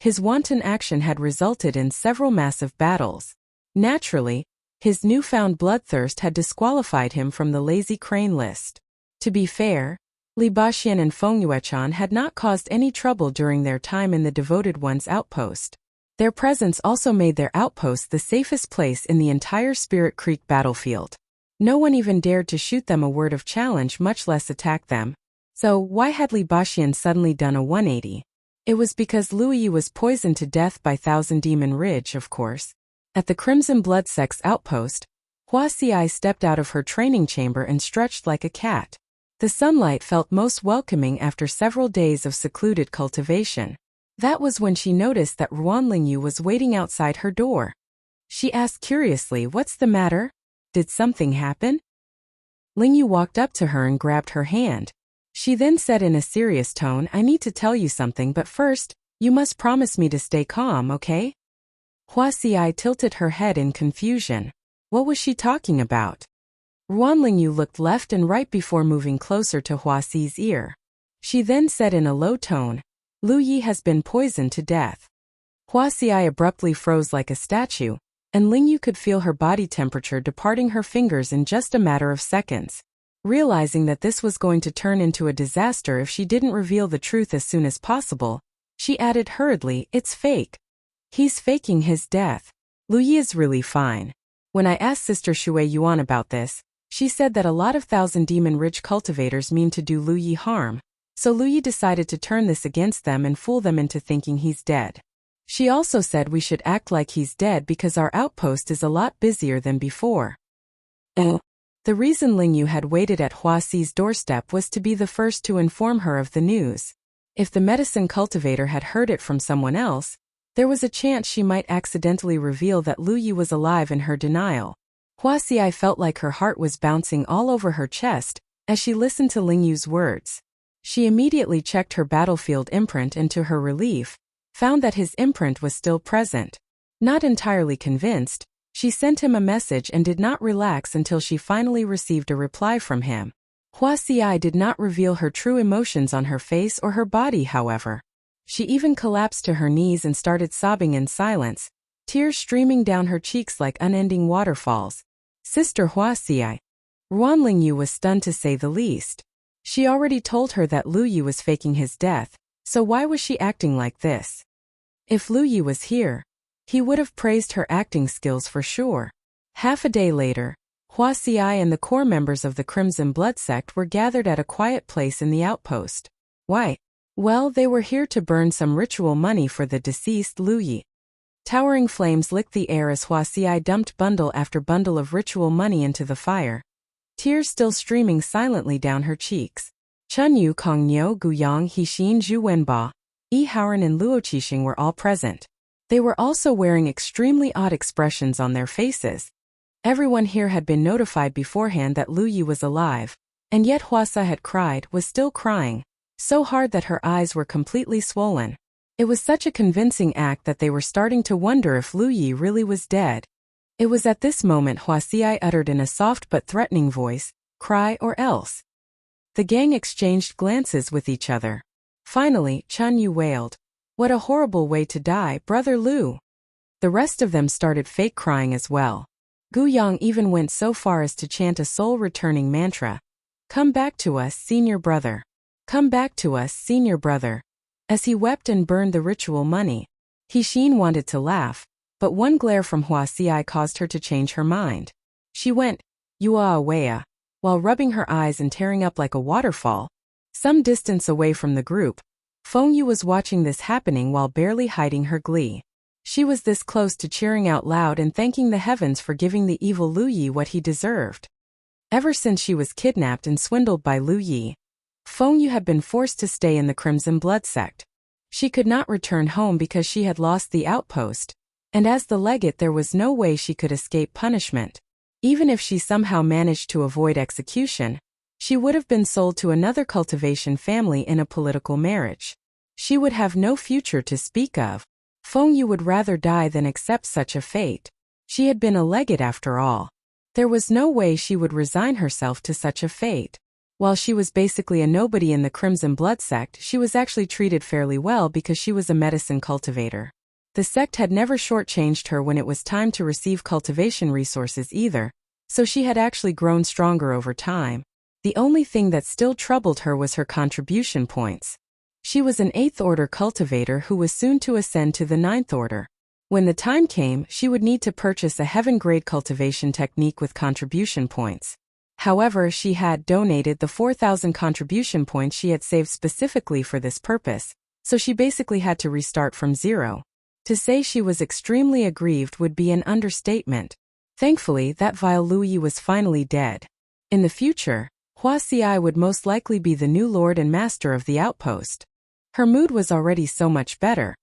his wanton action had resulted in several massive battles. Naturally, his newfound bloodthirst had disqualified him from the Lazy Crane list. To be fair, Li Baxian and Feng Yuechan had not caused any trouble during their time in the Devoted One's outpost. Their presence also made their outpost the safest place in the entire Spirit Creek battlefield. No one even dared to shoot them a word of challenge, much less attack them. So, why had Li Baxian suddenly done a 180? It was because Lu Yi was poisoned to death by Thousand Demon Ridge, of course. At the Crimson Blood Sect's outpost, Hua Xiai stepped out of her training chamber and stretched like a cat. The sunlight felt most welcoming after several days of secluded cultivation. That was when she noticed that Ruan Lingyu was waiting outside her door. She asked curiously, "What's the matter? Did something happen?" Lingyu walked up to her and grabbed her hand. She then said in a serious tone, "I need to tell you something, but first, you must promise me to stay calm, okay?" Hua Xiai tilted her head in confusion. What was she talking about? Ruan Lingyu looked left and right before moving closer to Hua Xi's ear. She then said in a low tone, "Lu Yi has been poisoned to death." Hua Xiai abruptly froze like a statue, and Lingyu could feel her body temperature departing her fingers in just a matter of seconds. Realizing that this was going to turn into a disaster if she didn't reveal the truth as soon as possible, she added hurriedly, "It's fake. He's faking his death. Lu Yi is really fine. When I asked Sister Shui Yuan about this, she said that a lot of Thousand Demon Ridge cultivators mean to do Lu Yi harm, so Lu Yi decided to turn this against them and fool them into thinking he's dead. She also said we should act like he's dead because our outpost is a lot busier than before." The reason Lingyu had waited at Hua Xi's doorstep was to be the first to inform her of the news. If the medicine cultivator had heard it from someone else, there was a chance she might accidentally reveal that Lu Yi was alive in her denial. Hua Xiai felt like her heart was bouncing all over her chest as she listened to Lingyu's words. She immediately checked her battlefield imprint and to her relief, found that his imprint was still present. Not entirely convinced, she sent him a message and did not relax until she finally received a reply from him. Hua Xiai did not reveal her true emotions on her face or her body, however. She even collapsed to her knees and started sobbing in silence, tears streaming down her cheeks like unending waterfalls. "Sister Hua Xiai." Ruan Lingyu was stunned to say the least. She already told her that Lu Yi was faking his death, so why was she acting like this? If Lu Yi was here, he would have praised her acting skills for sure. Half a day later, Hua Xiai and the core members of the Crimson Blood Sect were gathered at a quiet place in the outpost. Why? Well, they were here to burn some ritual money for the deceased Lu Yi. Towering flames licked the air as Hua Xiai dumped bundle after bundle of ritual money into the fire, tears still streaming silently down her cheeks. Chun Yu, Kong Niu, Gu Yang, Hixin, Zhu Wenba, Yi Haoran and Luo Qixing were all present. They were also wearing extremely odd expressions on their faces. Everyone here had been notified beforehand that Lu Yi was alive, and yet Hua Xiai had cried, was still crying, so hard that her eyes were completely swollen. It was such a convincing act that they were starting to wonder if Lu Yi really was dead. It was at this moment Hua Xiai uttered in a soft but threatening voice, "Cry or else." The gang exchanged glances with each other. Finally, Chun Yu wailed, "What a horrible way to die, Brother Lu." The rest of them started fake crying as well. Gu Yang even went so far as to chant a soul-returning mantra, "Come back to us, senior brother. Come back to us, senior brother." As he wept and burned the ritual money, Hixin wanted to laugh, but one glare from Hua Xiai caused her to change her mind. She went, "Yua awaya," while rubbing her eyes and tearing up like a waterfall. Some distance away from the group, Feng Yu was watching this happening while barely hiding her glee. She was this close to cheering out loud and thanking the heavens for giving the evil Lu Yi what he deserved. Ever since she was kidnapped and swindled by Lu Yi, Feng Yu had been forced to stay in the Crimson Blood Sect. She could not return home because she had lost the outpost, and as the legate there was no way she could escape punishment. Even if she somehow managed to avoid execution, she would have been sold to another cultivation family in a political marriage. She would have no future to speak of. Feng Yu would rather die than accept such a fate. She had been a legate after all. There was no way she would resign herself to such a fate. While she was basically a nobody in the Crimson Blood Sect, she was actually treated fairly well because she was a medicine cultivator. The sect had never shortchanged her when it was time to receive cultivation resources either, so she had actually grown stronger over time. The only thing that still troubled her was her contribution points. She was an 8th Order cultivator who was soon to ascend to the 9th Order. When the time came, she would need to purchase a heaven-grade cultivation technique with contribution points. However, she had donated the 4,000 contribution points she had saved specifically for this purpose, so she basically had to restart from zero. To say she was extremely aggrieved would be an understatement. Thankfully, that vile Lu Yi was finally dead. In the future, Wuxia would most likely be the new lord and master of the outpost. Her mood was already so much better.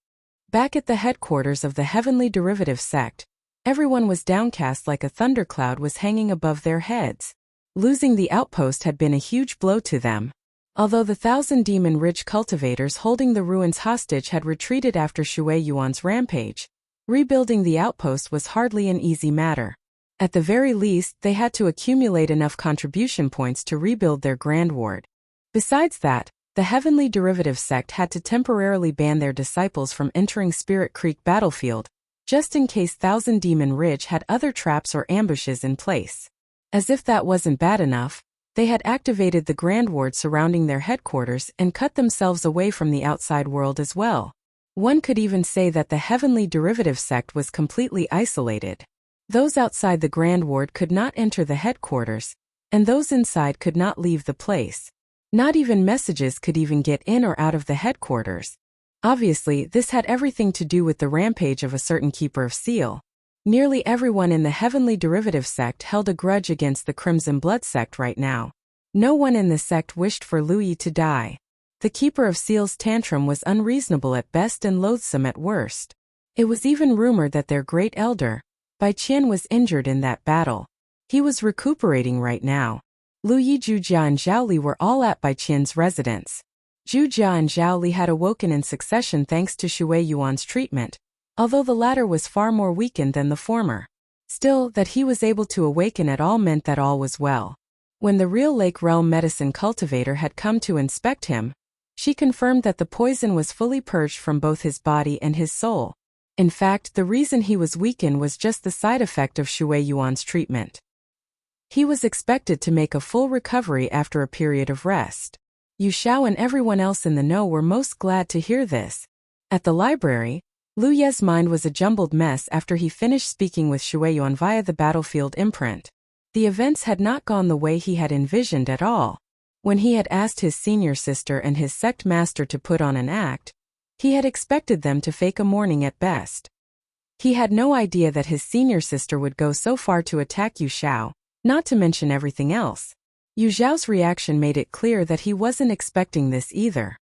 Back at the headquarters of the Heavenly Derivative sect, everyone was downcast like a thundercloud was hanging above their heads. Losing the outpost had been a huge blow to them. Although the 1,000 demon-rich cultivators holding the ruins hostage had retreated after Shui Yuan's rampage, rebuilding the outpost was hardly an easy matter. At the very least, they had to accumulate enough contribution points to rebuild their grand ward. Besides that, the Heavenly Derivative sect had to temporarily ban their disciples from entering Spirit Creek battlefield, just in case 1,000 Demon Ridge had other traps or ambushes in place. As if that wasn't bad enough, they had activated the Grand Ward surrounding their headquarters and cut themselves away from the outside world as well. One could even say that the Heavenly Derivative sect was completely isolated. Those outside the Grand Ward could not enter the headquarters, and those inside could not leave the place. Not even messages could even get in or out of the headquarters. Obviously, this had everything to do with the rampage of a certain Keeper of Seal. Nearly everyone in the Heavenly Derivative sect held a grudge against the Crimson Blood sect right now. No one in the sect wished for Lu Yi to die. The Keeper of Seal's tantrum was unreasonable at best and loathsome at worst. It was even rumored that their great elder, Bai Qian, was injured in that battle. He was recuperating right now. Lu Yi, Zhu Jia and Zhao Li were all at Bai Qian's residence. Zhu Jia and Zhao Li had awoken in succession thanks to Shui Yuan's treatment, although the latter was far more weakened than the former. Still, that he was able to awaken at all meant that all was well. When the real Lake Realm medicine cultivator had come to inspect him, she confirmed that the poison was fully purged from both his body and his soul. In fact, the reason he was weakened was just the side effect of Shui Yuan's treatment. He was expected to make a full recovery after a period of rest. Yu Xiao and everyone else in the know were most glad to hear this. At the library, Lu Ye's mind was a jumbled mess after he finished speaking with Shui Yuan via the battlefield imprint. The events had not gone the way he had envisioned at all. When he had asked his senior sister and his sect master to put on an act, he had expected them to fake a mourning at best. He had no idea that his senior sister would go so far to attack Yu Xiao, not to mention everything else. Yu Xiao's reaction made it clear that he wasn't expecting this either.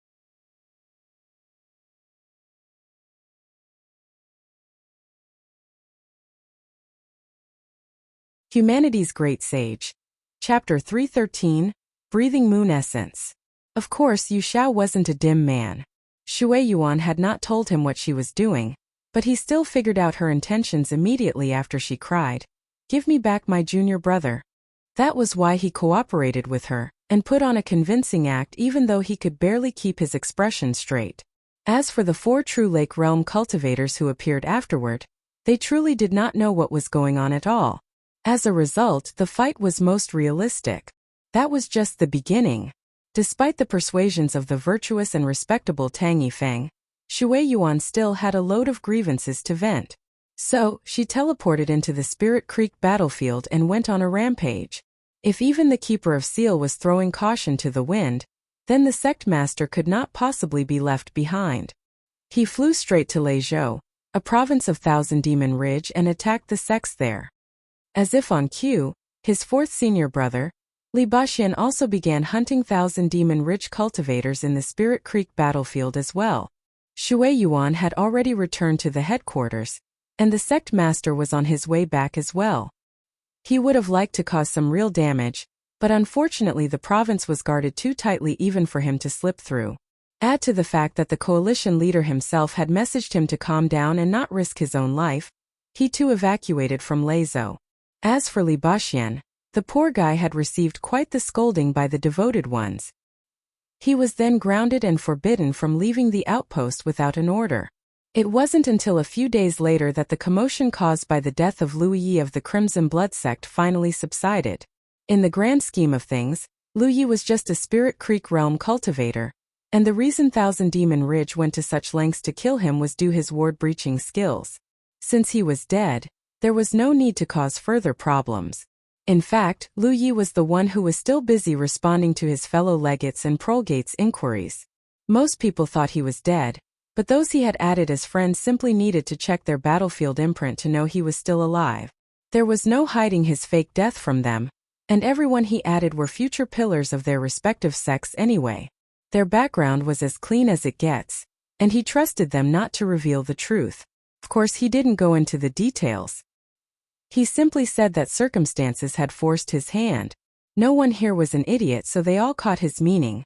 Humanity's Great Sage. Chapter 313, Breathing Moon Essence. Of course, Yu Xiao wasn't a dim man. Shui Yuan had not told him what she was doing, but he still figured out her intentions immediately after she cried, "Give me back my junior brother." That was why he cooperated with her, and put on a convincing act even though he could barely keep his expression straight. As for the 4 true Lake Realm cultivators who appeared afterward, they truly did not know what was going on at all. As a result, the fight was most realistic. That was just the beginning. Despite the persuasions of the virtuous and respectable Tang Yifeng, Shui Yuan still had a load of grievances to vent. So, she teleported into the Spirit Creek battlefield and went on a rampage. If even the Keeper of Seal was throwing caution to the wind, then the sect master could not possibly be left behind. He flew straight to Leizhou, a province of 1,000 Demon Ridge, and attacked the sects there. As if on cue, his 4th senior brother, Li Baxian, also began hunting 1,000 Demon Ridge cultivators in the Spirit Creek battlefield as well. Shui Yuan had already returned to the headquarters, and the sect master was on his way back as well. He would have liked to cause some real damage, but unfortunately the province was guarded too tightly even for him to slip through. Add to the fact that the coalition leader himself had messaged him to calm down and not risk his own life, he too evacuated from Leizhou. As for Li Baxian, the poor guy had received quite the scolding by the devoted ones. He was then grounded and forbidden from leaving the outpost without an order. It wasn't until a few days later that the commotion caused by the death of Lu Yi of the Crimson Blood sect finally subsided. In the grand scheme of things, Lu Yi was just a Spirit Creek realm cultivator, and the reason 1,000 Demon Ridge went to such lengths to kill him was due his ward-breaching skills. Since he was dead, there was no need to cause further problems. In fact, Lu Yi was the one who was still busy responding to his fellow legates and prolegates' inquiries. Most people thought he was dead, but those he had added as friends simply needed to check their battlefield imprint to know he was still alive. There was no hiding his fake death from them, and everyone he added were future pillars of their respective sects anyway. Their background was as clean as it gets, and he trusted them not to reveal the truth. Of course, he didn't go into the details. He simply said that circumstances had forced his hand. No one here was an idiot, so they all caught his meaning.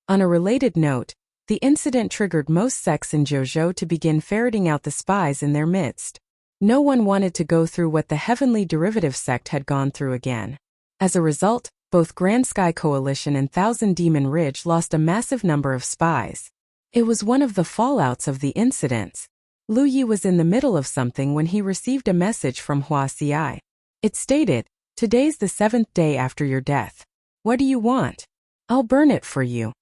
On a related note, the incident triggered most sects in Zhou to begin ferreting out the spies in their midst. No one wanted to go through what the Heavenly Derivative sect had gone through again. As a result, both Grand Sky Coalition and Thousand Demon Ridge lost a massive number of spies. It was one of the fallouts of the incidents. Lu Yi was in the middle of something when he received a message from Wuxia. It stated, "Today's the 7th day after your death. What do you want? I'll burn it for you."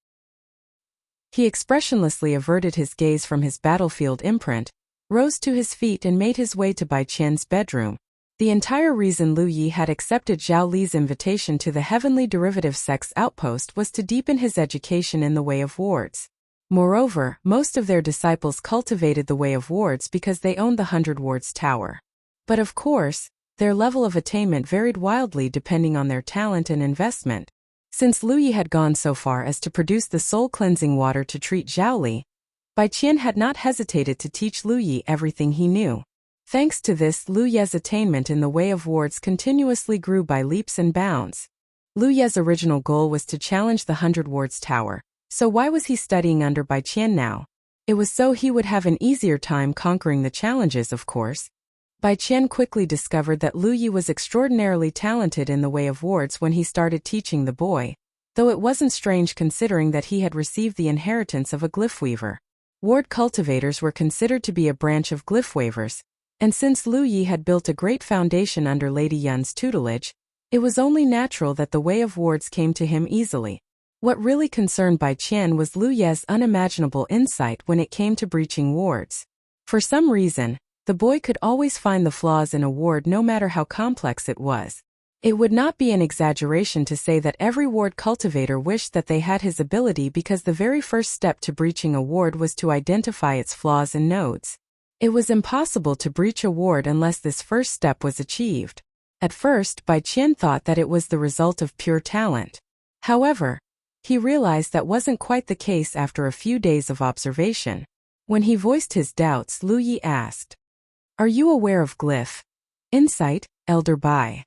He expressionlessly averted his gaze from his battlefield imprint, rose to his feet and made his way to Bai Qian's bedroom. The entire reason Lu Yi had accepted Zhao Li's invitation to the Heavenly Derivative Sect's outpost was to deepen his education in the way of wards. Moreover, most of their disciples cultivated the way of wards because they owned the 100 Wards Tower. But of course, their level of attainment varied wildly depending on their talent and investment. Since Lu Yi had gone so far as to produce the soul-cleansing water to treat Zhao Li, Bai Qian had not hesitated to teach Lu Yi everything he knew. Thanks to this, Lu Ye's attainment in the way of wards continuously grew by leaps and bounds. Lu Ye's original goal was to challenge the 100 Wards Tower. So why was he studying under Bai Qian now? It was so he would have an easier time conquering the challenges, of course. Bai Qian quickly discovered that Lu Yi was extraordinarily talented in the way of wards when he started teaching the boy, though it wasn't strange considering that he had received the inheritance of a glyph weaver. Ward cultivators were considered to be a branch of glyph weavers, and since Lu Yi had built a great foundation under Lady Yun's tutelage, it was only natural that the way of wards came to him easily. What really concerned Bai Qian was Lu Ye's unimaginable insight when it came to breaching wards. For some reason, the boy could always find the flaws in a ward no matter how complex it was. It would not be an exaggeration to say that every ward cultivator wished that they had his ability because the very first step to breaching a ward was to identify its flaws and nodes. It was impossible to breach a ward unless this first step was achieved. At first, Bai Qian thought that it was the result of pure talent. However, he realized that wasn't quite the case after a few days of observation. When he voiced his doubts, Lu Yi asked, "Are you aware of glyph insight, Elder Bai?"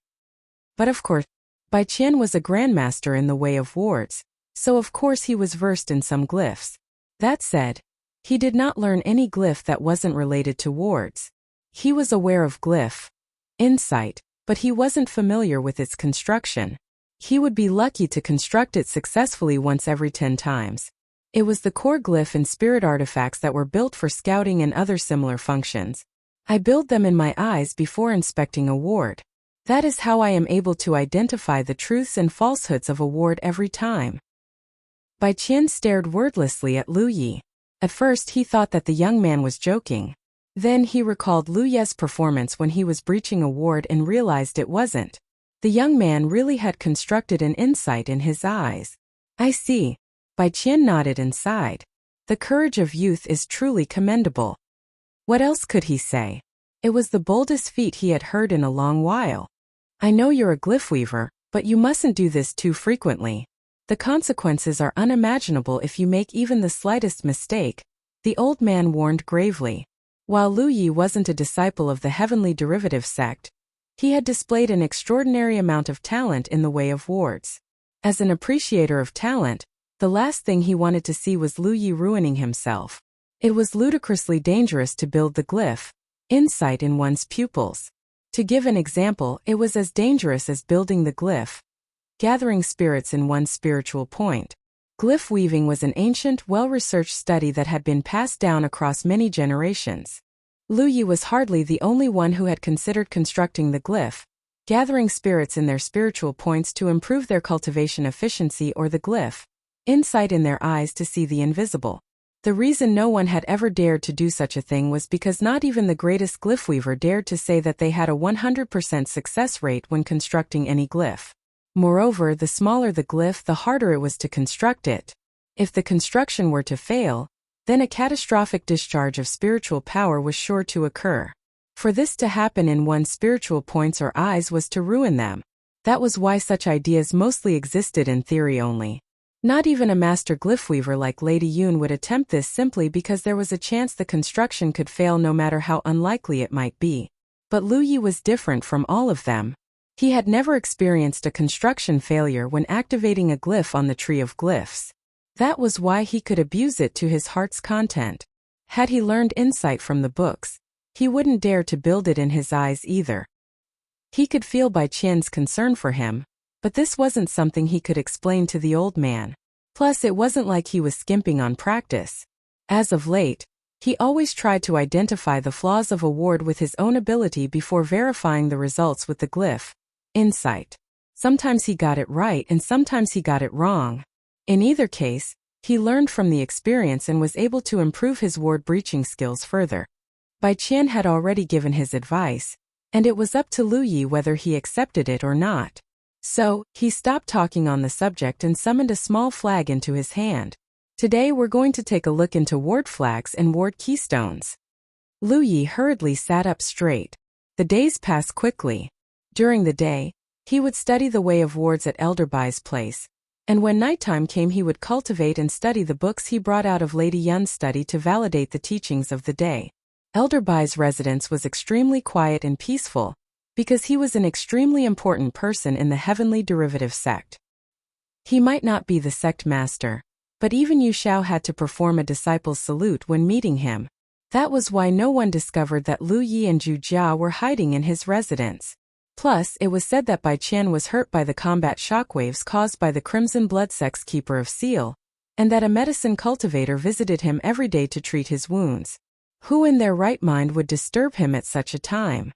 But of course, Bai Qian was a grandmaster in the way of wards, so of course he was versed in some glyphs. That said, he did not learn any glyph that wasn't related to wards. He was aware of glyph insight, but he wasn't familiar with its construction. He would be lucky to construct it successfully once every 10 times. It was the core glyph and spirit artifacts that were built for scouting and other similar functions. I build them in my eyes before inspecting a ward. That is how I am able to identify the truths and falsehoods of a ward every time. Bai Qian stared wordlessly at Lu Yi. At first he thought that the young man was joking. Then he recalled Lu Ye's performance when he was breaching a ward and realized it wasn't. The young man really had constructed an insight in his eyes. "I see." Bai Qian nodded and sighed. The courage of youth is truly commendable. What else could he say? It was the boldest feat he had heard in a long while. "I know you're a glyph weaver, but you mustn't do this too frequently. The consequences are unimaginable if you make even the slightest mistake," the old man warned gravely. While Lu Yi wasn't a disciple of the Heavenly Derivative sect, he had displayed an extraordinary amount of talent in the way of wards. As an appreciator of talent, the last thing he wanted to see was Lu Yi ruining himself. It was ludicrously dangerous to build the glyph insight in one's pupils. To give an example, it was as dangerous as building the glyph gathering spirits in one's spiritual point. Glyph weaving was an ancient, well-researched study that had been passed down across many generations. Lu Yi was hardly the only one who had considered constructing the glyph gathering spirits in their spiritual points to improve their cultivation efficiency, or the glyph insight in their eyes to see the invisible. The reason no one had ever dared to do such a thing was because not even the greatest glyphweaver dared to say that they had a 100% success rate when constructing any glyph. Moreover, the smaller the glyph, the harder it was to construct it. If the construction were to fail, then a catastrophic discharge of spiritual power was sure to occur. For this to happen in one's spiritual points or eyes was to ruin them. That was why such ideas mostly existed in theory only. Not even a master glyphweaver like Lady Yun would attempt this simply because there was a chance the construction could fail no matter how unlikely it might be. But Lu Yi was different from all of them. He had never experienced a construction failure when activating a glyph on the tree of glyphs. That was why he could abuse it to his heart's content. Had he learned insight from the books, he wouldn't dare to build it in his eyes either. He could feel Bai Qian's concern for him, but this wasn't something he could explain to the old man. Plus, it wasn't like he was skimping on practice. As of late, he always tried to identify the flaws of a ward with his own ability before verifying the results with the glyph. Insight. Sometimes he got it right and sometimes he got it wrong. In either case, he learned from the experience and was able to improve his ward breaching skills further. Bai Qian had already given his advice, and it was up to Lu Yi whether he accepted it or not. So, he stopped talking on the subject and summoned a small flag into his hand. Today we're going to take a look into ward flags and ward keystones. Lu Yi hurriedly sat up straight. The days passed quickly. During the day, he would study the way of wards at Elder Bai's place, and when nighttime came he would cultivate and study the books he brought out of Lady Yun's study to validate the teachings of the day. Elder Bai's residence was extremely quiet and peaceful, because he was an extremely important person in the heavenly derivative sect. He might not be the sect master, but even Yu Xiao had to perform a disciple's salute when meeting him. That was why no one discovered that Lu Yi and Zhu Jia were hiding in his residence. Plus, it was said that Bai Qian was hurt by the combat shockwaves caused by the Crimson Blood Sect's Keeper of Seal, and that a medicine cultivator visited him every day to treat his wounds. Who in their right mind would disturb him at such a time?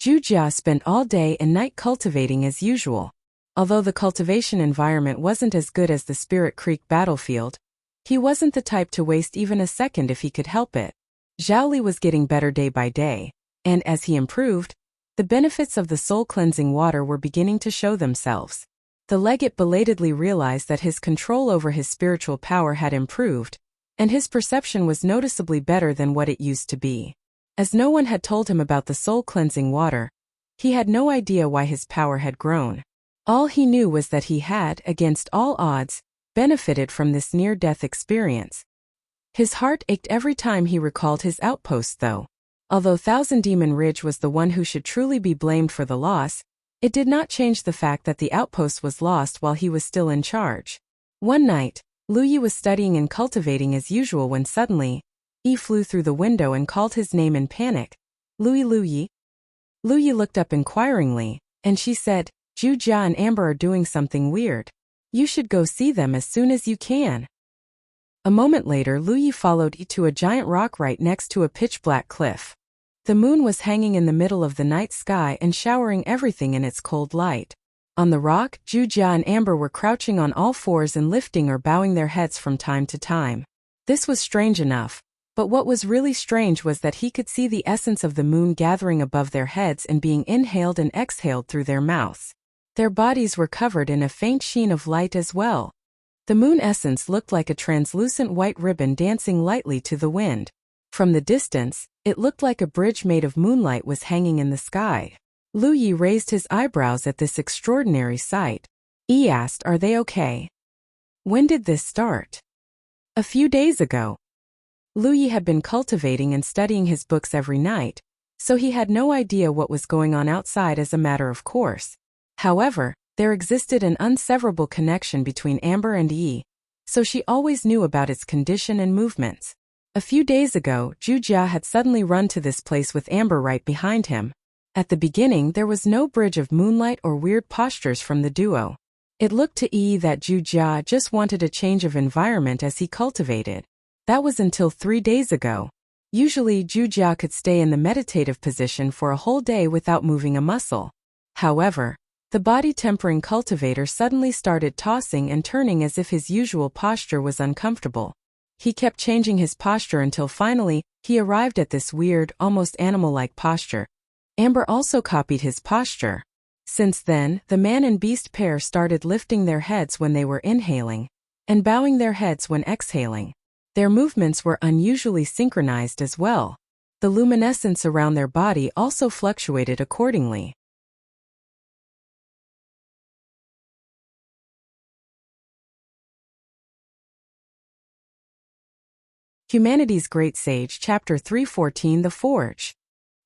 Zhu Jia spent all day and night cultivating as usual. Although the cultivation environment wasn't as good as the Spirit Creek battlefield, he wasn't the type to waste even a second if he could help it. Zhao Li was getting better day by day, and as he improved, the benefits of the soul-cleansing water were beginning to show themselves. The legate belatedly realized that his control over his spiritual power had improved, and his perception was noticeably better than what it used to be. As no one had told him about the soul-cleansing water, he had no idea why his power had grown. All he knew was that he had, against all odds, benefited from this near-death experience. His heart ached every time he recalled his outpost though. Although Thousand Demon Ridge was the one who should truly be blamed for the loss, it did not change the fact that the outpost was lost while he was still in charge. One night, Lu Yi was studying and cultivating as usual when suddenly, Yi flew through the window and called his name in panic. Lu Yi. Lu Yi looked up inquiringly, and she said, Zhu Jia and Amber are doing something weird. You should go see them as soon as you can. A moment later Lu Yi followed Yi to a giant rock right next to a pitch-black cliff. The moon was hanging in the middle of the night sky and showering everything in its cold light. On the rock, Zhu Jia and Amber were crouching on all fours and lifting or bowing their heads from time to time. This was strange enough, but what was really strange was that he could see the essence of the moon gathering above their heads and being inhaled and exhaled through their mouths. Their bodies were covered in a faint sheen of light as well. The moon essence looked like a translucent white ribbon dancing lightly to the wind. From the distance, it looked like a bridge made of moonlight was hanging in the sky. Lu Yi raised his eyebrows at this extraordinary sight. Yi asked, "Are they okay?" "When did this start?" "A few days ago." Lu Yi had been cultivating and studying his books every night, so he had no idea what was going on outside as a matter of course. However, there existed an inseverable connection between Amber and Yi, so she always knew about its condition and movements. A few days ago, Zhu Jia had suddenly run to this place with Amber right behind him. At the beginning there was no bridge of moonlight or weird postures from the duo. It looked to Yi that Zhu Jia just wanted a change of environment as he cultivated. That was until 3 days ago. Usually Zhu Jia could stay in the meditative position for a whole day without moving a muscle. However, the body-tempering cultivator suddenly started tossing and turning as if his usual posture was uncomfortable. He kept changing his posture until finally, he arrived at this weird, almost animal-like posture. Amber also copied his posture. Since then, the man and beast pair started lifting their heads when they were inhaling, and bowing their heads when exhaling. Their movements were unusually synchronized as well. The luminescence around their body also fluctuated accordingly. Humanity's Great Sage, Chapter 314, The Forge.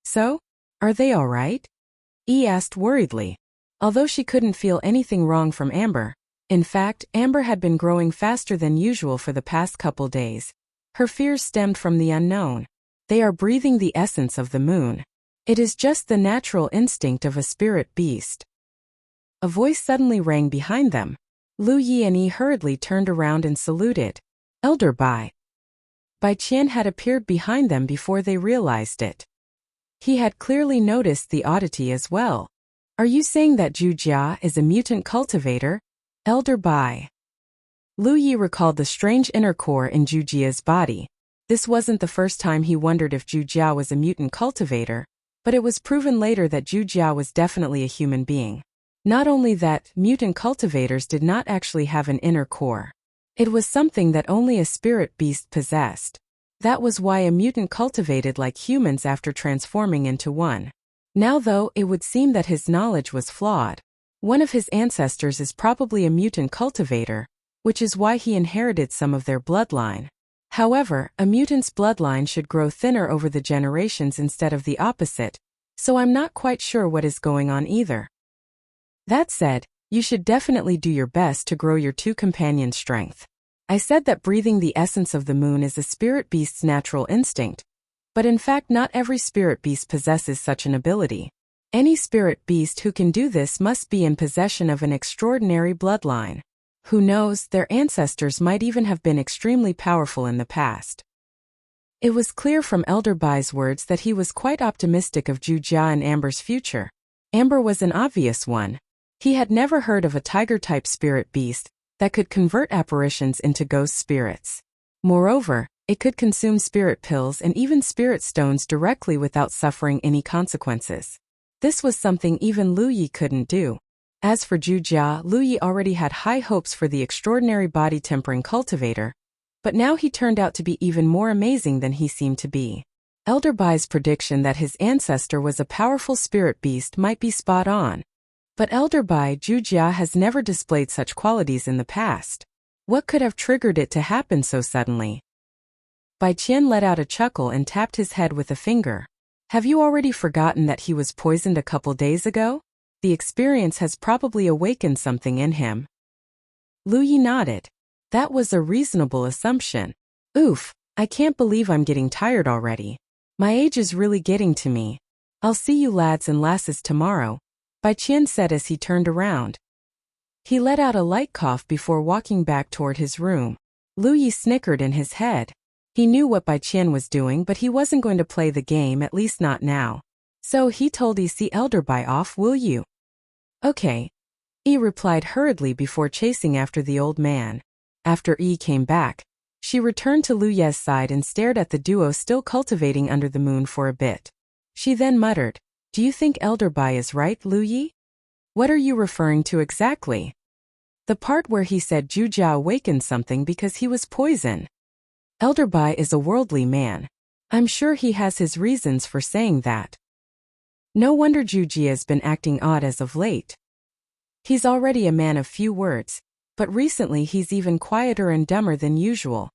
So? Are they all right? E asked worriedly. Although she couldn't feel anything wrong from Amber. In fact, Amber had been growing faster than usual for the past couple days. Her fears stemmed from the unknown. They are breathing the essence of the moon. It is just the natural instinct of a spirit beast. A voice suddenly rang behind them. Lu Yi and Yi hurriedly turned around and saluted. Elder Bai. Bai Qian had appeared behind them before they realized it. He had clearly noticed the oddity as well. Are you saying that Zhu Jia is a mutant cultivator? Elder Bai. Lu Yi recalled the strange inner core in Zhu Jia's body. This wasn't the first time he wondered if Zhu Jia was a mutant cultivator, but it was proven later that Zhu Jia was definitely a human being. Not only that, mutant cultivators did not actually have an inner core. It was something that only a spirit beast possessed. That was why a mutant cultivated like humans after transforming into one. Now though, it would seem that his knowledge was flawed. One of his ancestors is probably a mutant cultivator, which is why he inherited some of their bloodline. However, a mutant's bloodline should grow thinner over the generations instead of the opposite, so I'm not quite sure what is going on either. That said, you should definitely do your best to grow your two companions' strength. I said that breathing the essence of the moon is a spirit beast's natural instinct, but in fact not every spirit beast possesses such an ability. Any spirit beast who can do this must be in possession of an extraordinary bloodline. Who knows, their ancestors might even have been extremely powerful in the past. It was clear from Elder Bai's words that he was quite optimistic of Zhu Jia and Amber's future. Amber was an obvious one. He had never heard of a tiger-type spirit beast that could convert apparitions into ghost spirits. Moreover, it could consume spirit pills and even spirit stones directly without suffering any consequences. This was something even Lu Yi couldn't do. As for Zhu Jia, Lu Yi already had high hopes for the extraordinary body-tempering cultivator, but now he turned out to be even more amazing than he seemed to be. Elder Bai's prediction that his ancestor was a powerful spirit beast might be spot on. But Elder Bai, Zhu Jia has never displayed such qualities in the past. What could have triggered it to happen so suddenly? Bai Qian let out a chuckle and tapped his head with a finger. Have you already forgotten that he was poisoned a couple days ago? The experience has probably awakened something in him. Lu Yi nodded. That was a reasonable assumption. Oof, I can't believe I'm getting tired already. My age is really getting to me. I'll see you lads and lasses tomorrow, Bai Qian said as he turned around. He let out a light cough before walking back toward his room. Lu Yi snickered in his head. He knew what Bai Qian was doing, but he wasn't going to play the game, at least not now. So he told Yi, see Elder Bai off, will you? Okay. Yi replied hurriedly before chasing after the old man. After Yi came back, she returned to Lu Ye's side and stared at the duo still cultivating under the moon for a bit. She then muttered, do you think Elder Bai is right, Lu Yi? What are you referring to exactly? The part where he said Zhu Jia awakened something because he was poison. Elder Bai is a worldly man. I'm sure he has his reasons for saying that. No wonder Zhu Jia's been acting odd as of late. He's already a man of few words, but recently he's even quieter and dumber than usual.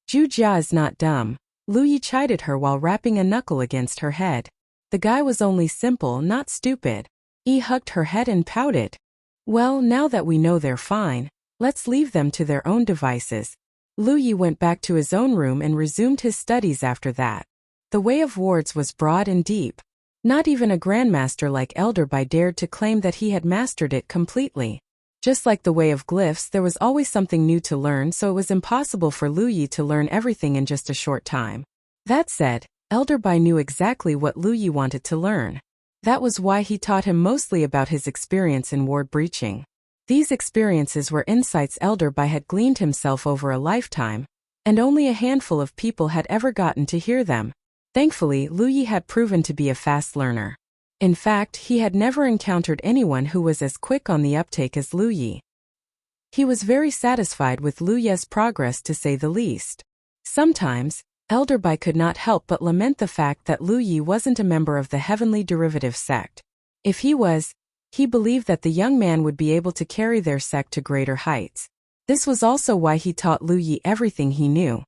Zhu Jia is not dumb, Lu Yi chided her while rapping a knuckle against her head. The guy was only simple, not stupid. Yi hugged her head and pouted. Well, now that we know they're fine, let's leave them to their own devices. Lu Yi went back to his own room and resumed his studies after that. The way of wards was broad and deep. Not even a grandmaster like Elder Bai dared to claim that he had mastered it completely. Just like the way of glyphs, there was always something new to learn, so it was impossible for Lu Yi to learn everything in just a short time. That said, Elder Bai knew exactly what Lu Yi wanted to learn. That was why he taught him mostly about his experience in ward breaching. These experiences were insights Elder Bai had gleaned himself over a lifetime, and only a handful of people had ever gotten to hear them. Thankfully, Lu Yi had proven to be a fast learner. In fact, he had never encountered anyone who was as quick on the uptake as Lu Yi. He was very satisfied with Lu Yi's progress, to say the least. Sometimes, Elder Bai could not help but lament the fact that Lu Yi wasn't a member of the heavenly derivative sect. If he was, he believed that the young man would be able to carry their sect to greater heights. This was also why he taught Lu Yi everything he knew.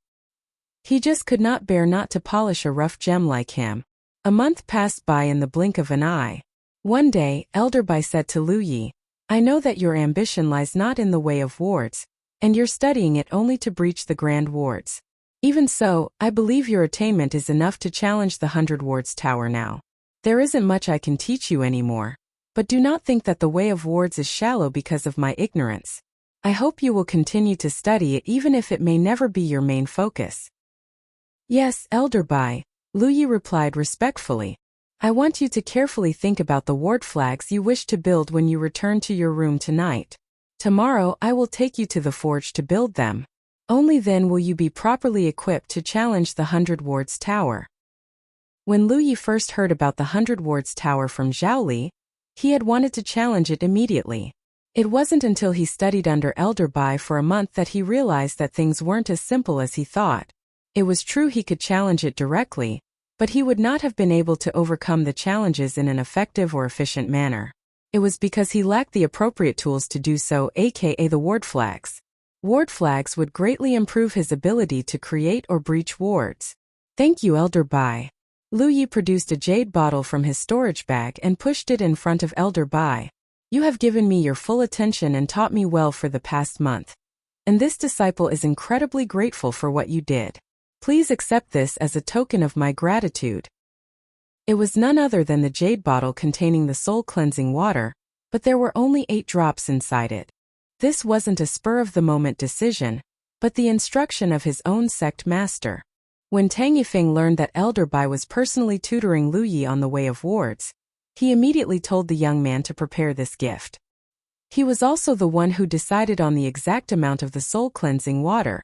He just could not bear not to polish a rough gem like him. A month passed by in the blink of an eye. One day, Elder Bai said to Lu Yi, "I know that your ambition lies not in the way of wards, and you're studying it only to breach the grand wards. Even so, I believe your attainment is enough to challenge the 100 wards tower now. There isn't much I can teach you anymore. But do not think that the way of wards is shallow because of my ignorance. I hope you will continue to study it even if it may never be your main focus." "Yes, Elder Bai," Lu Yi replied respectfully. "I want you to carefully think about the ward flags you wish to build when you return to your room tonight. Tomorrow I will take you to the forge to build them. Only then will you be properly equipped to challenge the 100 wards tower." When Lu Yi first heard about the 100 wards tower from Zhao Li, he had wanted to challenge it immediately. It wasn't until he studied under Elder Bai for a month that he realized that things weren't as simple as he thought. It was true he could challenge it directly, but he would not have been able to overcome the challenges in an effective or efficient manner. It was because he lacked the appropriate tools to do so, aka the ward flags. Ward flags would greatly improve his ability to create or breach wards. "Thank you, Elder Bai." Lu Yi produced a jade bottle from his storage bag and pushed it in front of Elder Bai. "You have given me your full attention and taught me well for the past month. And this disciple is incredibly grateful for what you did. Please accept this as a token of my gratitude." It was none other than the jade bottle containing the soul-cleansing water, but there were only 8 drops inside it. This wasn't a spur-of-the-moment decision, but the instruction of his own sect master. When Tang Yifeng learned that Elder Bai was personally tutoring Lu Yi on the way of wards, he immediately told the young man to prepare this gift. He was also the one who decided on the exact amount of the soul-cleansing water.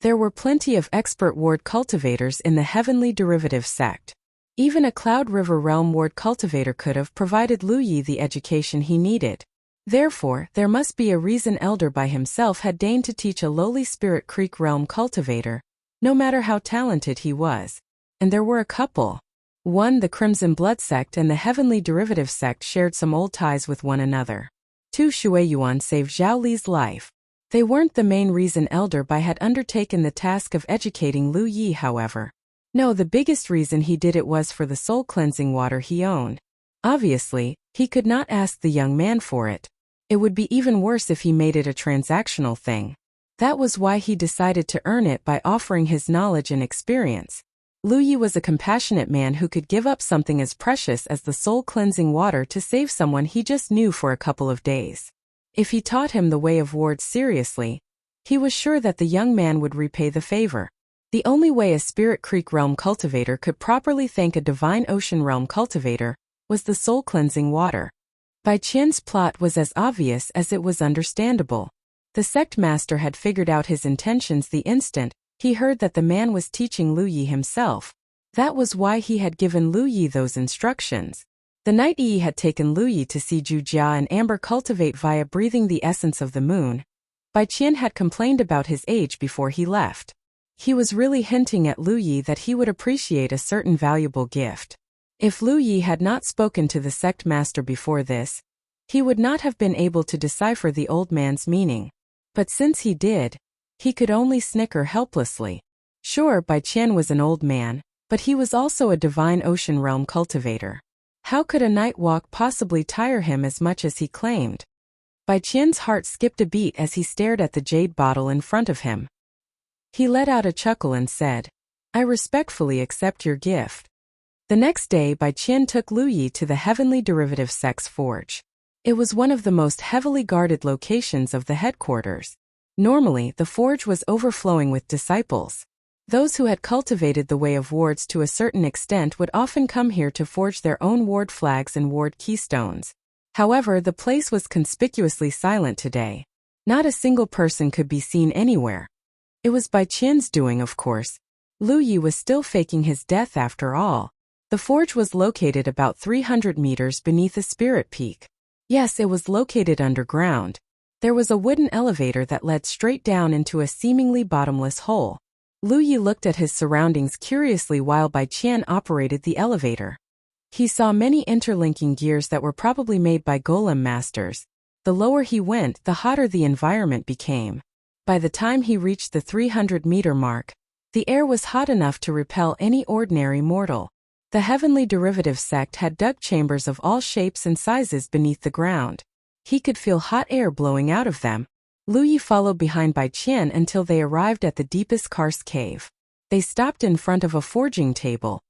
There were plenty of expert ward cultivators in the heavenly derivative sect. Even a Cloud River Realm ward cultivator could have provided Lu Yi the education he needed. Therefore, there must be a reason Elder Bai himself had deigned to teach a lowly Spirit Creek Realm cultivator, no matter how talented he was. And there were a couple. One, the Crimson Blood sect and the Heavenly Derivative sect shared some old ties with one another. 2, Shui Yuan saved Zhao Li's life. They weren't the main reason Elder Bai had undertaken the task of educating Lu Yi, however. No, the biggest reason he did it was for the soul-cleansing water he owned. Obviously, he could not ask the young man for it. It would be even worse if he made it a transactional thing. That was why he decided to earn it by offering his knowledge and experience. Lu Yi was a compassionate man who could give up something as precious as the soul-cleansing water to save someone he just knew for a couple of days. If he taught him the way of wards seriously, he was sure that the young man would repay the favor. The only way a Spirit Creek Realm cultivator could properly thank a Divine Ocean Realm cultivator was the soul-cleansing water. Bai Qian's plot was as obvious as it was understandable. The sect master had figured out his intentions the instant he heard that the man was teaching Lu Yi himself. That was why he had given Lu Yi those instructions. The night Yi had taken Lu Yi to see Zhu Jia and Amber cultivate via breathing the essence of the moon, Bai Qian had complained about his age before he left. He was really hinting at Lu Yi that he would appreciate a certain valuable gift. If Lu Yi had not spoken to the sect master before this, he would not have been able to decipher the old man's meaning. But since he did, he could only snicker helplessly. Sure, Bai Qian was an old man, but he was also a Divine Ocean Realm cultivator. How could a night walk possibly tire him as much as he claimed? Bai Qian's heart skipped a beat as he stared at the jade bottle in front of him. He let out a chuckle and said, "I respectfully accept your gift." The next day, Bai Qian took Lu Yi to the Heavenly Derivative Sect's forge. It was one of the most heavily guarded locations of the headquarters. Normally, the forge was overflowing with disciples. Those who had cultivated the way of wards to a certain extent would often come here to forge their own ward flags and ward keystones. However, the place was conspicuously silent today. Not a single person could be seen anywhere. It was Bai Qian's doing, of course. Lu Yi was still faking his death after all. The forge was located about 300 meters beneath a spirit peak. Yes, it was located underground. There was a wooden elevator that led straight down into a seemingly bottomless hole. Lu Yi looked at his surroundings curiously while Bai Qian operated the elevator. He saw many interlinking gears that were probably made by golem masters. The lower he went, the hotter the environment became. By the time he reached the 300-meter mark, the air was hot enough to repel any ordinary mortal. The heavenly derivative sect had dug chambers of all shapes and sizes beneath the ground. He could feel hot air blowing out of them. Lu Yi followed behind Bai Qian until they arrived at the deepest karst cave. They stopped in front of a forging table.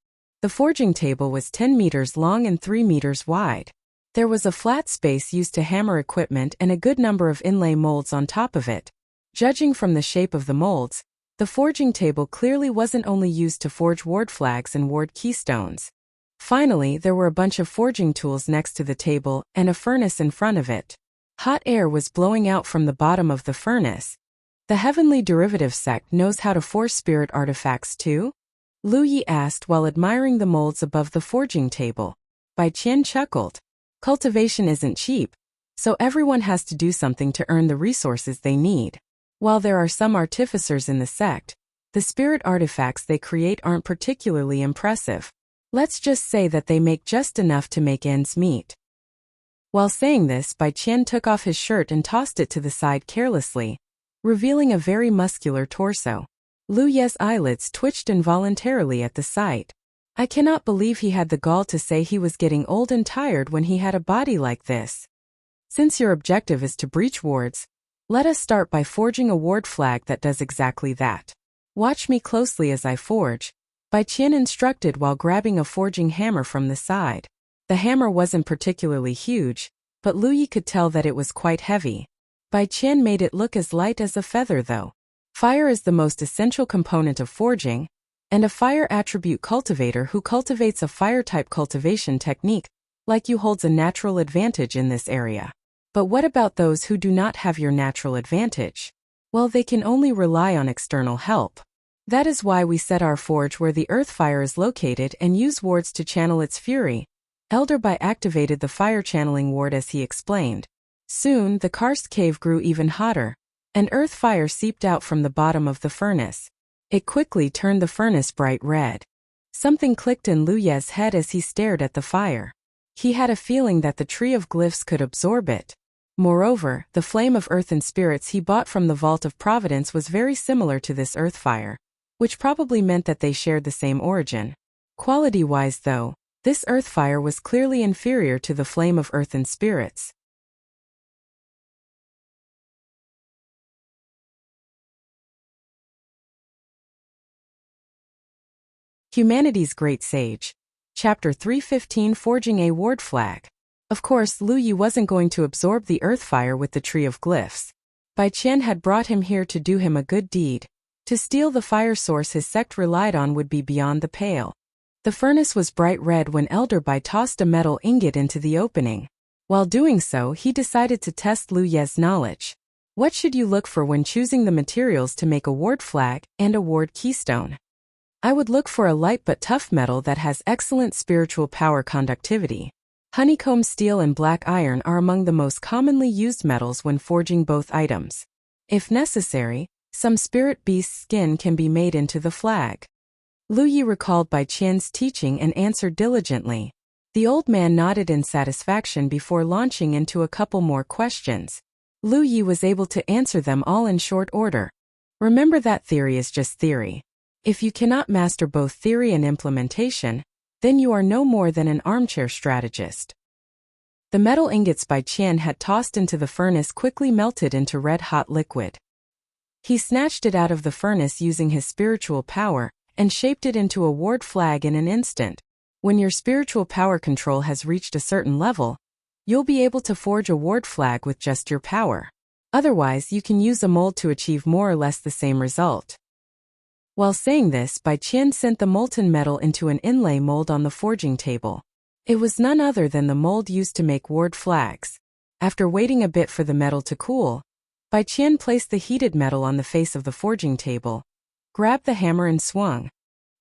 The forging table was 10 meters long and 3 meters wide. There was a flat space used to hammer equipment and a good number of inlay molds on top of it. Judging from the shape of the molds, the forging table clearly wasn't only used to forge ward flags and ward keystones. Finally, there were a bunch of forging tools next to the table and a furnace in front of it. Hot air was blowing out from the bottom of the furnace. The heavenly derivative sect knows how to force spirit artifacts too? Lu Yi asked while admiring the molds above the forging table. Bai Qian chuckled. Cultivation isn't cheap, so everyone has to do something to earn the resources they need. While there are some artificers in the sect, the spirit artifacts they create aren't particularly impressive. Let's just say that they make just enough to make ends meet. While saying this, Bai Qian took off his shirt and tossed it to the side carelessly, revealing a very muscular torso. Lu Ye's eyelids twitched involuntarily at the sight. I cannot believe he had the gall to say he was getting old and tired when he had a body like this. Since your objective is to breach wards, let us start by forging a ward flag that does exactly that. Watch me closely as I forge, Bai Qian instructed while grabbing a forging hammer from the side. The hammer wasn't particularly huge, but Lu Yi could tell that it was quite heavy. Bai Qian made it look as light as a feather though. Fire is the most essential component of forging, and a fire attribute cultivator who cultivates a fire-type cultivation technique like you holds a natural advantage in this area. But what about those who do not have your natural advantage? Well, they can only rely on external help. That is why we set our forge where the earth fire is located and use wards to channel its fury. Elder Bai activated the fire channeling ward as he explained. Soon, the karst cave grew even hotter, and earth fire seeped out from the bottom of the furnace. It quickly turned the furnace bright red. Something clicked in Lu Ye's head as he stared at the fire. He had a feeling that the tree of glyphs could absorb it. Moreover, the flame of earth and spirits he bought from the Vault of Providence was very similar to this earth fire, which probably meant that they shared the same origin. Quality-wise though, this earth fire was clearly inferior to the flame of earth and spirits. Humanity's Great Sage. Chapter 315 Forging a Ward Flag. Of course, Lu Yi wasn't going to absorb the earth fire with the Tree of Glyphs. Bai Qian had brought him here to do him a good deed. To steal the fire source his sect relied on would be beyond the pale. The furnace was bright red when Elder Bai tossed a metal ingot into the opening. While doing so, he decided to test Lu Ye's knowledge. What should you look for when choosing the materials to make a ward flag and a ward keystone? I would look for a light but tough metal that has excellent spiritual power conductivity. Honeycomb steel and black iron are among the most commonly used metals when forging both items. If necessary, some spirit beast's skin can be made into the flag. Lu Yi recalled Bai Qian's teaching and answered diligently. The old man nodded in satisfaction before launching into a couple more questions. Lu Yi was able to answer them all in short order. Remember that theory is just theory. If you cannot master both theory and implementation, then you are no more than an armchair strategist. The metal ingots Bai Qian had tossed into the furnace quickly melted into red-hot liquid. He snatched it out of the furnace using his spiritual power and shaped it into a ward flag in an instant. When your spiritual power control has reached a certain level, you'll be able to forge a ward flag with just your power. Otherwise, you can use a mold to achieve more or less the same result. While saying this, Bai Qian sent the molten metal into an inlay mold on the forging table. It was none other than the mold used to make ward flags. After waiting a bit for the metal to cool, Bai Qian placed the heated metal on the face of the forging table, grabbed the hammer and swung.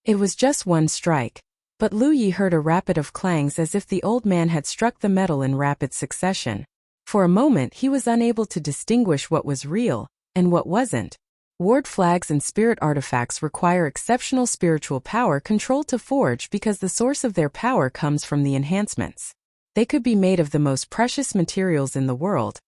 It was just one strike, but Lu Yi heard a rapid of clangs as if the old man had struck the metal in rapid succession. For a moment he was unable to distinguish what was real and what wasn't. Ward flags and spirit artifacts require exceptional spiritual power controlled to forge because the source of their power comes from the enhancements. They could be made of the most precious materials in the world,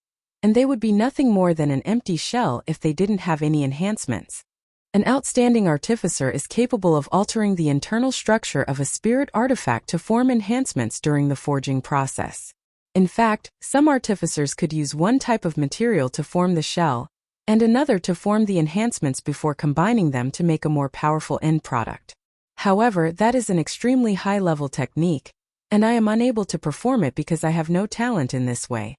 and they would be nothing more than an empty shell if they didn't have any enhancements. An outstanding artificer is capable of altering the internal structure of a spirit artifact to form enhancements during the forging process. In fact, some artificers could use one type of material to form the shell, and another to form the enhancements before combining them to make a more powerful end product. However, that is an extremely high-level technique, and I am unable to perform it because I have no talent in this way.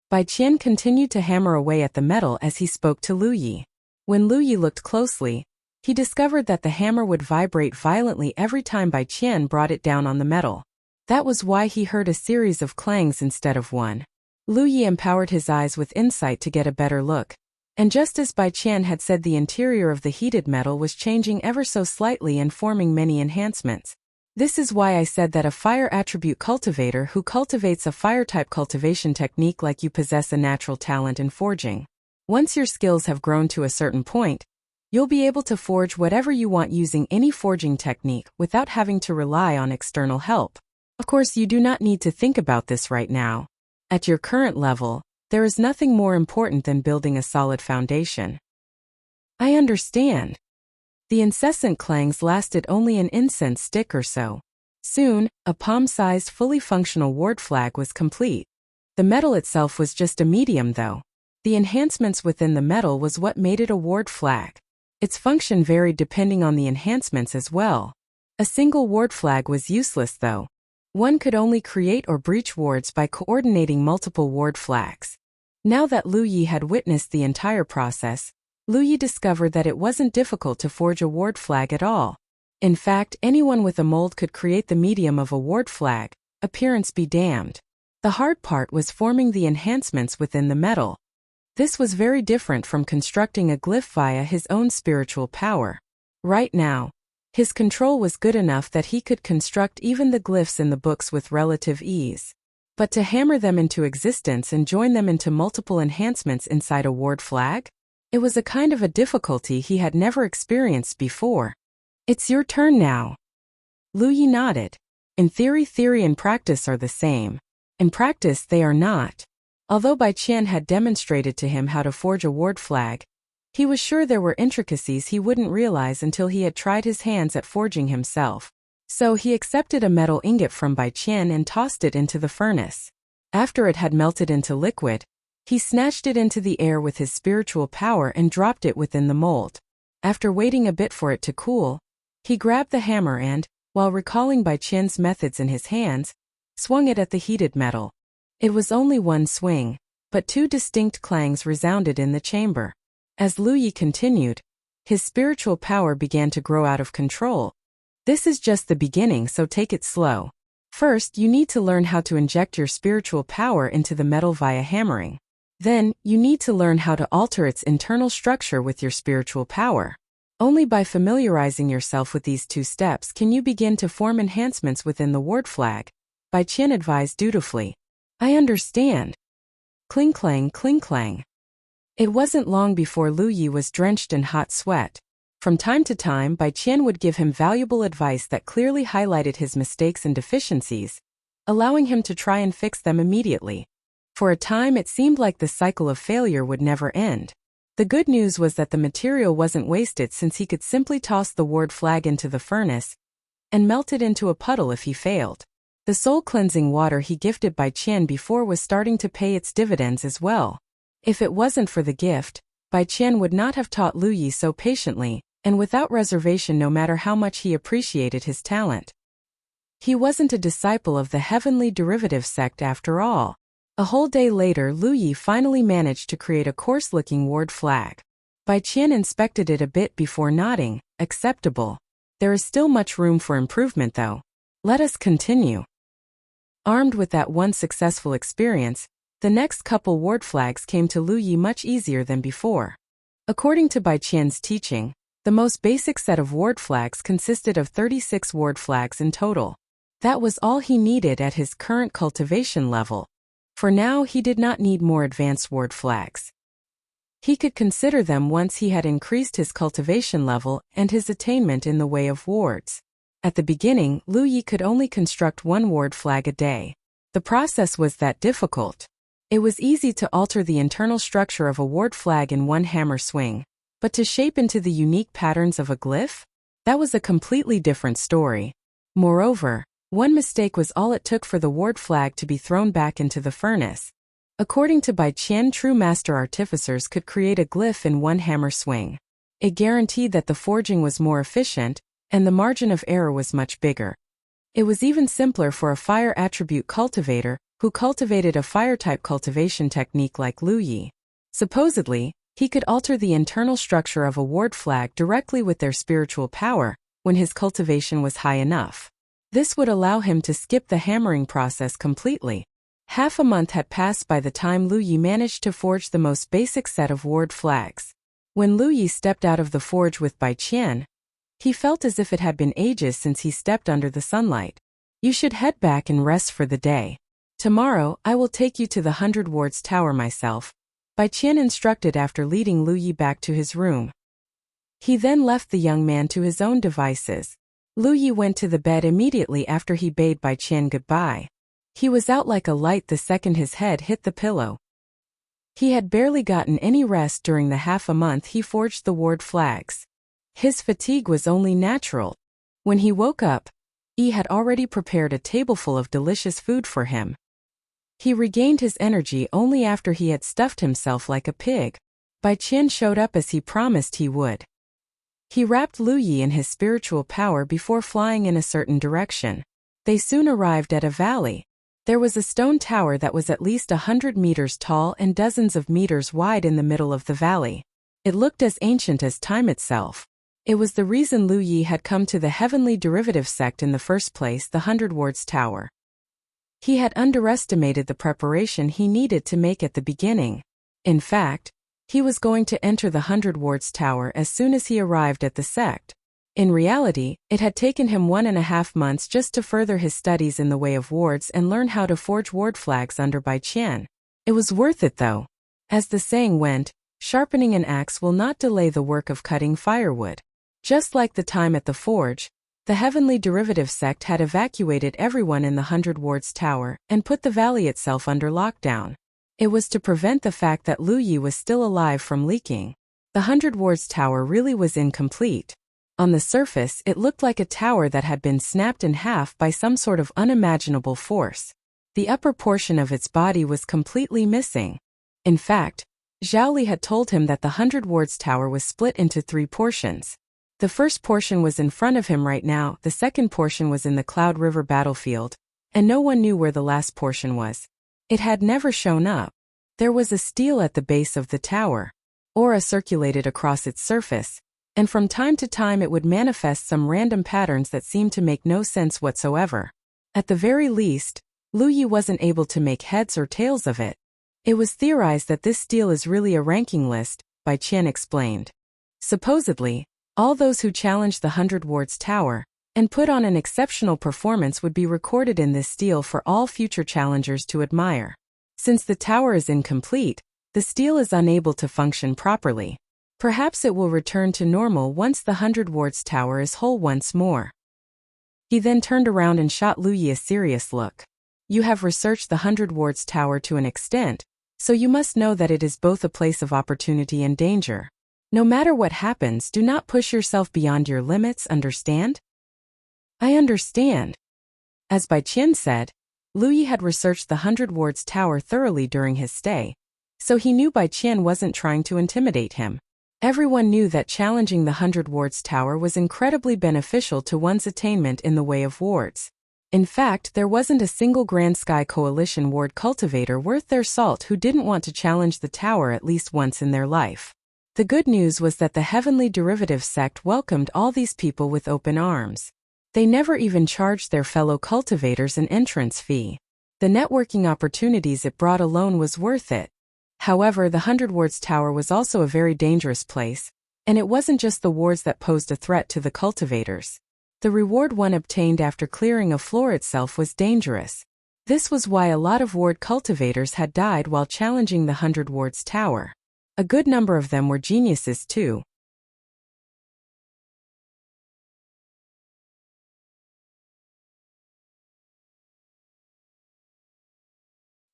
Bai Qian continued to hammer away at the metal as he spoke to Lu Yi. When Lu Yi looked closely, he discovered that the hammer would vibrate violently every time Bai Qian brought it down on the metal. That was why he heard a series of clangs instead of one. Lu Yi empowered his eyes with insight to get a better look. And just as Bai Qian had said, the interior of the heated metal was changing ever so slightly and forming many enhancements. This is why I said that a fire attribute cultivator who cultivates a fire-type cultivation technique like you possess a natural talent in forging. Once your skills have grown to a certain point, you'll be able to forge whatever you want using any forging technique without having to rely on external help. Of course, you do not need to think about this right now. At your current level, there is nothing more important than building a solid foundation. I understand. The incessant clangs lasted only an incense stick or so. Soon, a palm-sized fully functional ward flag was complete. The metal itself was just a medium though. The enhancements within the metal was what made it a ward flag. Its function varied depending on the enhancements as well. A single ward flag was useless though. One could only create or breach wards by coordinating multiple ward flags. Now that Lu Yi had witnessed the entire process, Lu Yi discovered that it wasn't difficult to forge a ward flag at all. In fact, anyone with a mold could create the medium of a ward flag, appearance be damned. The hard part was forming the enhancements within the metal. This was very different from constructing a glyph via his own spiritual power. Right now, his control was good enough that he could construct even the glyphs in the books with relative ease. But to hammer them into existence and join them into multiple enhancements inside a ward flag? It was a kind of a difficulty he had never experienced before. It's your turn now. Lu Yi nodded. In theory and practice are the same. In practice they are not. Although Bai Qian had demonstrated to him how to forge a ward flag, he was sure there were intricacies he wouldn't realize until he had tried his hands at forging himself. So he accepted a metal ingot from Bai Qian and tossed it into the furnace. After it had melted into liquid, he snatched it into the air with his spiritual power and dropped it within the mold. After waiting a bit for it to cool, he grabbed the hammer and, while recalling Bai Qian's methods in his hands, swung it at the heated metal. It was only one swing, but two distinct clangs resounded in the chamber. As Lu Yi continued, his spiritual power began to grow out of control. This is just the beginning, so take it slow. First, you need to learn how to inject your spiritual power into the metal via hammering. Then, you need to learn how to alter its internal structure with your spiritual power. Only by familiarizing yourself with these two steps can you begin to form enhancements within the ward flag. Bai Qian advised dutifully. I understand. Cling clang, cling clang. It wasn't long before Lu Yi was drenched in hot sweat. From time to time, Bai Qian would give him valuable advice that clearly highlighted his mistakes and deficiencies, allowing him to try and fix them immediately. For a time it seemed like the cycle of failure would never end. The good news was that the material wasn't wasted since he could simply toss the ward flag into the furnace and melt it into a puddle if he failed. The soul-cleansing water he gifted Bai Qian before was starting to pay its dividends as well. If it wasn't for the gift, Bai Qian would not have taught Lu Yi so patiently and without reservation, no matter how much he appreciated his talent. He wasn't a disciple of the heavenly derivative sect after all. A whole day later, Lu Yi finally managed to create a coarse-looking ward flag. Bai Qian inspected it a bit before nodding. Acceptable. There is still much room for improvement though. Let us continue. Armed with that one successful experience, The next couple ward flags came to Lu Yi much easier than before. According to Bai Qian's teaching, the most basic set of ward flags consisted of 36 ward flags in total. That was all he needed at his current cultivation level. For now, he did not need more advanced ward flags. He could consider them once he had increased his cultivation level and his attainment in the way of wards. At the beginning, Lu Yi could only construct one ward flag a day. The process was that difficult. It was easy to alter the internal structure of a ward flag in one hammer swing, but to shape into the unique patterns of a glyph? That was a completely different story. Moreover, one mistake was all it took for the ward flag to be thrown back into the furnace. According to Bai Qian, true master artificers could create a glyph in one hammer swing. It guaranteed that the forging was more efficient, and the margin of error was much bigger. It was even simpler for a fire attribute cultivator, who cultivated a fire-type cultivation technique like Lu Yi. Supposedly, he could alter the internal structure of a ward flag directly with their spiritual power, when his cultivation was high enough. This would allow him to skip the hammering process completely. Half a month had passed by the time Lu Yi managed to forge the most basic set of ward flags. When Lu Yi stepped out of the forge with Bai Qian, he felt as if it had been ages since he stepped under the sunlight. You should head back and rest for the day. Tomorrow, I will take you to the 100 Wards Tower myself, Bai Qian instructed after leading Lu Yi back to his room. He then left the young man to his own devices. Lu Yi went to the bed immediately after he bade Bai Qian goodbye. He was out like a light the second his head hit the pillow. He had barely gotten any rest during the half a month he forged the ward flags. His fatigue was only natural. When he woke up, Yi had already prepared a tableful of delicious food for him. He regained his energy only after he had stuffed himself like a pig. Bai Qian showed up as he promised he would. He wrapped Lu Yi in his spiritual power before flying in a certain direction. They soon arrived at a valley. There was a stone tower that was at least 100 meters tall and dozens of meters wide in the middle of the valley. It looked as ancient as time itself. It was the reason Lu Yi had come to the heavenly derivative sect in the first place, the 100 Wards Tower. He had underestimated the preparation he needed to make at the beginning. In fact, he was going to enter the 100 Wards Tower as soon as he arrived at the sect. In reality, it had taken him 1.5 months just to further his studies in the way of wards and learn how to forge ward flags under Bai Qian. It was worth it though. As the saying went, sharpening an axe will not delay the work of cutting firewood. Just like the time at the forge, the heavenly derivative sect had evacuated everyone in the 100 Wards Tower and put the valley itself under lockdown. It was to prevent the fact that Lu Yi was still alive from leaking. The 100 Wards Tower really was incomplete. On the surface, it looked like a tower that had been snapped in half by some sort of unimaginable force. The upper portion of its body was completely missing. In fact, Zhao Li had told him that the 100 Wards Tower was split into 3 portions. The first portion was in front of him right now, the second portion was in the Cloud River battlefield, and no one knew where the last portion was. It had never shown up. There was a stele at the base of the tower. Aura circulated across its surface, and from time to time it would manifest some random patterns that seemed to make no sense whatsoever. At the very least, Lu Yi wasn't able to make heads or tails of it. It was theorized that this stele is really a ranking list, Bai Qian explained. Supposedly, all those who challenged the 100 Wards Tower and put on an exceptional performance would be recorded in this stele for all future challengers to admire. Since the tower is incomplete, the stele is unable to function properly. Perhaps it will return to normal once the 100 Wards Tower is whole once more. He then turned around and shot Lu Yi a serious look. You have researched the 100 Wards Tower to an extent, so you must know that it is both a place of opportunity and danger. No matter what happens, do not push yourself beyond your limits, understand? I understand. As Bai Qian said, Lu Yi had researched the 100 Wards Tower thoroughly during his stay, so he knew Bai Qian wasn't trying to intimidate him. Everyone knew that challenging the 100 Wards Tower was incredibly beneficial to one's attainment in the way of wards. In fact, there wasn't a single Grand Sky Coalition ward cultivator worth their salt who didn't want to challenge the tower at least once in their life. The good news was that the Heavenly Derivative sect welcomed all these people with open arms. They never even charged their fellow cultivators an entrance fee. The networking opportunities it brought alone was worth it. However, the 100 Wards Tower was also a very dangerous place, and it wasn't just the wards that posed a threat to the cultivators. The reward one obtained after clearing a floor itself was dangerous. This was why a lot of ward cultivators had died while challenging the 100 Wards Tower. A good number of them were geniuses too.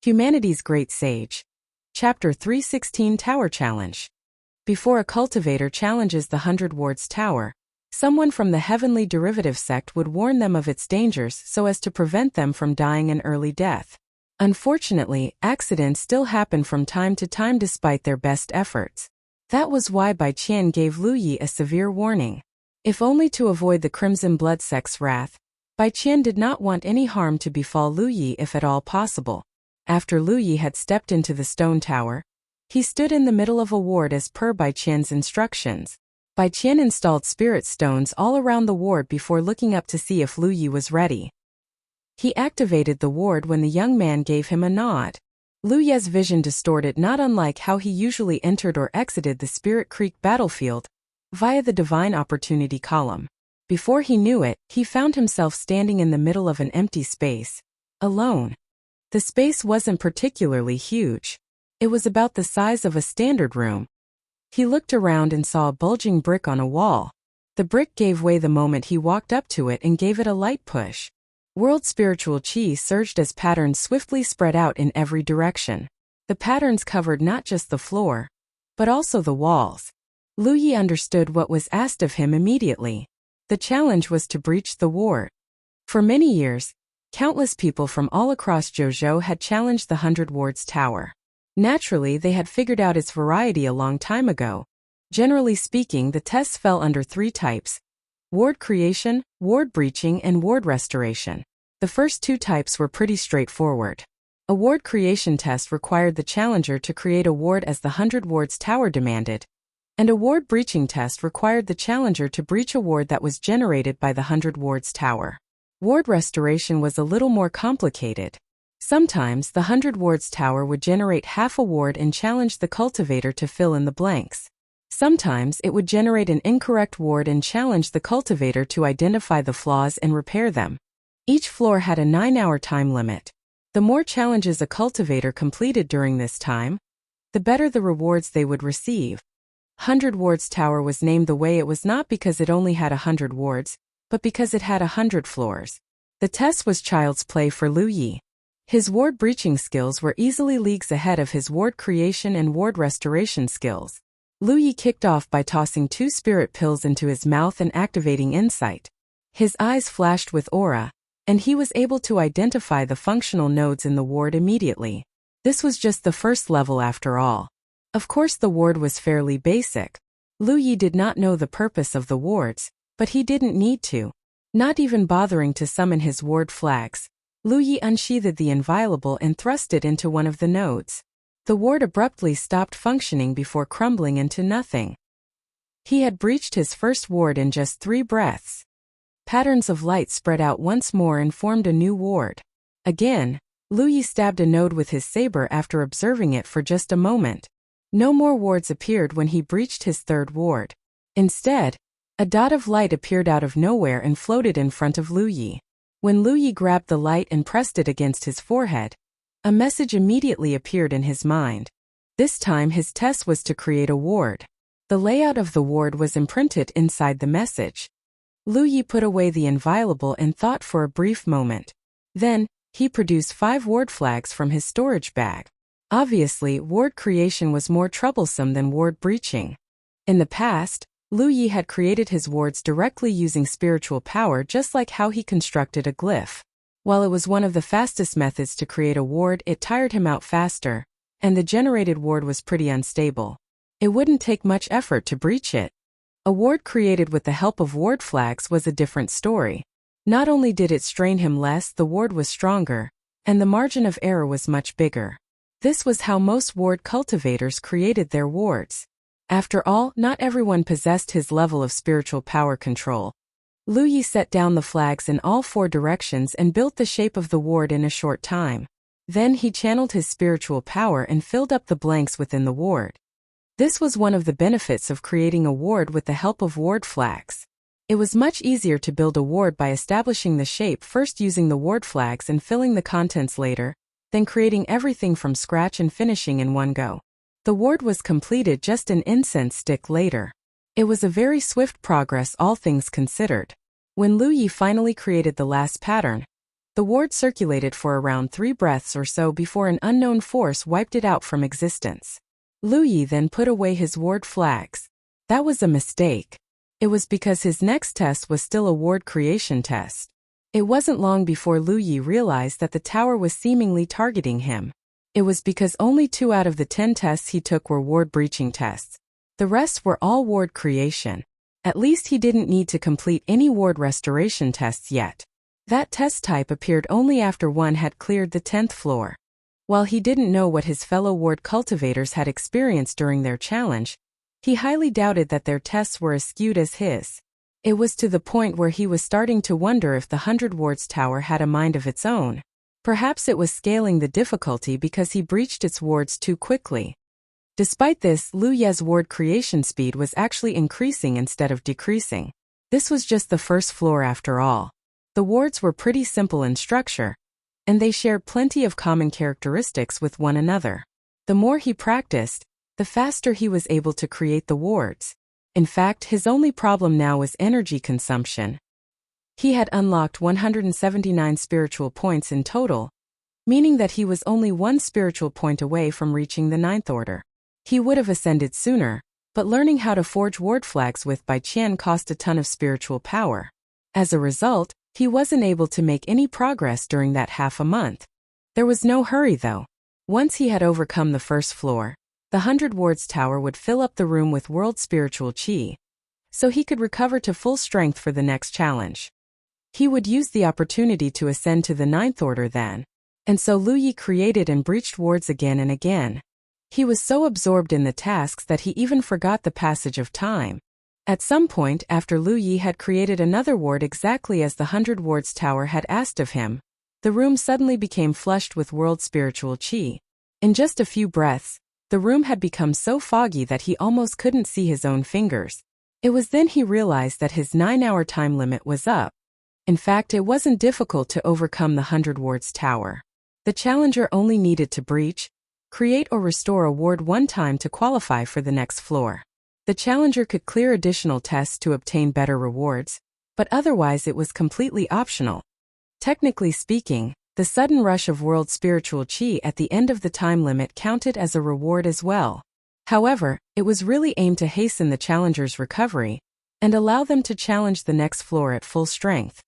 Humanity's Great Sage. Chapter 316 Tower Challenge. Before a cultivator challenges the 100 Wards Tower, someone from the heavenly derivative sect would warn them of its dangers so as to prevent them from dying an early death. Unfortunately, accidents still happen from time to time despite their best efforts. That was why Bai Qian gave Lu Yi a severe warning. If only to avoid the Crimson Blood sect's wrath, Bai Qian did not want any harm to befall Lu Yi if at all possible. After Lu Yi had stepped into the stone tower, he stood in the middle of a ward as per Bai Qian's instructions. Bai Qian installed spirit stones all around the ward before looking up to see if Lu Yi was ready. He activated the ward when the young man gave him a nod. Lu Yi's vision distorted not unlike how he usually entered or exited the Spirit Creek battlefield, via the Divine Opportunity column. Before he knew it, he found himself standing in the middle of an empty space, alone. The space wasn't particularly huge. It was about the size of a standard room. He looked around and saw a bulging brick on a wall. The brick gave way the moment he walked up to it and gave it a light push. World spiritual chi surged as patterns swiftly spread out in every direction. The patterns covered not just the floor, but also the walls. Lu Yi understood what was asked of him immediately. The challenge was to breach the ward. For many years, countless people from all across Zhou had challenged the 100 Wards Tower. Naturally, they had figured out its variety a long time ago. Generally speaking, the tests fell under 3 types: ward creation, ward breaching, and ward restoration. The first 2 types were pretty straightforward. A ward creation test required the challenger to create a ward as the 100 Wards Tower demanded, and a ward breaching test required the challenger to breach a ward that was generated by the 100 Wards Tower. Ward restoration was a little more complicated. Sometimes the 100 Wards Tower would generate half a ward and challenge the cultivator to fill in the blanks. Sometimes it would generate an incorrect ward and challenge the cultivator to identify the flaws and repair them. Each floor had a 9-hour time limit. The more challenges a cultivator completed during this time, the better the rewards they would receive. 100 Wards Tower was named the way it was not because it only had 100 wards, but because it had 100 floors. The test was child's play for Lu Yi. His ward breaching skills were easily leagues ahead of his ward creation and ward restoration skills. Lu Yi kicked off by tossing 2 spirit pills into his mouth and activating insight. His eyes flashed with aura, and he was able to identify the functional nodes in the ward immediately. This was just the first level after all. Of course, the ward was fairly basic. Lu Yi did not know the purpose of the wards, but he didn't need to. Not even bothering to summon his ward flags, Lu Yi unsheathed the inviolable and thrust it into one of the nodes. The ward abruptly stopped functioning before crumbling into nothing. He had breached his first ward in just 3 breaths. Patterns of light spread out once more and formed a new ward. Again, Lu Yi stabbed a node with his saber after observing it for just a moment. No more wards appeared when he breached his 3rd ward. Instead, a dot of light appeared out of nowhere and floated in front of Lu Yi. When Lu Yi grabbed the light and pressed it against his forehead, a message immediately appeared in his mind. This time his test was to create a ward. The layout of the ward was imprinted inside the message. Lu Yi put away the inviolable and thought for a brief moment. Then, he produced 5 ward flags from his storage bag. Obviously, ward creation was more troublesome than ward breaching. In the past, Lu Yi had created his wards directly using spiritual power, just like how he constructed a glyph. While it was one of the fastest methods to create a ward, it tired him out faster, and the generated ward was pretty unstable. It wouldn't take much effort to breach it. A ward created with the help of ward flags was a different story. Not only did it strain him less, the ward was stronger, and the margin of error was much bigger. This was how most ward cultivators created their wards. After all, not everyone possessed his level of spiritual power control. Lu Yi set down the flags in all 4 directions and built the shape of the ward in a short time. Then he channeled his spiritual power and filled up the blanks within the ward. This was one of the benefits of creating a ward with the help of ward flags. It was much easier to build a ward by establishing the shape first using the ward flags and filling the contents later, than creating everything from scratch and finishing in one go. The ward was completed just an incense stick later. It was a very swift progress, all things considered. When Lu Yi finally created the last pattern, the ward circulated for around 3 breaths or so before an unknown force wiped it out from existence. Lu Yi then put away his ward flags. That was a mistake. It was because his next test was still a ward creation test. It wasn't long before Lu Yi realized that the tower was seemingly targeting him. It was because only 2 out of the 10 tests he took were ward breaching tests. The rest were all ward creation. At least he didn't need to complete any ward restoration tests yet. That test type appeared only after one had cleared the 10th floor. While he didn't know what his fellow ward cultivators had experienced during their challenge, he highly doubted that their tests were as skewed as his. It was to the point where he was starting to wonder if the 100 Wards Tower had a mind of its own. Perhaps it was scaling the difficulty because he breached its wards too quickly. Despite this, Lu Ye's ward creation speed was actually increasing instead of decreasing. This was just the first floor after all. The wards were pretty simple in structure, and they shared plenty of common characteristics with one another. The more he practiced, the faster he was able to create the wards. In fact, his only problem now was energy consumption. He had unlocked 179 spiritual points in total, meaning that he was only 1 spiritual point away from reaching the 9th order. He would have ascended sooner, but learning how to forge ward flags with Bai Qian cost a ton of spiritual power. As a result, he wasn't able to make any progress during that half a month. There was no hurry though. Once he had overcome the first floor, the 100 Wards Tower would fill up the room with world spiritual qi, so he could recover to full strength for the next challenge. He would use the opportunity to ascend to the 9th order then, and so Lu Yi created and breached wards again and again. He was so absorbed in the tasks that he even forgot the passage of time. At some point after Lu Yi had created another ward exactly as the 100 Wards Tower had asked of him, the room suddenly became flushed with world spiritual qi. In just a few breaths, the room had become so foggy that he almost couldn't see his own fingers. It was then he realized that his 9-hour time limit was up. In fact, it wasn't difficult to overcome the 100 Wards Tower. The challenger only needed to breach, create or restore a ward one time to qualify for the next floor. The challenger could clear additional tests to obtain better rewards, but otherwise it was completely optional. Technically speaking, the sudden rush of world spiritual qi at the end of the time limit counted as a reward as well. However, it was really aimed to hasten the challenger's recovery and allow them to challenge the next floor at full strength.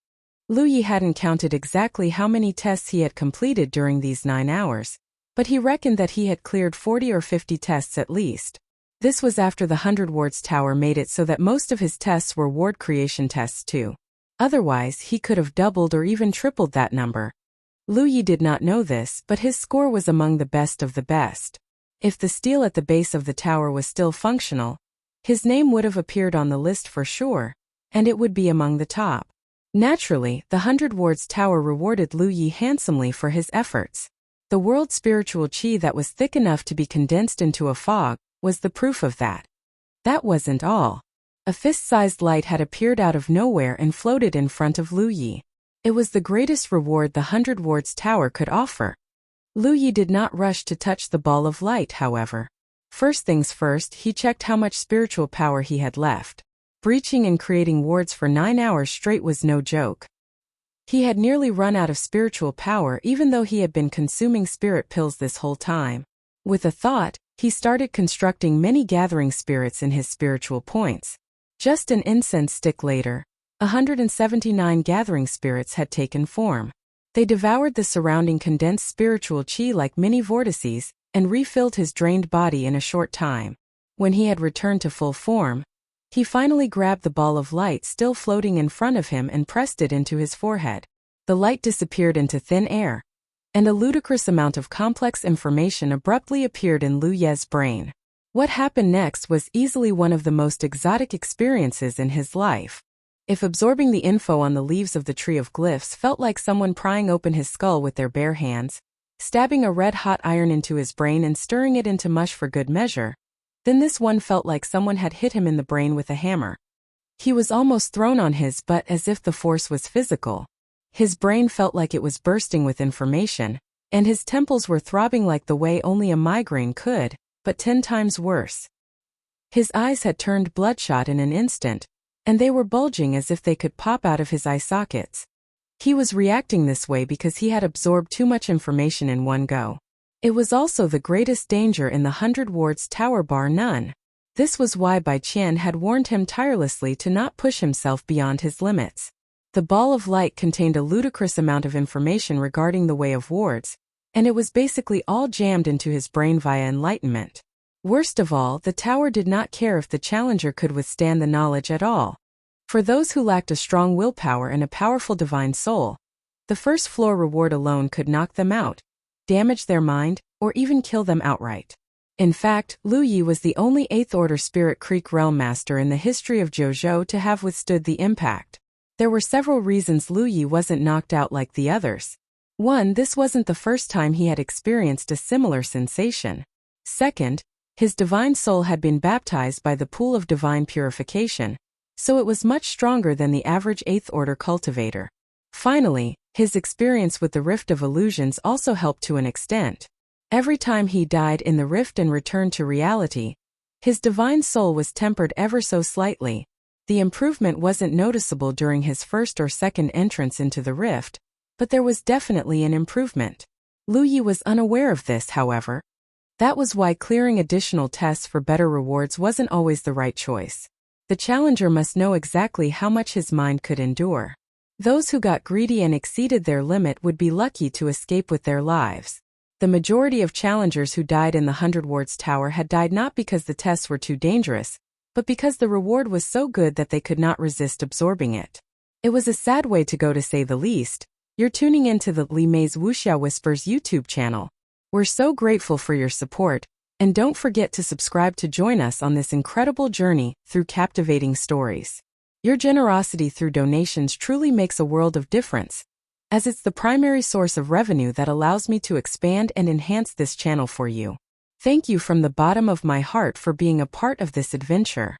Lu Yi hadn't counted exactly how many tests he had completed during these 9 hours, but he reckoned that he had cleared 40 or 50 tests at least. This was after the 100 Wards Tower made it so that most of his tests were ward creation tests too. Otherwise, he could have doubled or even tripled that number. Lu Yi did not know this, but his score was among the best of the best. If the steel at the base of the tower was still functional, his name would have appeared on the list for sure, and it would be among the top. Naturally, the 100 Wards Tower rewarded Lu Yi handsomely for his efforts. The world spiritual qi that was thick enough to be condensed into a fog was the proof of that. That wasn't all. A fist-sized light had appeared out of nowhere and floated in front of Lu Yi. It was the greatest reward the 100 Wards Tower could offer. Lu Yi did not rush to touch the ball of light, however. First things first, he checked how much spiritual power he had left. Breaching and creating wards for 9 hours straight was no joke. He had nearly run out of spiritual power even though he had been consuming spirit pills this whole time. With a thought, he started constructing many gathering spirits in his spiritual points. Just an incense stick later, 179 gathering spirits had taken form. They devoured the surrounding condensed spiritual qi like mini vortices and refilled his drained body in a short time. When he had returned to full form, he finally grabbed the ball of light still floating in front of him and pressed it into his forehead. The light disappeared into thin air, and a ludicrous amount of complex information abruptly appeared in Lu Ye's brain. What happened next was easily one of the most exotic experiences in his life. If absorbing the info on the leaves of the Tree of Glyphs felt like someone prying open his skull with their bare hands, stabbing a red-hot iron into his brain and stirring it into mush for good measure. Then this one felt like someone had hit him in the brain with a hammer. He was almost thrown on his butt as if the force was physical. His brain felt like it was bursting with information, and his temples were throbbing like the way only a migraine could, but 10 times worse. His eyes had turned bloodshot in an instant, and they were bulging as if they could pop out of his eye sockets. He was reacting this way because he had absorbed too much information in one go. It was also the greatest danger in the 100 wards tower bar none. This was why Bai Qian had warned him tirelessly to not push himself beyond his limits. The ball of light contained a ludicrous amount of information regarding the way of wards, and it was basically all jammed into his brain via enlightenment. Worst of all, the tower did not care if the challenger could withstand the knowledge at all. For those who lacked a strong willpower and a powerful divine soul, the first floor reward alone could knock them out, damage their mind, or even kill them outright. In fact, Lu Yi was the only 8th Order Spirit Creek Realm Master in the history of Zhou to have withstood the impact. There were several reasons Lu Yi wasn't knocked out like the others. 1. This wasn't the first time he had experienced a similar sensation. 2nd, his divine soul had been baptized by the pool of divine purification, so it was much stronger than the average 8th Order cultivator. Finally, his experience with the Rift of Illusions also helped to an extent. Every time he died in the rift and returned to reality, his divine soul was tempered ever so slightly. The improvement wasn't noticeable during his first or second entrance into the rift, but there was definitely an improvement. Lu Yi was unaware of this, however. That was why clearing additional tests for better rewards wasn't always the right choice. The challenger must know exactly how much his mind could endure. Those who got greedy and exceeded their limit would be lucky to escape with their lives. The majority of challengers who died in the 100 Wards Tower had died not because the tests were too dangerous, but because the reward was so good that they could not resist absorbing it. It was a sad way to go, to say the least. You're tuning into the Li Mei's Wuxia Whispers YouTube channel. We're so grateful for your support, and don't forget to subscribe to join us on this incredible journey through captivating stories. Your generosity through donations truly makes a world of difference, as it's the primary source of revenue that allows me to expand and enhance this channel for you. Thank you from the bottom of my heart for being a part of this adventure.